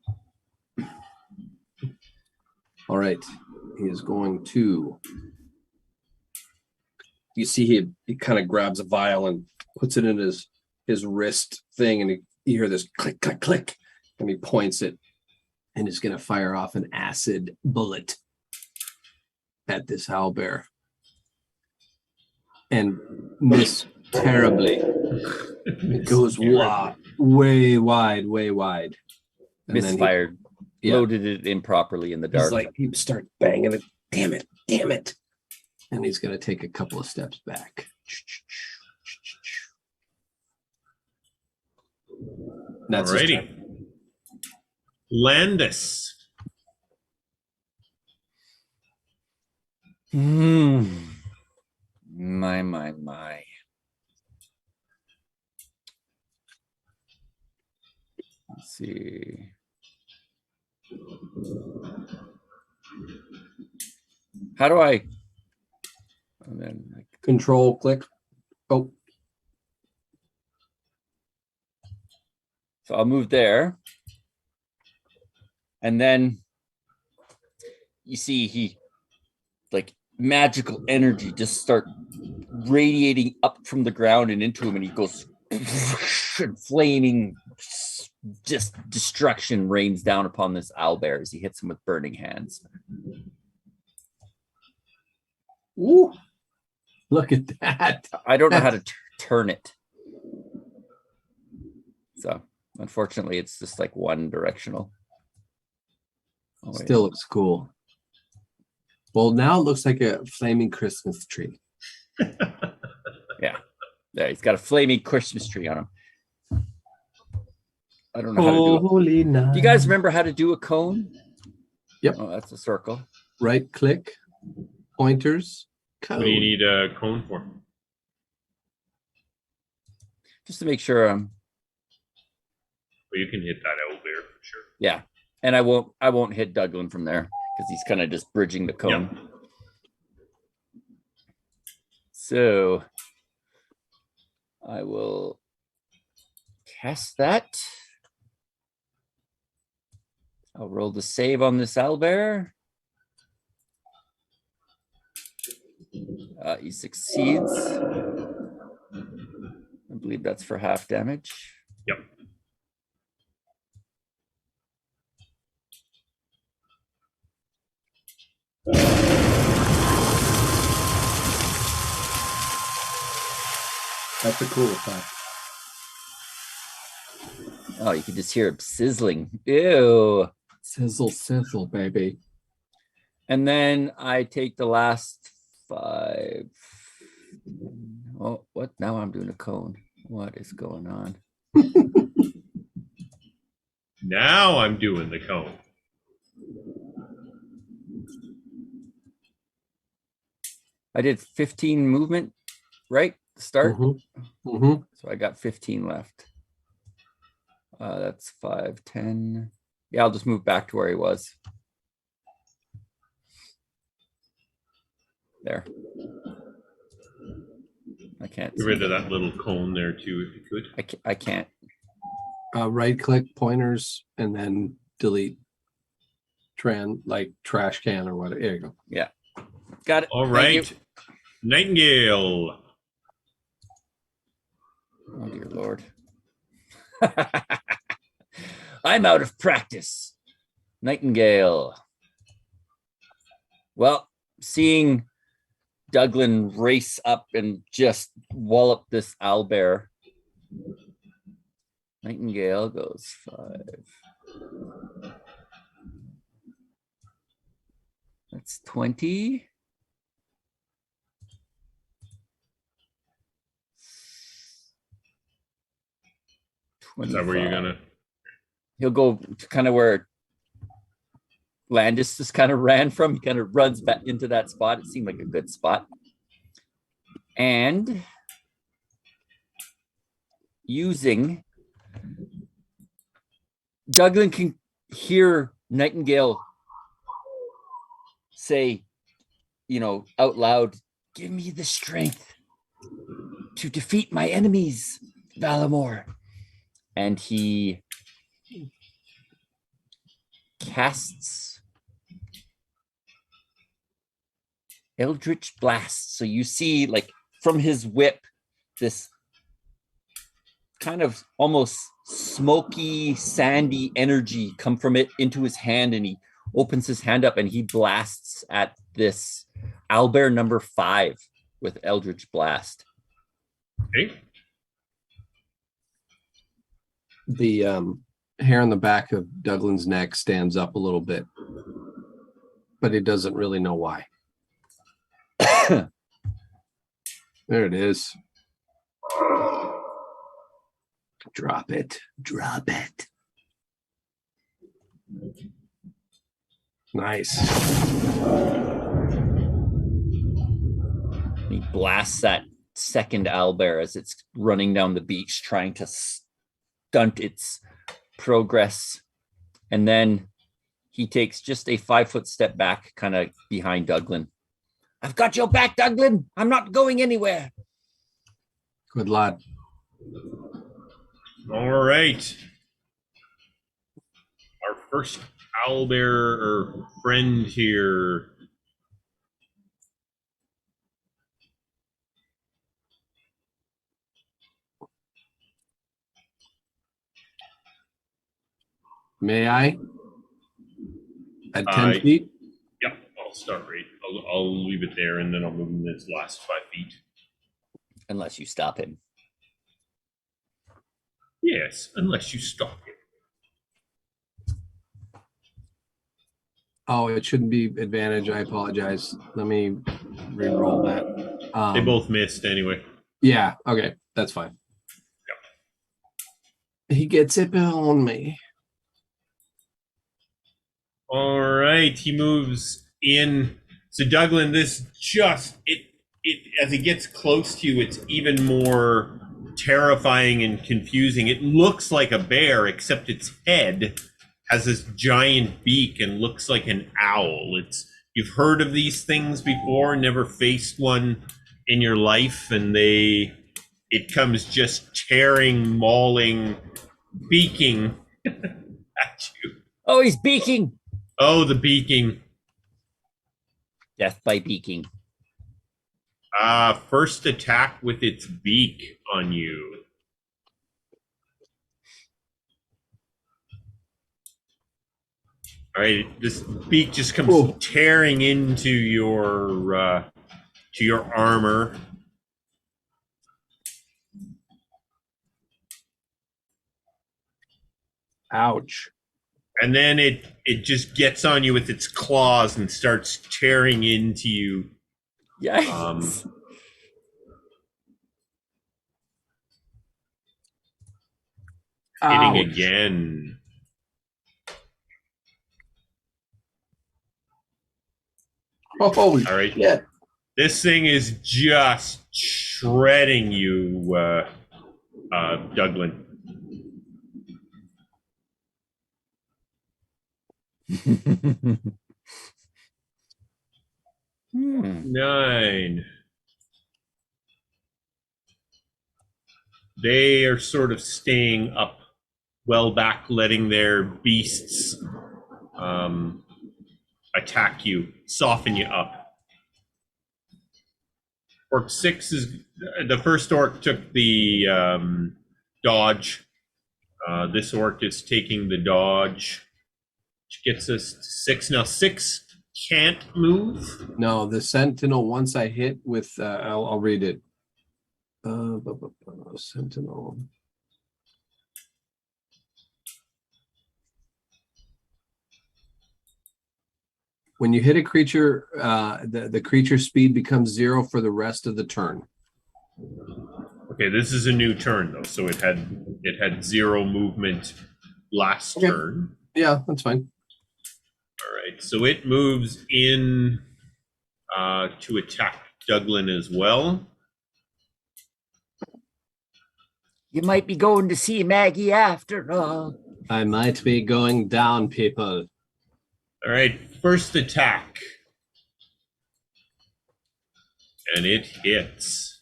All right. He is going to... You see he kind of grabs a vial and puts it in his wrist thing, and you hear this click, click, click, and he points it, and is going to fire off an acid bullet at this owlbear. And miss terribly. It goes way wide. And misfired. Loaded it improperly in the dark. He's like, he starts banging it. Damn it. And he's going to take a couple of steps back. That's alrighty. Landis. My. Let's see. How do I? And then Control click. Oh, So I'll move there. And then you see he like magical energy just start radiating up from the ground and into him, and he goes and flaming, just destruction rains down upon this owlbear as he hits him with burning hands. ooh, look at that. I don't know how to turn it. So unfortunately, it's just like one directional. Oh, wait. Still looks cool. Well, now it looks like a flaming Christmas tree. Yeah. There, he's got a flaming Christmas tree on him. I don't know how to do it. Holy night. Do you guys remember how to do a cone? Yep. Oh, that's a circle. Right click, pointers, cone. What do you need a cone for? Just to make sure. Well, you can hit that out there for sure. Yeah. And I won't hit Douglan from there because he's kind of just bridging the cone. Yep. So I will cast that. I'll roll the save on this owlbear. He succeeds. I believe that's for half damage. Yep. That's a cool effect. Oh, you can just hear it sizzling. Ew. Sizzle, sizzle, baby. And then I take the last 5. Oh, what? Now I'm doing a cone. What is going on? Now I'm doing the cone. I did 15 movement, right? Start. Mm-hmm. So I got 15 left. That's 5, 10. Yeah, I'll just move back to where he was. There. I can't. Get rid of that little cone there too, if you could. I can't. Right click, pointers, and then delete. Like trash can or whatever. There you go. Yeah. Got it. All Thank right. you. Nightingale. Oh, dear Lord. I'm out of practice. Nightingale. Well, seeing Douglan race up and just wallop this owlbear, Nightingale goes 5. That's 20. Is that where you're gonna? He'll go to kind of where Landis just kind of ran from. He kind of runs back into that spot. It seemed like a good spot. And using Douglan can hear Nightingale say, out loud, "Give me the strength to defeat my enemies, Valamor." And he casts Eldritch Blast. So you see, like, from his whip, this kind of almost smoky, sandy energy come from it into his hand, and he opens his hand up and he blasts at this owlbear number 5 with Eldritch Blast. Okay. The hair on the back of Douglan's neck stands up a little bit, but he doesn't really know why. There it is. Drop it. Drop it. Nice. He blasts that second owlbear as it's running down the beach, trying to stunt its progress. And then he takes just a 5-foot step back, kind of behind Douglan. "I've got your back, Douglan. I'm not going anywhere." Good lad. All right. Our first owlbear or friend here. May I? At 10 feet? Yep, I'll start right. I'll leave it there, and then I'll move him this last 5 feet. Unless you stop him. Yes, unless you stop him. Oh, it shouldn't be advantage. I apologize. Let me re-roll that. They both missed anyway. Yeah, okay. That's fine. Yep. He gets it on me. All right, he moves in. So Douglan, this just it as it gets close to you, it's even more terrifying and confusing. It looks like a bear, except its head has this giant beak and looks like an owl. You've heard of these things before, never faced one in your life, and it comes just tearing, mauling, beaking at you. Oh, he's beaking. Oh, the beaking. Death by beaking. First attack with its beak on you. All right, this beak just comes tearing into your armor. Ouch. And then it just gets on you with its claws and starts tearing into you. Yikes. Hitting again. Oh, all right. Yeah. This thing is just shredding you, Douglan. Hmm. 9. They are sort of staying up well back, letting their beasts attack you, soften you up. Orc 6 is the first orc took the dodge. This orc is taking the dodge, which gets us to 6. Now 6 can't move. No, the sentinel, once I hit with, I'll read it. Sentinel. When you hit a creature, the creature speed becomes 0 for the rest of the turn. Okay, this is a new turn though, so it had 0 movement last turn. Yeah, that's fine. All right, so it moves in to attack Douglan as well. You might be going to see Maggie after all. I might be going down, people. All right, first attack. And it hits.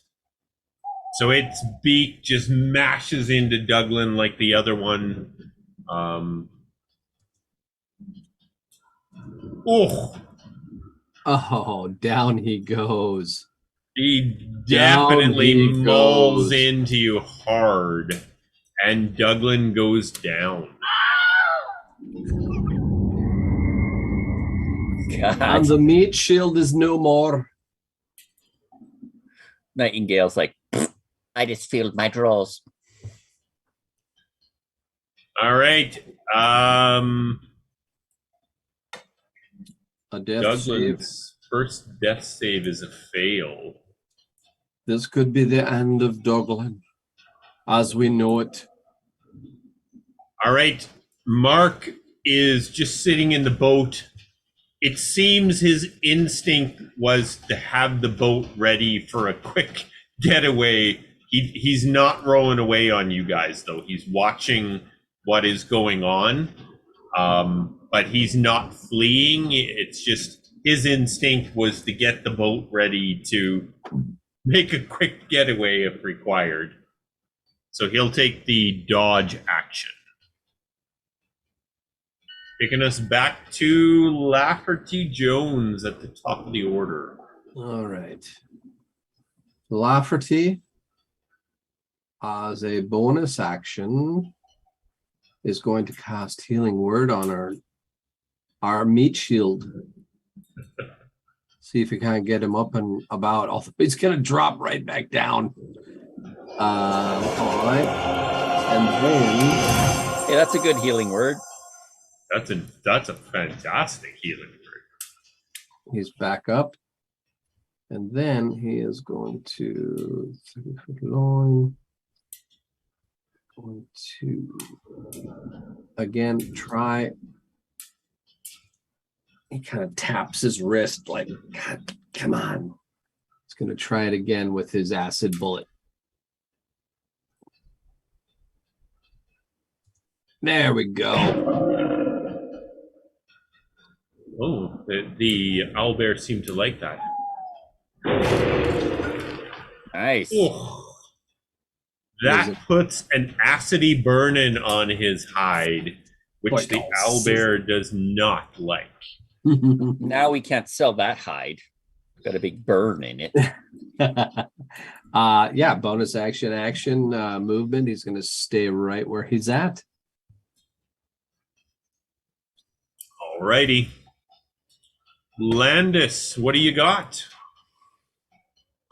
So its beak just mashes into Douglan like the other one. Oh, down he goes. He definitely mauls into you hard. And Douglan goes down. God. And the meat shield is no more. Nightingale's like, I just filled my drawers. All right. A death Douglan's save. first death save is a fail. This could be the end of Douglan as we know it. All right. Mark is just sitting in the boat. It seems his instinct was to have the boat ready for a quick getaway. He's not rowing away on you guys, though. He's watching what is going on, but he's not fleeing. It's just his instinct was to get the boat ready to make a quick getaway if required. So he'll take the dodge action. Taking us back to Lafferty Jones at the top of the order. All right. Lafferty, as a bonus action, is going to cast Healing Word on our meat shield. See if you can't get him up and about. Although he's going to drop right back down. All right. And then... Hey, that's a good healing word. That's a fantastic healing word. He's back up. And then he is going to 30-foot line. Going to again try. He kind of taps his wrist like, God, come on. He's going to try it again with his acid bullet. There we go. Oh, the owlbear seemed to like that. Nice. Oh, that puts an acidy burn-in on his hide, which Like the all owlbear does not like. Now we can't sell that hide. Got a big burn in it. Yeah, bonus action movement. He's going to stay right where he's at. Alrighty. Landis, what do you got?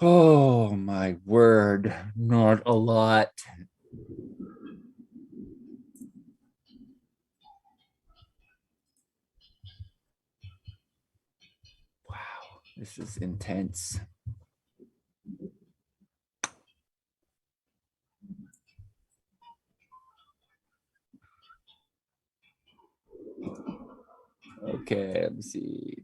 Oh my word, not a lot. Wow, this is intense. Okay, let me see.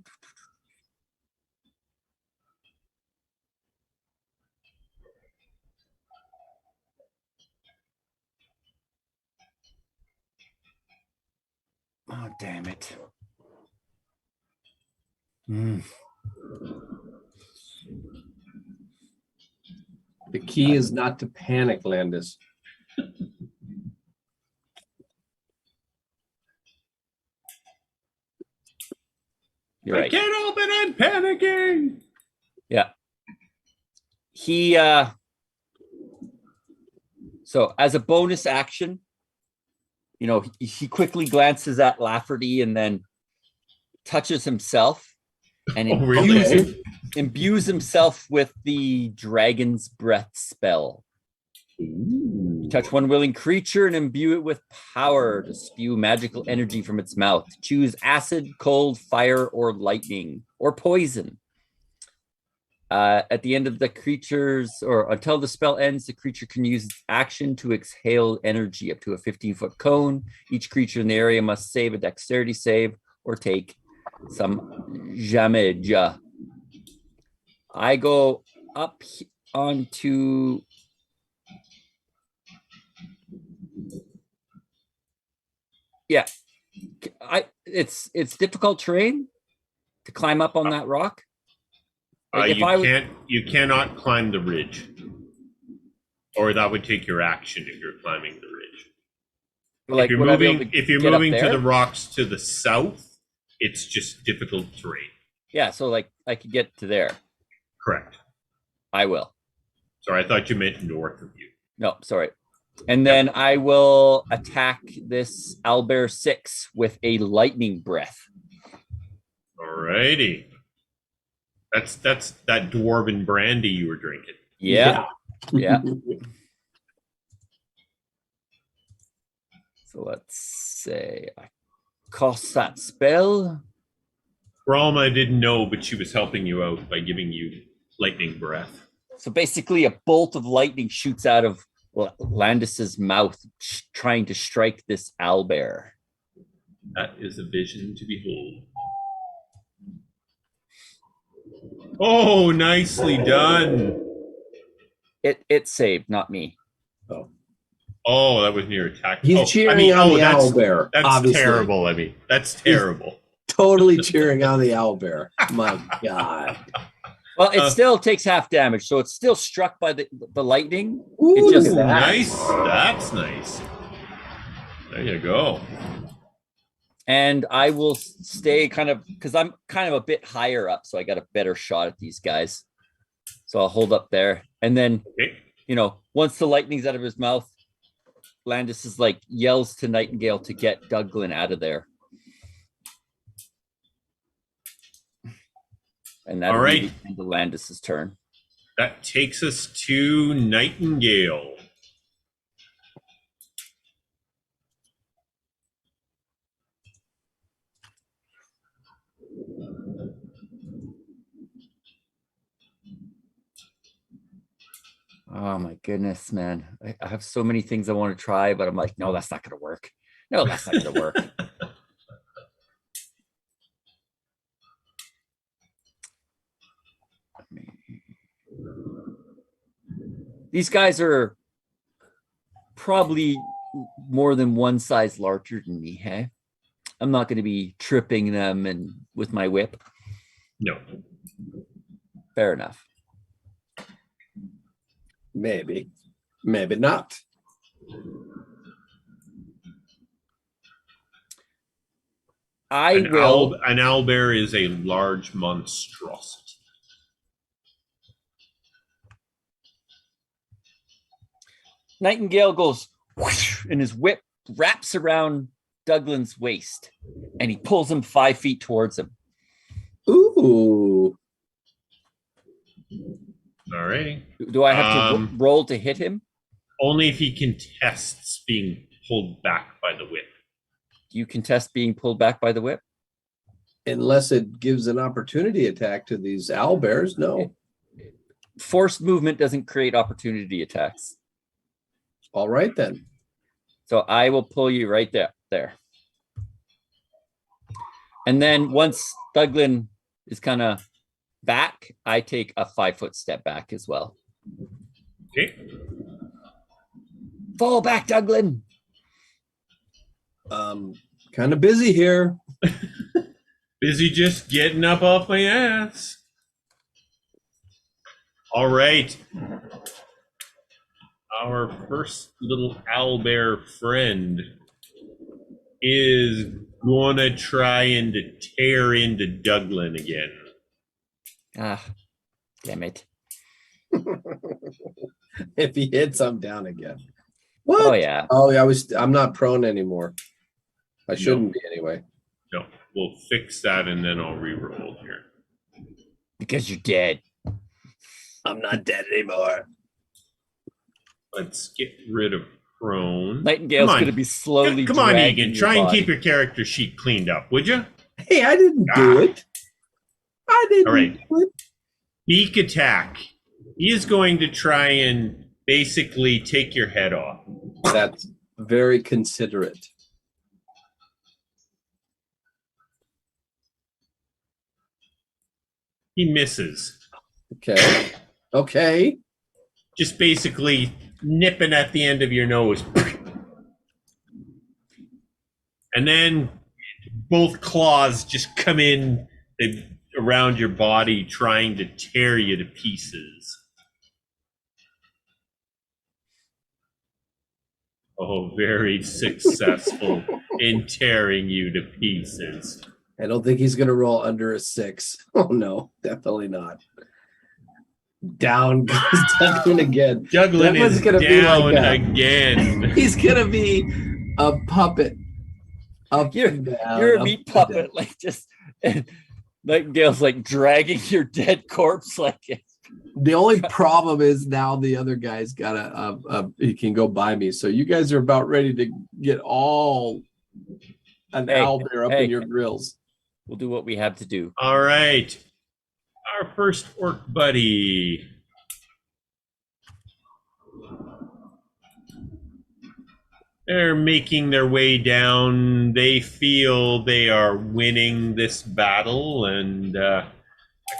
Oh, damn it. The key is not to panic, Landis. You're right. I can't help it, I'm panicking. Yeah. He so as a bonus action, you know, he quickly glances at Lafferty and then touches himself and imbues himself with the dragon's breath spell. Ooh. Touch one willing creature and imbue it with power to spew magical energy from its mouth. Choose acid, cold, fire, or lightning, or poison. At the end of the creature's, or until the spell ends, the creature can use its action to exhale energy up to a 15-foot cone. Each creature in the area must save a dexterity save or take some damage. I go up onto... Yeah, it's difficult terrain to climb up on that rock. Like you cannot climb the ridge, or that would take your action if you're climbing the ridge. Like, if you're moving to the rocks to the south, it's just difficult terrain. Yeah, so like I could get to there. Correct. I will. Sorry, I thought you meant north of you. No, sorry. And then I will attack this owlbear 6 with a lightning breath. Alrighty. That's that dwarven brandy you were drinking. Yeah. So let's say I cast that spell. Ralma didn't know, but she was helping you out by giving you lightning breath. So basically a bolt of lightning shoots out of Landis's mouth, trying to strike this owlbear. That is a vision to behold. Oh, nicely done. It saved, not me. Oh, that was near attack. He's cheering on the owlbear. That's obviously. terrible, that's terrible. Totally cheering on the owlbear. My God. Well, it still takes half damage, so it's still struck by the lightning. Ooh, It just look at that. Nice. That's nice. There you go. And I will stay kind of because I'm kind of a bit higher up, so I got a better shot at these guys. So I'll hold up there, and then Okay. once the lightning's out of his mouth, Landis is like yells to Nightingale to get Douglan out of there. And that'll All right. be the end of Landis's turn. That takes us to Nightingale. Oh my goodness, man. I have so many things I want to try, but I'm like, no, that's not going to work. No, that's not going to work. These guys are probably more than one size larger than me, hey? I'm not going to be tripping them and with my whip. No. Fair enough. Maybe. Maybe not. An owlbear is a large monstrosity. Nightingale goes whoosh, and his whip wraps around Douglan's waist, and he pulls him 5 feet towards him. Ooh. All right. Do I have to roll to hit him? Only if he contests being pulled back by the whip. Do you contest being pulled back by the whip? Unless it gives an opportunity attack to these owlbears, no. Forced movement doesn't create opportunity attacks. All right, then. So I will pull you right there. And then once Douglan is kind of back, I take a 5-foot step back as well. Okay. Fall back, Douglan. Kind of busy here. Busy just getting up off my ass. All right. Our first little owlbear friend is gonna try and to tear into Douglan again. Ah, damn it. If he hits, I'm down again. What? Oh, yeah. Oh, yeah. I'm not prone anymore. I shouldn't be anyway. No, we'll fix that and then I'll re-roll here. Because you're dead. I'm not dead anymore. Let's get rid of prone. Nightingale's going to be slowly Come on, dragging Egan. your Try and body. keep your character sheet cleaned up, would you? Hey, I didn't do it. I didn't All right. do it. Beak attack. He is going to try and basically take your head off. That's very considerate. He misses. Okay. Okay. Just basically nipping at the end of your nose. And then both claws just come in around your body, trying to tear you to pieces. Oh, very successful in tearing you to pieces. I don't think he's going to roll under a 6. Oh, no. Definitely not. Down goes Douglan again. Douglan is gonna down be like again. He's going to be a puppet. You're a meat puppet. Like just... Nightingale's like dragging your dead corpse like it. The only problem is now the other guy's got he can go by me. So you guys are about ready to get all an owlbear up in your grills. We'll do what we have to do. All right. Our first orc buddy. They're making their way down. They feel they are winning this battle and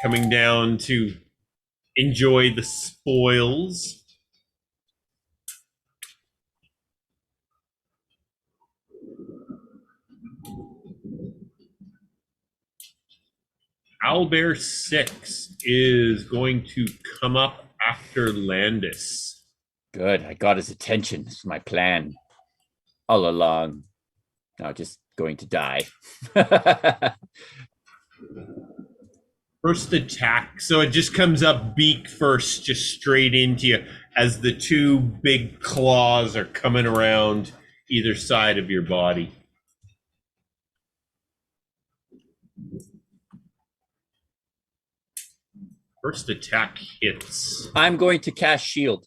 coming down to enjoy the spoils. Owlbear 6 is going to come up after Landis. Good. I got his attention. This is my plan all along. Now just going to die. First attack. So it just comes up beak first, just straight into you as the two big claws are coming around either side of your body. First attack hits. I'm going to cast shield.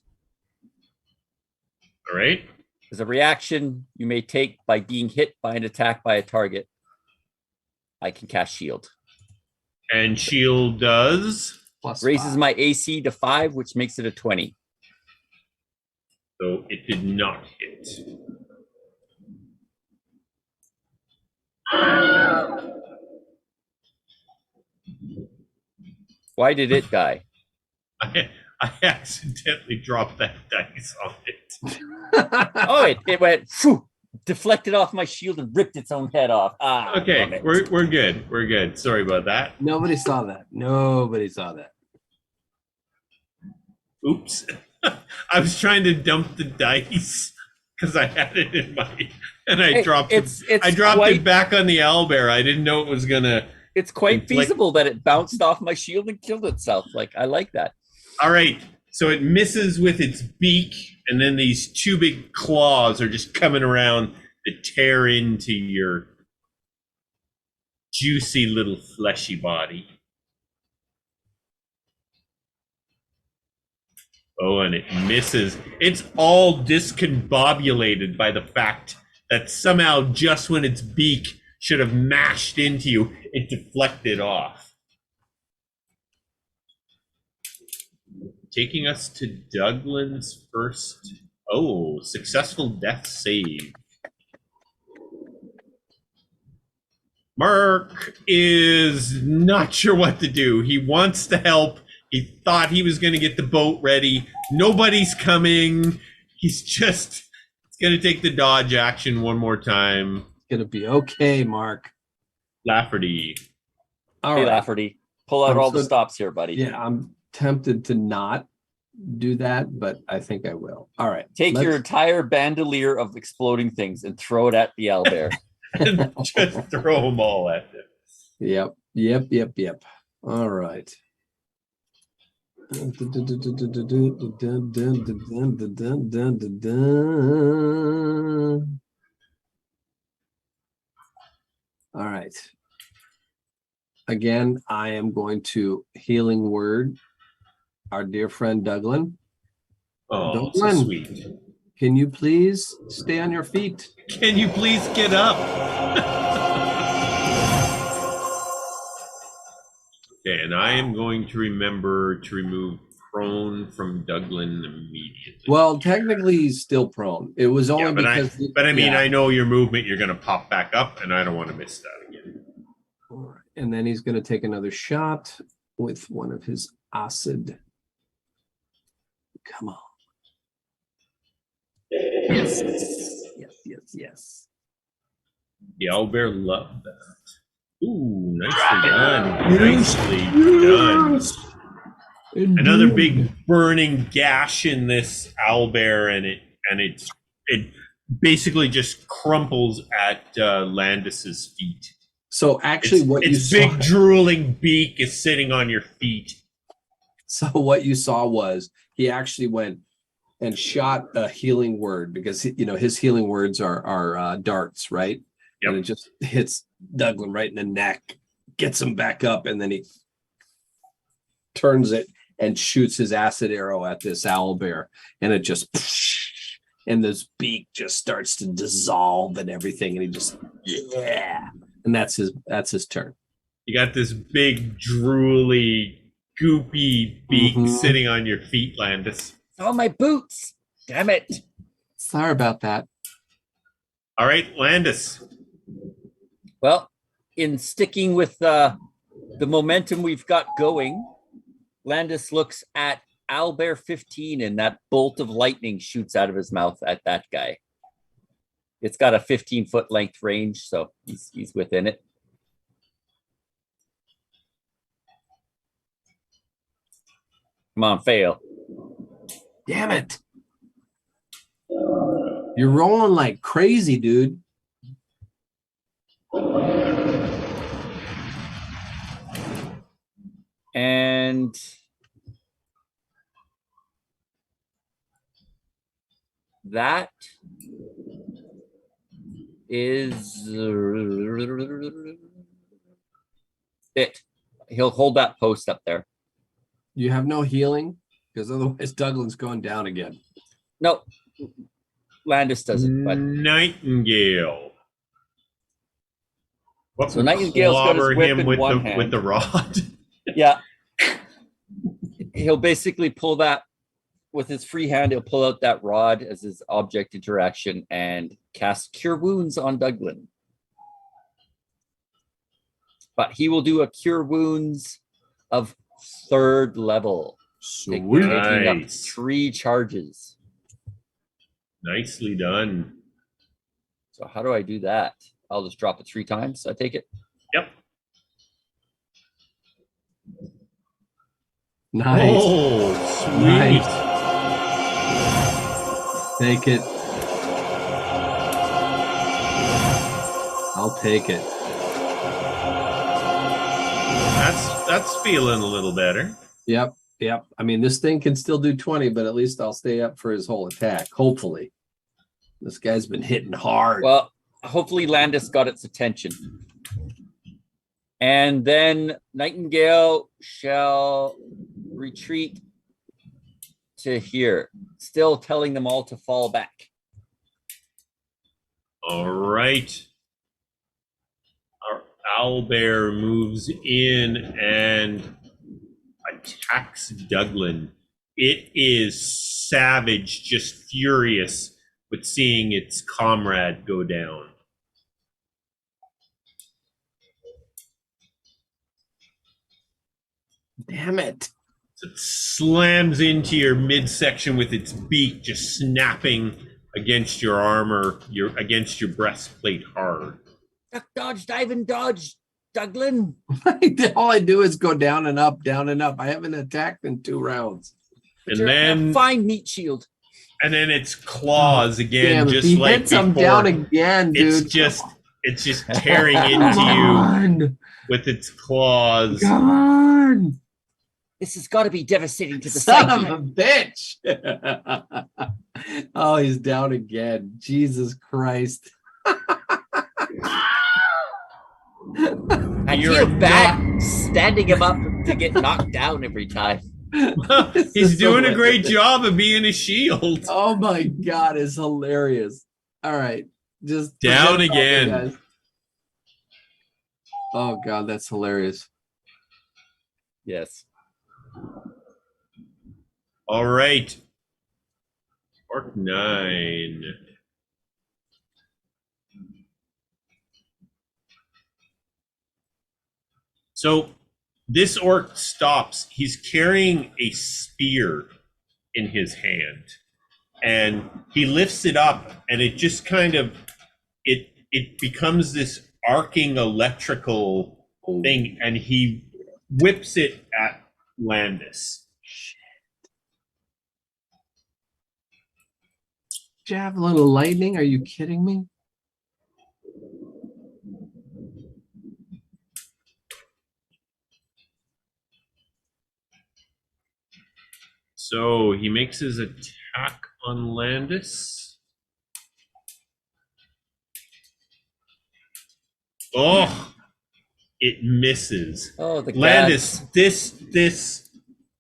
All right. As a reaction you may take by being hit by an attack by a target, I can cast shield. And shield does? Raises +5. my AC to 5, which makes it a 20. So it did not hit. Why did it die? I accidentally dropped that dice on it. Oh, it went phew, deflected off my shield and ripped its own head off. Okay, we're good. We're good. Sorry about that. Nobody saw that. Nobody saw that. Oops. I was trying to dump the dice because I had it in my and I dropped it back on the owlbear. I didn't know it was gonna. It's quite feasible that it bounced off my shield and killed itself. Like, I like that. All right. So it misses with its beak, and then these two big claws are just coming around to tear into your juicy little fleshy body. Oh, and it misses. It's all discombobulated by the fact that somehow just when its beak should have mashed into you, it deflected off. Taking us to Douglan's first. Oh, successful death save. Mark is not sure what to do. He wants to help. He thought he was going to get the boat ready. Nobody's coming. He's just going to take the dodge action one more time. It's gonna be okay, Mark. Lafferty. All Hey, right. Lafferty, pull out all the So- stops here, buddy. Yeah, I'm tempted to not do that, but I think I will. All right. Take your let's- entire bandolier of exploding things and throw it at the owlbear. And just throw them all at him. Yep. All right. All right. Again, I am going to healing word our dear friend Douglan. Oh, so Douglan. sweet. Can you please stay on your feet? Can you please get up? Okay, and I am going to remember to remove prone from Douglan immediately. Well, technically he's still prone. It was only because I mean, yeah. I know your movement, you're going to pop back up, and I don't want to miss that again. All right. And then he's going to take another shot with one of his acid. Come on. Yes. The owlbear loved that. Ooh, nicely done. Nicely done. Another big burning gash in this owlbear, and it basically just crumples at Landis's feet. So actually, what you its saw, big drooling beak is sitting on your feet. so what you saw was he actually went and shot a healing word because his healing words are darts, right? Yep. And it just hits Douglan right in the neck, gets him back up, and then he turns it and shoots his acid arrow at this owlbear, and it just and this beak just starts to dissolve and everything, and he just and that's his turn. You got this big drooly goopy beak sitting on your feet, Landis. Oh, my boots! Damn it! Sorry about that. All right, Landis. Well, in sticking with the momentum we've got going, Landis looks at Owlbear 15, and that bolt of lightning shoots out of his mouth at that guy. It's got a 15-foot length range, so he's within it. Come on, fail. Damn it. You're rolling like crazy, dude. And that is it. He'll hold that post up there. You have no healing? Because otherwise Douglan's going down again. No, Landis does it, but Nightingale. What So will Nightingale's got his clobber whip him in with one the hand. rod? yeah, he'll basically pull that with his free hand. He'll pull out that rod as his object interaction and cast Cure Wounds on Douglan. But he will do a Cure Wounds of 3rd level, Sweet. taking up Nice. 3 charges. Nicely done. So how do I do that? I'll just drop it 3 times. I take it. Yep. Nice. Oh, sweet. Nice. Take it. I'll take it. That's feeling a little better. Yep. Yep. I mean, this thing can still do 20, but at least I'll stay up for his whole attack. Hopefully. This guy's been hitting hard. Well, hopefully Landis got its attention. And then Nightingale shall retreat to here, still telling them all to fall back. All right. Our owlbear moves in and attacks Douglan. It is savage, just furious with seeing its comrade go down. Damn it. So it slams into your midsection with its beak, just snapping against your armor, against your breastplate hard. Duck, dodge, dive, and dodge, Douglan. All I do is go down and up, down and up. I haven't attacked in 2 rounds. And then, fine meat shield. and then its claws again, Damn, if just he like hits him before. down again, dude. It's just tearing Come into you on. with its claws. Come on. This has got to be devastating to the Son psyche. of a bitch. Oh, he's down again. Jesus Christ. I You're feel bad standing him up to get knocked down every time. He's doing a great job of being a shield. Oh my God, it's hilarious. All right. Just Down forget about me, again. guys. Oh God, that's hilarious. Yes. All right. Orc 9. So this orc stops. He's carrying a spear in his hand. And he lifts it up and it just kind of it becomes this arcing electrical thing, and he whips it at Landis. Javelin of lightning? Are you kidding me? So he makes his attack on Landis. Oh, it misses. Oh, the Landis, gads.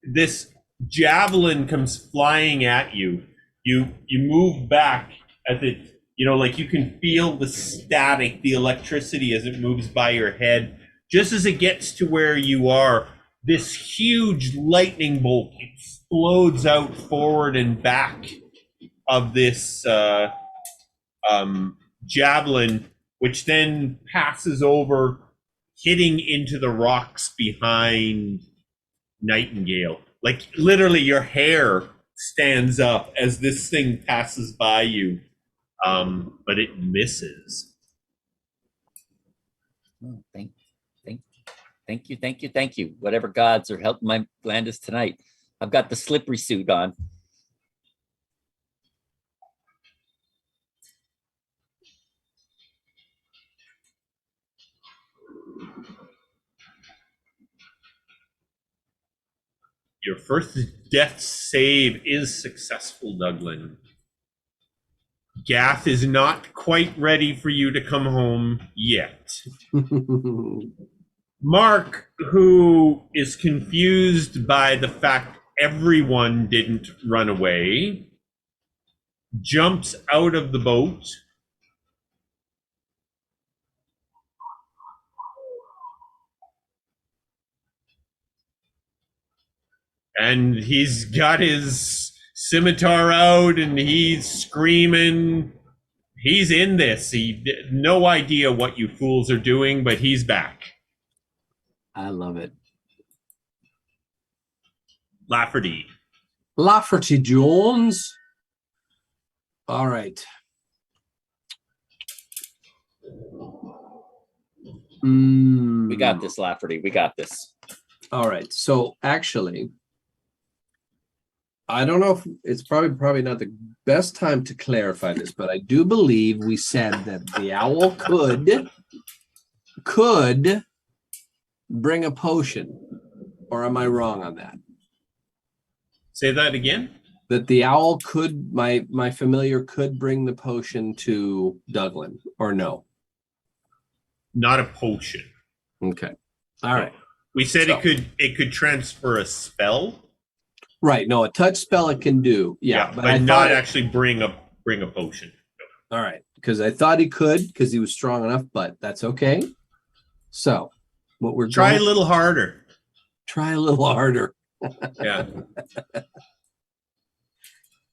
this javelin comes flying at you. You move back as it, like you can feel the static, the electricity as it moves by your head. Just as it gets to where you are, this huge lightning bolt explodes out forward and back of this javelin, which then passes over, hitting into the rocks behind Nightingale. Like literally your hair stands up as this thing passes by you, but it misses. Oh, thank you. Whatever gods are helping my Landis tonight. I've got the slippery suit on. Your first death save is successful, Douglan. Gath is not quite ready for you to come home yet. Mark, who is confused by the fact everyone didn't run away, jumps out of the boat. And he's got his scimitar out and he's screaming. He's in this. No idea what you fools are doing, but he's back. I love it. Lafferty. Lafferty Jones. All right. We got this, Lafferty. We got this. All right. So actually, I don't know if it's probably not the best time to clarify this, but I do believe we said that the owl could bring a potion. Or am I wrong on that? Say that again? That the owl could, my familiar could bring the potion to Douglan, or no? Not a potion. Okay. All right. We said it could transfer a spell. Right. No, a touch spell it can do. Yeah, but I not actually bring a potion. All right, because I thought he could because he was strong enough, but that's okay. So, what we're try a little harder. Try a little harder. Yeah.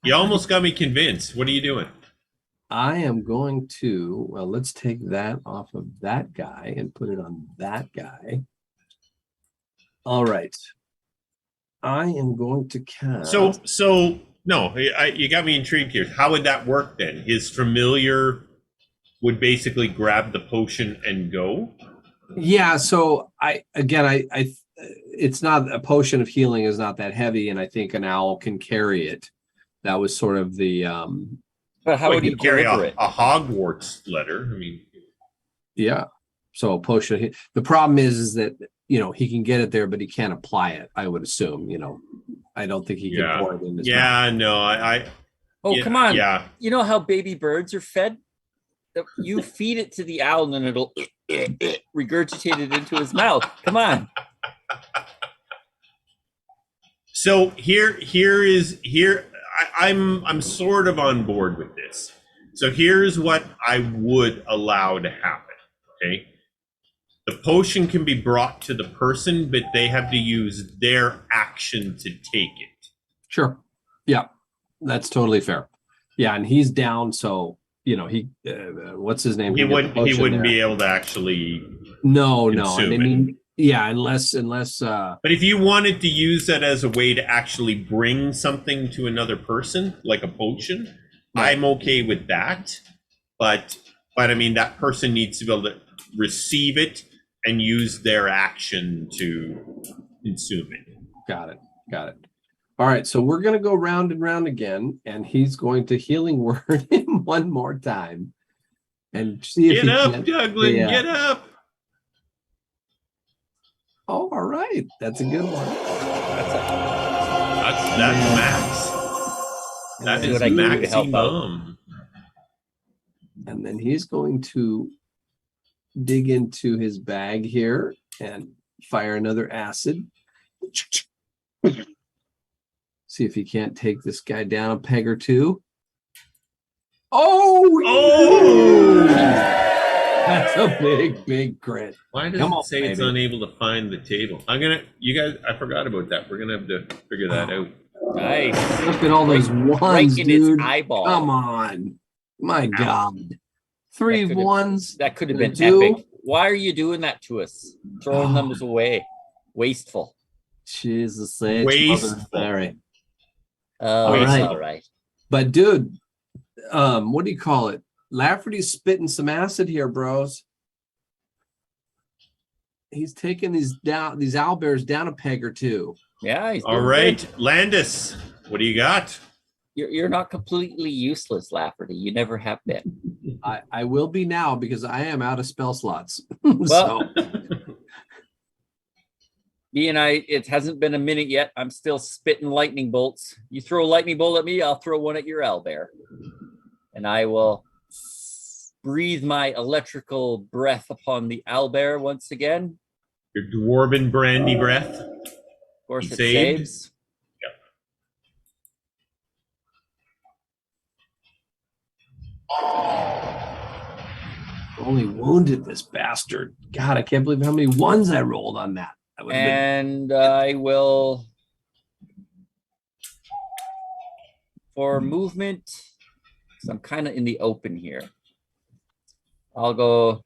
You almost got me convinced. What are you doing? I am going to, well, let's take that off of that guy and put it on that guy. All right. I am going to cast. So no, you got me intrigued here. How would that work then? His familiar would basically grab the potion and go? Yeah, so I it's not a potion of healing is not that heavy, and I think an owl can carry it. That was sort of the But how would he carry deliver it? A Hogwarts letter? I mean, yeah. So a potion. The problem is that he can get it there, but he can't apply it. I would assume. I don't think he can pour it in his mouth. No, Oh, come on. Yeah. You know how baby birds are fed? You feed it to the owl and then it'll regurgitate it into his mouth. Come on. So I'm sort of on board with this. So here's what I would allow to happen. Okay. The potion can be brought to the person, but they have to use their action to take it. Sure. Yeah, that's totally fair. Yeah, and he's down, so he what's his name? He wouldn't be able to actually. No. I mean, yeah, unless. But if you wanted to use that as a way to actually bring something to another person, like a potion, right. I'm okay with that. But I mean, that person needs to be able to receive it and use their action to consume it. Got it. All right, so we're going to go round and round again, and he's going to healing word him one more time, and see if get up, Douglan, get up. Oh, all right, that's a good one. That's max. That is maximum. And then he's going to dig into his bag here and fire another acid. See if he can't take this guy down a peg or two. Oh! That's a big crit. Why does it say it's unable to find the table? You guys, I forgot about that. We're gonna have to figure that out. Nice. Look at all those ones, right in dude. Its eyeball. Come on. My God. 3 ones. That could have been epic. Why are you doing that to us? Throwing them away. Wasteful. Jesus. Wasteful. All right. But dude, what do you call it? Lafferty's spitting some acid here, bros. He's taking these owlbears down a peg or two. Yeah, he's All doing right, good. Landis, what do you got? You're not completely useless, Lafferty. You never have been. I will be now because I am out of spell slots. Well, So me and I, it hasn't been a minute yet. I'm still spitting lightning bolts. You throw a lightning bolt at me, I'll throw one at your owlbear. And I will breathe my electrical breath upon the owlbear once again. Your dwarven brandy breath. Of course, He it saved. saves. only wounded this bastard. God, I can't believe how many ones I rolled on that. That would have been And I will, for movement, because I'm kind of in the open here, I'll go.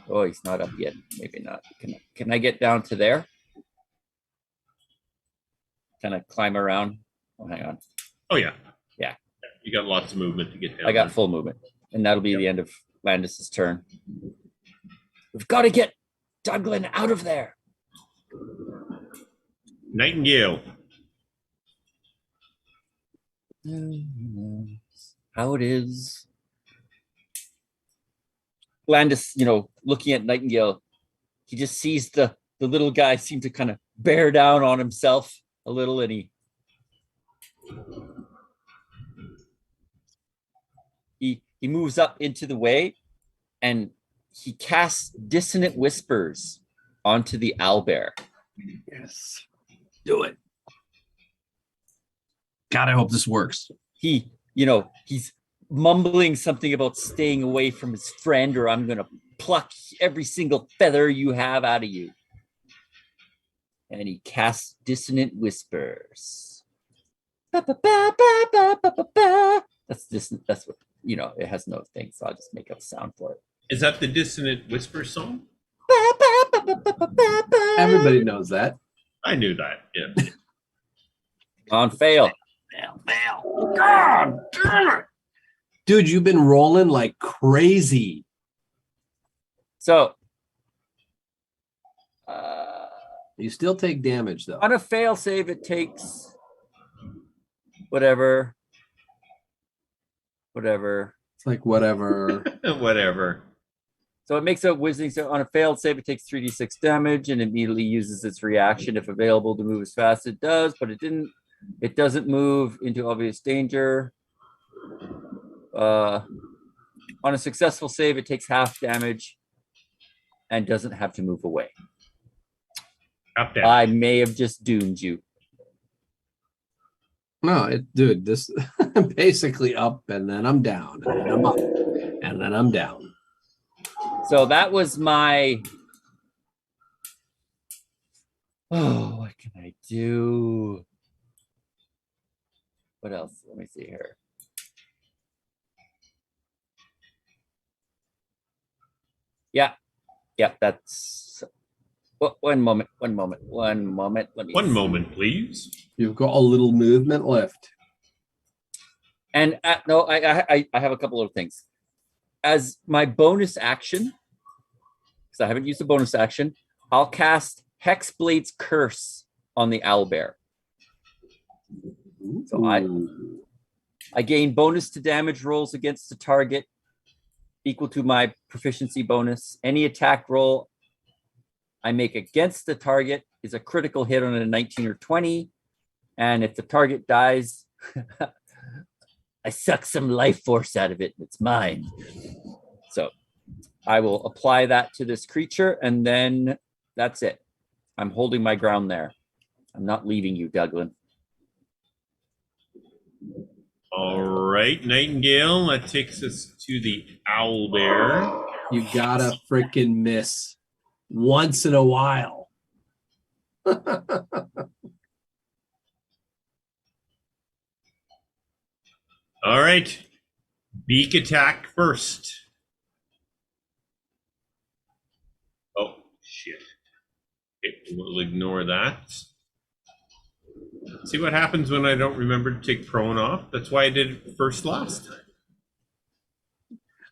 Oh, he's not up yet. Maybe not. Can I get down to there? Kind of climb around. Oh, hang on. Oh, yeah. Yeah. You got lots of movement to get down. I got there. full movement. And that'll be the end of Landis's turn. We've got to get Douglan out of there. Nightingale. How it is. Landis, looking at Nightingale, he just sees the little guy seem to kind of bear down on himself a little, and he moves up into the way, and he casts dissonant whispers onto the owlbear. yes. Do it. God, I hope this works. He's mumbling something about staying away from his friend, or I'm going to pluck every single feather you have out of you. And he casts dissonant whispers. That's dissonant. That's what, it has no thing, so I'll just make up a sound for it. Is that the dissonant whisper song? Everybody knows that. I knew that. Yeah. On fail. Fail. God damn it. Dude, you've been rolling like crazy. So, You still take damage, though. on a fail save, it takes whatever. It's like whatever. Whatever. So it makes a whizzing. So on a failed save, it takes 3d6 damage and immediately uses its reaction if available to move as fast as it does, but it didn't. It doesn't move into obvious danger. On a successful save, it takes half damage and doesn't have to move away. Up down. I may have just doomed you. No, dude, this basically up and then I'm down and then I'm up and then I'm down. So that was my. Oh, what can I do? What else? Let me see here. Yeah, that's. One moment. Let me. One moment, please. You've got a little movement left. And no, I have a couple of things. As my bonus action, because I haven't used a bonus action, I'll cast Hexblade's Curse on the owlbear. So I gain bonus to damage rolls against the target equal to my proficiency bonus. Any attack roll I make against the target is a critical hit on a 19 or 20. And if the target dies, I suck some life force out of it. It's mine. So I will apply that to this creature, and then that's it. I'm holding my ground there. I'm not leaving you, Douglan. All right, Nightingale. That takes us to the owlbear. You gotta freaking miss once in a while. All right. Beak attack first. Oh, shit. Okay, we'll ignore that. See what happens when I don't remember to take prone off? That's why I did it first last time.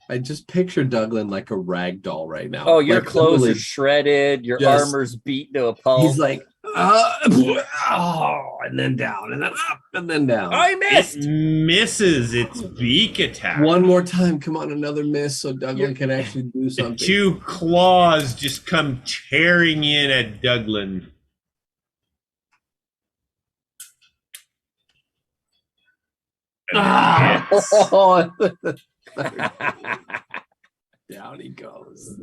I just picture Douglan like a rag doll right now. Oh, your Like, clothes literally, are shredded. Your just- armor's beat to a pulp. he's like, oh, and then down, and then up, and then down. I It missed. misses its beak attack. One more time. Come on, another miss so Douglan can actually do The something. two claws just come tearing in at Douglan. And it hits. Oh, down he goes.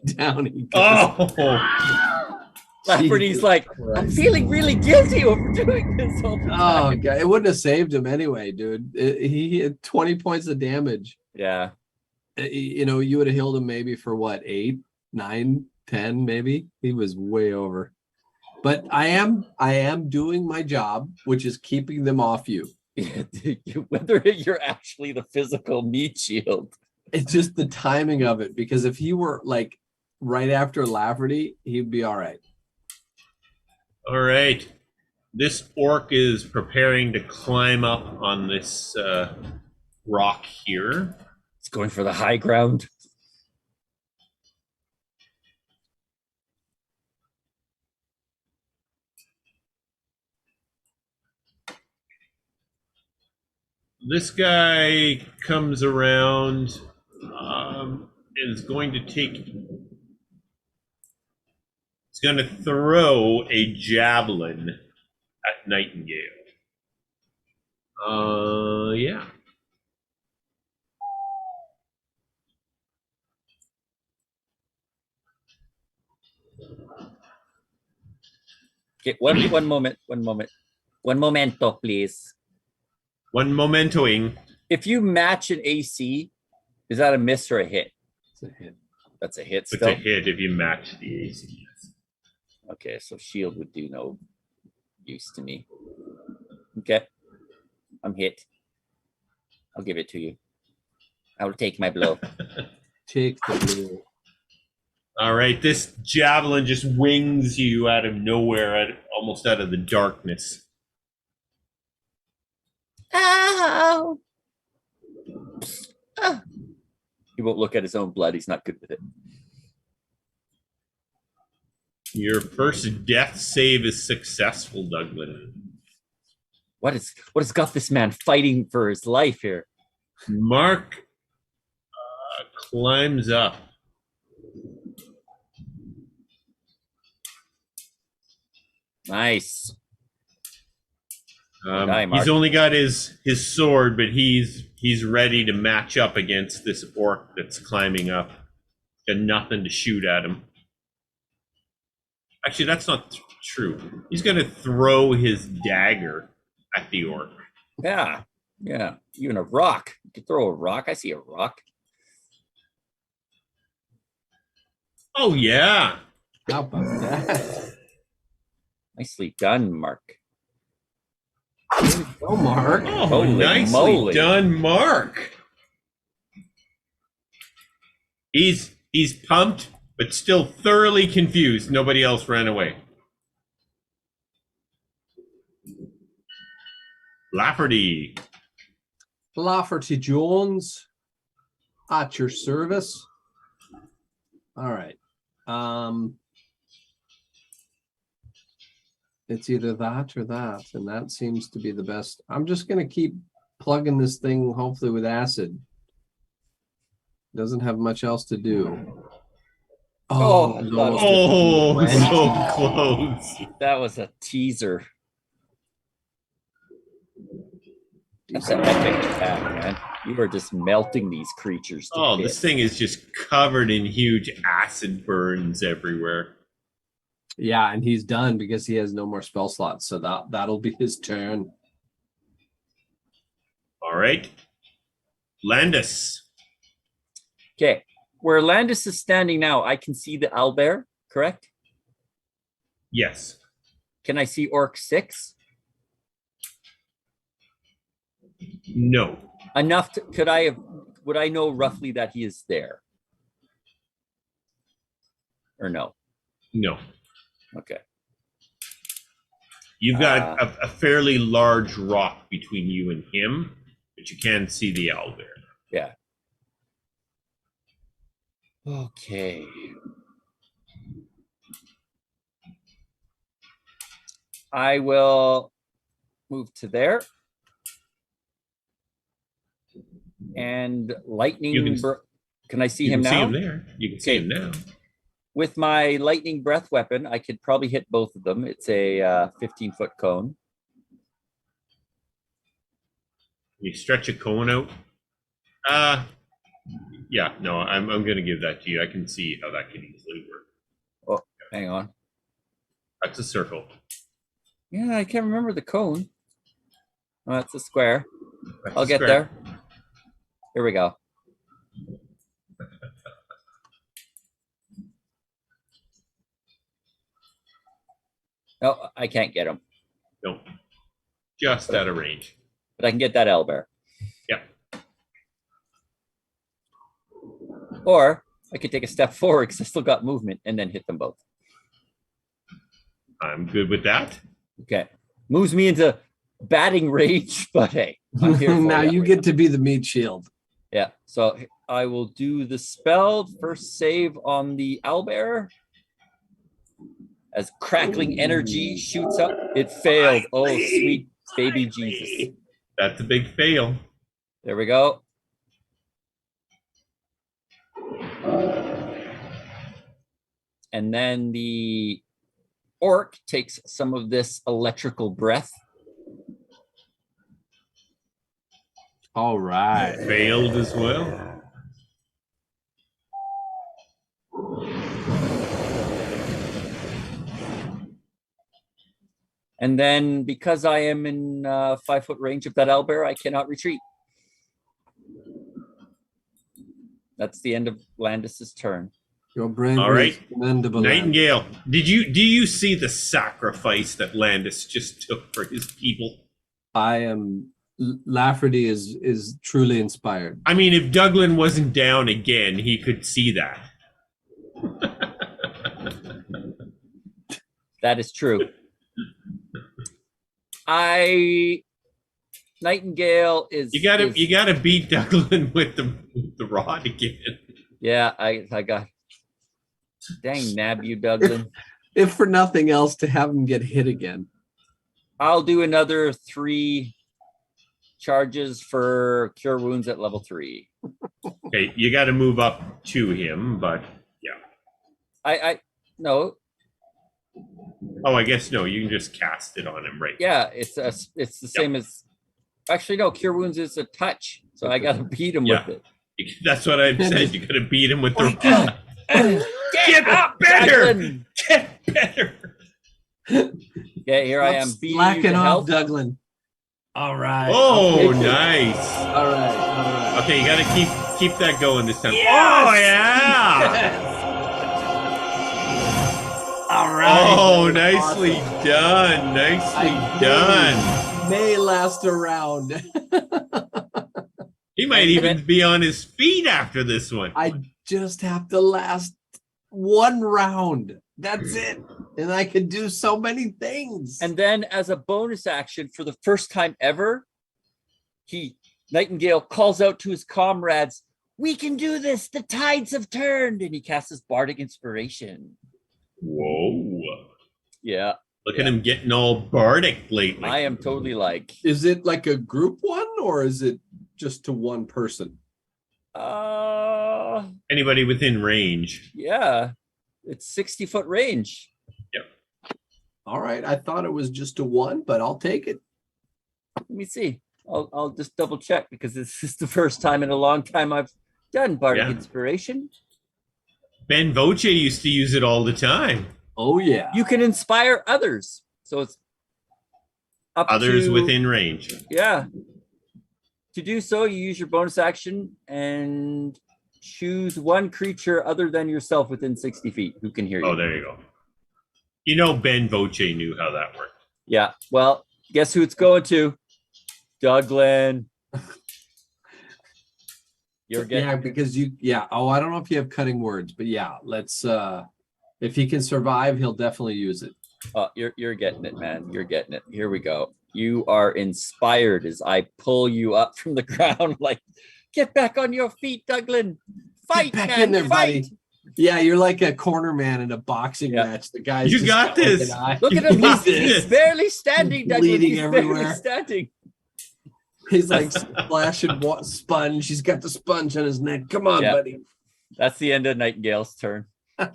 Down he goes. Oh, Lafferty's Jesus like, Christ. I'm feeling really guilty over doing this all the Oh, time. God. It wouldn't have saved him anyway, dude. He had 20 points of damage. Yeah. You know, you would have healed him maybe for what, 8, 9, 10, maybe. He was way over. But I am doing my job, which is keeping them off you. Whether you're actually the physical meat shield. It's just the timing of it, because if he were like right after Lafferty, he'd be all right. all right. This orc is preparing to climb up on this rock here. It's going for the high ground. This guy comes around and is going to take. He's going to throw a javelin at Nightingale. Yeah. Okay, one moment. One momento, please. One momentoing. If you match an AC, is that a miss or a hit? It's a hit. That's a hit It's still. a hit if you match the AC. Okay, so shield would do no use to me. Okay. I'm hit. I'll give it to you. I will take my blow. Take the blue. All right, this javelin just wings you out of nowhere, almost out of the darkness. Ow! He won't look at his own blood. He's not good with it. Your first death save is successful, Douglan. What has got this man fighting for his life here? Mark climbs up. Nice. Die, Mark. He's only got his sword, but he's ready to match up against this orc that's climbing up. Got nothing to shoot at him. Actually, that's not true. He's going to throw his dagger at the orc. Yeah. Yeah. Even a rock. You could throw a rock. I see a rock. Oh, yeah. How about that? Nicely done, Mark. Oh, Mark. Oh, Holy nicely moly. done, Mark. He's pumped, but still thoroughly confused. Nobody else ran away. Lafferty. Lafferty Jones at your service. All right. It's either that or that, and that seems to be the best. I'm just going to keep plugging this thing, hopefully with acid. Doesn't have much else to do. Oh, it was almost Oh, a 20. so close. That was a teaser. That's an epic attack, man. You are just melting these creatures to Oh, bits. this thing is just covered in huge acid burns everywhere. Yeah, and he's done because he has no more spell slots, so that'll be his turn. All right. Landis. Okay. Where Landis is standing now, I can see the owlbear, correct? Yes. Can I see Orc 6? No. Enough to, would I know roughly that he is there? Or no? No. Okay. You've got a fairly large rock between you and him, but you can see the owlbear. Yeah. Okay. I will move to there. And lightning. Can I see You him can see now? him there. You can see him now. With my lightning breath weapon, I could probably hit both of them. It's a 15-foot cone. You stretch a cone out. Yeah, no, I'm going to give that to you. I can see how that can easily work. Oh, hang on. That's a circle. Yeah, I can't remember the cone. Oh, that's a square. That's I'll a get square. there. Here we go. No, I can't get him, No, just out of range. but I can get that owlbear. Yep. Or I could take a step forward because I still got movement and then hit them both. I'm good with that. Okay. Moves me into batting range, but hey, I'm here for now you right get to be the meat shield. Yeah, so I will do the spell. First save on the owlbear. As crackling energy shoots up, it failed. Oh, sweet baby Jesus. That's a big fail. There we go. And then the orc takes some of this electrical breath. All right. Failed as well. And then because I am in 5-foot range of that owlbear, I cannot retreat. That's the end of Landis's turn. Your bravery All right. is commendable. Nightingale, do you see the sacrifice that Landis just took for his people? I am. Lafferty is truly inspired. I mean, if Douglan wasn't down again, he could see that. That is true. Nightingale is You gotta beat Douglan with the rod again. Yeah, I got dang nab you, Douglan. If for nothing else, to have him get hit again. I'll do another 3 charges for cure wounds at level 3. Okay, you gotta move up to him, but yeah. I no. Oh, I guess no, you can just cast it on him, right? Yeah, it's the same as actually no, cure wounds is a touch. So I gotta beat him with it. That's what I said. You gotta beat him with the rod. Get up better! Douglan! Get better! Okay, here I am beating you Slacking to off, health. Douglan. All right. Oh, nice. All right. Okay, you gotta keep that going this time. Yes! Oh yeah! All right. Oh, nicely done. Nicely done. May last a round. He might even be on his feet after this one. I just have to last one round. That's it. And I can do so many things. And then as a bonus action, for the first time ever, Nightingale calls out to his comrades, "We can do this. The tides have turned." And he casts his bardic inspiration. Whoa. Yeah. Look at him getting all bardic lately. I am totally like. Is it like a group one or is it just to one person? Anybody within range. Yeah. It's 60-foot range. Yep. All right. I thought it was just a one, but I'll take it. Let me see. I'll just double check because this is the first time in a long time I've done bardic inspiration. Ben Voce used to use it all the time. Oh yeah. You can inspire others. So it's up Others to, within range. Yeah. To do so, you use your bonus action and choose one creature other than yourself within 60 feet who can hear you. Oh, there you go. You know Ben Voce knew how that worked. Yeah. Well, guess who it's going to? Douglan. You're getting because Oh, I don't know if you have cutting words, but yeah, let's if he can survive, he'll definitely use it. Oh, you're getting it, man. You're getting it. Here we go. You are inspired as I pull you up from the ground, like, get back on your feet, Douglan. Fight, back man, in there, fight. buddy. Yeah, you're like a corner man in a boxing Yeah. match. The guy's You just got like this. an eye. Look at You him. got He's this. barely standing, Douglan. Bleeding He's barely everywhere. standing. He's like splashing sponge. He's got the sponge on his neck. Come on, Yeah. buddy. That's the end of Nightingale's turn. All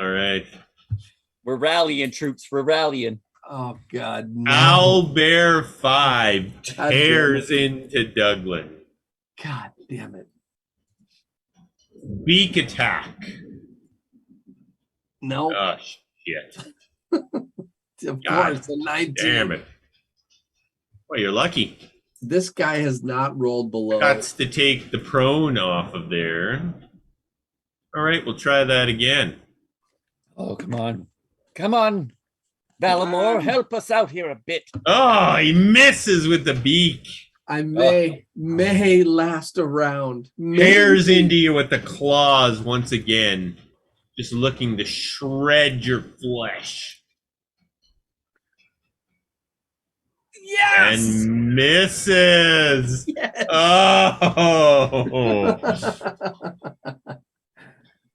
right. We're rallying, troops. We're rallying. Oh God, no. Owlbear 5 God tears into Douglan. God damn it. Beak attack. No, Oh, shit. of God course, a 19. Damn it. Well, you're lucky. This guy has not rolled below. Cuts to take the prone off of there. All right, we'll try that again. Oh, come on. Come on. Valamore, help us out here a bit. Oh, he misses with the beak. I may last a round. Tears into you with the claws once again. Just looking to shred your flesh. Yes. And misses. Yes. Oh.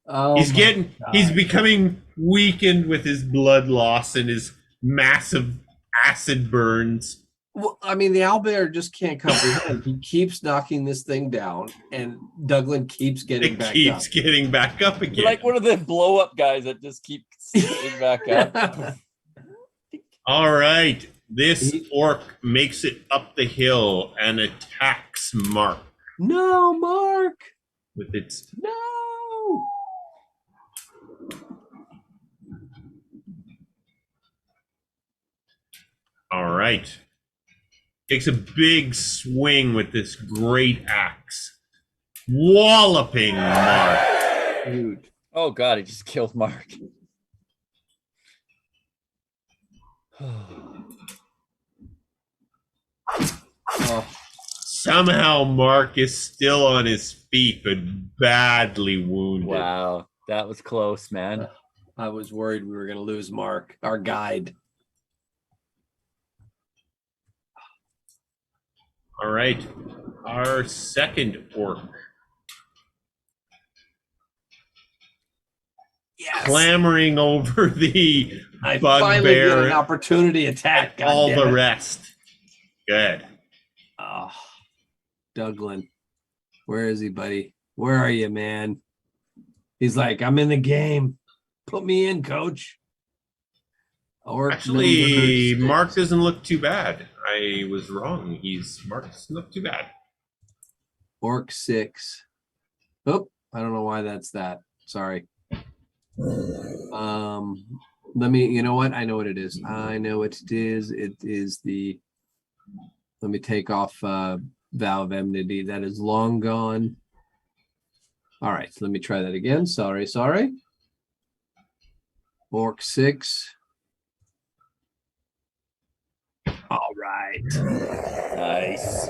Oh, he's my he's God. becoming weakened with his blood loss and his massive acid burns. Well, I mean, the owlbear just can't comprehend. He keeps knocking this thing down, and Douglan keeps getting It back keeps up. getting back up again. You're like one of the blow up guys that just keep getting back up. All right. This He- orc makes it up the hill and attacks Mark No, Mark. with its. No. All right. Takes a big swing with this great axe, walloping Mark. Dude. Oh, God, he just killed Mark. Oh, Somehow Mark is still on his feet, but badly wounded. Wow, that was close, man. I was worried we were going to lose Mark, our guide. All right. Our second orc. Yes. Clamoring over the I finally get an bugbear opportunity attack. and all goddammit. the rest. Good. Oh, Douglan, where is he, buddy? Where are you, man? He's like, I'm in the game. Put me in, coach. Orc Actually, number Mark 6. doesn't look too bad. I was wrong. Mark doesn't look too bad. Orc 6. Oh, I don't know why that's that. Sorry. Let me, you know what? I know what it is. I know what it is. It is the, let me take off Vow of Enmity. That is long gone. All right, so let me try that again. Sorry. Orc 6. All right. Nice.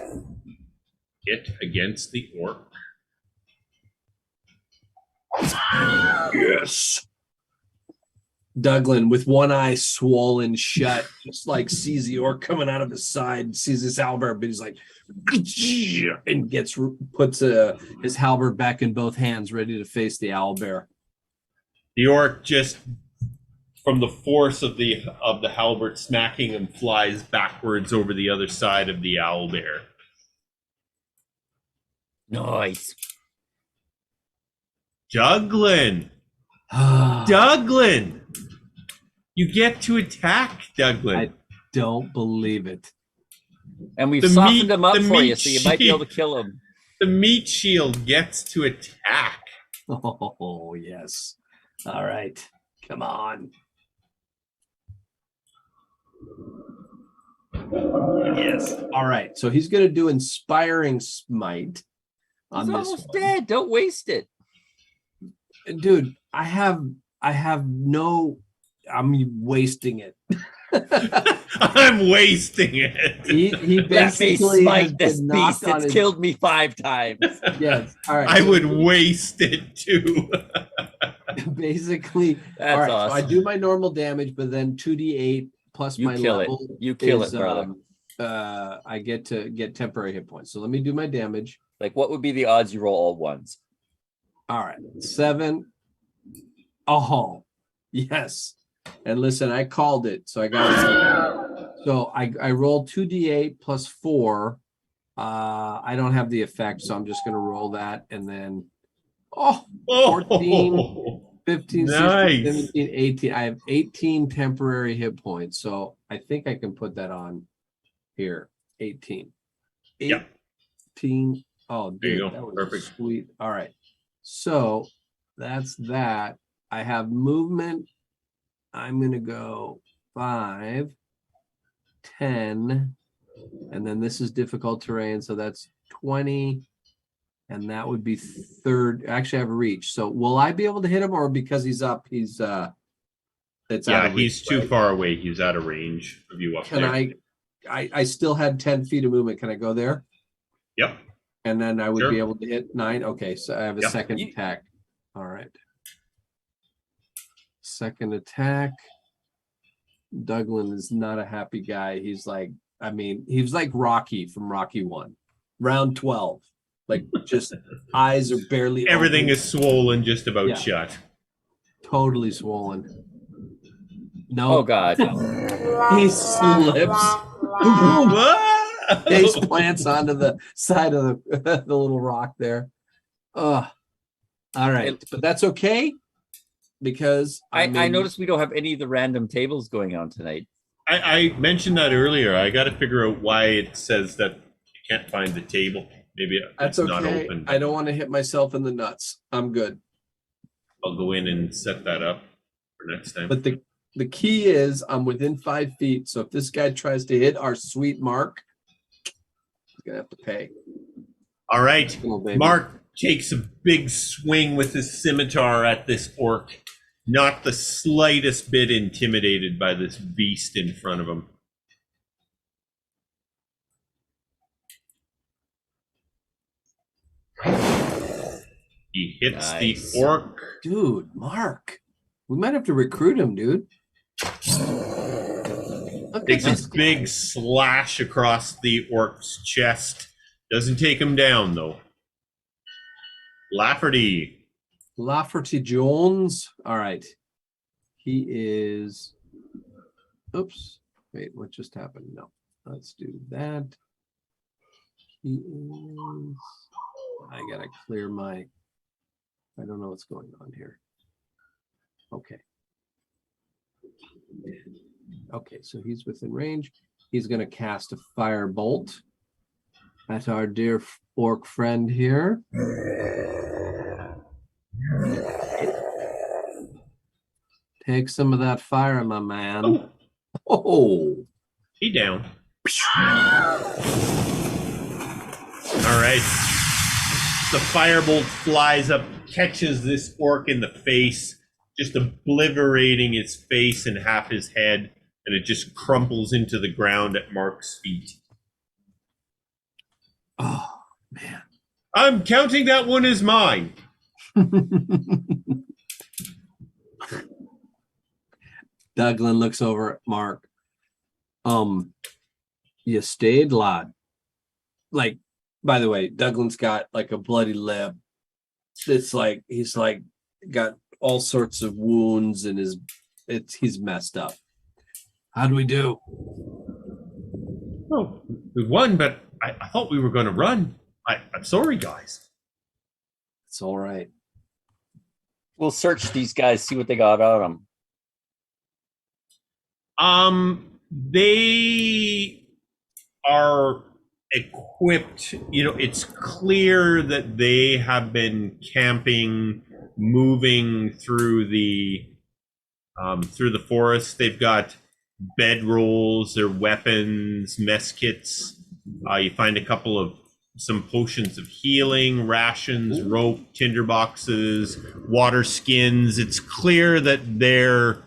Hit against the orc. Yes. Douglan, with one eye swollen shut, just like sees the orc coming out of his side, sees this halberd, but he's like, and puts his halberd back in both hands, ready to face the owlbear. The orc just, from the force of the halberd smacking him, flies backwards over the other side of the owlbear. Nice. Douglan! Douglan! You get to attack, Douglan. I don't believe it. And we've The softened meat- him up the for you, meat so you might be able to sheet. kill him. The meat shield gets to attack. Oh, yes. All right. Come on. Yes. All right. So he's going to do Inspiring Smite on He's this almost one. dead. Don't waste it. Dude, I'm wasting it. I'm wasting it. He Let me basically has smite this been knocked beast. on It's his- killed me 5 times. Yes. All right. I so would waste it too. basically. That's all right. awesome. So I do my normal damage, but then 2d8 plus You my kill it. level. You kill is, it, brother. I get to get temporary hit points. So let me do my damage. Like, what would be the odds you roll all ones? All right, 7. Oh, yes. And listen, I called it, so I got. So I rolled 2d8 plus 4. I don't have the effect, so I'm just going to roll that, and then 14, 15, nice. 16, 17, 18. I have 18 temporary hit points, so I think I can put that on here. 18. 18. Yep. Oh, There you dude, go. that was Perfect. sweet. All right. So that's that. I have movement. I'm going to go 5, 10, and then this is difficult terrain. So that's 20, and that would be third. Actually, I have a reach. So will I be able to hit him, or because he's up, it's out of reach, he's too right? far away. He's out of range of you up Can there. I still had 10 feet of movement. Can I go there? Yep. And then I would Sure. be able to hit 9. Okay, so I have a Yep. second attack. All right. Second attack. Douglan is not a happy guy. He's like, he was like Rocky from Rocky 1. Round 12. Like, just eyes are barely Everything open. is swollen, just about shut. Totally swollen. No. Oh God. He slips. Face plants onto the side of the little rock there. All right. But that's okay, because I noticed we don't have any of the random tables going on tonight. I mentioned that earlier. I got to figure out why it says that you can't find the table. Maybe that's it's okay. not open. I don't want to hit myself in the nuts. I'm good. I'll go in and set that up for next time. But the key is I'm within 5 feet. So if this guy tries to hit our sweet Mark, he's going to have to pay. All right. Mark takes a big swing with his scimitar at this orc. Not the slightest bit intimidated by this beast in front of him. He hits the orc. Dude, Mark. We might have to recruit him, dude. Takes a big slash across the orc's chest. Doesn't take him down, though. Lafferty. Lafferty Jones. All right. He is. Oops. Wait, what just happened? No. Let's do that. He is. I got to clear my. I don't know what's going on here. Okay. Okay, so he's within range. He's going to cast a fire bolt at our dear orc friend here. Take some of that fire, my man. Oh. He down. All right. The firebolt flies up, catches this orc in the face, just obliterating his face and half his head, and it just crumples into the ground at Mark's feet. Oh, man. I'm counting that one as mine. Douglan looks over at Mark. You stayed, lad. Like, by the way, Douglan's got like a bloody lip. It's like he's like got all sorts of wounds and he's messed up. How do we do? Oh, we won, but I thought we were going to run. I'm sorry, guys. It's all right. We'll search these guys, see what they got on them. They are equipped. You know, it's clear that they have been camping, moving through the forest. They've got bedrolls, their weapons, mess kits. You find a couple of some potions of healing, rations, rope, tinder boxes, water skins. It's clear that they're,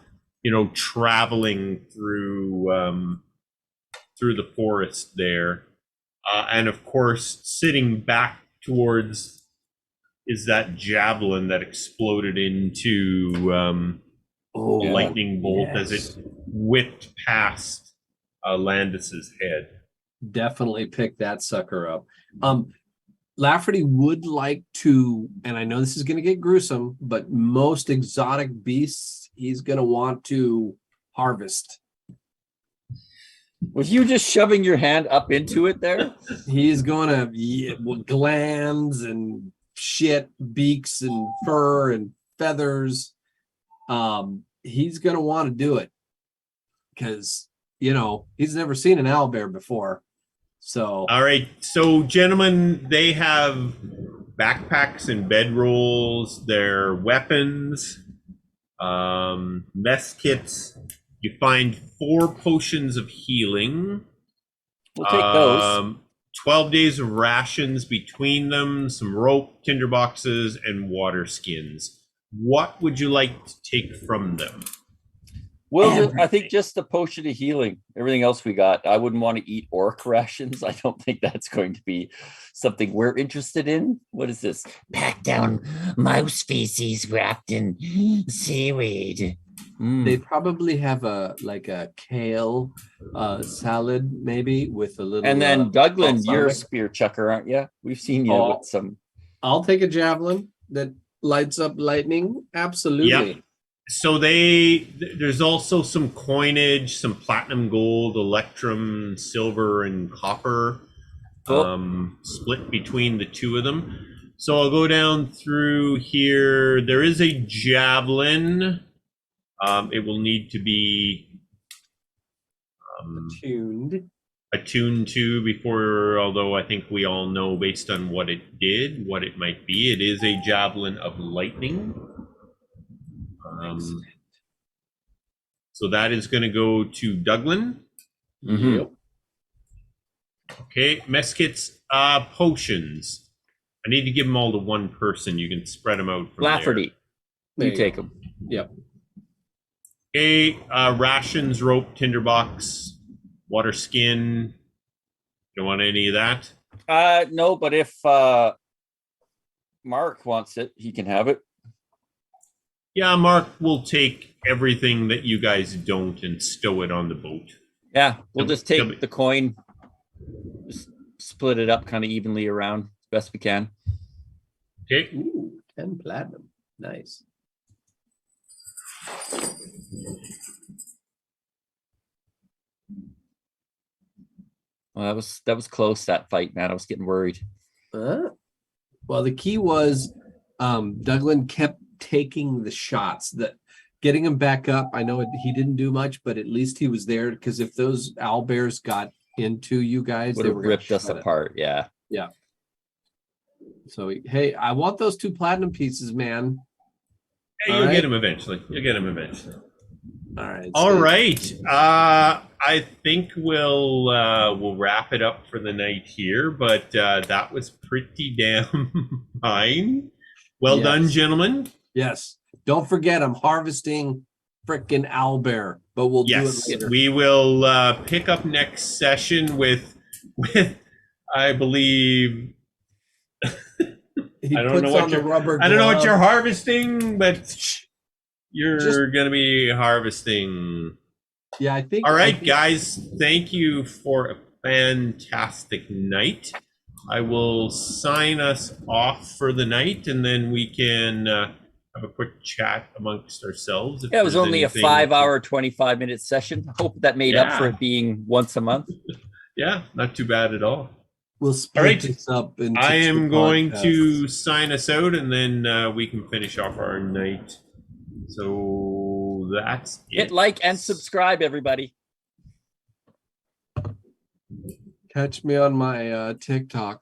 traveling through the forest there. And of course, sitting back towards is that javelin that exploded into a lightning bolt as it whipped past Landis's head. Definitely pick that sucker up. Lafferty would like to, and I know this is going to get gruesome, but most exotic beasts he's going to want to harvest. Was you just shoving your hand up into it there? He's going to glands and shit, beaks and fur and feathers. He's going to want to do it because, he's never seen an owlbear before. So, All right. So, gentlemen, they have backpacks and bedrolls, their weapons, mess kits. You find 4 potions of healing. We'll take those. 12 days of rations between them, some rope, tinder boxes, and water skins. What would you like to take from them? Well, I think just the potion of healing. Everything else we got. I wouldn't want to eat orc rations. I don't think that's going to be something we're interested in. What is this? Pack down mouse feces wrapped in seaweed. they probably have a kale salad, maybe with a little. And then Douglan, you're a balsamic. spear chucker, aren't you? We've seen you Oh. with some. I'll take a javelin that lights up lightning. Absolutely. Yep. So there's also some coinage, some platinum, gold, electrum, silver, and copper, split between the two of them. So I'll go down through here. There is a javelin. It will need to be attuned to before, although I think we all know based on what it did, what it might be. It is a javelin of lightning. So that is going to go to Douglan. Yep. Okay, mess kits, potions. I need to give them all to one person. You can spread them out from Lafferty. There You you take go. them. Yep. there. Okay, rations, rope, tinderbox, water skin. You don't want any of that? No, but if Mark wants it, he can have it. Yeah, Mark will take everything that you guys don't and stow it on the boat. Yeah, we'll Yep, just take yep. the coin, just split it up kind of evenly around as best we can. Okay. Ooh, 10 platinum. Nice. Well, that was close, that fight, man. I was getting worried. Well, the key was Douglan kept taking the shots, that getting him back up. I know he didn't do much, but at least he was there, because if those owlbears got into you guys, Would they have were gonna ripped us shred it. apart. Yeah. So, hey, I want those 2 platinum pieces, man. Yeah, All you'll right. get them eventually. You'll get them eventually. All right. All Steve. right. I think we'll wrap it up for the night here, but that was pretty damn fine. Well Yes. done, gentlemen. Yes. Don't forget, I'm harvesting frickin' owlbear, but we'll do it Yes, later. we will pick up next session with I believe He I don't puts know what on the you're- rubber I don't know what glove. you're harvesting, but you're Just- gonna be harvesting. Yeah, I think. All I right, think- guys, thank you for a fantastic night. I will sign us off for the night, and then we can have a quick chat amongst ourselves. if Yeah, it was there's only a anything- 5-hour, 25-minute session. Hope that made up for Yeah. it being once a month. Yeah, not too bad at all. We'll split right. this up into I 2 am going podcasts. to sign us out, and then we can finish off our night. So that's it. Hit like and subscribe, everybody. Catch me on my TikTok.